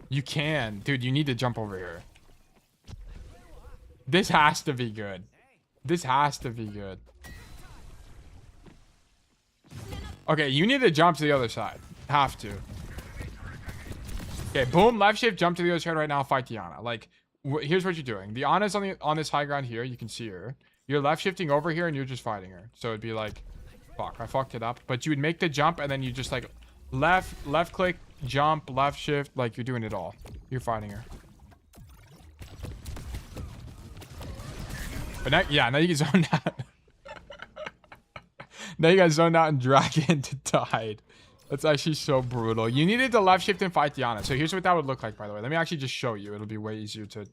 You can. Dude, you need to jump over here. This has to be good. This has to be good. Okay, you need to jump to the other side. Have to. Okay, boom, left shift, jump to the other side right now, fight Diana. Like, here's what you're doing. Diana's on this high ground here. You can see her. You're left shifting over here and you're just fighting her. So it'd be like, fuck, I fucked it up. But you would make the jump and then you just, like, Left click, jump, left shift. Like, you're doing it all. You're fighting her. But now, yeah, now you get zoned out. Now you got zoned out and dragon to died. That's actually so brutal. You needed to left shift and fight Diana. So here's what that would look like, by the way. Let me actually just show you. It'll be way easier to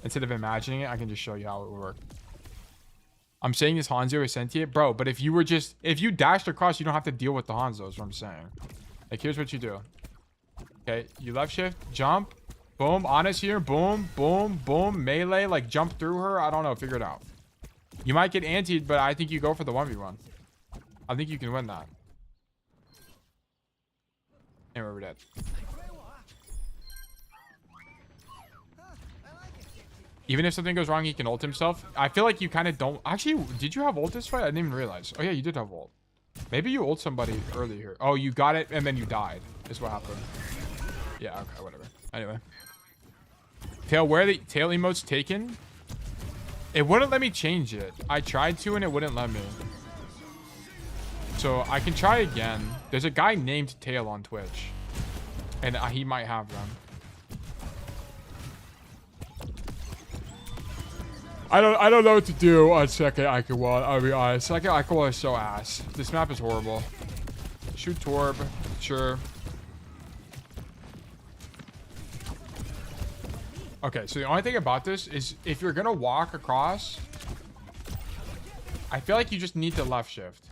instead of imagining it, I can just show you how it would work. I'm saying this Hanzo is sentient, bro, but if you dashed across, you don't have to deal with the Hanzo, is what I'm saying. Like, here's what you do. Okay, you left shift, jump, boom, Ana's here, boom, boom, boom, melee, like jump through her. I don't know, figure it out. You might get antied, but I think you go for the 1v1. I think you can win that. Anyway, we're dead. Even if something goes wrong, he can ult himself. I feel like you kind of don't. Actually, did you have ult this fight? I didn't even realize. Oh, yeah, you did have ult. Maybe you ult somebody early here. Oh, you got it, and then you died. Is what happened. Yeah, okay, whatever. Anyway. Tail, where are the tail emotes taken? It wouldn't let me change it. I tried to, and it wouldn't let me. So I can try again. There's a guy named Tail on Twitch, and he might have them. I don't know what to do on second Eichenwalde. I'll be honest. Second Eichenwalde is so ass. This map is horrible. Shoot Torb, sure. Okay, so the only thing about this is if you're gonna walk across, I feel like you just need to left shift.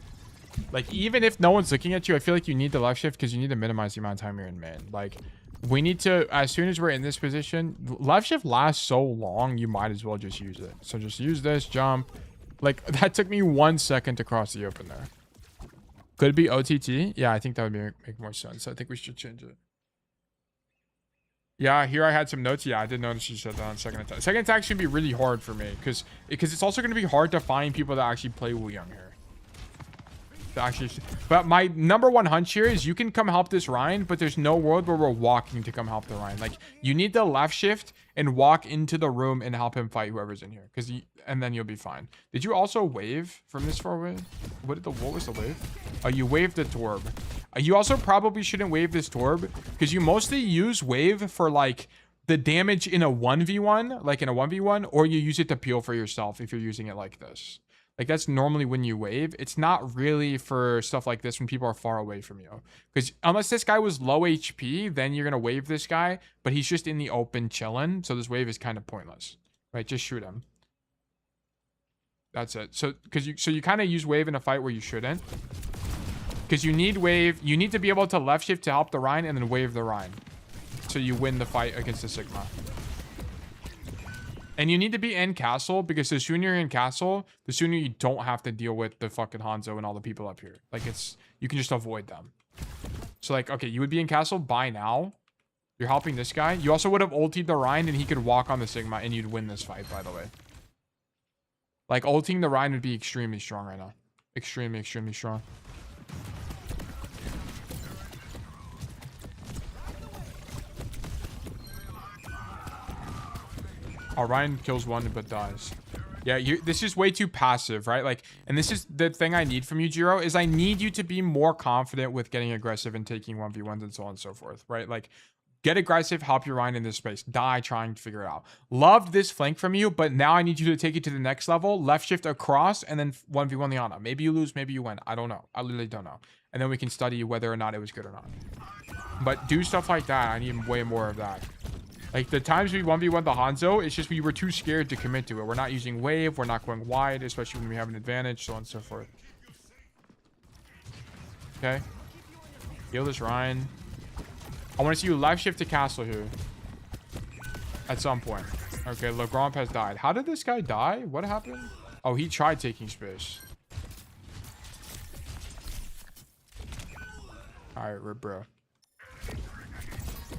Like, even if no one's looking at you, I feel like you need the left shift because you need to minimize the amount of time you're in main. Like, we need to, as soon as we're in this position, left shift lasts so long, you might as well just use it. So just use this, jump. Like, that took me 1 second to cross the open there. Could it be OTT? Yeah, I think that would make more sense. I think we should change it. Yeah, here I had some notes. Yeah, I did notice you said that on second attack. Second attack should be really hard for me because it's also going to be hard to find people that actually play Wuyang here. But my #1 hunch here is you can come help this Ryan, but there's no world where we're walking to come help the Ryan. Like, you need to left shift and walk into the room and help him fight whoever's in here, and then you'll be fine. Did you also wave from this far away? What was the wave? Oh, you waved the Torb. You also probably shouldn't wave this Torb because you mostly use wave for like the damage in a 1v1, like in a 1v1, or you use it to peel for yourself if you're using it like this. Like, that's normally when you wave. It's not really for stuff like this when people are far away from you. Because unless this guy was low HP, then you're going to wave this guy. But he's just in the open chilling. So this wave is kind of pointless. Right? Just shoot him. That's it. So you kind of use wave in a fight where you shouldn't. Because you need wave. You need to be able to left shift to help the Rhine and then wave the Rhine. So you win the fight against the Sigma. And you need to be in castle because the sooner you're in castle, the sooner you don't have to deal with the fucking Hanzo and all the people up here. Like, you can just avoid them. So, like, okay, you would be in castle by now. You're helping this guy. You also would have ultied the Rhine and he could walk on the Sigma and you'd win this fight, by the way. Like, ulting the Rhine would be extremely strong right now. Extremely, extremely strong. Oh, Ryan kills one but dies. Yeah, this is way too passive, right? Like, and this is the thing I need from you, Jiro, is I need you to be more confident with getting aggressive and taking 1v1s and so on and so forth, right? Like, get aggressive, help your Ryan in this space. Die trying to figure it out. Loved this flank from you, but now I need you to take it to the next level. Left shift across and then 1v1 the Ana. Maybe you lose, maybe you win. I don't know. I literally don't know. And then we can study whether or not it was good or not. But do stuff like that. I need way more of that. Like, the times we 1v1 the Hanzo, it's just we were too scared to commit to it. We're not using wave. We're not going wide, especially when we have an advantage, so on and so forth. Okay. Heal this Ryan. I want to see you left shift to castle here. At some point. Okay, Legrand has died. How did this guy die? What happened? Oh, he tried taking space. Alright, rip bro.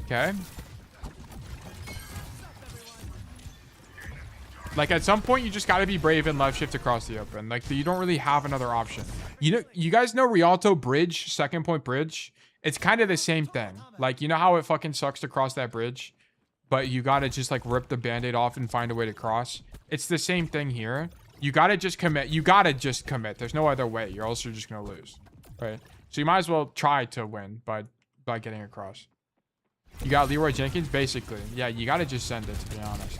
Okay. Like, at some point, you just got to be brave and left shift across the open. Like, you don't really have another option. You guys know Rialto Bridge, second point bridge? It's kind of the same thing. Like, you know how it fucking sucks to cross that bridge? But you got to just, like, rip the band-aid off and find a way to cross. It's the same thing here. You got to just commit. You got to just commit. There's no other way. You're also just going to lose. Right? So you might as well try to win. But by getting across. You got Leroy Jenkins, basically. Yeah, you got to just send it, to be honest.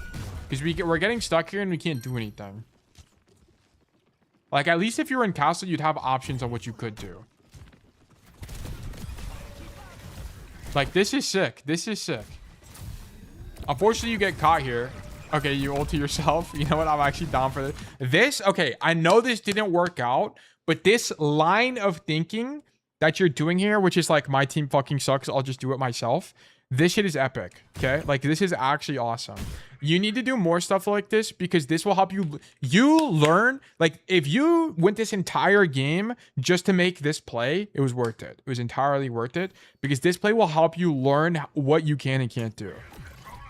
Because we're getting stuck here and we can't do anything. Like, at least if you were in castle, you'd have options on what you could do. Like, this is sick. This is sick. Unfortunately, you get caught here. Okay, you ulti yourself. You know what? I'm actually down for this. This, okay, I know this didn't work out, but this line of thinking that you're doing here, which is like, my team fucking sucks, I'll just do it myself. This shit is epic, okay? Like, this is actually awesome. You need to do more stuff like this because this will help you learn. Like, if you went this entire game just to make this play, it was worth it. It was entirely worth it because this play will help you learn what you can and can't do.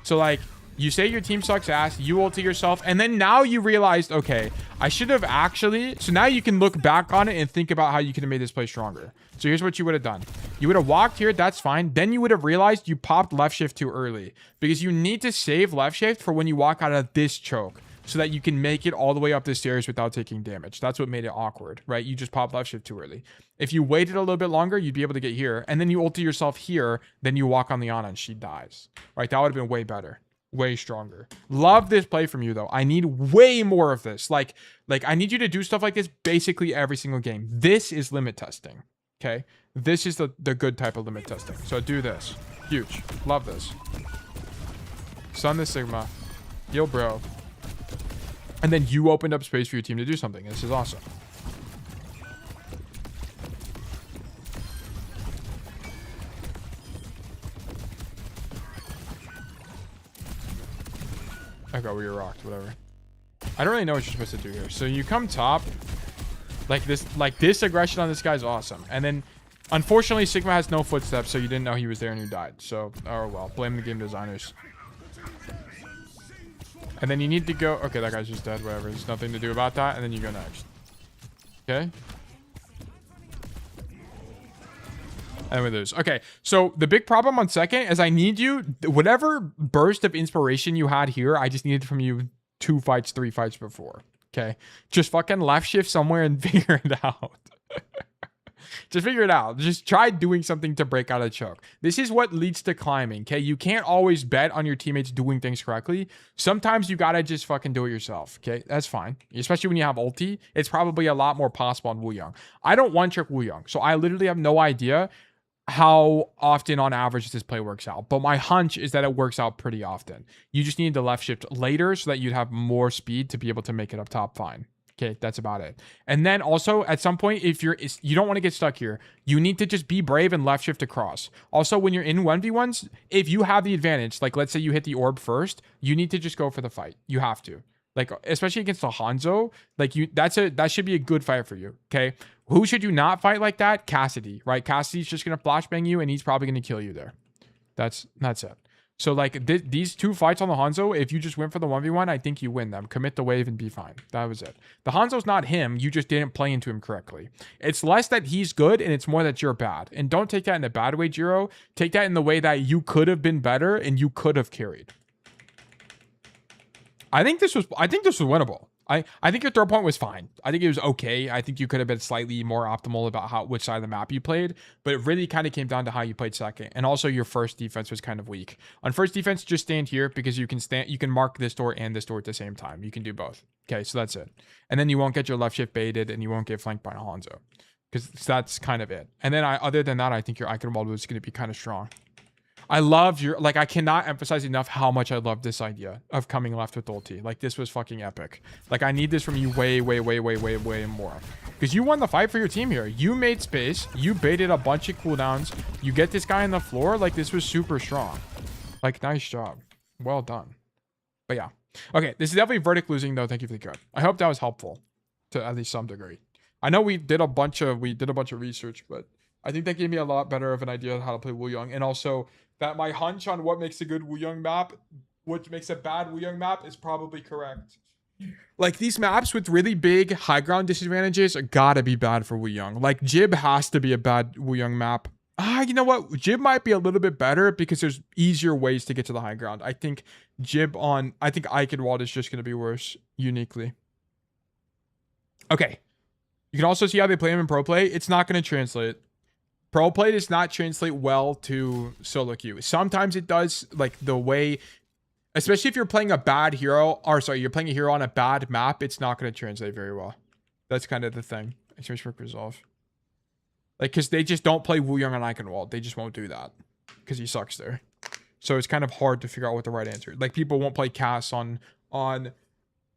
So, like, you say your team sucks ass, you ulti yourself, and then now you realized, okay, I should have actually... So now you can look back on it and think about how you could have made this play stronger. So here's what you would have done. You would have walked here, that's fine. Then you would have realized you popped left shift too early. Because you need to save left shift for when you walk out of this choke. So that you can make it all the way up the stairs without taking damage. That's what made it awkward, right? You just popped left shift too early. If you waited a little bit longer, you'd be able to get here. And then you ulti yourself here, then you walk on Liana and she dies. Right? That would have been way better. Way stronger. Love this play from you though. I need way more of this. Like I need you to do stuff like this basically every single game. This is limit testing. Okay. This is the good type of limit testing. So do this. Huge. Love this. Stun the Sigma. Heal bro. And then you opened up space for your team to do something. This is awesome. Okay, we were rocked, whatever. I don't really know what you're supposed to do here. So you come top. Like this aggression on this guy's awesome. And then unfortunately Sigma has no footsteps, so you didn't know he was there and you died. So, oh well, blame the game designers. And then you need to go, okay, that guy's just dead, whatever. There's nothing to do about that, and then you go next. Okay. And we lose. Okay, so the big problem on second is I need you, whatever burst of inspiration you had here, I just needed from you 2 fights, 3 fights before. Okay, just fucking left shift somewhere and figure it out. Just figure it out. Just try doing something to break out of choke. This is what leads to climbing. Okay, you can't always bet on your teammates doing things correctly. Sometimes you gotta just fucking do it yourself. Okay, that's fine. Especially when you have ulti, it's probably a lot more possible on Wuyang. I don't one-trick Wuyang, so I literally have no idea how often on average this play works out, but my hunch is that it works out pretty often. You just need to left shift later so that you'd have more speed to be able to make it up top. Fine. Okay, that's about it. And then also at some point, if you don't want to get stuck here, you need to just be brave and left shift across. Also, when you're in 1v1s, if you have the advantage, like let's say you hit the orb first, you need to just go for the fight. You have to. Like, especially against the Hanzo, like that should be a good fight for you. Okay. Who should you not fight like that? Cassidy, right? Cassidy's just going to flashbang you and he's probably going to kill you there. That's it. So like these 2 fights on the Hanzo, if you just went for the 1v1, I think you win them. Commit the wave and be fine. That was it. The Hanzo's not him. You just didn't play into him correctly. It's less that he's good and it's more that you're bad. And don't take that in a bad way, Jiro. Take that in the way that you could have been better and you could have carried. I think this was winnable. I think your throw point was fine. I think it was okay. I think you could have been slightly more optimal about which side of the map you played, but it really kind of came down to how you played second. And also your first defense was kind of weak. On first defense, just stand here because you can mark this door and this door at the same time. You can do both. Okay, so that's it. And then you won't get your left shift baited and you won't get flanked by a Hanzo. Because that's kind of it. And then other than that, I think your Eichenwalde was going to be kind of strong. I loved your, like, I cannot emphasize enough how much I love this idea of coming left with ulti. Like, this was fucking epic. Like, I need this from you way more. Because you won the fight for your team here. You made space. You baited a bunch of cooldowns. You get this guy on the floor. Like, this was super strong. Like, nice job. Well done. But yeah. Okay, this is definitely verdict losing, though. Thank you for the code. I hope that was helpful to at least some degree. I know we did a bunch of research, but I think that gave me a lot better of an idea of how to play Wuyang. And also that my hunch on what makes a good Wuyang map, what makes a bad Wuyang map is probably correct. Like, these maps with really big high ground disadvantages gotta be bad for Wuyang. Like, Jib has to be a bad Wuyang map. You know what? Jib might be a little bit better because there's easier ways to get to the high ground. I think Eichenwalde is just going to be worse uniquely. Okay. You can also see how they play him in pro play. It's not going to translate. Pro play does not translate well to solo queue. Sometimes it does, like the way, especially if you're playing a bad hero, or sorry, you're playing a hero on a bad map, it's not going to translate very well. That's kind of the thing. Exclamation mark resolve. Like, because they just don't play Wuyang on Eichenwalde. They just won't do that because he sucks there. So it's kind of hard to figure out what the right answer is. Like, people won't play Cass on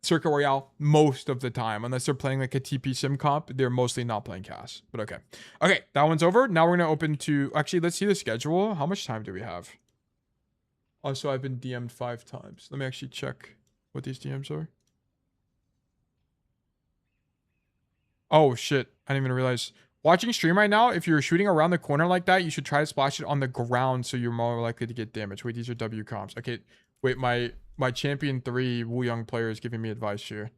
Circuit Royale most of the time. Unless they're playing like a TP sim comp, they're mostly not playing Cass. But okay. Okay, that one's over. Now we're going to open to... Actually, let's see the schedule. How much time do we have? Also, I've been DM'd 5 times. Let me actually check what these DMs are. Oh, shit. I didn't even realize... Watching stream right now, if you're shooting around the corner like that, you should try to splash it on the ground so you're more likely to get damage. Wait, these are W comps. Okay, wait, my champion 3 Wuyang player is giving me advice here.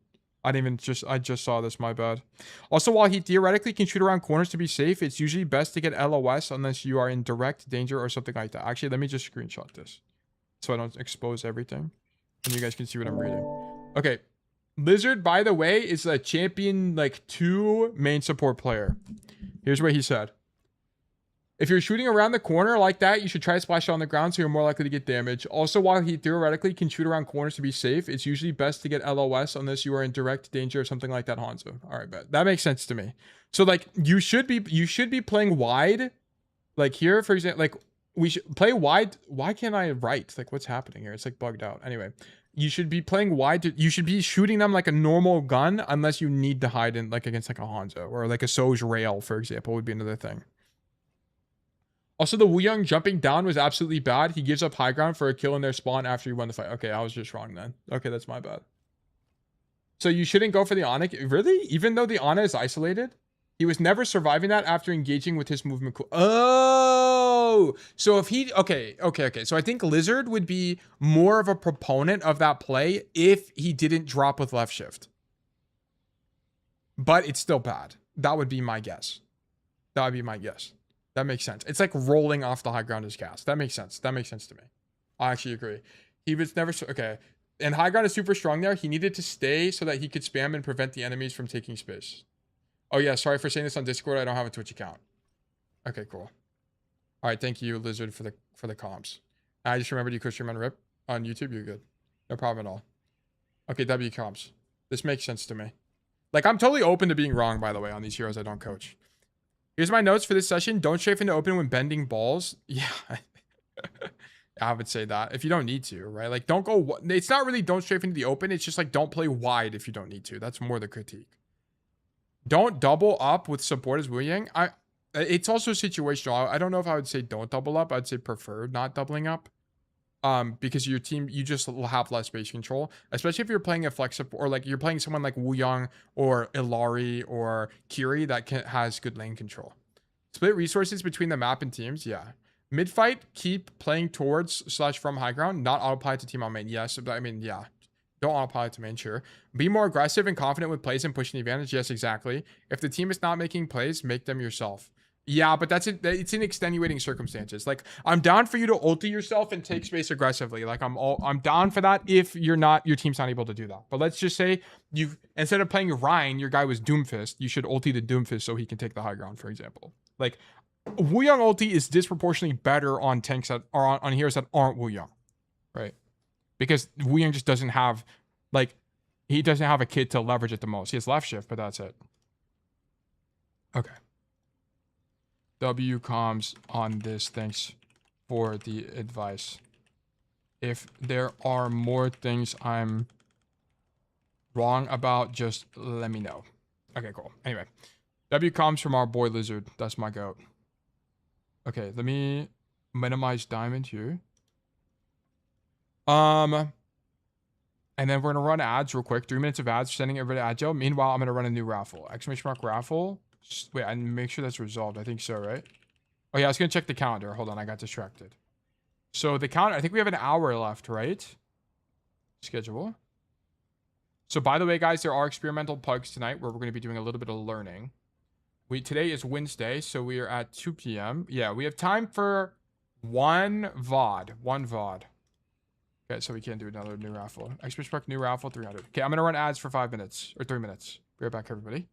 I just saw this, my bad. Also, while he theoretically can shoot around corners to be safe, it's usually best to get LOS unless you are in direct danger or something like that. Actually, let me just screenshot this so I don't expose everything. And you guys can see what I'm reading. Okay. Lizard, by the way, is a champion, like, 2 main support player. Here's what he said. If you're shooting around the corner like that, you should try to splash it on the ground so you're more likely to get damage. Also, while he theoretically can shoot around corners to be safe, it's usually best to get LOS unless you are in direct danger or something like that, Hanzo. All right, bet. That makes sense to me. So, like, you should be playing wide. Like, here, for example, like, we should play wide. Why can't I write? Like, what's happening here? It's, like, bugged out. Anyway. You should be playing wide. You should be shooting them like a normal gun unless you need to hide in, like, against like a Hanzo or like a Soj Rail, for example, would be another thing. Also, the Wuyang jumping down was absolutely bad. He gives up high ground for a kill in their spawn after he won the fight. Okay, I was just wrong then. Okay, that's my bad. So you shouldn't go for the Ana. Really? Even though the Ana is isolated? He was never surviving that after engaging with his movement. Oh, so if he, okay. So I think Lizard would be more of a proponent of that play if he didn't drop with left shift. But it's still bad. That would be my guess. That would be my guess. That makes sense. It's like rolling off the high ground is cast. That makes sense. That makes sense to me. I actually agree. He was never, okay. And high ground is super strong there. He needed to stay so that he could spam and prevent the enemies from taking space. Oh yeah, sorry for saying this on Discord. I don't have a Twitch account. Okay, cool. All right, thank you, Lizard, for the comps. I just remembered you could stream on Rip on YouTube. You're good. No problem at all. Okay, W comps. This makes sense to me. Like, I'm totally open to being wrong, by the way, on these heroes I don't coach. Here's my notes for this session. Don't strafe into open when bending balls. Yeah. I would say that if you don't need to, right? Like, don't go. It's not really don't strafe into the open. It's just like don't play wide if you don't need to. That's more the critique. Don't double up with support as Wuyang. It's also situational. I don't know if I would say don't double up. I'd say prefer not doubling up. Because your team, you just have less base control, especially if you're playing a flex support, or like you're playing someone like Wuyang or Ilari or Kiri that has good lane control. Split resources between the map and teams. Yeah. Mid fight, keep playing towards / from high ground, not autopilot to team on main. Yes. I mean, yeah. Don't autopilot to main, sure. Be more aggressive and confident with plays and pushing the advantage. Yes, exactly. If the team is not making plays, make them yourself. Yeah, but it's in extenuating circumstances. Like, I'm down for you to ulti yourself and take space aggressively. Like, I'm down for that if your team's not able to do that. But let's just say instead of playing Ryan, your guy was Doomfist. You should ulti the Doomfist so he can take the high ground, for example. Like, Wuyang ulti is disproportionately better on tanks that are on heroes that aren't Wuyang, right? Because Wuyang just doesn't have, like, he doesn't have a kit to leverage it the most. He has left shift, but that's it. Okay. W comms on this. Thanks for the advice. If there are more things I'm wrong about, just let me know. Okay, cool. Anyway. W comms from our boy Lizard. That's my goat. Okay, let me minimize diamond here. And then we're gonna run ads real quick. 3 minutes of ads, sending everybody to Agile. Meanwhile, I'm gonna run a new raffle. Exclamation mark raffle. Wait, I make sure that's resolved. I think so, right? Oh yeah, I was gonna check the calendar. Hold on, I got distracted. So the calendar, I think we have an hour left, right? Schedule. So by the way, guys, there are experimental pugs tonight where we're gonna be doing a little bit of learning. Today is Wednesday, so we are at 2 p.m. Yeah, we have time for one VOD. One VOD. Okay, so we can't do another new raffle. Exclamation mark new raffle 300. Okay, I'm gonna run ads for 5 minutes or 3 minutes. Be right back, everybody.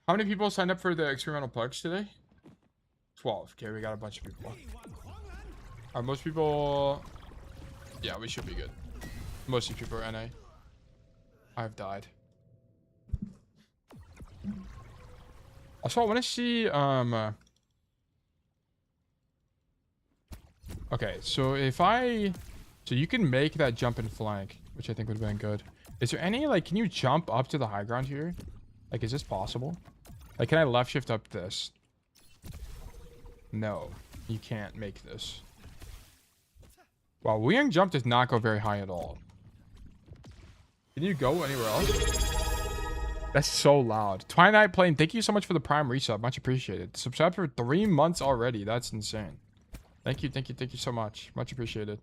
How many people signed up for the experimental plugs today? 12. Okay, we got a bunch of people. Are most people... Yeah, we should be good. Most of the people are NA. I've died. Also, I want to see... Okay, so if I... So you can make that jump and flank, which I think would have been good. Is there any, like, can you jump up to the high ground here? Like, is this possible? Like, can I left shift up this? No, you can't make this. Wow, Wuyang jump does not go very high at all. Can you go anywhere else? That's so loud. Twilight Plane, thank you so much for the Prime resub. Much appreciated. Subscribe for 3 months already. That's insane. Thank you so much. Much appreciated.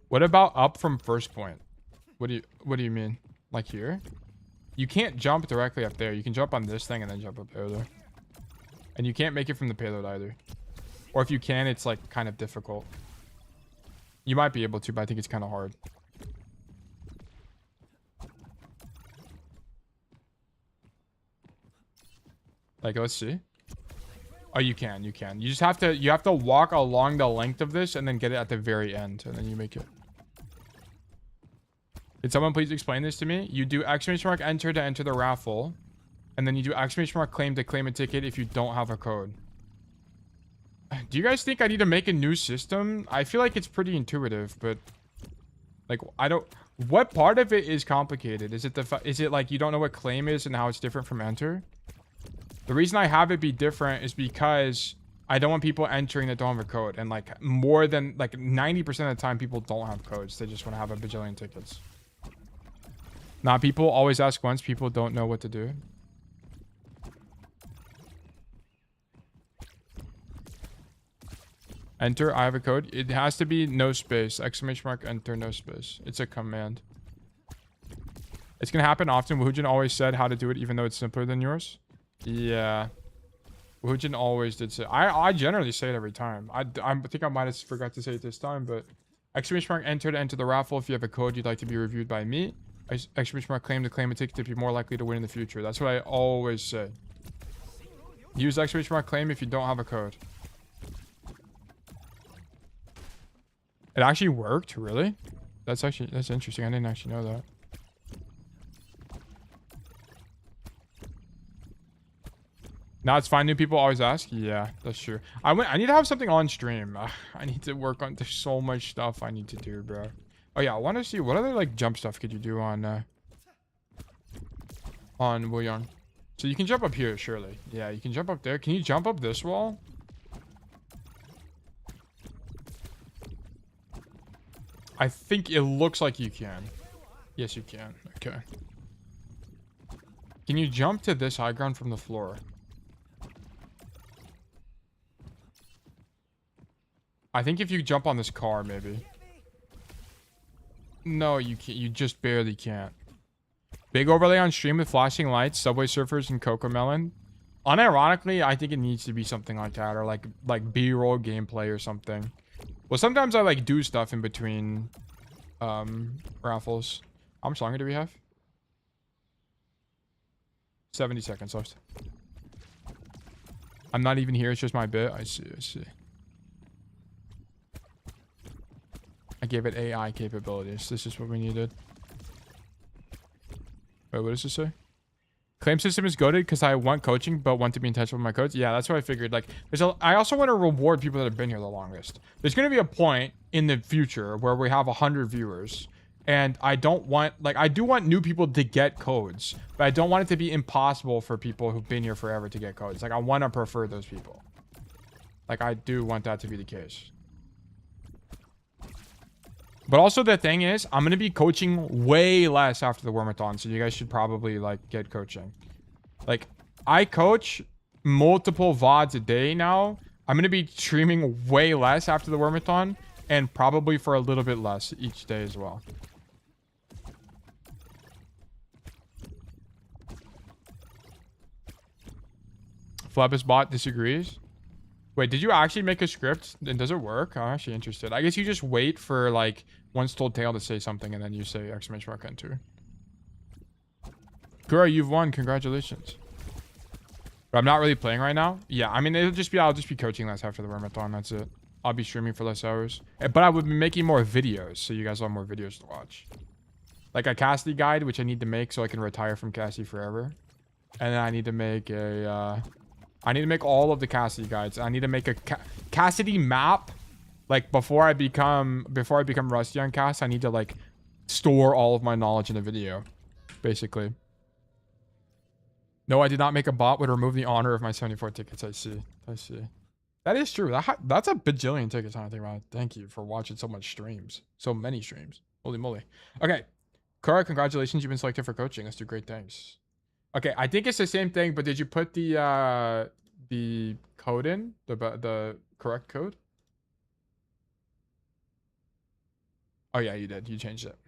What about up from first point? What do you mean? Like here? You can't jump directly up there. You can jump on this thing and then jump up there. And you can't make it from the payload either. Or if you can, it's like kind of difficult. You might be able to, but I think it's kind of hard. Like, let's see. Oh, you can. You just have to walk along the length of this and then get it at the very end, and then you make it. Did someone please explain this to me? You do exclamation mark enter to enter the raffle, and then you do exclamation mark claim to claim a ticket if you don't have a code. Do you guys think I need to make a new system? I feel like it's pretty intuitive, but like I don't. What part of it is complicated? Is it like you don't know what claim is and how it's different from enter? The reason I have it be different is because I don't want people entering that don't have a code. And like more than like 90% of the time, people don't have codes. They just want to have a bajillion tickets. Nah, people always ask once. People don't know what to do. Enter, I have a code. It has to be no space. Exclamation mark enter, no space. It's a command. It's going to happen often. Wujin always said how to do it even though it's simpler than yours. Yeah. Wujin always did say. I generally say it every time. I think I might have forgot to say it this time, but exclamation mark enter to enter the raffle if you have a code you'd like to be reviewed by me. Exclamation mark claim to claim a ticket to be more likely to win in the future. That's what I always say. Use exclamation mark claim if you don't have a code. It actually worked, really? That's interesting. I didn't actually know that. Now it's fine. New people always ask. Yeah, that's true. I need to have something on stream. I need to work on. There's so much stuff I need to do, bro. Oh yeah, I want to see what other like jump stuff could you do on Wuyang. So you can jump up here, surely. Yeah, you can jump up there. Can you jump up this wall? I think it looks like you can. Yes, you can. Okay. Can you jump to this high ground from the floor? I think if you jump on this car, maybe. No, you can't. You just barely can't. Big overlay on stream with flashing lights, Subway Surfers, and Cocomelon. Unironically, I think it needs to be something like that, or like B-roll gameplay or something. Well, sometimes I like do stuff in between raffles. How much longer do we have? 70 seconds left. I'm not even here. It's just my bit. I see. I gave it AI capabilities. This is what we needed. Wait, what does this say? Claim system is goated because I want coaching but want to be in touch with my coach. Yeah, that's what I figured. Like, I also want to reward people that have been here the longest. There's going to be a point in the future where we have 100 viewers. And I don't want, like, I do want new people to get codes. But I don't want it to be impossible for people who've been here forever to get codes. Like, I want to prefer those people. Like, I do want that to be the case. But also the thing is, I'm going to be coaching way less after the WORMATHON. So you guys should probably, like, get coaching. Like, I coach multiple VODs a day now. I'm going to be streaming way less after the WORMATHON. And probably for a little bit less each day as well. Flappus bot disagrees. Wait, did you actually make a script? And does it work? I'm actually interested. I guess you just wait for, like, Once Told Tale to say something, and then you say exclamation mark enter. Kura, you've won. Congratulations. But I'm not really playing right now. Yeah, I mean, I'll just be coaching less after the WORMATHON. That's it. I'll be streaming for less hours. But I would be making more videos, so you guys will have more videos to watch. Like a Cassidy guide, which I need to make so I can retire from Cassidy forever. And then I need to make a... I need to make all of the Cassidy guides. I need to make a Cassidy map. Like, before I become rusty on Cass, I need to, like, store all of my knowledge in a video. Basically. No, I did not make a bot. Would remove the honor of my 74 tickets. I see. I see. That is true. That's a bajillion tickets, I think about it. Thank you for watching so much streams. So many streams. Holy moly. Okay. Kara, congratulations. You've been selected for coaching. Let's do great things. Okay, I think it's the same thing, but did you put the code in? The correct code? Oh yeah, you did. You changed it.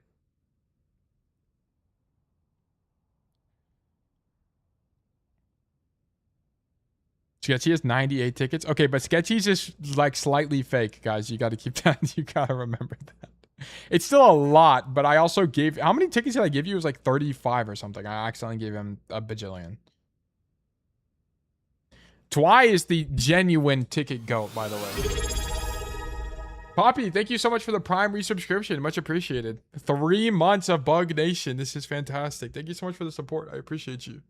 Sketchy has 98 tickets. Okay, but Sketchy's just like slightly fake, guys. You got to keep that. You got to remember that. It's still a lot, but I also gave... How many tickets did I give you? It was like 35 or something. I accidentally gave him a bajillion. Twy is the genuine ticket goat, by the way. Poppy, thank you so much for the Prime resubscription. Much appreciated. 3 months of Bug Nation. This is fantastic. Thank you so much for the support. I appreciate you.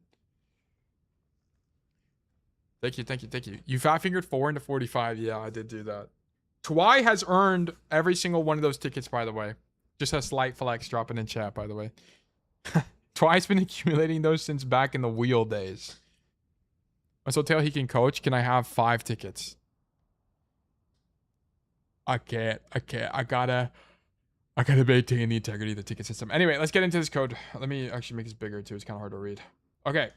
Thank you, thank you, thank you. You fat-fingered 4 into 45. Yeah, I did do that. Twy has earned every single one of those tickets, by the way. Just a slight flex dropping in chat, by the way. Twy's been accumulating those since back in the wheel days. So tell he can coach. Can I have 5 tickets? I can't. I gotta maintain the integrity of the ticket system. Anyway, let's get into this code. Let me actually make this bigger too. It's kind of hard to read. Okay.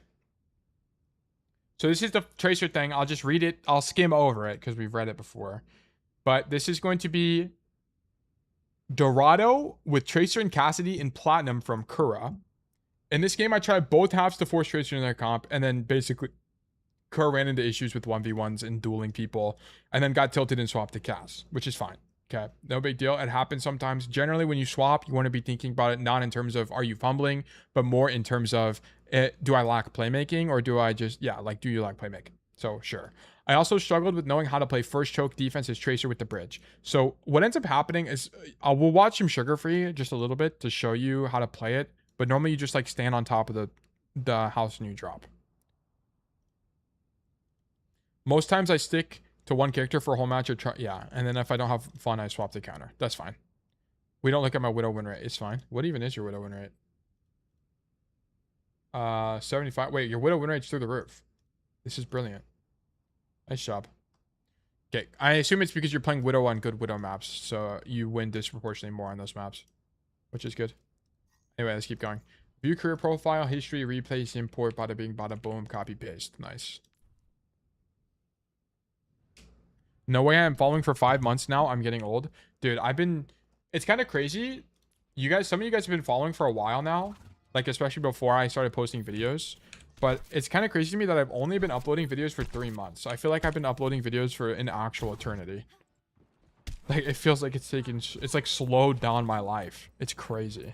So this is the tracer thing. I'll just read it. I'll skim over it because we've read it before. But this is going to be Dorado with Tracer and Cassidy in Platinum from Kura. In this game, I tried both halves to force Tracer in their comp, and then basically Kura ran into issues with 1v1s and dueling people, and then got tilted and swapped to Cass, which is fine. Okay, no big deal. It happens sometimes. Generally, when you swap, you want to be thinking about it not in terms of are you fumbling, but more in terms of do I lack playmaking, or do I just, yeah, like, do you lack playmaking? So, sure. I also struggled with knowing how to play first choke defense as Tracer with the bridge. So what ends up happening is we'll watch some Sugar Free just a little bit to show you how to play it. But normally you just like stand on top of the house and you drop. Most times I stick to one character for a whole match or try, yeah. And then if I don't have fun, I swap the counter. That's fine. We don't look at my Widow win rate. It's fine. What even is your Widow win rate? 75. Wait, your Widow win rate's through the roof. This is brilliant. Nice job. Okay, I assume it's because you're playing Widow on good Widow maps, so you win disproportionately more on those maps, which is good. Anyway, let's keep going. View career profile, history, replace, import, bada bing, bada boom, copy, paste. Nice. No way I'm following for 5 months now. I'm getting old. Dude, it's kind of crazy. Some of you guys have been following for a while now, like especially before I started posting videos. But it's kind of crazy to me that I've only been uploading videos for 3 months. I feel like I've been uploading videos for an actual eternity. Like, it feels like it's like slowed down my life. It's crazy.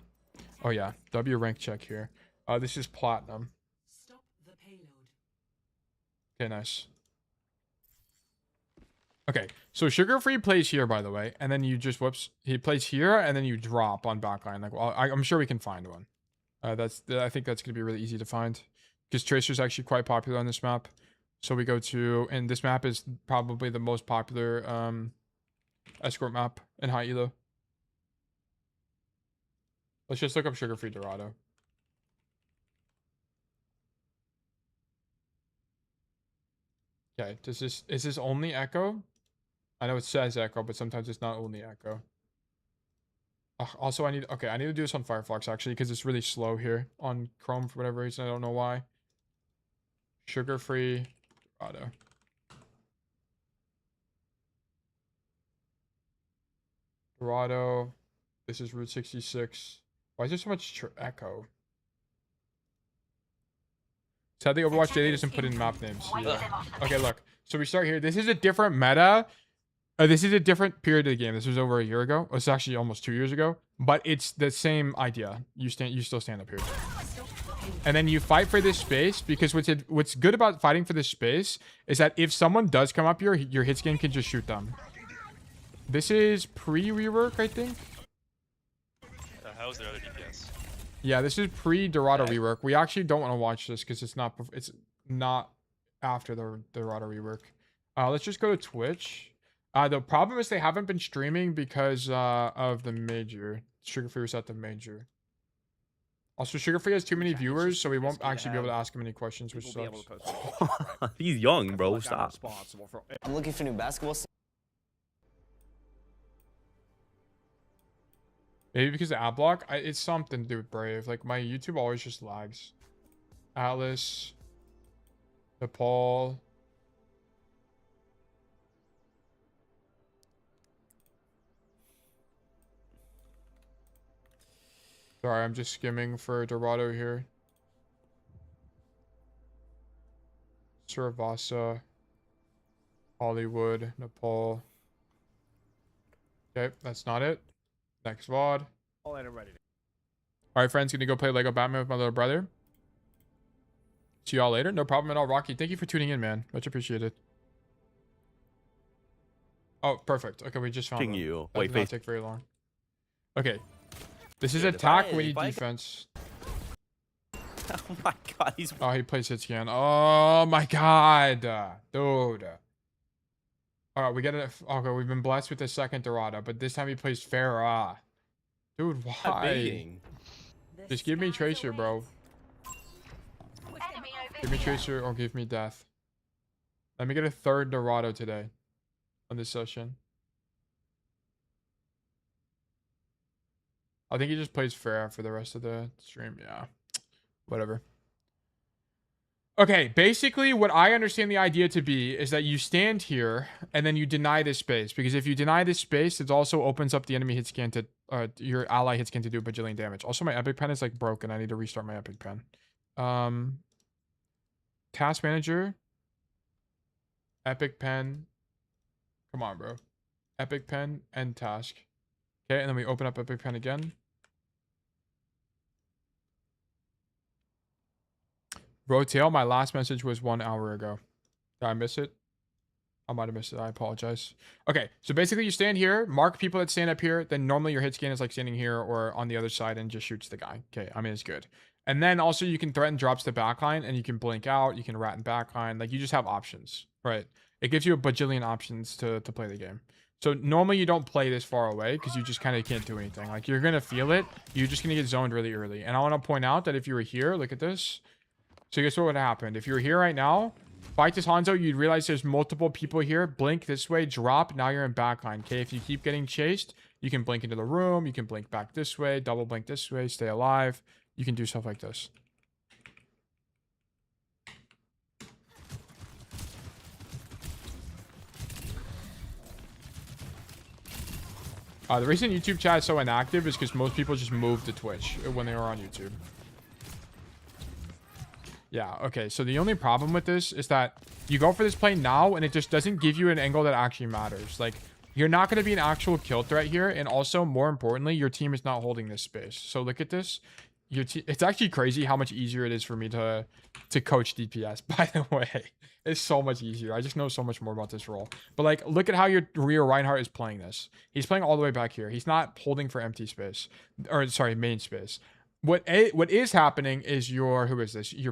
Oh yeah, W rank check here. This is Platinum. Stop the payload. Okay, nice. Okay, so Sugar Free plays here, by the way. And then you just, whoops. He plays here, and then you drop on backline. Like, well, I'm sure we can find one. I think that's going to be really easy to find. Because Tracer's actually quite popular on this map. So we go to, and this map is probably the most popular escort map in high elo. Let's just look up Sugar Free Dorado. Okay, is this only Echo? I know it says Echo, but sometimes it's not only Echo. Also, I need to do this on Firefox actually, because it's really slow here on Chrome for whatever reason. I don't know why. Sugar Free Dorado. Dorado. This is Route 66. Why is there so much echo? Sadly, Overwatch Daily doesn't put in map names. Yeah. Okay, look. So we start here. This is a different meta. This is a different period of the game. This was over a year ago. It's actually almost 2 years ago. But it's the same idea. You still stand up here. And then you fight for this space, because what's good about fighting for this space is that if someone does come up here, your hit scan can just shoot them. This is pre-rework, I think. How's their other DPS? Yeah, this is pre-Dorado rework. We actually don't want to watch this because it's not after the Dorado rework. Let's just go to Twitch. The problem is they haven't been streaming because of the major. Sugarfree reset the major. Also, Sugarfree has too many viewers, so we won't actually be able to ask him any questions, which sucks. He's young, bro. Stop. I'm looking for new basketball. Maybe because of ad block? It's something to do with Brave. Like, my YouTube always just lags. Atlas. Nepal. Sorry, I'm just skimming for Dorado here. Suravasa. Hollywood. Nepal. Okay, that's not it. Next VOD. Alright, friends, gonna go play Lego Batman with my little brother. See y'all later. No problem at all, Rocky. Thank you for tuning in, man. Much appreciated. Oh, perfect. Okay, we just found him. You. That Wait, did not take very long. Okay. This is attack, we need defense. Oh my god, he's... Oh, he plays hit scan. Oh my god. Dude. Alright, we get it. Okay, we've been blessed with the second Dorado, but this time he plays Farah. Dude, why? Just give me Tracer, bro. Give me Tracer or give me Death. Let me get a third Dorado today on this session. I think he just plays Farah for the rest of the stream. Yeah. Whatever. Okay, basically what I understand the idea to be is that you stand here and then you deny this space, because if you deny this space, it also opens up the enemy hit scan to your ally hit scan to do a bajillion damage. Also, my epic pen is like broken. I need to restart my epic pen. Task manager, epic pen. Come on, bro. Epic pen and task. Okay, and then we open up epic pen again. Rotail, my last message was 1 hour ago. Did I miss it? I might have missed it. I apologize. Okay, so basically you stand here, mark people that stand up here, then normally your hit scan is like standing here or on the other side and just shoots the guy. Okay, I mean, it's good. And then also you can threaten drops to backline and you can blink out, you can rat in backline. Like, you just have options, right? It gives you a bajillion options to play the game. So normally you don't play this far away because you just kind of can't do anything. Like, you're going to feel it. You're just going to get zoned really early. And I want to point out that if you were here, look at this. So guess what would happen? If you were here right now, fight this Hanzo, you'd realize there's multiple people here. Blink this way, drop, now you're in backline. Okay, if you keep getting chased, you can blink into the room, you can blink back this way, double blink this way, stay alive. You can do stuff like this. The reason YouTube chat is so inactive is because most people just move to Twitch when they are on YouTube. Yeah, okay, so the only problem with this is that you go for this play now and it just doesn't give you an angle that actually matters. Like, you're not going to be an actual kill threat here, and also, more importantly, your team is not holding this space. So look at this. It's actually crazy how much easier it is for me to coach DPS, by the way. It's so much easier. I just know so much more about this role. But, like, look at how your Rio Reinhardt is playing this. He's playing all the way back here. He's not holding for empty space. Or, sorry, main space. What is happening is your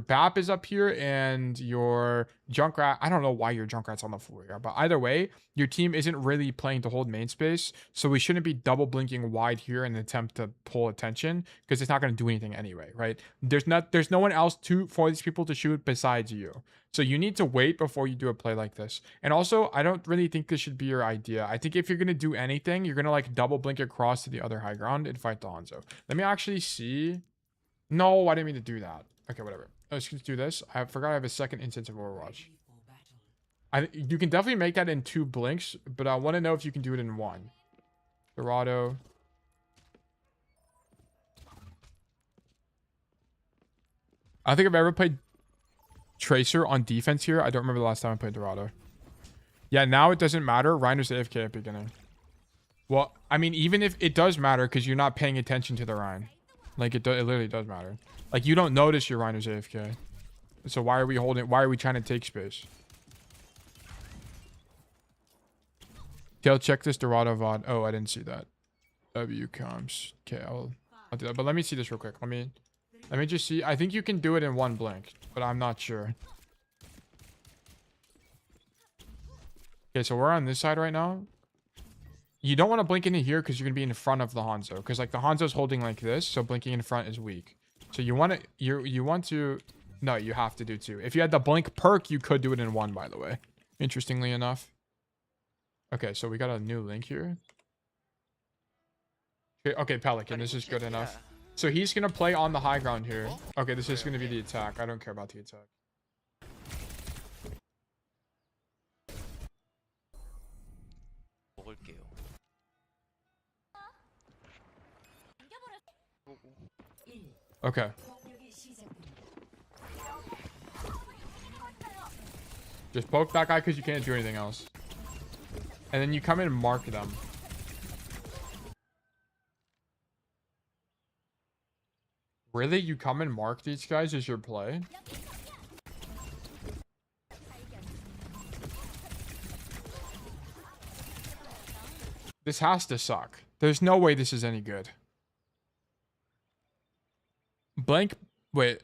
BAP is up here and your Junkrat, I don't know why your Junkrat's on the floor here, but either way, your team isn't really playing to hold main space, so we shouldn't be double blinking wide here in an attempt to pull attention, because it's not going to do anything anyway, right? There's no one else for these people to shoot besides you. So you need to wait before you do a play like this. And also, I don't really think this should be your idea. I think if you're going to do anything, you're going to like double blink across to the other high ground and fight the Hanzo. Let me actually see. No, I didn't mean to do that. Okay, whatever. Let's just do this. I forgot I have a second instance of Overwatch. You can definitely make that in 2 blinks, but I want to know if you can do it in 1. Dorado. I don't think I've ever played Tracer on defense here. I don't remember the last time I played Dorado. Yeah, now it doesn't matter. Reiner's AFK at beginning. Well, I mean, even if it does matter because you're not paying attention to the Rein. Like it literally does matter. Like you don't notice your Rhino's AFK. So why are we holding? Why are we trying to take space? Tail, check this Dorado VOD. Oh, I didn't see that. W comms. Okay, I'll do that. But let me see this real quick. Let me just see. I think you can do it in one blink, but I'm not sure. Okay, so we're on this side right now. You don't want to blink into here because you're gonna be in front of the Hanzo. Because like the Hanzo's holding like this, so blinking in front is weak. So you want to you want to. No, you have to do two. If you had the blink perk, you could do it in one, by the way. Interestingly enough. Okay, so we got a new link here. Okay, Pelican, this is good enough. So he's going to play on the high ground here. Okay, this is going to be the attack. I don't care about the attack. Okay. Just poke that guy because you can't do anything else. And then you come in and mark them. Really? You come and mark these guys as your play? This has to suck. There's no way this is any good. Blank. Wait.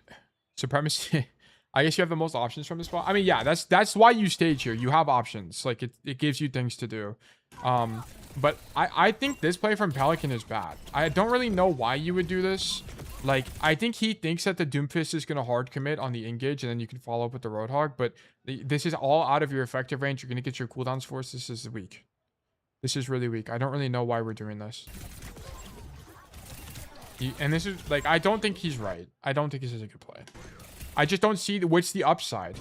Supremacy. I guess you have the most options from this spot. I mean, yeah, that's why you stage here. You have options. Like it gives you things to do. But I think this play from Pelican is bad. I don't really know why you would do this. Like, I think he thinks that the Doomfist is going to hard commit on the engage, and then you can follow up with the Roadhog. But this is all out of your effective range. You're going to get your cooldowns forced. This is weak. This is really weak. I don't really know why we're doing this. And this is, like, I don't think he's right. I don't think this is a good play. I just don't see what's the upside.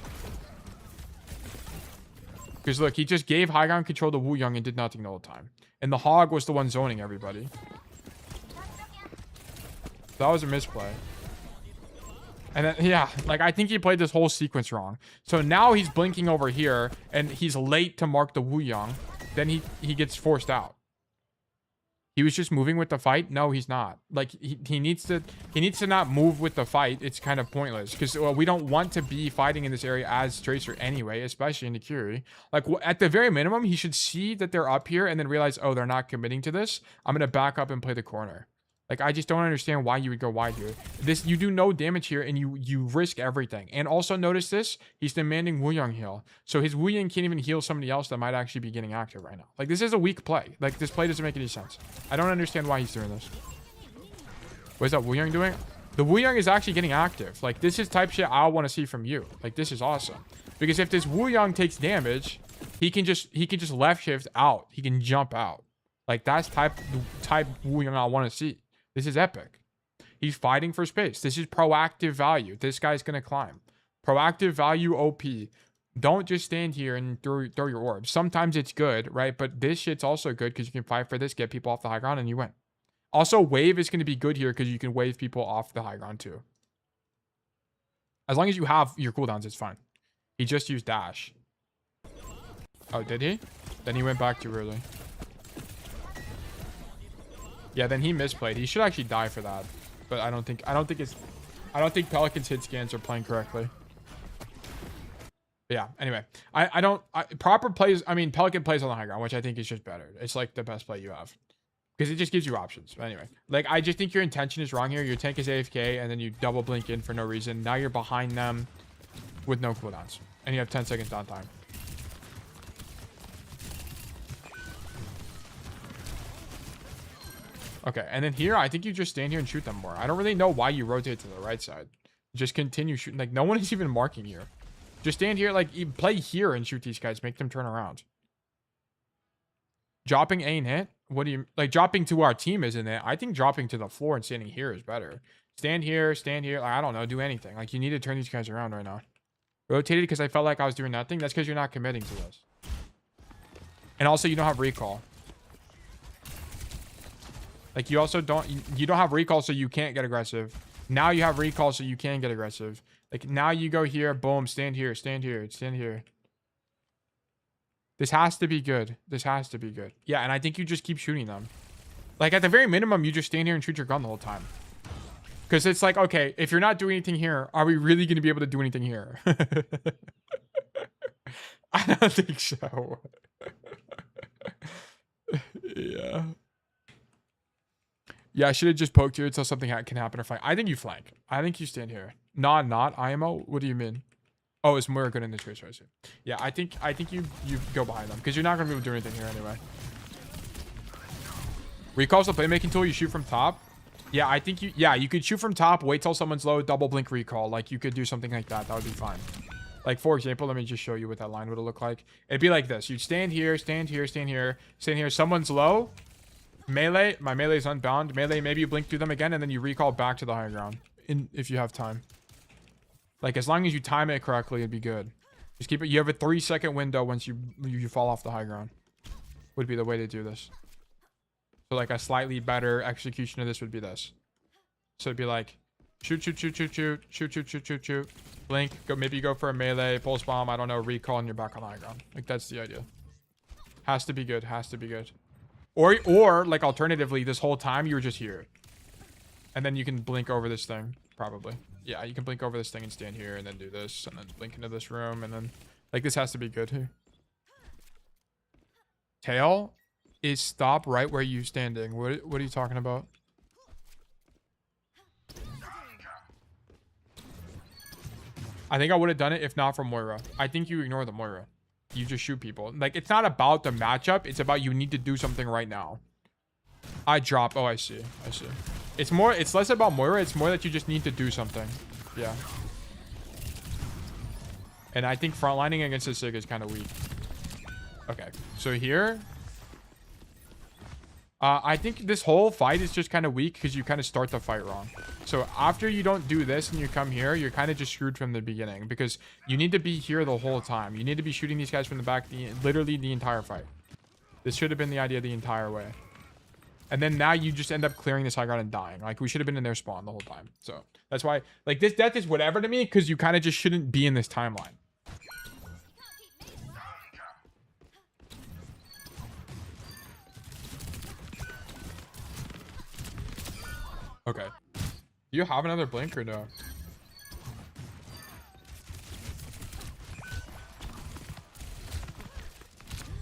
Because, look, he just gave high ground control to Wuyang and did nothing the whole time. And the Hog was the one zoning everybody. That was a misplay. And then, yeah, like, I think he played this whole sequence wrong. So now he's blinking over here, and he's late to mark the Wuyang. Then he gets forced out. He was just moving with the fight. No, he's not. Like, he needs to not move with the fight. It's kind of pointless because we don't want to be fighting in this area as Tracer anyway, especially in the Curie. Like, at the very minimum, he should see that they're up here and then realize, oh, they're not committing to this. I'm gonna back up and play the corner. Like, I just don't understand why you would go wide here. You do no damage here, and you risk everything. And also notice this, he's demanding Wuyang heal. So his Wuyang can't even heal somebody else that might actually be getting active right now. Like, this is a weak play. Like, this play doesn't make any sense. I don't understand why he's doing this. What is that Wuyang doing? The Wuyang is actually getting active. Like, this is type shit I want to see from you. Like, this is awesome. Because if this Wuyang takes damage, he can just left shift out. He can jump out. Like, that's type Wuyang I want to see. This is epic. He's fighting for space. This is proactive value. This guy's going to climb. Proactive value OP. Don't just stand here and throw your orbs. Sometimes it's good, right? But this shit's also good because you can fight for this, get people off the high ground, and you win. Also, wave is going to be good here because you can wave people off the high ground too. As long as you have your cooldowns, it's fine. He just used dash. Oh, did he? Then he went back too early. Yeah, then he misplayed. He should actually die for that. But I don't think Pelican's hit scans are playing correctly. But yeah, anyway. Proper plays, I mean, Pelican plays on the high ground, which I think is just better. It's like the best play you have. Because it just gives you options. But anyway, like, I just think your intention is wrong here. Your tank is AFK, and then you double blink in for no reason. Now you're behind them with no cooldowns. And you have 10 seconds downtime. Okay, and then here, I think you just stand here and shoot them more. I don't really know why you rotate to the right side. Just continue shooting. Like, no one is even marking here. Just stand here, like, you play here and shoot these guys. Make them turn around. Dropping ain't hit? What do you... Like, dropping to our team isn't it? I think dropping to the floor and standing here is better. Stand here. Like, I don't know. Do anything. Like, you need to turn these guys around right now. Rotated because I felt like I was doing nothing. That's because you're not committing to this. And also, you don't have recall. Like, you also don't have recall, so you can't get aggressive. Now you have recall, so you can get aggressive. Like, now you go here, boom, stand here. This has to be good. Yeah, and I think you just keep shooting them. Like, at the very minimum, you just stand here and shoot your gun the whole time. Because it's like, okay, if you're not doing anything here, are we really going to be able to do anything here? I don't think so. Yeah. Yeah, I should have just poked here until something can happen or fight. I think you flank. I think you stand here. Not IMO. What do you mean? Oh, it's more good in the trace, right? Yeah, I think you go behind them because you're not gonna be able to do anything here anyway. Recall's the playmaking tool. You shoot from top. Yeah, I think you could shoot from top. Wait till someone's low. Double blink recall. Like you could do something like that. That would be fine. Like for example, let me just show you what that line would look like. It'd be like this. You'd stand here, stand here, stand here, stand here. Someone's low. Melee. My melee is unbound. Melee. Maybe you blink through them again, and then you recall back to the high ground. If you have time. Like as long as you time it correctly, it'd be good. Just keep it. You have a 3-second window once you fall off the high ground. Would be the way to do this. So like a slightly better execution of this would be this. So it'd be like shoot, shoot, shoot, shoot, shoot, shoot, shoot, shoot, shoot, shoot. Blink. Go. Maybe you go for a melee, pulse bomb. I don't know. Recall, and you're back on the high ground. Like that's the idea. Has to be good. Has to be good. Or like alternatively, this whole time you were just here, and then you can blink over this thing. Probably. Yeah, you can blink over this thing and stand here, and then do this, and then blink into this room, and then like this has to be good here. Tail is stop right where you standing. What are you talking about? I think I would have done it if not for Moira. I think you ignore the Moira. You just shoot people. Like, it's not about the matchup. It's about you need to do something right now. I drop. Oh, I see. I see. It's less about Moira. It's more that you just need to do something. Yeah. And I think frontlining against the Sig is kind of weak. Okay. So here... I think this whole fight is just kind of weak because you kind of start the fight wrong. So after you don't do this and you come here, you're kind of just screwed from the beginning because you need to be here the whole time. You need to be shooting these guys from the back literally the entire fight. This should have been the idea the entire way. And then now you just end up clearing this high ground and dying. Like, we should have been in their spawn the whole time. So that's why, like, this death is whatever to me because you kind of just shouldn't be in this timeline. Okay. Do you have another blink or no?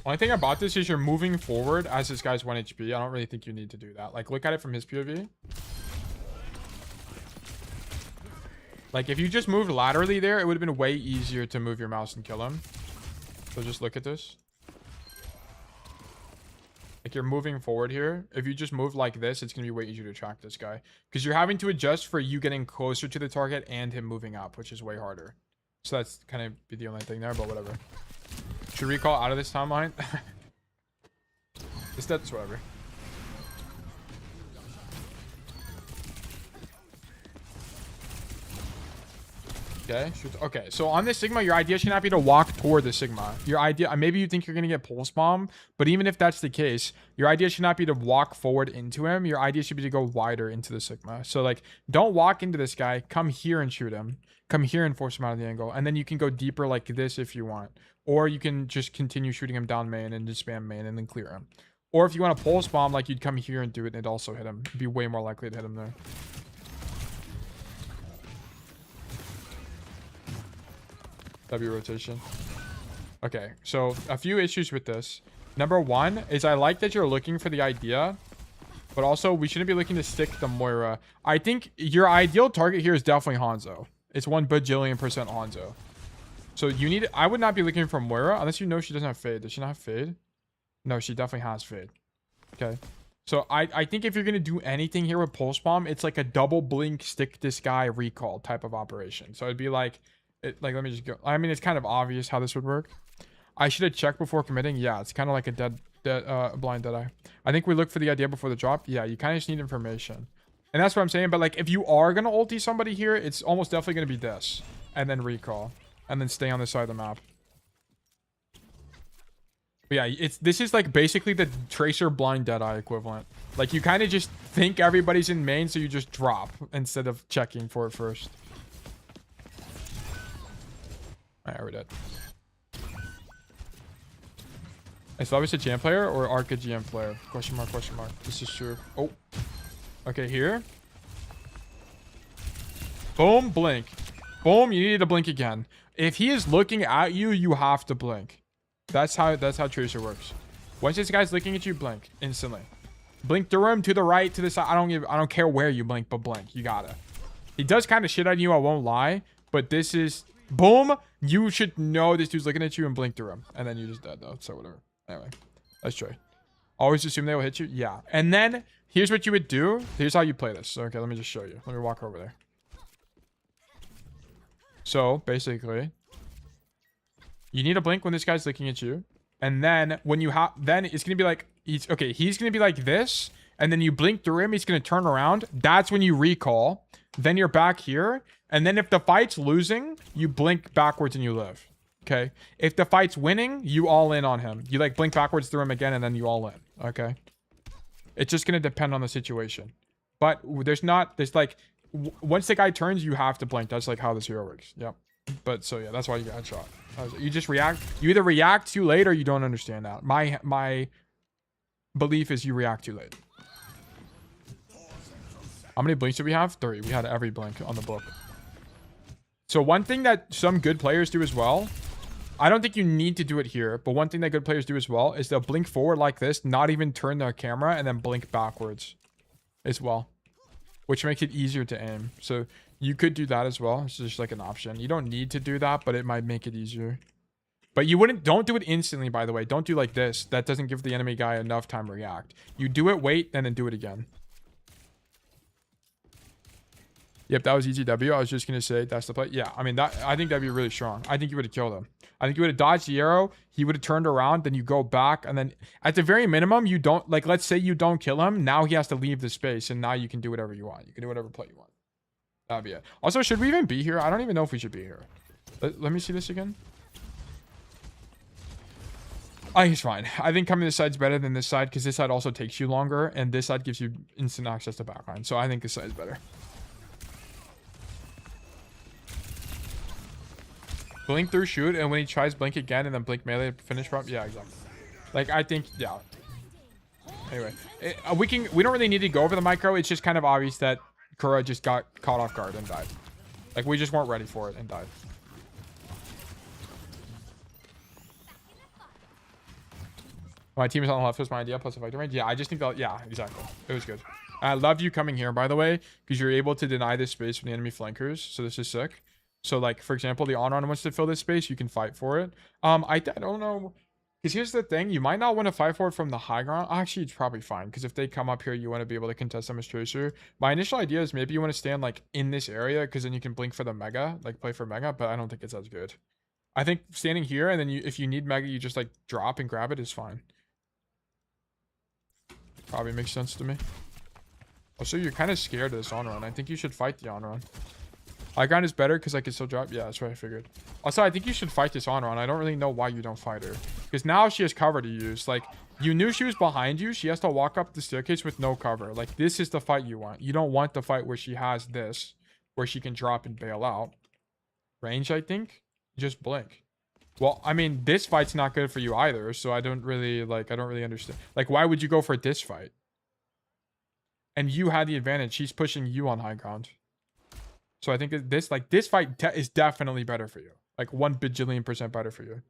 Only thing about this is you're moving forward as this guy's 1 HP. I don't really think you need to do that. Like, look at it from his POV. Like, if you just moved laterally there, it would have been way easier to move your mouse and kill him. So just look at this. Like, you're moving forward here. If you just move like this, it's going to be way easier to track this guy. Because you're having to adjust for you getting closer to the target and him moving up, which is way harder. So that's kind of be the only thing there, but whatever. Should recall out of this timeline? That's whatever. Okay, okay. So on this Sigma, your idea should not be to walk toward the Sigma. Your idea, maybe you think you're gonna get pulse bomb, but even if that's the case, your idea should not be to walk forward into him. Your idea should be to go wider into the Sigma. So like, don't walk into this guy. Come here and shoot him. Come here and force him out of the angle, and then you can go deeper like this if you want, or you can just continue shooting him down main and just spam main and then clear him. Or if you want a pulse bomb, like you'd come here and do it, and it'd also hit him. It'd be way more likely to hit him there. W rotation. Okay, so a few issues with this. Number one is I like that you're looking for the idea, but also we shouldn't be looking to stick the Moira. I think your ideal target here is definitely Hanzo. It's 1 bajillion% Hanzo. So you need, I would not be looking for Moira unless you know she doesn't have fade. Does she not have fade? No, she definitely has fade. Okay. So I think if you're going to do anything here with pulse bomb, it's like a double blink, stick this guy, recall type of operation. So it'd be like, let me just go. I mean, it's kind of obvious how this would work. I should have checked before committing. Yeah, it's kind of like a blind dead eye. I think we look for the idea before the drop. Yeah, you kind of just need information. And that's what I'm saying. But like, if you are going to ulti somebody here, it's almost definitely going to be this. And then recall. And then stay on this side of the map. But yeah, this is like basically the Tracer blind dead eye equivalent. Like, you kind of just think everybody's in main, so you just drop instead of checking for it first. Alright, we're dead. Is Slavis a GM player or Arc a GM player? Question mark, question mark. This is true. Oh. Okay, here. Boom, blink. Boom, you need to blink again. If he is looking at you, you have to blink. That's how Tracer works. Once this guy's looking at you, blink instantly. Blink through him, to the right, to the side. I don't care where you blink, but blink. You gotta. He does kind of shit on you, I won't lie. But this is boom. You should know this dude's looking at you and blink through him. And then you just dead though. So whatever. Anyway, let's try. Always assume they will hit you. Yeah. And then here's what you would do. Here's how you play this. Okay, let me just show you. Let me walk over there. So basically, you need to blink when this guy's looking at you. And then when you have, then it's going to be like, he's going to be like this. And then you blink through him. He's going to turn around. That's when you recall. Then you're back here. And then if the fight's losing, you blink backwards and you live. Okay. If the fight's winning, you all in on him. You like blink backwards through him again and then you all in. Okay. It's just going to depend on the situation. But there's like, once the guy turns, you have to blink. That's like how this hero works. Yep. But so yeah, that's why you got shot. You just react. You either react too late or you don't understand that. My belief is you react too late. How many blinks do we have? 3. We had every blink on the book. So one thing that some good players do as well, I don't think you need to do it here, but one thing that good players do as well is they'll blink forward like this, not even turn their camera, and then blink backwards as well, which makes it easier to aim. So you could do that as well. It's just like an option. You don't need to do that, but it might make it easier. But you don't do it instantly, by the way. Don't do like this. That doesn't give the enemy guy enough time to react. You do it, wait, and then do it again. Yep, that was EGW. I was just going to say that's the play. Yeah, I mean, I think that'd be really strong. I think you would have killed him. I think you would have dodged the arrow. He would have turned around. Then you go back. And then at the very minimum, you don't, like, let's say you don't kill him. Now he has to leave the space. And now you can do whatever you want. You can do whatever play you want. That'd be it. Also, should we even be here? I don't even know if we should be here. Let me see this again. I think it's fine. I think coming this side's better than this side because this side also takes you longer. And this side gives you instant access to backline. So I think this side's better. Blink through, shoot, and when he tries blink again and then blink melee finish prompt. Yeah, exactly. Like, I think, yeah. Anyway, we don't really need to go over the micro. It's just kind of obvious that Kura just got caught off guard and died. Like, we just weren't ready for it and died. My team is on the left was my idea, plus effective range. Yeah, I just think that, yeah, exactly. It was good. I love you coming here, by the way, because you're able to deny this space from the enemy flankers. So this is sick. So, like, for example, the on-run wants to fill this space. You can fight for it. I don't know. Because here's the thing. You might not want to fight for it from the high ground. Actually, it's probably fine. Because if they come up here, you want to be able to contest them as Tracer. My initial idea is maybe you want to stand, like, in this area. Because then you can blink for the Mega. Like, play for Mega. But I don't think it's as good. I think standing here, and then if you need Mega, you just, like, drop and grab it is fine. Probably makes sense to me. Also, you're kind of scared of this on-run. I think you should fight the on-run. High ground is better because I can still drop. Yeah, that's what I figured. Also, I think you should fight this on-run. I don't really know why you don't fight her. Because now she has cover to use. Like, you knew she was behind you. She has to walk up the staircase with no cover. Like, this is the fight you want. You don't want the fight where she has this. Where she can drop and bail out. Range, I think. Just blink. Well, I mean, this fight's not good for you either. So I don't really understand. Like, why would you go for this fight? And you had the advantage. She's pushing you on high ground. So I think this fight is definitely better for you. Like 1 bajillion% better for you.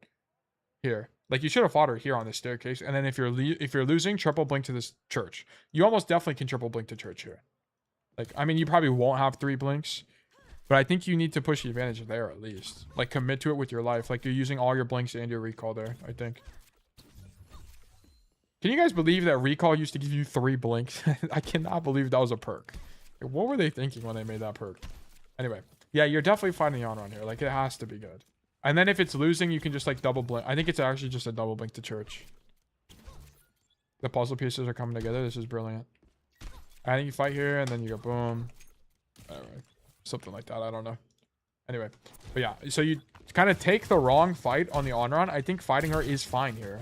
Here. Like you should have fought her here on the staircase. And then if you're losing, triple blink to this church. You almost definitely can triple blink to church here. Like, I mean, you probably won't have 3 blinks. But I think you need to push the advantage there at least. Like commit to it with your life. Like you're using all your blinks and your recall there, I think. Can you guys believe that recall used to give you 3 blinks? I cannot believe that was a perk. Like, what were they thinking when they made that perk? Anyway, yeah, you're definitely fighting the on-run here. Like, it has to be good. And then if it's losing, you can just, like, double blink. I think it's actually just a double blink to church. The puzzle pieces are coming together. This is brilliant. I think you fight here, and then you go boom. Anyway, something like that. I don't know. Anyway, but yeah. So you kind of take the wrong fight on the on-run. I think fighting her is fine here.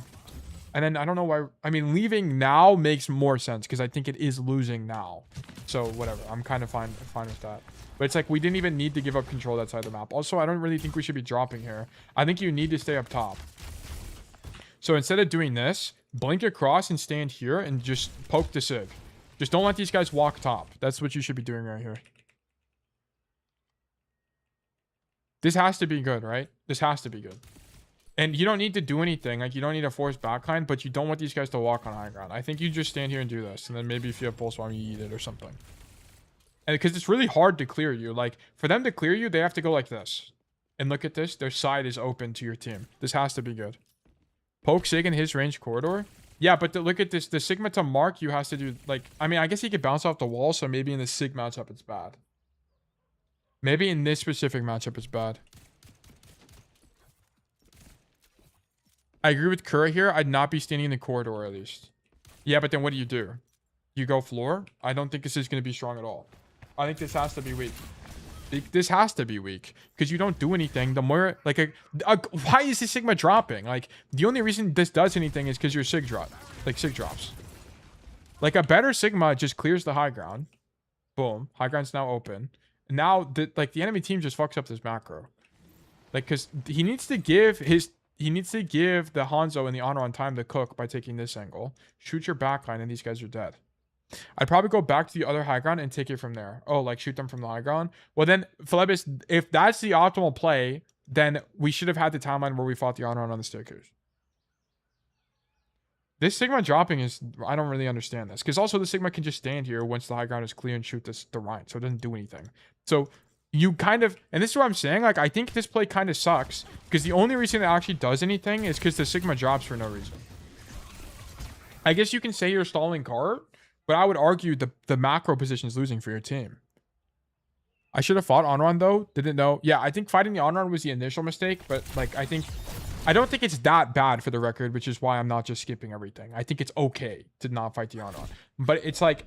And then I don't know why. I mean, leaving now makes more sense because I think it is losing now. So whatever. I'm kind of fine with that. But it's like we didn't even need to give up control that side of the map. Also, I don't really think we should be dropping here. I think you need to stay up top. So instead of doing this, blink across and stand here and just poke the sig. Just don't let these guys walk top. That's what you should be doing right here. This has to be good, right? This has to be good. And you don't need to do anything. Like, you don't need to force backline, but you don't want these guys to walk on high ground. I think you just stand here and do this. And then maybe if you have pulse bomb, you eat it or something. And because it's really hard to clear you. Like, for them to clear you, they have to go like this. And look at this. Their side is open to your team. This has to be good. Poke Sig in his range corridor. Yeah, but look at this. The Sigma to mark you has to do, like... I mean, I guess he could bounce off the wall, so maybe in the Sig matchup, it's bad. Maybe in this specific matchup, it's bad. I agree with Kura here. I'd not be standing in the corridor, at least. Yeah, but then what do? You go floor? I don't think this is going to be strong at all. I think this has to be weak. This has to be weak. Because you don't do anything. The more... Like, why is the Sigma dropping? Like, the only reason this does anything is because your Sig drop. Like, Sig drops. Like, a better Sigma just clears the high ground. Boom. High ground's now open. Now, the enemy team just fucks up this macro. Like, because he needs to give his... He needs to give the Hanzo and the Honor on time to cook by taking this angle. Shoot your backline and these guys are dead. I'd probably go back to the other high ground and take it from there. Oh, like shoot them from the high ground? Well then, Phlebis, if that's the optimal play, then we should have had the timeline where we fought the Honor on the staircase. This Sigma dropping is... I don't really understand this. Because also the Sigma can just stand here once the high ground is clear and shoot the Rhine. So it doesn't do anything. So... You kind of, and this is what I'm saying, like, I think this play kind of sucks, because the only reason it actually does anything is because the Sigma drops for no reason. I guess you can say you're stalling cart, but I would argue the macro position is losing for your team. I should have fought Onron, though. Didn't know. Yeah, I think fighting the Onron was the initial mistake, but, like, I don't think it's that bad for the record, which is why I'm not just skipping everything. I think it's okay to not fight the Onron. But it's like...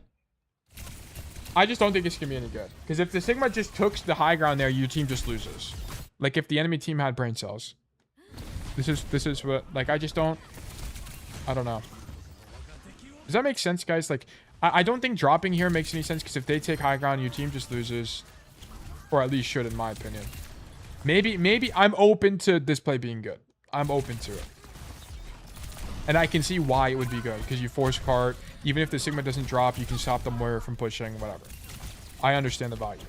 I just don't think it's going to be any good. Because if the Sigma just took the high ground there, your team just loses. Like, if the enemy team had brain cells. This is what... Like, I just don't... I don't know. Does that make sense, guys? Like, I don't think dropping here makes any sense. Because if they take high ground, your team just loses. Or at least should, in my opinion. Maybe I'm open to this play being good. I'm open to it. And I can see why it would be good. Because you force cart... Even if the Sigma doesn't drop, you can stop the Moira from pushing, whatever. I understand the value.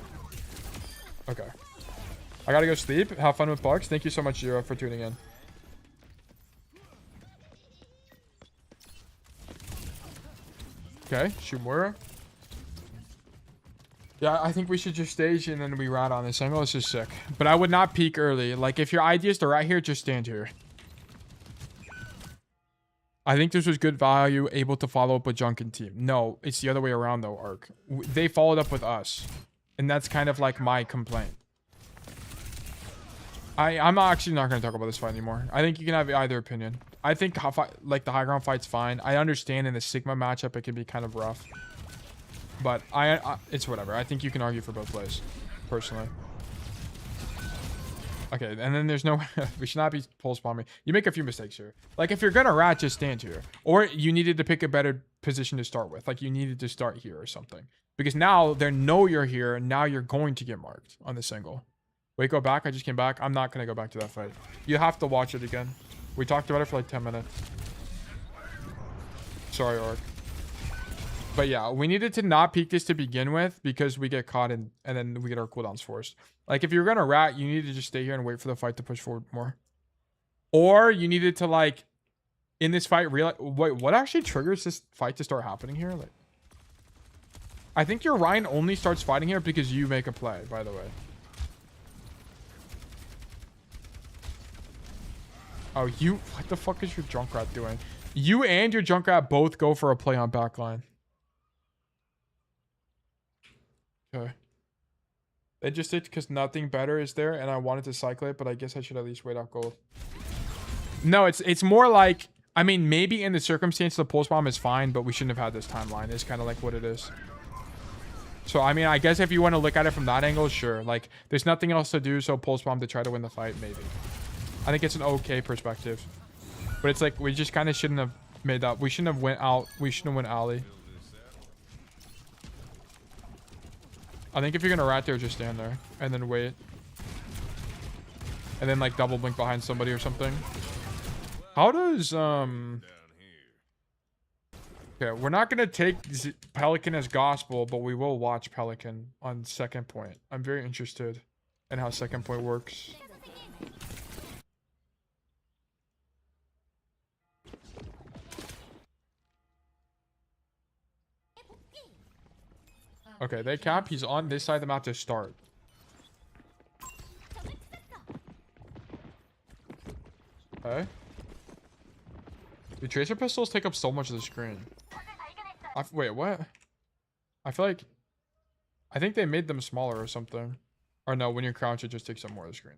Okay. I gotta go sleep. Have fun with Bucks. Thank you so much, Zero, for tuning in. Okay, shoot Moira. Yeah, I think we should just stage and then we rat on this angle. This is sick. But I would not peek early. Like, if your idea is to rat here, just stand here. I think this was good value, able to follow up with Junkin team. No, it's the other way around though, Ark. They followed up with us. And that's kind of like my complaint. I'm actually not going to talk about this fight anymore. I think you can have either opinion. I think like the high ground fight's fine. I understand in the Sigma matchup it can be kind of rough. But it's whatever. I think you can argue for both plays, personally. Okay, and then there's no... we should not be pulse bombing. You make a few mistakes here. Like, if you're gonna rat, just stand here. Or you needed to pick a better position to start with. Like, you needed to start here or something. Because now they know you're here, and now you're going to get marked on this angle. Wait, go back. I just came back. I'm not gonna go back to that fight. You have to watch it again. We talked about it for like 10 minutes. Sorry, Orc. But yeah, we needed to not peek this to begin with because we get caught in, and then we get our cooldowns forced. Like, if you're gonna rat, you need to just stay here and wait for the fight to push forward more. Or you needed to, like, in this fight, realize... Wait, what actually triggers this fight to start happening here? Like, I think your Ryan only starts fighting here because you make a play, by the way. Oh, you... What the fuck is your Junkrat doing? You and your Junkrat both go for a play on backline. Okay. They just did because nothing better is there, and I wanted to cycle it, but I guess I should at least wait out gold. No, it's more like, I mean, maybe in the circumstance the pulse bomb is fine, but we shouldn't have had this timeline. It's kind of like what it is. So, I mean, I guess if you want to look at it from that angle, sure. Like, there's nothing else to do, so pulse bomb to try to win the fight, maybe. I think it's an okay perspective. But it's like, we just kind of shouldn't have made that. We shouldn't have went out. We shouldn't have went alley. I think if you're gonna rat there, just stand there and then wait, and then like double blink behind somebody or something. How does okay, we're not gonna take Pelican as gospel, but we will watch Pelican on second point. I'm very interested. and how second point works. Okay, they cap. He's on this side of the map to start. Okay. The tracer pistols take up so much of the screen. Wait, what? I feel like... I think they made them smaller or something. Or no, when you crouch, it just takes up more of the screen.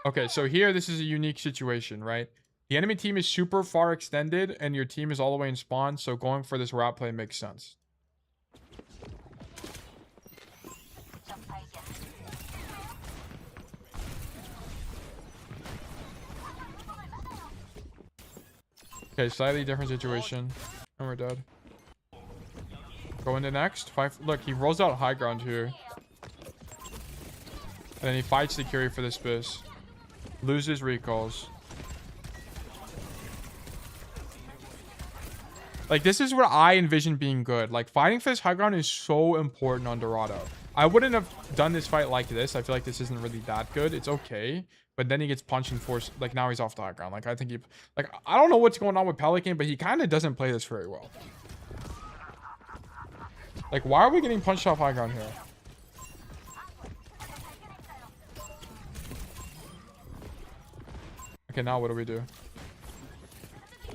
Okay, so here, this is a unique situation, right? The enemy team is super far extended, and your team is all the way in spawn, so going for this route play makes sense. Okay, slightly different situation. And we're dead. Go into next. Look, he rolls out high ground here. And then he fights the carry for the Spiss. Loses recalls. Like, this is what I envision being good. Like, fighting for this high ground is so important on Dorado. I wouldn't have done this fight like this. I feel like this isn't really that good. It's okay. But then he gets punched and forced. Like, now he's off the high ground. Like, I think he... Like, I don't know what's going on with Pelican, but he kind of doesn't play this very well. Like, why are we getting punched off high ground here? Okay, now what do we do?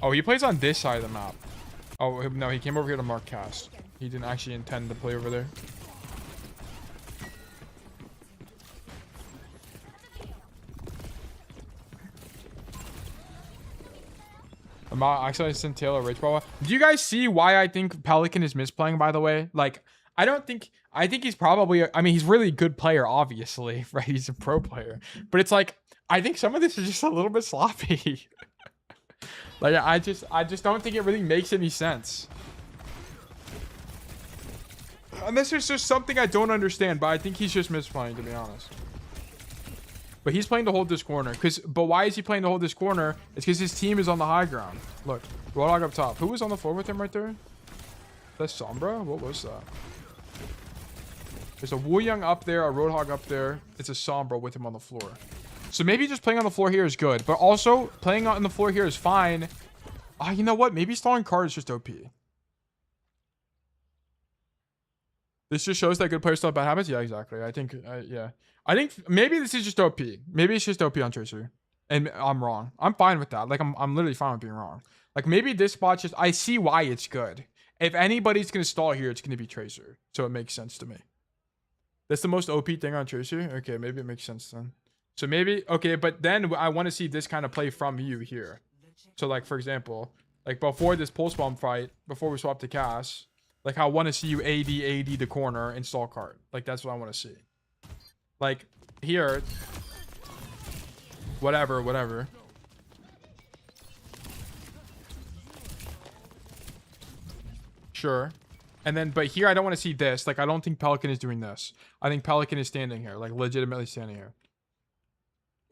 Oh, he plays on this side of the map. Oh, no, he came over here to mark cast. He didn't actually intend to play over there. I'm actually sent Taylor Rage Ball. Do you guys see why I think Pelican is misplaying, by the way? Like, I think he's probably, I mean, he's really a good player, obviously, right? He's a pro player. But it's like, I think some of this is just a little bit sloppy. Like, I just don't think it really makes any sense. Unless there's just something I don't understand, but I think he's just misplaying, to be honest. But he's playing to hold this corner. But why is he playing to hold this corner? It's because his team is on the high ground. Look, Roadhog up top. Who was on the floor with him right there? That's Sombra? What was that? There's a Wuyang up there, a Roadhog up there. It's a Sombra with him on the floor. So maybe just playing on the floor here is good. But also, playing on the floor here is fine. You know what? Maybe stalling card is just OP. This just shows that good players still have bad habits? Yeah, exactly. I think, yeah. I think maybe this is just OP. Maybe it's just OP on Tracer. And I'm wrong. I'm fine with that. Like, I'm literally fine with being wrong. Like, maybe this spot just... I see why it's good. If anybody's going to stall here, it's going to be Tracer. So it makes sense to me. That's the most OP thing on Tracer? Okay, maybe it makes sense then. So maybe... Okay, but then I want to see this kind of play from you here. So, like, for example, like, before this pulse bomb fight, before we swap to Cass... Like, I want to see you AD the corner and stall card. Like, that's what I want to see. Like, here. Whatever. Sure. And then, but here I don't want to see this. Like, I don't think Pelican is doing this. I think Pelican is standing here. Like, legitimately standing here.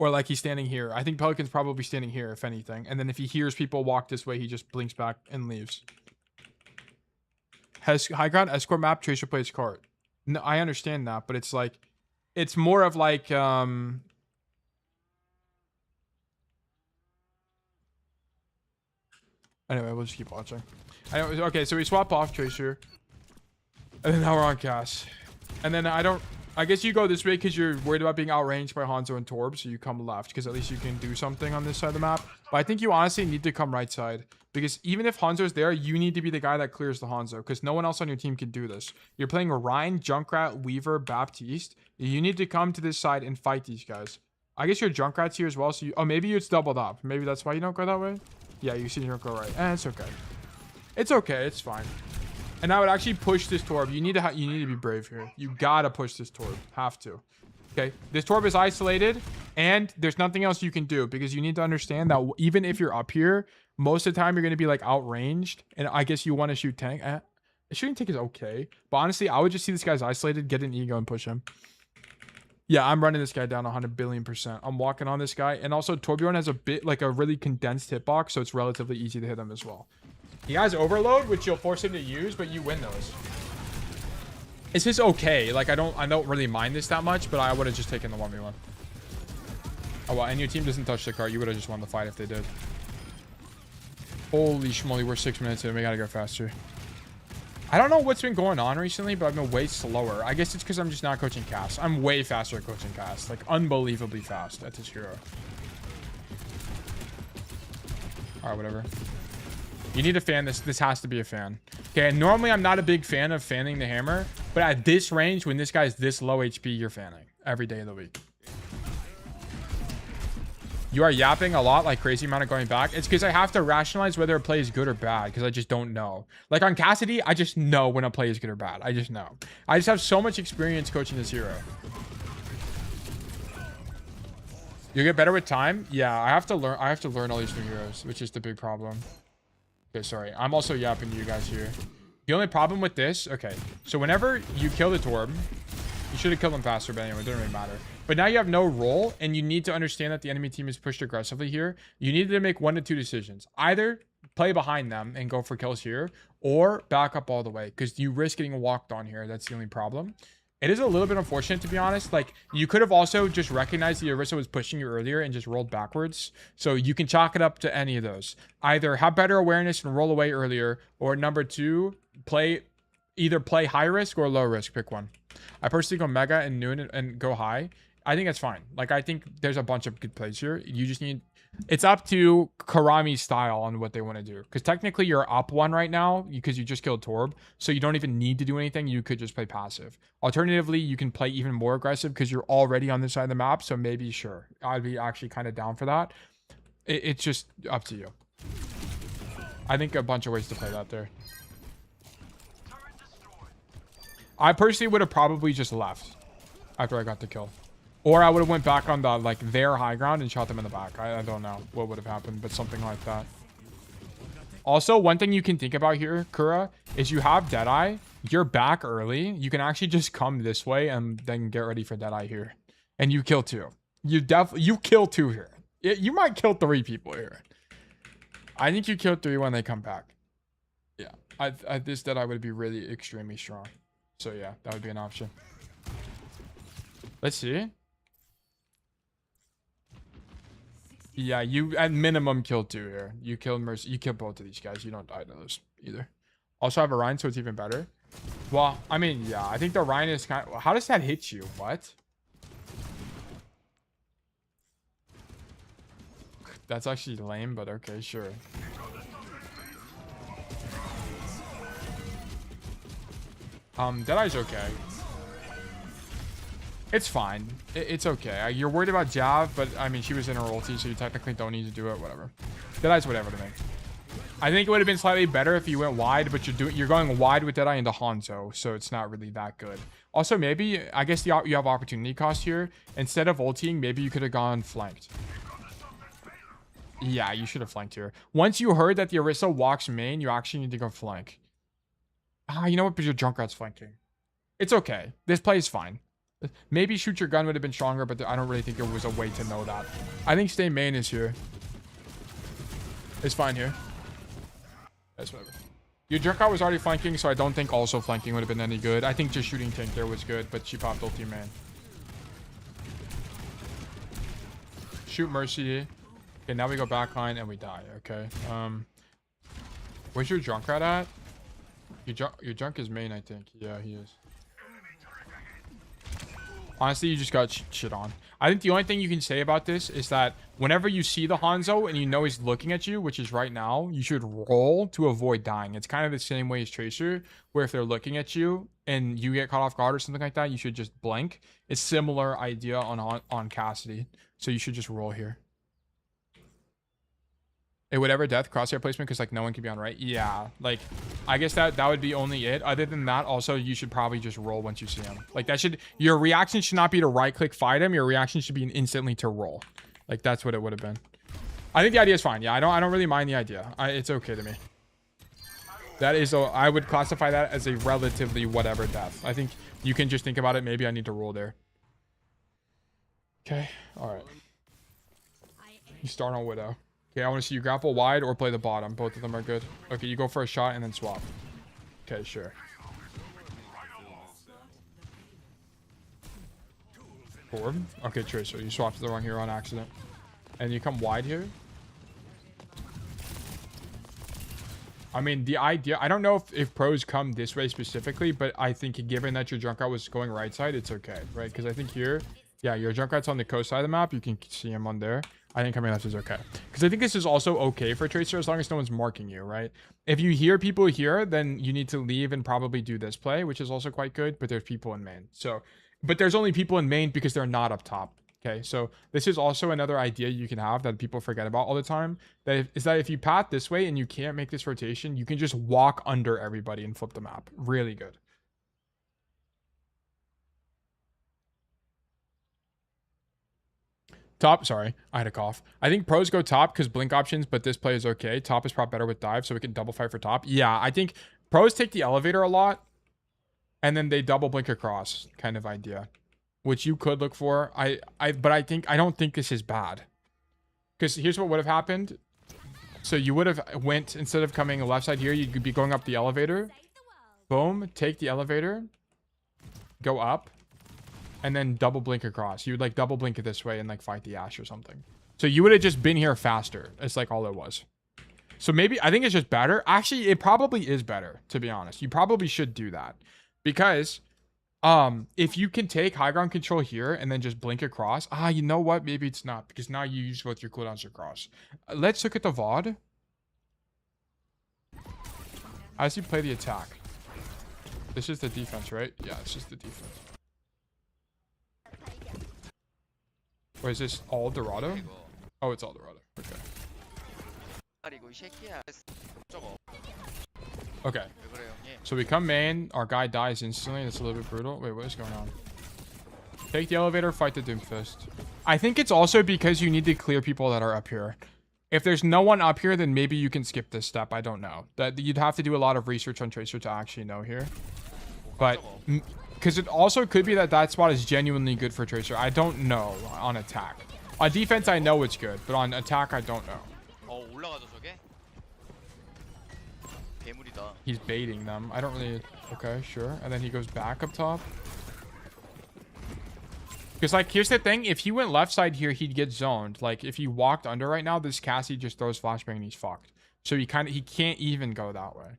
Or, like, he's standing here. I think Pelican's probably standing here, if anything. And then if he hears people walk this way, he just blinks back and leaves. Has high ground escort map, Tracer plays card. No, I understand that, but it's like, it's more of like, anyway, we'll just keep watching. Okay, so we swap off Tracer. And then now we're on Cass. And then I guess you go this way because you're worried about being outranged by Hanzo and Torb, so you come left because at least you can do something on this side of the map. But I think you honestly need to come right side. Because even if Hanzo's there, you need to be the guy that clears the Hanzo. Because no one else on your team can do this. You're playing Ryan, Junkrat, Weaver, Baptiste. You need to come to this side and fight these guys. I guess your Junkrat's here as well. So oh, maybe it's doubled up. Maybe that's why you don't go that way? Yeah, you see you don't go right. It's okay. It's okay. It's fine. And I would actually push this Torb. You need to be brave here. You gotta push this Torb. Have to. Okay, this Torb is isolated, and there's nothing else you can do because you need to understand that even if you're up here, most of the time you're going to be like outranged, and I guess you want to shoot tank. Shooting tank is okay, but honestly, I would just see this guy's isolated, get an ego, and push him. Yeah, I'm running this guy down 100 billion%. I'm walking on this guy, and also Torbjorn has a bit like a really condensed hitbox, so it's relatively easy to hit him as well. He has overload, which you'll force him to use, but you win those. It's just okay. Like, I don't really mind this that much, but I would have just taken the 1v1. Oh, well, and your team doesn't touch the cart. You would have just won the fight if they did. Holy schmoly, we're 6 minutes in. We gotta go faster. I don't know what's been going on recently, but I've been way slower. I guess it's because I'm just not coaching Cass. I'm way faster at coaching Cass. Like, unbelievably fast at this hero. Alright, whatever. You need to fan this. This has to be a fan. Okay, and normally I'm not a big fan of fanning the hammer, but at this range, when this guy's this low HP, you're fanning every day of the week. You are yapping a lot, like crazy amount of going back. It's because I have to rationalize whether a play is good or bad, because I just don't know. Like on Cassidy, I just know when a play is good or bad. I just know. I just have so much experience coaching this hero. You get better with time? Yeah, I have to learn all these new heroes, which is the big problem. Okay, sorry. I'm also yapping to you guys here. The only problem with this, okay, so whenever you kill the Torb, you should have killed him faster, but anyway, it doesn't really matter. But now you have no role, and you need to understand that the enemy team is pushed aggressively here. You need to make 1 to 2 decisions. Either play behind them and go for kills here, or back up all the way, because you risk getting walked on here. That's the only problem. It is a little bit unfortunate, to be honest. Like, you could have also just recognized the Orisa was pushing you earlier and just rolled backwards. So you can chalk it up to any of those. Either have better awareness and roll away earlier, or number 2, either play high risk or low risk. Pick one. I personally go mega and noon and go high. I think that's fine. Like, I think there's a bunch of good plays here. You just need... It's up to Karami's style on what they want to do. Because technically you're up 1 right now because you just killed Torb. So you don't even need to do anything. You could just play passive. Alternatively, you can play even more aggressive because you're already on this side of the map. So maybe, sure. I'd be actually kind of down for that. It's just up to you. I think a bunch of ways to play that there. I personally would have probably just left after I got the kill. Or I would have went back on the, like, their high ground and shot them in the back. I don't know what would have happened, but something like that. Also, one thing you can think about here, Kura, is you have Deadeye. You're back early. You can actually just come this way and then get ready for Deadeye here. And you kill 2. You kill 2 here. You might kill 3 people here. I think you kill 3 when they come back. Yeah. This Deadeye would be really extremely strong. So yeah, that would be an option. Let's see. Yeah, you at minimum killed 2 here. You killed Mercy. You killed both of these guys. You don't die to those either. Also have a Rhine, so it's even better. Well, I mean, yeah, I think the Rhine is kind of... How does that hit you? What? That's actually lame, but okay, sure. Deadeye's okay. It's fine. It's okay. You're worried about Jav, but I mean, she was in her ulti, so you technically don't need to do it. Whatever. Deadeye's whatever to me. I think it would have been slightly better if you went wide, but you're going wide with Deadeye into Hanzo, so it's not really that good. Also, maybe, I guess you have opportunity cost here. Instead of ulting, maybe you could have gone flanked. Yeah, you should have flanked here. Once you heard that the Orisa walks main, you actually need to go flank. Ah, you know what? But your Junkrat's flanking. It's okay. This play is fine. Maybe shoot your gun would have been stronger, but I don't really think there was a way to know that. I think stay main is here. It's fine here. That's whatever. Your Junkrat was already flanking, so I don't think also flanking would have been any good. I think just shooting tank there was good, but she popped ulti main. Shoot Mercy. Okay, now we go backline and we die. Okay. Where's your Junkrat at? Your junk is main, I think. Yeah, he is. Honestly, you just got shit on. I think the only thing you can say about this is that whenever you see the Hanzo and you know he's looking at you, which is right now, you should roll to avoid dying. It's kind of the same way as Tracer, where if they're looking at you and you get caught off guard or something like that, you should just blink. It's similar idea on Cassidy. So you should just roll here. A whatever death crosshair placement because like no one can be on right. Yeah, like I guess that would be only it. Other than that, also you should probably just roll once you see him. Like that should, your reaction should not be to right click fight him. Your reaction should be instantly to roll. Like that's what it would have been. I think the idea is fine. Yeah, I don't really mind the idea. It's okay to me. That is, I would classify that as a relatively whatever death. I think you can just think about it. Maybe I need to roll there. Okay, all right. You start on Widow. Okay, I want to see you grapple wide or play the bottom. Both of them are good. Okay, you go for a shot and then swap. Okay, sure. Orb? Okay, Tracer, you swapped the wrong hero on accident. And you come wide here. I mean, the idea... I don't know if pros come this way specifically, but I think given that your Junkrat was going right side, it's okay, right? Because I think here... Yeah, your Junkrat's on the coast side of the map. You can see him on there. I think coming left is okay. Because I think this is also okay for Tracer as long as no one's marking you, right? If you hear people here, then you need to leave and probably do this play, which is also quite good. But there's people in main. So, but there's only people in main because they're not up top. Okay, so this is also another idea you can have that people forget about all the time. That is that if you path this way and you can't make this rotation, you can just walk under everybody and flip the map. Really good. Top, sorry, I had a cough. I think pros go top because blink options, but this play is okay. Top is prop better with dive, so we can double fight for top. Yeah, I think pros take the elevator a lot, and then they double blink across kind of idea, which you could look for. But I don't think this is bad, because here's what would have happened. So you would have went, instead of coming left side here, you could be going up the elevator. Boom, take the elevator, go up. And then double blink across. You would like double blink it this way and like fight the Ash or something. So you would have just been here faster. It's like all it was. So maybe, I think it's just better. Actually, it probably is better, to be honest. You probably should do that. Because if you can take high ground control here and then just blink across. You know what? Maybe it's not. Because now you use both your cooldowns across. Let's look at the VOD. As you play the attack. This is the defense, right? Yeah, this is the defense. Or is this all Dorado? Oh, it's all Dorado. Okay. Okay. So we come main. Our guy dies instantly. That's a little bit brutal. Wait, what is going on? Take the elevator. Fight the Doomfist. I think it's also because you need to clear people that are up here. If there's no one up here, then maybe you can skip this step. I don't know. That you'd have to do a lot of research on Tracer to actually know here. But... because it also could be that that spot is genuinely good for Tracer. I don't know on attack. On defense, I know it's good. But on attack, I don't know. He's baiting them. I don't really... Okay, sure. And then he goes back up top. Because, like, here's the thing. If he went left side here, he'd get zoned. Like, if he walked under right now, this Cassidy just throws flashbang and he's fucked. So he can't even go that way.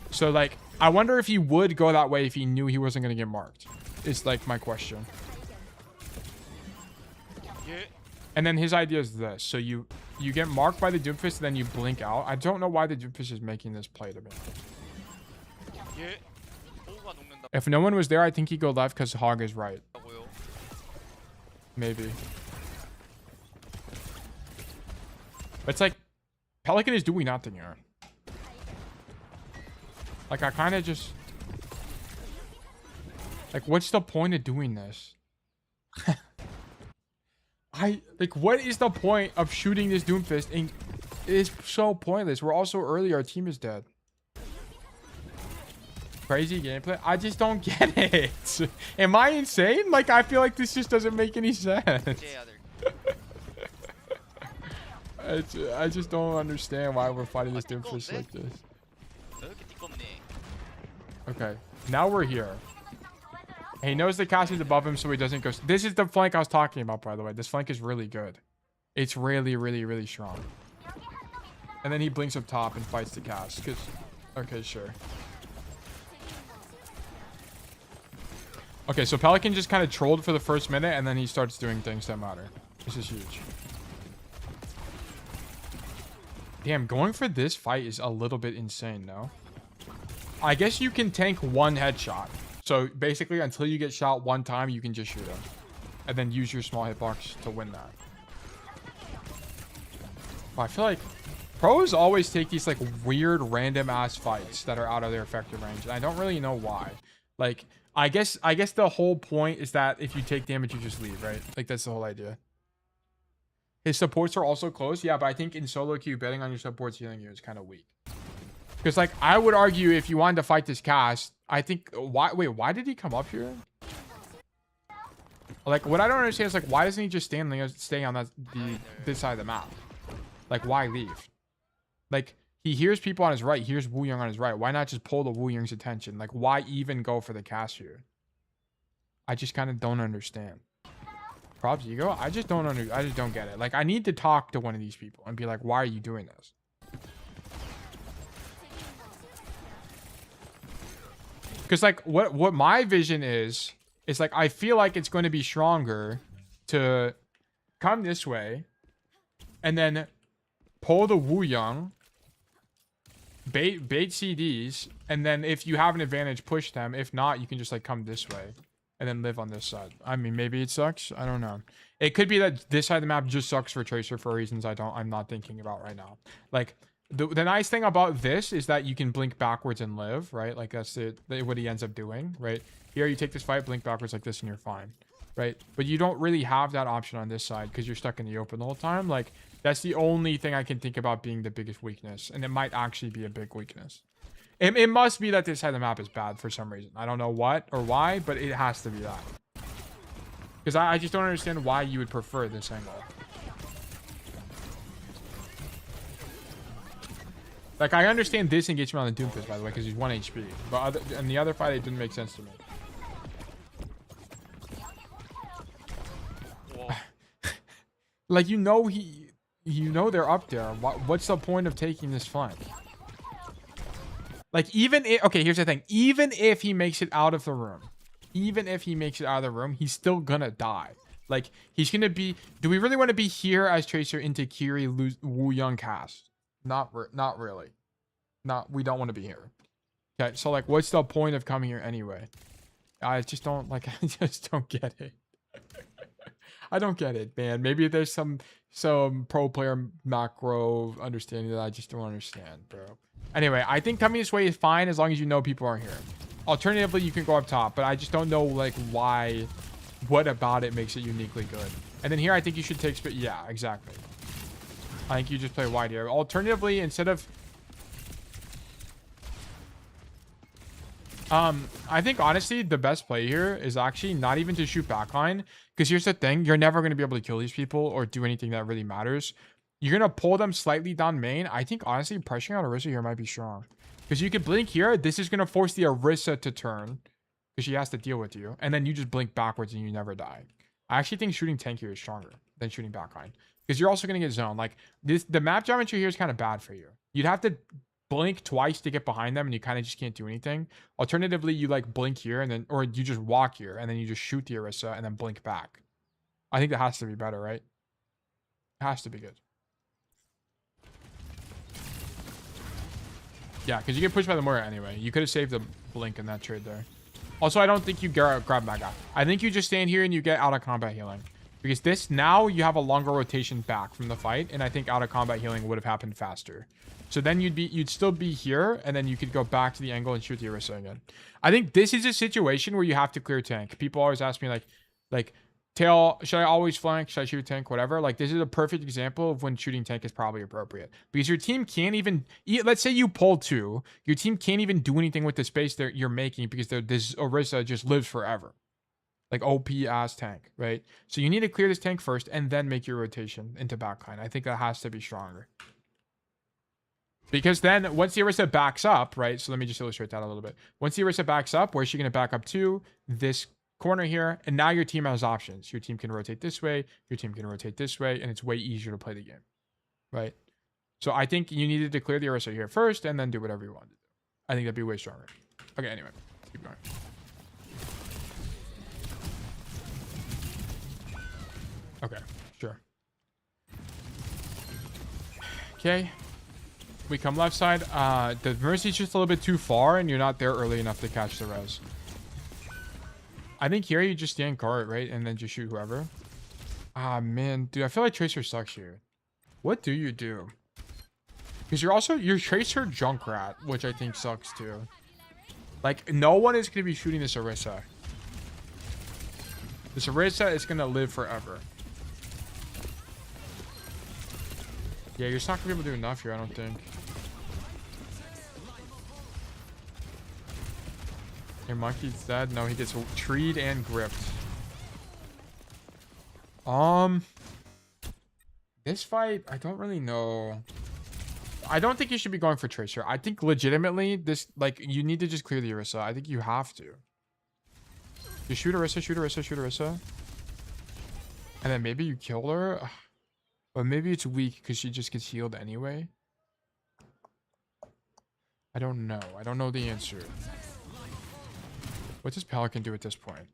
So, like, I wonder if he would go that way if he knew he wasn't going to get marked. It's, like, my question. And then his idea is this. So, you get marked by the Doomfist, and then you blink out. I don't know why the Doomfist is making this play to me. If no one was there, I think he'd go left because Hog is right. Maybe. But it's like, Pelican is doing nothing here. Like, I kind of just... Like, what's the point of doing this? Like, what is the point of shooting this Doomfist? And it's so pointless. We're also early. Our team is dead. Crazy gameplay. I just don't get it. Am I insane? Like, I feel like this just doesn't make any sense. I just don't understand why we're fighting this Doomfist like this. Okay, now we're here. He knows the Cassidy's above him, so he doesn't go. This is the flank I was talking about, by the way. This flank is really good. It's really, really, really strong. And then he blinks up top and fights the Cass. Okay, sure. Okay, so Pelican just kind of trolled for the first minute, and then he starts doing things that matter. This is huge. Damn, going for this fight is a little bit insane, no? I guess you can tank one headshot. So basically, until you get shot one time, you can just shoot him. And then use your small hitbox to win that. I feel like pros always take these like weird random ass fights that are out of their effective range. And I don't really know why. Like, I guess the whole point is that if you take damage, you just leave, right? Like, that's the whole idea. His supports are also close. Yeah, but I think in solo queue, betting on your supports healing you is kind of weak. Because, like, I would argue if you wanted to fight this cast, I think... Why did he come up here? Like, what I don't understand is, like, why doesn't he just stay on this side of the map? Like, why leave? Like, he hears people on his right. Here's Wuyang on his right. Why not just pull the Wuyang's attention? Like, why even go for the cast here? I just kind of don't understand. Props, Ego. I just don't get it. Like, I need to talk to one of these people and be like, why are you doing this? Because like what my vision is like, I feel like it's going to be stronger to come this way and then pull the Wuyang, bait CDs, and then if you have an advantage, push them. If not, you can just like come this way and then live on this side. I mean, maybe it sucks. I don't know. It could be that this side of the map just sucks for Tracer for reasons I'm not thinking about right now. Like, the nice thing about this is that you can blink backwards and live, right? Like, that's what he ends up doing, right? Here, you take this fight, blink backwards like this, and you're fine, right? But you don't really have that option on this side because you're stuck in the open the whole time. Like, that's the only thing I can think about being the biggest weakness, and it might actually be a big weakness. It must be that this side of the map is bad for some reason. I don't know what or why, but it has to be that. Because I just don't understand why you would prefer this angle. Like, I understand this engagement on the Doomfist, by the way, because he's 1 HP. But in the other fight, it didn't make sense to me. Like, you know they're up there. What's the point of taking this flank? Like, even if... Okay, here's the thing. Even if he makes it out of the room, he's still gonna die. Like, he's gonna be... Do we really want to be here as Tracer into Kiri Wuyang cast? Not really. We don't want to be here. Okay, so like, what's the point of coming here anyway? I just don't like. I just don't get it. I don't get it, man. Maybe there's some pro player macro understanding that I just don't understand, bro. Anyway, I think coming this way is fine as long as you know people are here. Alternatively, you can go up top, but I just don't know like why. What about it makes it uniquely good? And then here, I think you should take. Yeah, exactly. I think you just play wide here. Alternatively, instead of... I think, honestly, the best play here is actually not even to shoot backline. Because here's the thing. You're never going to be able to kill these people or do anything that really matters. You're going to pull them slightly down main. I think, honestly, pressuring out Orisa here might be strong. Because you can blink here. This is going to force the Orisa to turn. Because she has to deal with you. And then you just blink backwards and you never die. I actually think shooting tank here is stronger than shooting backline. Because you're also going to get zoned. Like, the map geometry here is kind of bad for you. You'd have to blink twice to get behind them, and you kind of just can't do anything. Alternatively, you, like, blink here, and then... Or you just walk here, and then you just shoot the Orisa, and then blink back. I think that has to be better, right? It has to be good. Yeah, because you get pushed by the Moira anyway. You could have saved the blink in that trade there. Also, I don't think you grab that guy. I think you just stand here, and you get out of combat healing. Because this, now you have a longer rotation back from the fight, and I think out of combat healing would have happened faster. So then you'd still be here, and then you could go back to the angle and shoot the Orisa again. I think this is a situation where you have to clear tank. People always ask me like, Tail, should I always flank? Should I shoot tank? Whatever. Like, this is a perfect example of when shooting tank is probably appropriate. Because your team can't even... Let's say you pull 2. Your team can't even do anything with the space that you're making because this Orisa just lives forever. Like, OP ass tank, right? So you need to clear this tank first and then make your rotation into backline. I think that has to be stronger. Because then, once the Orisa backs up, right? So let me just illustrate that a little bit. Once the Orisa backs up, where's she going to back up to? This corner here. And now your team has options. Your team can rotate this way. Your team can rotate this way. And it's way easier to play the game, right? So I think you needed to clear the Orisa here first and then do whatever you wanted to do. I think that'd be way stronger. Okay, anyway. Keep going. Okay, sure. Okay. We come left side. The Mercy's just a little bit too far, and you're not there early enough to catch the res. I think here you just stand cart, right? And then just shoot whoever. Ah, man. Dude, I feel like Tracer sucks here. What do you do? Because you're Tracer Junkrat, which I think sucks too. Like, no one is going to be shooting this Orisa. This Orisa is going to live forever. Yeah, you're just not going to be able to do enough here, I don't think. Your monkey's dead. No, he gets treed and gripped. This fight, I don't really know. I don't think you should be going for Tracer. I think legitimately, this, like, you need to just clear the Orisa. I think you have to. You shoot Orisa, shoot Orisa, shoot Orisa. And then maybe you kill her. But maybe it's weak because she just gets healed anyway. I don't know. I don't know the answer. What does Pelican do at this point?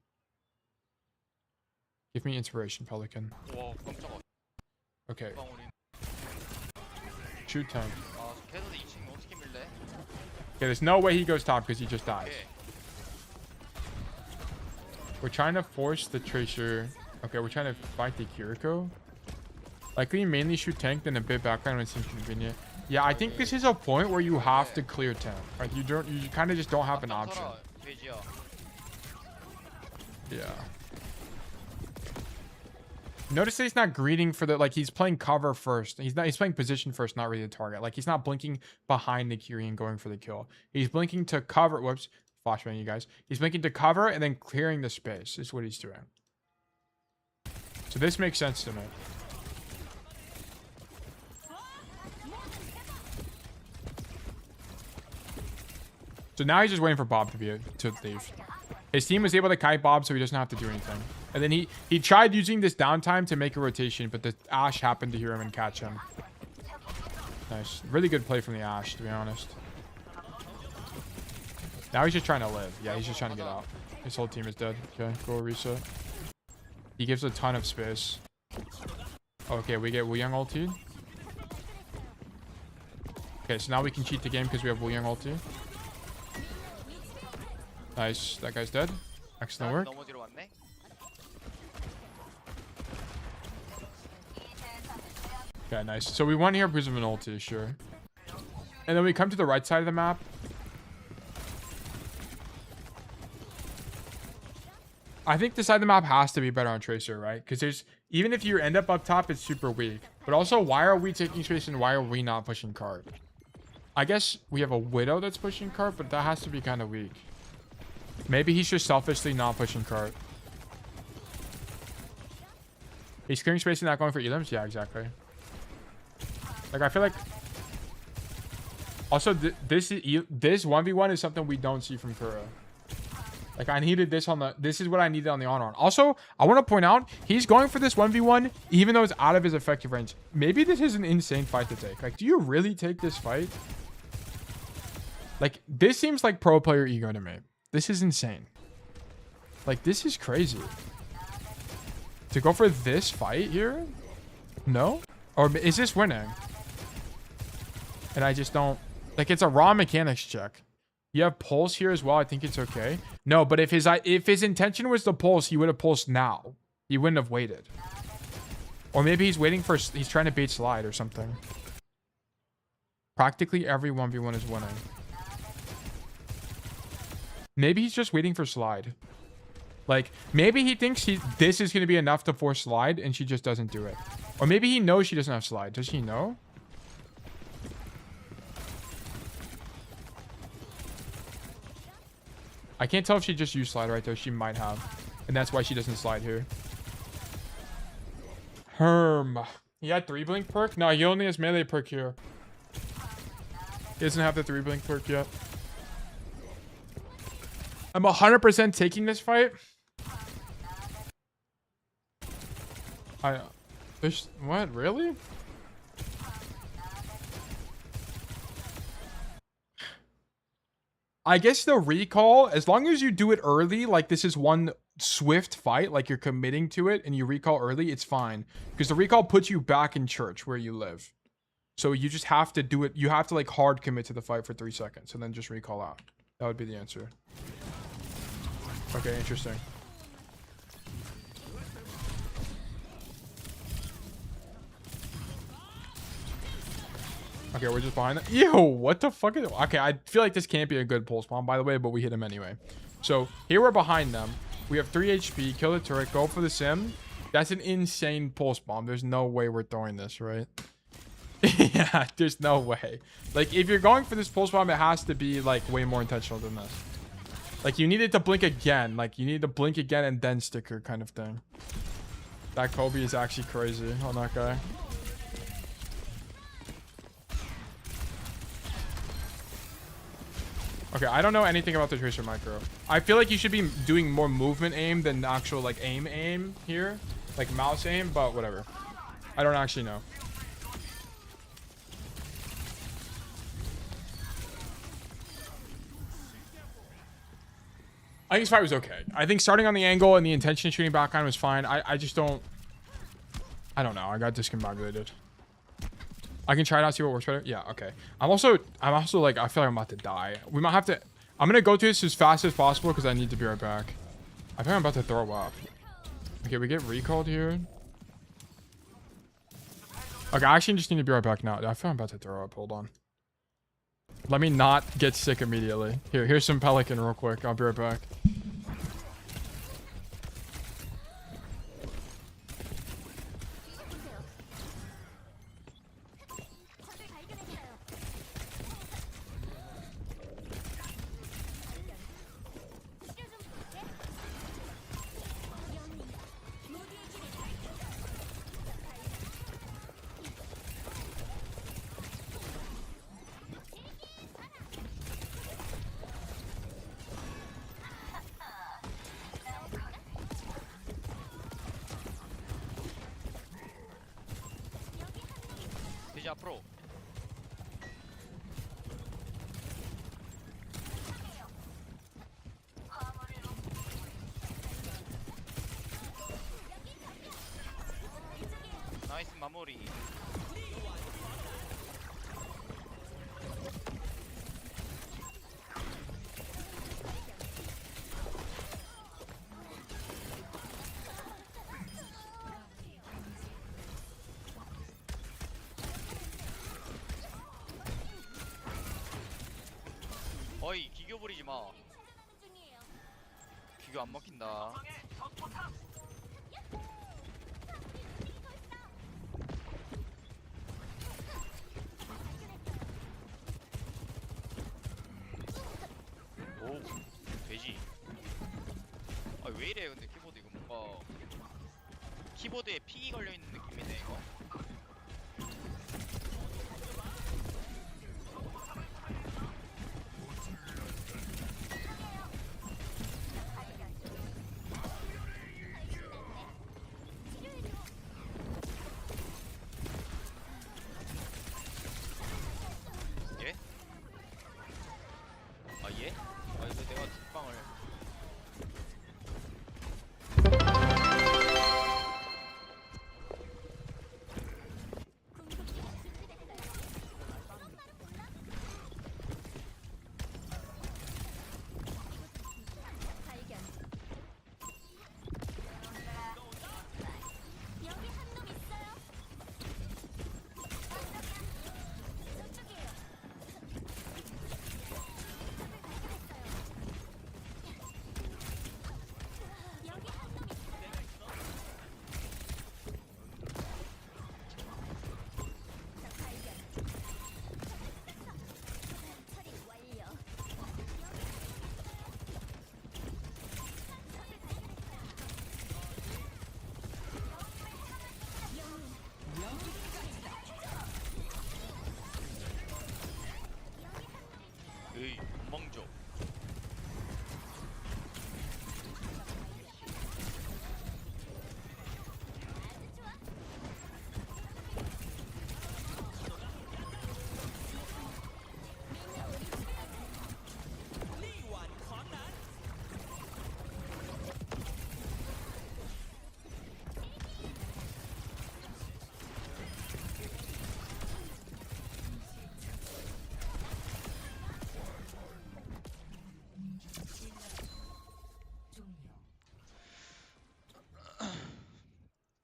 Give me inspiration, Pelican. Okay. Shoot tank. Okay, there's no way he goes top because he just dies. We're trying to force the Tracer. Okay, we're trying to fight the Kiriko. Likely mainly shoot tank, then a bit backline when it seems convenient. Yeah, I think this is a point where you have to clear tank. Like you kind of just don't have an option. Yeah. Notice that he's not greeting for the, like, he's playing cover first. He's playing position first, not really the target. Like he's not blinking behind the Kyrie and going for the kill. He's blinking to cover. Whoops, flashbang, you guys. He's blinking to cover and then clearing the space is what he's doing. So this makes sense to me. So now he's just waiting for Bob to leave. His team was able to kite Bob, so he doesn't have to do anything. And then he tried using this downtime to make a rotation, but the Ashe happened to hear him and catch him. Nice. Really good play from the Ashe, to be honest. Now he's just trying to live. Yeah, he's just trying to get out. His whole team is dead. Okay, go reset. He gives a ton of space. Okay, we get Wuyang ulti. Okay, so now we can cheat the game because we have Wuyang ulti. Nice. That guy's dead. Excellent work. Okay, nice. So we won here because of an ulti, sure. And then we come to the right side of the map. I think this side of the map has to be better on Tracer, right? Because there's, even if you end up top, it's super weak. But also, why are we taking Tracer and why are we not pushing cart? I guess we have a Widow that's pushing cart, but that has to be kind of weak. Maybe he's just selfishly not pushing cart. He's clearing space and not going for elims? Yeah, exactly. Like, I feel like... Also, this 1v1 is something we don't see from Kuro. Like, I needed this on the... This is what I needed on the honor. Also, I want to point out, he's going for this 1v1, even though it's out of his effective range. Maybe this is an insane fight to take. Like, do you really take this fight? Like, this seems like pro player ego to me. This is insane. Like, this is crazy. To go for this fight here? No? Or is this winning? And I just don't... Like, it's a raw mechanics check. You have pulse here as well. I think it's okay. No, but if his intention was to pulse, he would have pulsed now. He wouldn't have waited. Or maybe he's waiting for... He's trying to bait slide or something. Practically every 1v1 is winning. Maybe he's just waiting for slide. Like, maybe he thinks this is going to be enough to force slide, and she just doesn't do it. Or maybe he knows she doesn't have slide. Does he know? I can't tell if she just used slide right there. She might have. And that's why she doesn't slide here. Herm. He had 3-blink perk? No, he only has melee perk here. He doesn't have the 3-blink perk yet. I'm 100% taking this fight. What? Really? I guess the recall, as long as you do it early, like this is one swift fight, like you're committing to it and you recall early, it's fine. Because the recall puts you back in church where you live. So you just have to do it. You have to like hard commit to the fight for 3 seconds and then just recall out. That would be the answer. Okay, interesting. Okay, we're just behind it. Ew, what the fuck is it? Okay, I feel like this can't be a good pulse bomb, by the way, but we hit him anyway. So here we're behind them. We have 3 HP. Kill the turret. Go for the sim. That's an insane pulse bomb. There's no way we're throwing this, right? Yeah, there's no way. Like, if you're going for this pulse bomb, it has to be, like, way more intentional than this. Like, you needed to blink again. Like, you need to blink again and then sticker kind of thing. That Kobe is actually crazy on that guy. Okay, I don't know anything about the Tracer Micro. I feel like you should be doing more movement aim than actual like aim here. Like mouse aim, but whatever. I don't actually know. I think this fight was okay. I think starting on the angle and the intention shooting backline was fine. I just don't... I don't know. I got discombobulated. I can try it out, see what works better. Yeah, okay. I'm also like, I feel like I'm about to die. We might have to... I'm going to go through this as fast as possible because I need to be right back. I feel like I'm about to throw up. Okay, we get recalled here. Okay, I actually just need to be right back now. I feel like I'm about to throw up. Hold on. Let me not get sick immediately. Here's some Pelican real quick. I'll be right back. 돼지 앞으로. 나이스 마무리. 어이 기교 부리지 마. 기교 안 먹힌다. 오 돼지. 아 왜 이래 근데 키보드 이거 뭔가 키보드에 픽이 걸려 있는 느낌이네 이거. 예? 아 예? 아 이거 내가 뒷방을 으이 멍조.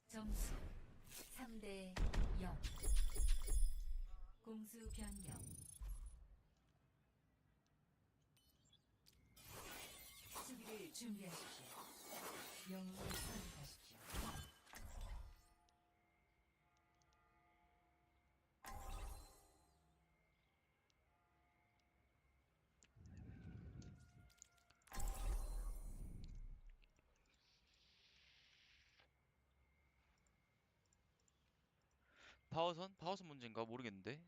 점수 3대 0. 공수 변경. 수비를 준비하십시오. 영웅을 선택하십시오. 파워선? 파워선 문제인가 모르겠는데.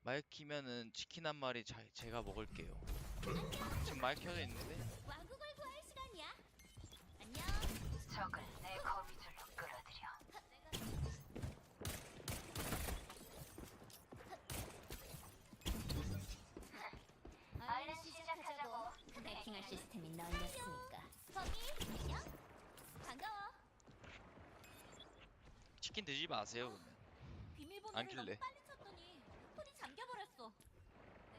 마이크 키면은 치킨 한 마리 제가 먹을게요. 지금 마이크 켜져 있는데. 왕국을 구할 시간이야. 안녕. 적을 내 거미줄로 끌어들여. 얼른 시작하자고. 해킹할 시스템이 널렸으니까. 거미 안녕. 반가워. 치킨 드지 마세요 그러면. 안 킬래. 빨리 쳤더니 폰이 잠겨버렸어.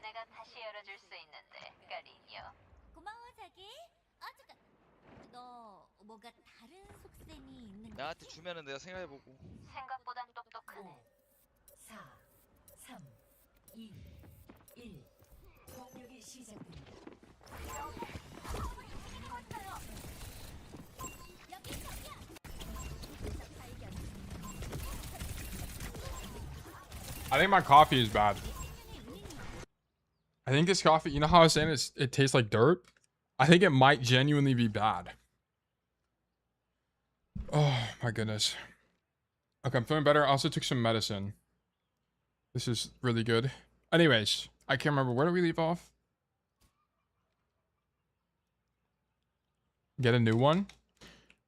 내가 다시 열어줄 수 있는데, 까리뇨. 고마워, 자기. 잠깐. 너 뭐가 다른 속셈이 있는 거지? 나한테 주면은 내가 생각해보고. 생각보단 똑똑하네. 4, 3, 2, 1. 공격이 시작됩니다. 여기 저기야. 발견. I think my coffee is bad. I think this coffee, you know how I was saying it tastes like dirt? I think it might genuinely be bad. Oh my goodness. Okay, I'm feeling better. I also took some medicine. This is really good. Anyways, I can't remember. Where did we leave off? Get a new one?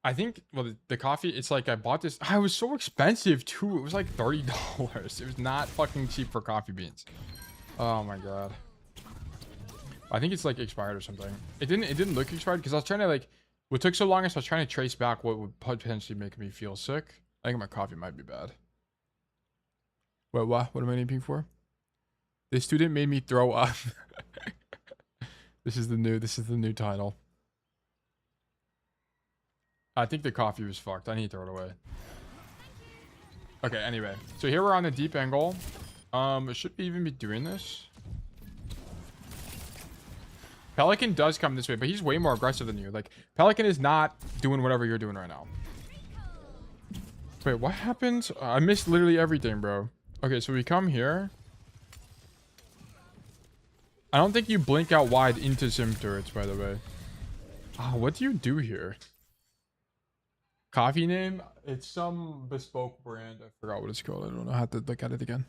I think, well, the coffee, it's like I bought this. It was so expensive too. It was like $30. It was not fucking cheap for coffee beans. Oh my god. I think it's like expired or something. It didn't look expired because I was trying to like, what took so long is I was trying to trace back what would potentially make me feel sick. I think my coffee might be bad. Wait, what? What am I aiming for? This student made me throw up. This is the new title. I think the coffee was fucked. I need to throw it away. Okay, anyway. So here we're on the deep angle. Should we even be doing this? Pelican does come this way, but he's way more aggressive than you. Like, Pelican is not doing whatever you're doing right now. Wait, what happened? I missed literally everything, bro. Okay, so we come here. I don't think you blink out wide into sim turrets, by the way. Oh, what do you do here? Coffee name? It's some bespoke brand. I forgot what it's called. I don't know. I have to look at it again.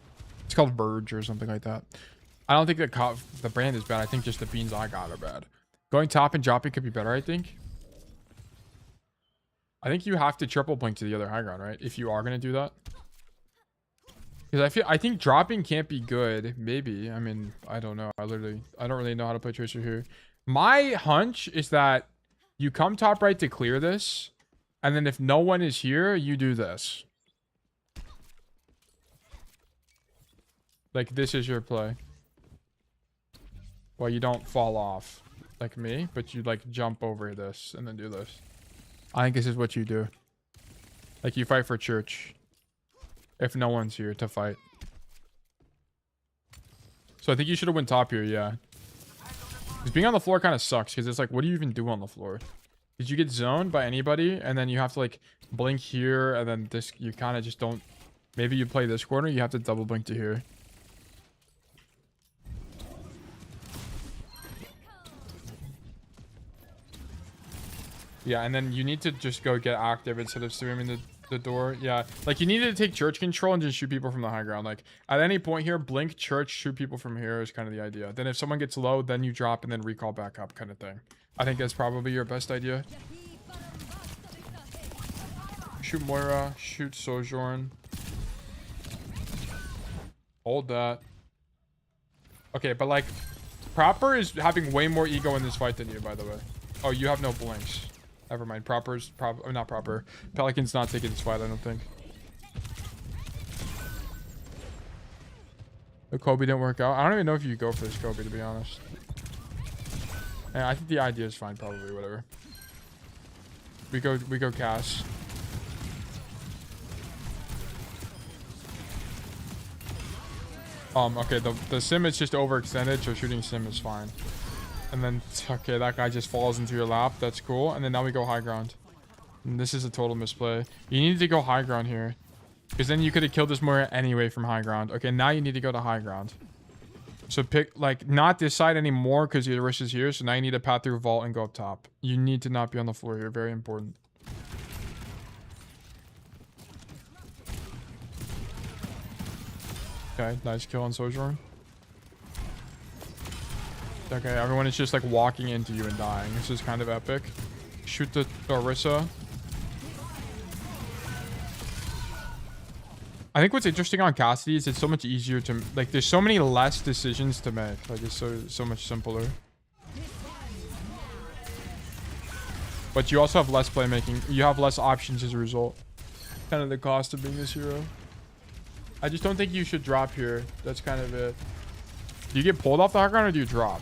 It's called Verge or something like that. I don't think the brand is bad. I think just the beans I got are bad. Going top and dropping could be better, I think. I think you have to triple blink to the other high ground, right? If you are going to do that. Because I think dropping can't be good. Maybe. I mean, I don't know. I don't really know how to play Tracer here. My hunch is that you come top right to clear this. And then if no one is here, you do this. Like, this is your play. Well, you don't fall off like me, but you like jump over this and then do this. I think this is what you do. Like, you fight for church. If no one's here to fight. So I think you should have went top here, yeah. Because being on the floor kind of sucks. Because it's like, what do you even do on the floor? Did you get zoned by anybody? And then you have to like blink here. And then this, you kind of just don't. Maybe you play this corner. You have to double blink to here. Yeah, and then you need to just go get active instead of spamming the door. Yeah, like you need to take church control and just shoot people from the high ground. Like at any point here, blink church, shoot people from here is kind of the idea. Then if someone gets low, then you drop and then recall back up kind of thing. I think that's probably your best idea. Shoot Moira, shoot Sojourn. Hold that. Okay, but like Proper is having way more ego in this fight than you, by the way. Oh, you have no blinks. Never mind. Not Proper. Pelican's not taking this fight, I don't think. The Kobe didn't work out. I don't even know if you go for this Kobe, to be honest. Yeah, I think the idea is fine, probably. Whatever. We go Cass. Okay, the sim is just overextended, so shooting sim is fine. And then, okay, that guy just falls into your lap. That's cool. And then now we go high ground. And this is a total misplay. You need to go high ground here. Because then you could have killed this Moira anyway from high ground. Okay, now you need to go to high ground. So pick, like, not this side anymore because your wrist is here. So now you need to path through vault and go up top. You need to not be on the floor here. Very important. Okay, nice kill on Sojourn. Okay, everyone is just like walking into you and dying. This is kind of epic. Shoot the Orisa. I think what's interesting on Cassidy is it's so much easier to like. There's so many less decisions to make. Like it's so much simpler. But you also have less playmaking. You have less options as a result. Kind of the cost of being this hero. I just don't think you should drop here. That's kind of it. Do you get pulled off the high ground or do you drop?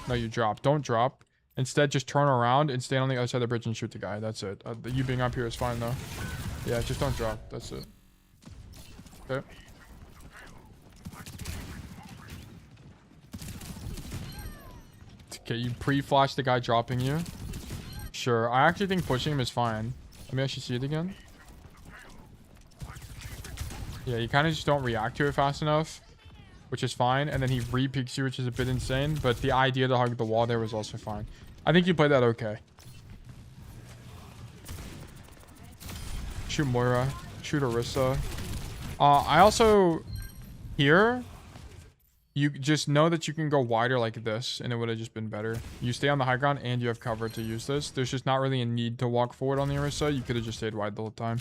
No, you drop. Don't drop. Instead, just turn around and stand on the other side of the bridge and shoot the guy. That's it. You being up here is fine though. Yeah, just don't drop. That's it. Okay. Okay, you pre-flash the guy dropping you. Sure. I actually think pushing him is fine. Let me actually see it again. Yeah, you kind of just don't react to it fast enough, which is fine. And then he re-peeks you, which is a bit insane. But the idea to hug the wall there was also fine. I think you played that okay. Shoot Moira. Shoot Orisa. I also... Here... You just know that you can go wider like this, and it would have just been better. You stay on the high ground, and you have cover to use this. There's just not really a need to walk forward on the Orisa. You could have just stayed wide the whole time.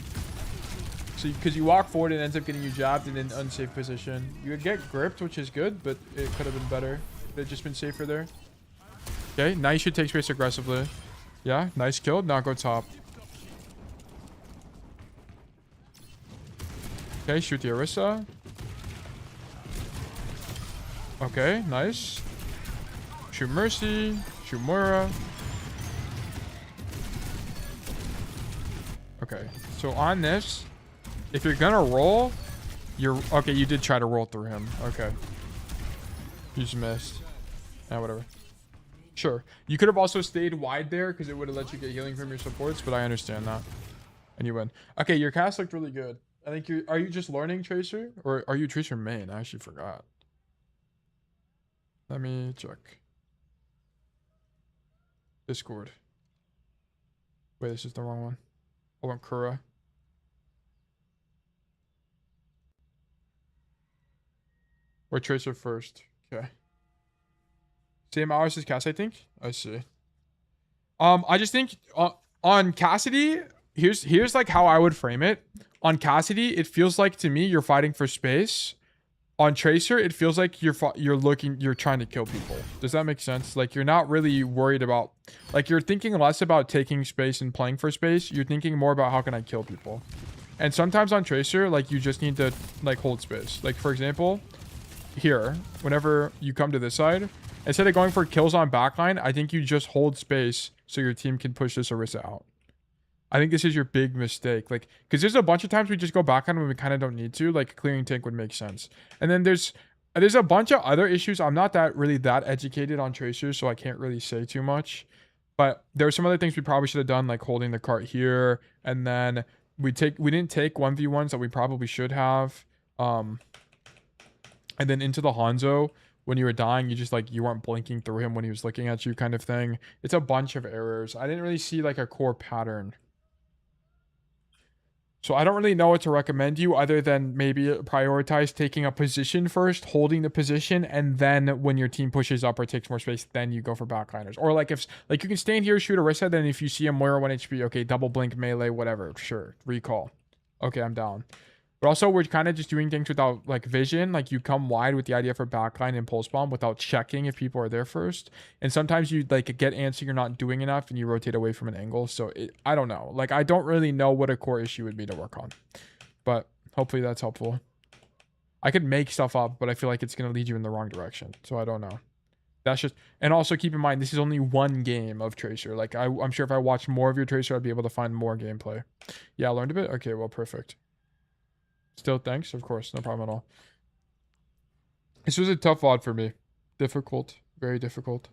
So, because you walk forward, it ends up getting you jabbed in an unsafe position. You would get gripped, which is good, but it could have been better. It would have just been safer there. Okay, now you should take space aggressively. Yeah, nice kill. Now go top. Okay, shoot the Orisa. Okay, nice. Shoot Mercy. Shoot Moira. Okay, so on this, if you're gonna roll, you're... Okay, you did try to roll through him. Okay. You just missed. Yeah, whatever. Sure. You could have also stayed wide there because it would have let you get healing from your supports, but I understand that. And you win. Okay, your cast looked really good. I think you're... Are you just learning Tracer? Or are you Tracer main? I actually forgot. Let me check. Discord. Wait, this is the wrong one. I want Kura. Or Tracer first. Okay. Same hours as Cass, I think. I see. I just think on Cassidy, here's like how I would frame it. On Cassidy, it feels like to me you're fighting for space. On Tracer, it feels like you're trying to kill people. Does that make sense? Like you're not really worried about, like you're thinking less about taking space and playing for space. You're thinking more about how can I kill people. And sometimes on Tracer, like you just need to like hold space. Like for example, here, whenever you come to this side, instead of going for kills on backline, I think you just hold space so your team can push this Orisa out. I think this is your big mistake. Like, because there's a bunch of times we just go back on when we kind of don't need to. Like, clearing tank would make sense. And then there's a bunch of other issues. I'm not really that educated on Tracers, so I can't really say too much. But there are some other things we probably should have done, like holding the cart here. And then we didn't take 1v1s that we probably should have. And then into the Hanzo, when you were dying, you weren't blinking through him when he was looking at you kind of thing. It's a bunch of errors. I didn't really see like a core pattern. So I don't really know what to recommend you other than maybe prioritize taking a position first, holding the position, and then when your team pushes up or takes more space, then you go for backliners. Or like if you can stand here, shoot Orisa, then if you see a Moira 1 HP, okay, double blink, melee, whatever, sure, recall. Okay, I'm down. But also we're kind of just doing things without like vision. Like you come wide with the idea for backline and pulse bomb without checking if people are there first. And sometimes you like get antsy, you're not doing enough and you rotate away from an angle. So I don't know. Like I don't really know what a core issue would be to work on. But hopefully that's helpful. I could make stuff up, but I feel like it's going to lead you in the wrong direction. So I don't know. That's just... And also keep in mind, this is only one game of Tracer. Like I'm sure if I watched more of your Tracer, I'd be able to find more gameplay. Yeah, I learned a bit? Okay, well, perfect. Still thanks, of course, no problem at all. This was a tough VOD for me. Difficult, very difficult.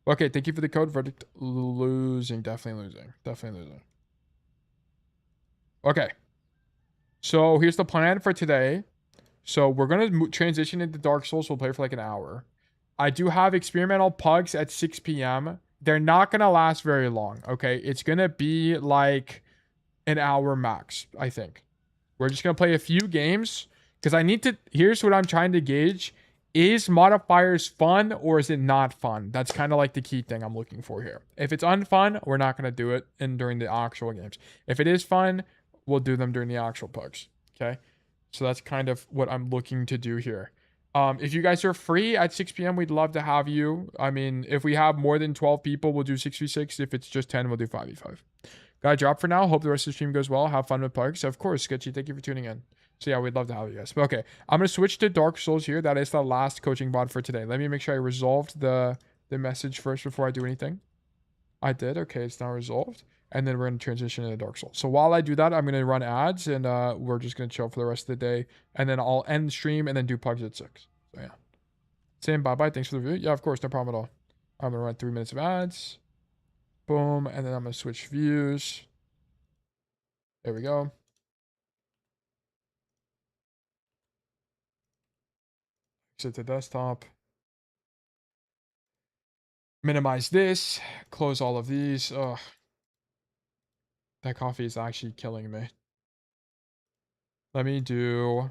Okay, thank you for the code. Verdict losing, definitely losing, definitely losing. Okay, so here's the plan for today. So we're gonna transition into Dark Souls. We'll play for like an hour. I do have experimental pugs at 6 p.m. They're not gonna last very long. Okay, it's gonna be like an hour max, I think. We're just going to play a few games because I need to... Here's what I'm trying to gauge. is modifiers fun or is it not fun? That's kind of like the key thing I'm looking for here. If it's unfun, we're not going to do it during the actual games. If it is fun, we'll do them during the actual pugs. Okay? So that's kind of what I'm looking to do here. If you guys are free at 6 p.m., we'd love to have you. I mean, if we have more than 12 people, we'll do 6v6. If it's just 10, we'll do 5v5. Gotta drop for now. Hope the rest of the stream goes well. Have fun with pugs. Of course, Sketchy, thank you for tuning in. So yeah, we'd love to have you guys. But okay, I'm going to switch to Dark Souls here. That is the last coaching bot for today. Let me make sure I resolved the message first before I do anything. I did. Okay, it's now resolved. And then we're going to transition into Dark Souls. So while I do that, I'm going to run ads and we're just going to chill for the rest of the day. And then I'll end the stream and then do pugs at 6. So yeah. Saying bye-bye. Thanks for the review. Yeah, of course. No problem at all. I'm going to run 3 minutes of ads. Boom. And then I'm going to switch views. There we go. Exit the desktop. Minimize this. Close all of these. Ugh. That coffee is actually killing me. Let me do...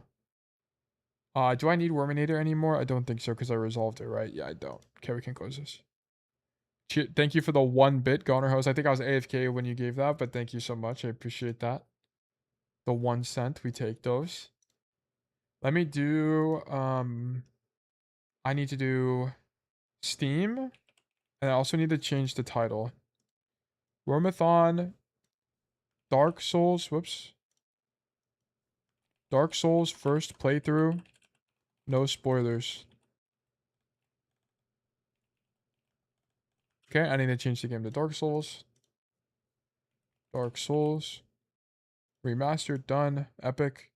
do I need Worminator anymore? I don't think so because I resolved it, right? Yeah, I don't. Okay, we can close this. Thank you for the 1 bit, Goner Host. I think I was AFK when you gave that, but thank you so much. I appreciate that. The 1 cent, we take those. Let me do... I need to do Steam. And I also need to change the title. WORMATHON... Dark Souls... Whoops. Dark Souls first playthrough. No spoilers. Okay, I need to change the game to Dark Souls. Dark Souls. Remastered, done. Epic.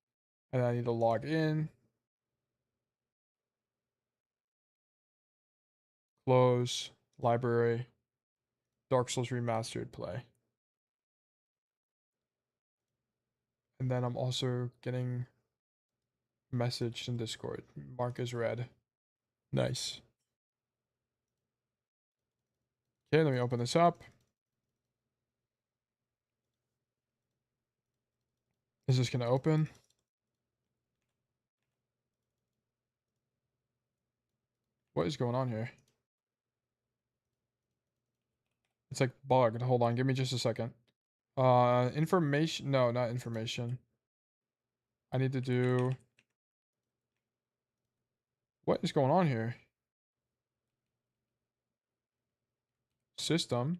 And I need to log in. Close. Library. Dark Souls Remastered, play. And then I'm also getting message in Discord. Mark is red. Nice. Okay, let me open this up. Is this gonna open? What is going on here? It's like bugged. Hold on, give me just a second. Information. No, not information. I need to do... What is going on here? System.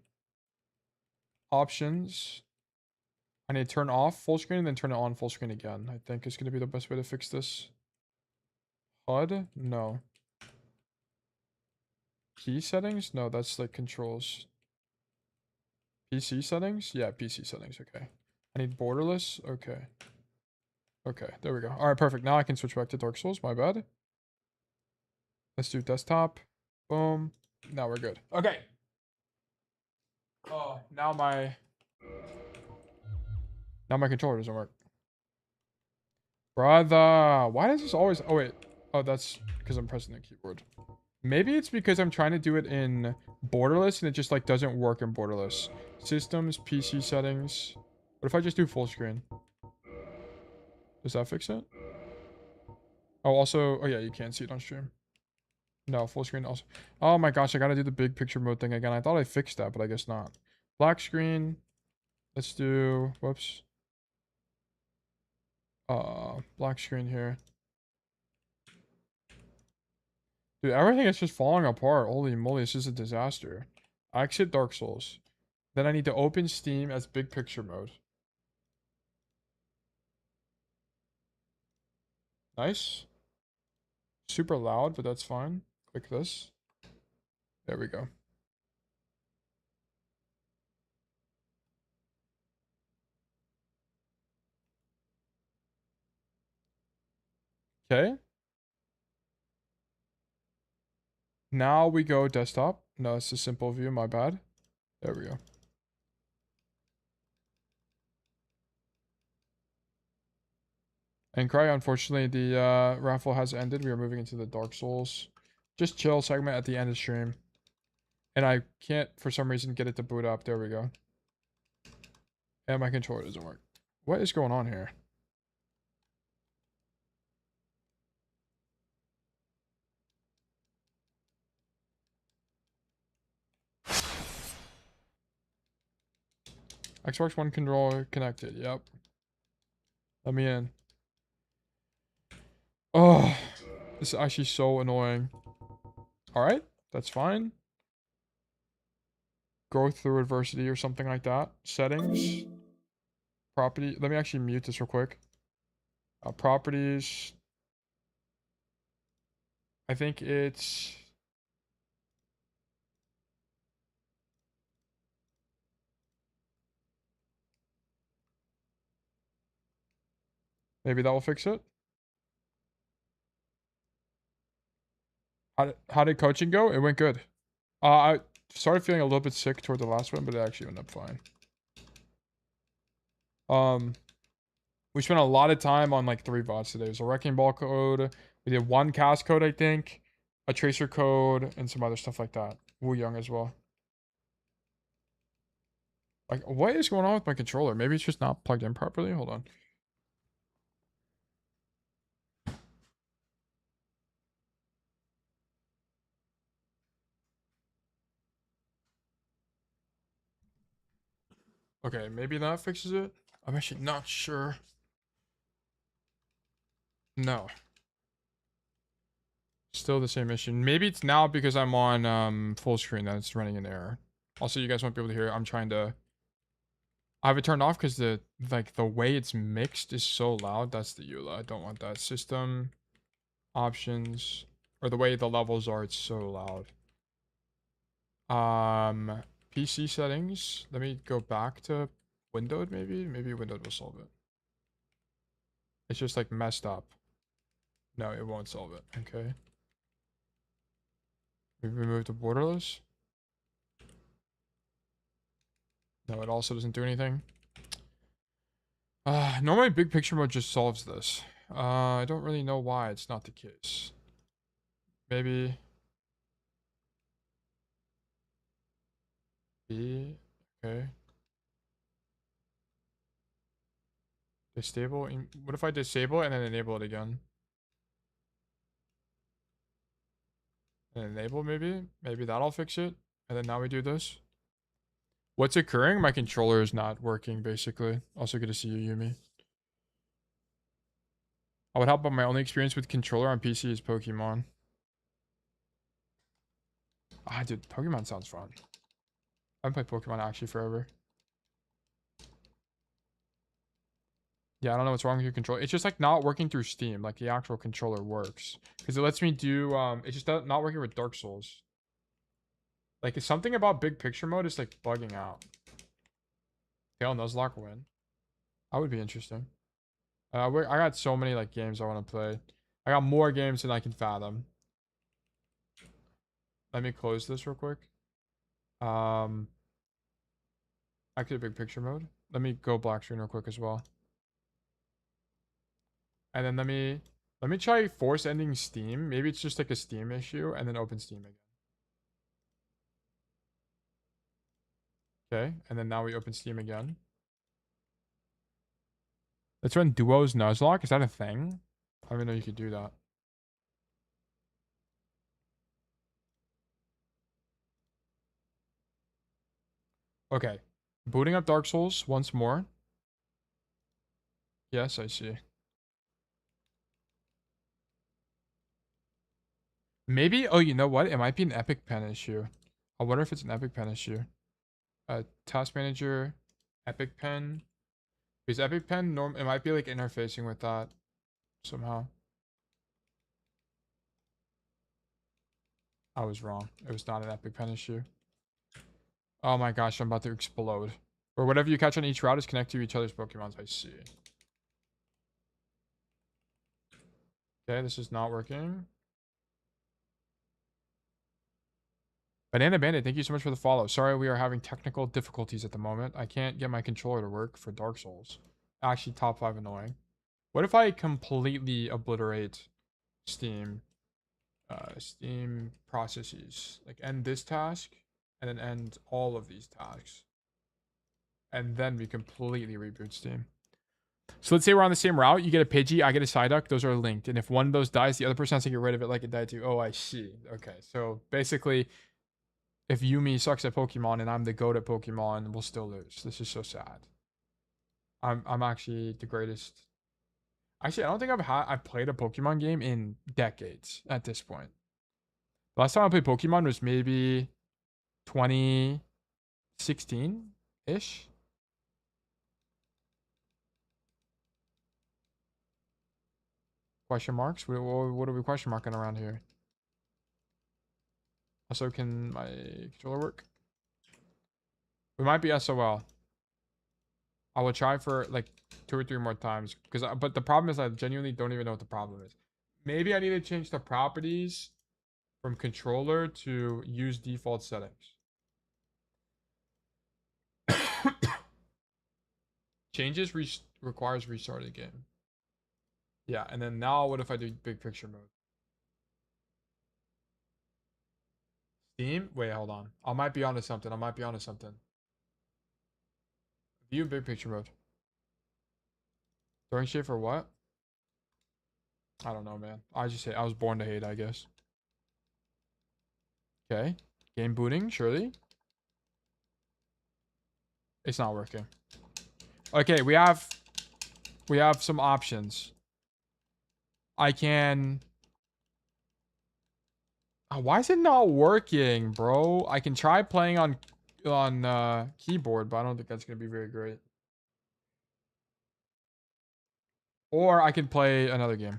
Options. I need to turn off full screen and then turn it on full screen again. I think it's going to be the best way to fix this. HUD? No. Key settings? No, that's like controls. PC settings? Yeah, PC settings. Okay. I need borderless. Okay. Okay, there we go. All right, perfect. Now I can switch back to Dark Souls. My bad. Let's do desktop. Boom. Now we're good. Okay. Oh, now my controller doesn't work. Brother, why does this always... Oh, wait. Oh, that's because I'm pressing the keyboard. Maybe it's because I'm trying to do it in borderless and it just like doesn't work in borderless. Systems, PC settings. What if I just do full screen? Does that fix it? Oh, also... Oh, yeah, you can't see it on stream. No, full screen also. Oh my gosh, I gotta do the big picture mode thing again. I thought I fixed that, but I guess not. Black screen. Let's do... Whoops. Black screen here. Dude, everything is just falling apart. Holy moly, this is a disaster. I exit Dark Souls. Then I need to open Steam as big picture mode. Nice. Super loud, but that's fine. Click this. There we go. Okay. Now we go desktop. No, it's a simple view, my bad. There we go. And Cry, unfortunately, the raffle has ended. We are moving into the Dark Souls. Just chill segment at the end of stream. And I can't, for some reason, get it to boot up. There we go. And my controller doesn't work. What is going on here? Xbox One controller connected. Yep. Let me in. Oh, this is actually so annoying. All right, that's fine. Go through adversity or something like that. Settings. Property. Let me actually mute this real quick. Properties. I think it's... Maybe that will fix it. How did coaching go? It went good. I started feeling a little bit sick toward the last one, but it actually went up fine. We spent a lot of time on like 3 bots today. It was a wrecking ball code. We did 1 cast code, I think, a tracer code, and some other stuff like that. Wuyang as well. Like, what is going on with my controller? Maybe it's just not plugged in properly. Hold on. Okay, maybe that fixes it. I'm actually not sure. No. Still the same issue. Maybe it's now because I'm on full screen that it's running an error. Also, you guys won't be able to hear it. I'm trying to... I have it turned off because the way it's mixed is so loud. That's the EULA. I don't want that. System options, or the way the levels are, it's so loud. PC settings. Let me go back to windowed maybe. Maybe windowed will solve it. It's just like messed up. No, it won't solve it. Okay. Maybe remove the borderless. No, it also doesn't do anything. Normally big picture mode just solves this. I don't really know why it's not the case. Maybe B. Okay. Disable. What if I disable it and then enable it again? And enable maybe? Maybe that'll fix it. And then now we do this. What's occurring? My controller is not working, basically. Also good to see you, Yumi. I would help, but my only experience with controller on PC is Pokemon. Ah, dude, Pokemon sounds fun. I haven't played Pokemon actually forever. Yeah, I don't know what's wrong with your controller. It's just like not working through Steam. Like the actual controller works. Because it lets me do, it's just not working with Dark Souls. Like, it's something about big picture mode is like bugging out. Tail Nuzlocke win. That would be interesting. I got so many like games I want to play. I got more games than I can fathom. Let me close this real quick. Actually, big picture mode. Let me go black screen real quick as well. And then let me try force ending Steam. Maybe it's just like a Steam issue, and then open Steam again. Okay, and then now we open Steam again. Let's run Duo's Nuzlocke. Is that a thing? I didn't even know you could do that. Okay. Booting up Dark Souls once more. Yes, I see. Maybe, oh, you know what? It might be an Epic Pen issue. I wonder if it's an Epic Pen issue. Task Manager, Epic Pen. Because Epic Pen, it might be like interfacing with that somehow. I was wrong. It was not an Epic Pen issue. Oh my gosh, I'm about to explode. Or whatever you catch on each route is connected to each other's Pokemons. I see. Okay, this is not working. Banana Bandit, thank you so much for the follow. Sorry, we are having technical difficulties at the moment. I can't get my controller to work for Dark Souls. Actually, top 5 annoying. What if I completely obliterate Steam? Steam processes. Like, end this task, and then end all of these tasks. And then we completely reboot Steam. So let's say we're on the same route. You get a Pidgey, I get a Psyduck. Those are linked. And if one of those dies, the other person has to get rid of it like it died too. Oh, I see. Okay, so basically... if Yumi sucks at Pokemon and I'm the GOAT at Pokemon, we'll still lose. This is so sad. I'm actually the greatest. Actually, I don't think I've played a Pokemon game in decades at this point. Last time I played Pokemon was maybe 2016-ish. Question marks? What are we question marking around here? Also, can my controller work? We might be SOL. I will try for like 2 or 3 more times. But the problem is I genuinely don't even know what the problem is. Maybe I need to change the properties from controller to use default settings. Changes requires restarting the game. Yeah, and then now what if I do big picture mode? Steam? Wait, hold on. I might be onto something. View big picture mode. Throwing shit for what? I don't know, man. I was born to hate, I guess. Okay. Game booting, surely. It's not working. Okay, we have some options. I can... Oh, why is it not working, bro? I can try playing on keyboard, but I don't think that's going to be very great. Or I can play another game.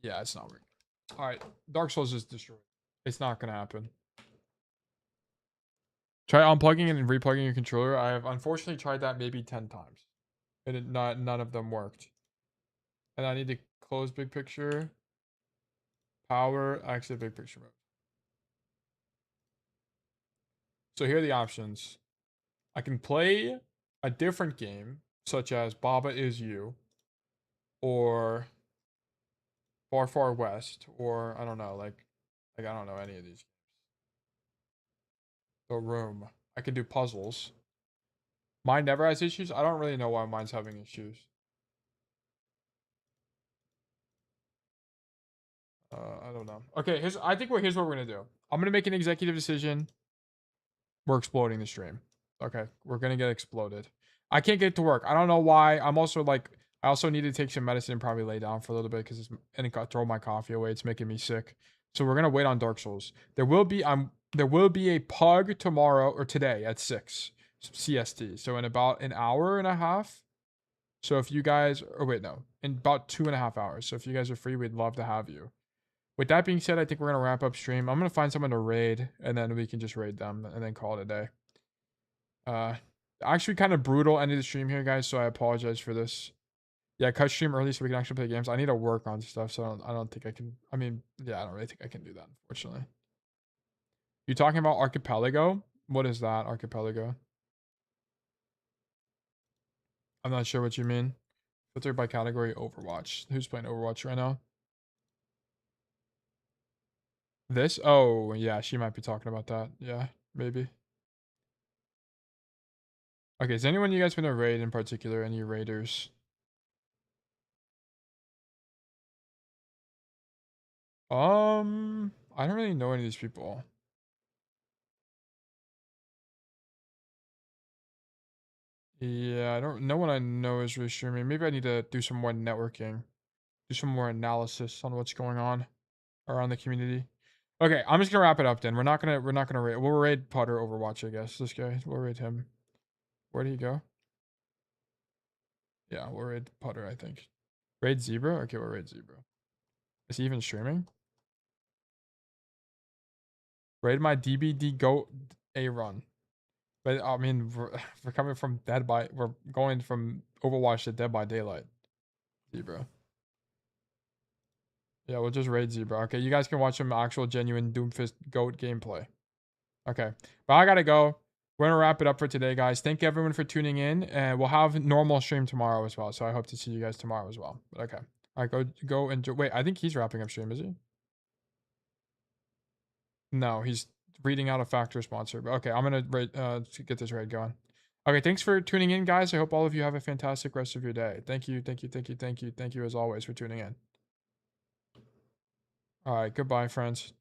Yeah, it's not working. Alright, Dark Souls is destroyed. It's not going to happen. Try unplugging and replugging your controller. I have unfortunately tried that maybe 10 times. And none of them worked. And I need to close big picture. Power, exit big picture mode. So here are the options. I can play a different game, such as Baba Is You, or Far Far West, or I don't know, like I don't know any of these games. The Room. I can do puzzles. Mine never has issues. I don't really know why mine's having issues. I don't know. Okay, here's what we're gonna do. I'm gonna make an executive decision. We're exploding the stream. Okay, we're gonna get exploded. I can't get to work. I don't know why. I'm also like, I also need to take some medicine and probably lay down for a little bit because it's throw my coffee away. It's making me sick. So we're gonna wait on Dark Souls. There will be a pug tomorrow or today at 6 CST. So in about an hour and a half. So if you guys, or wait, no, in about 2.5 hours. So if you guys are free, we'd love to have you. With that being said, I think we're going to wrap up stream. I'm going to find someone to raid, and then we can just raid them, and then call it a day. Actually kind of brutal end of the stream here, guys, so I apologize for this. Yeah, cut stream early so we can actually play games. I need to work on stuff, so I don't think I can... I mean, yeah, I don't really think I can do that, unfortunately. You talking about Archipelago? What is that, Archipelago? I'm not sure what you mean. Filter by category, Overwatch. Who's playing Overwatch right now? This? Oh, yeah, she might be talking about that. Yeah, maybe. Okay, is anyone you guys been to raid in particular? Any raiders? I don't really know any of these people. Yeah, no one I know is really streaming. Maybe I need to do some more networking. Do some more analysis on what's going on around the community. Okay, I'm just gonna wrap it up then. We're not gonna raid. We'll raid Potter Overwatch, I guess. This guy. We'll raid him. Where did he go? Yeah, we'll raid Potter, I think. Raid Zebra? Okay, we'll raid Zebra. Is he even streaming? Raid my DBD Goat A run. But I mean, we're coming from we're going from Overwatch to Dead by Daylight. Zebra. Yeah, we'll just raid Zebra. Okay, you guys can watch some actual genuine Doomfist Goat gameplay. Okay, but I gotta go. We're gonna wrap it up for today, guys. Thank you everyone for tuning in, and we'll have normal stream tomorrow as well. So I hope to see you guys tomorrow as well. But okay, all right, go enjoy. Wait, I think he's wrapping up stream, is he? No, he's reading out a factor sponsor. But okay, I'm gonna get this raid going. Okay, thanks for tuning in, guys. I hope all of you have a fantastic rest of your day. Thank you as always for tuning in. All right, goodbye, friends.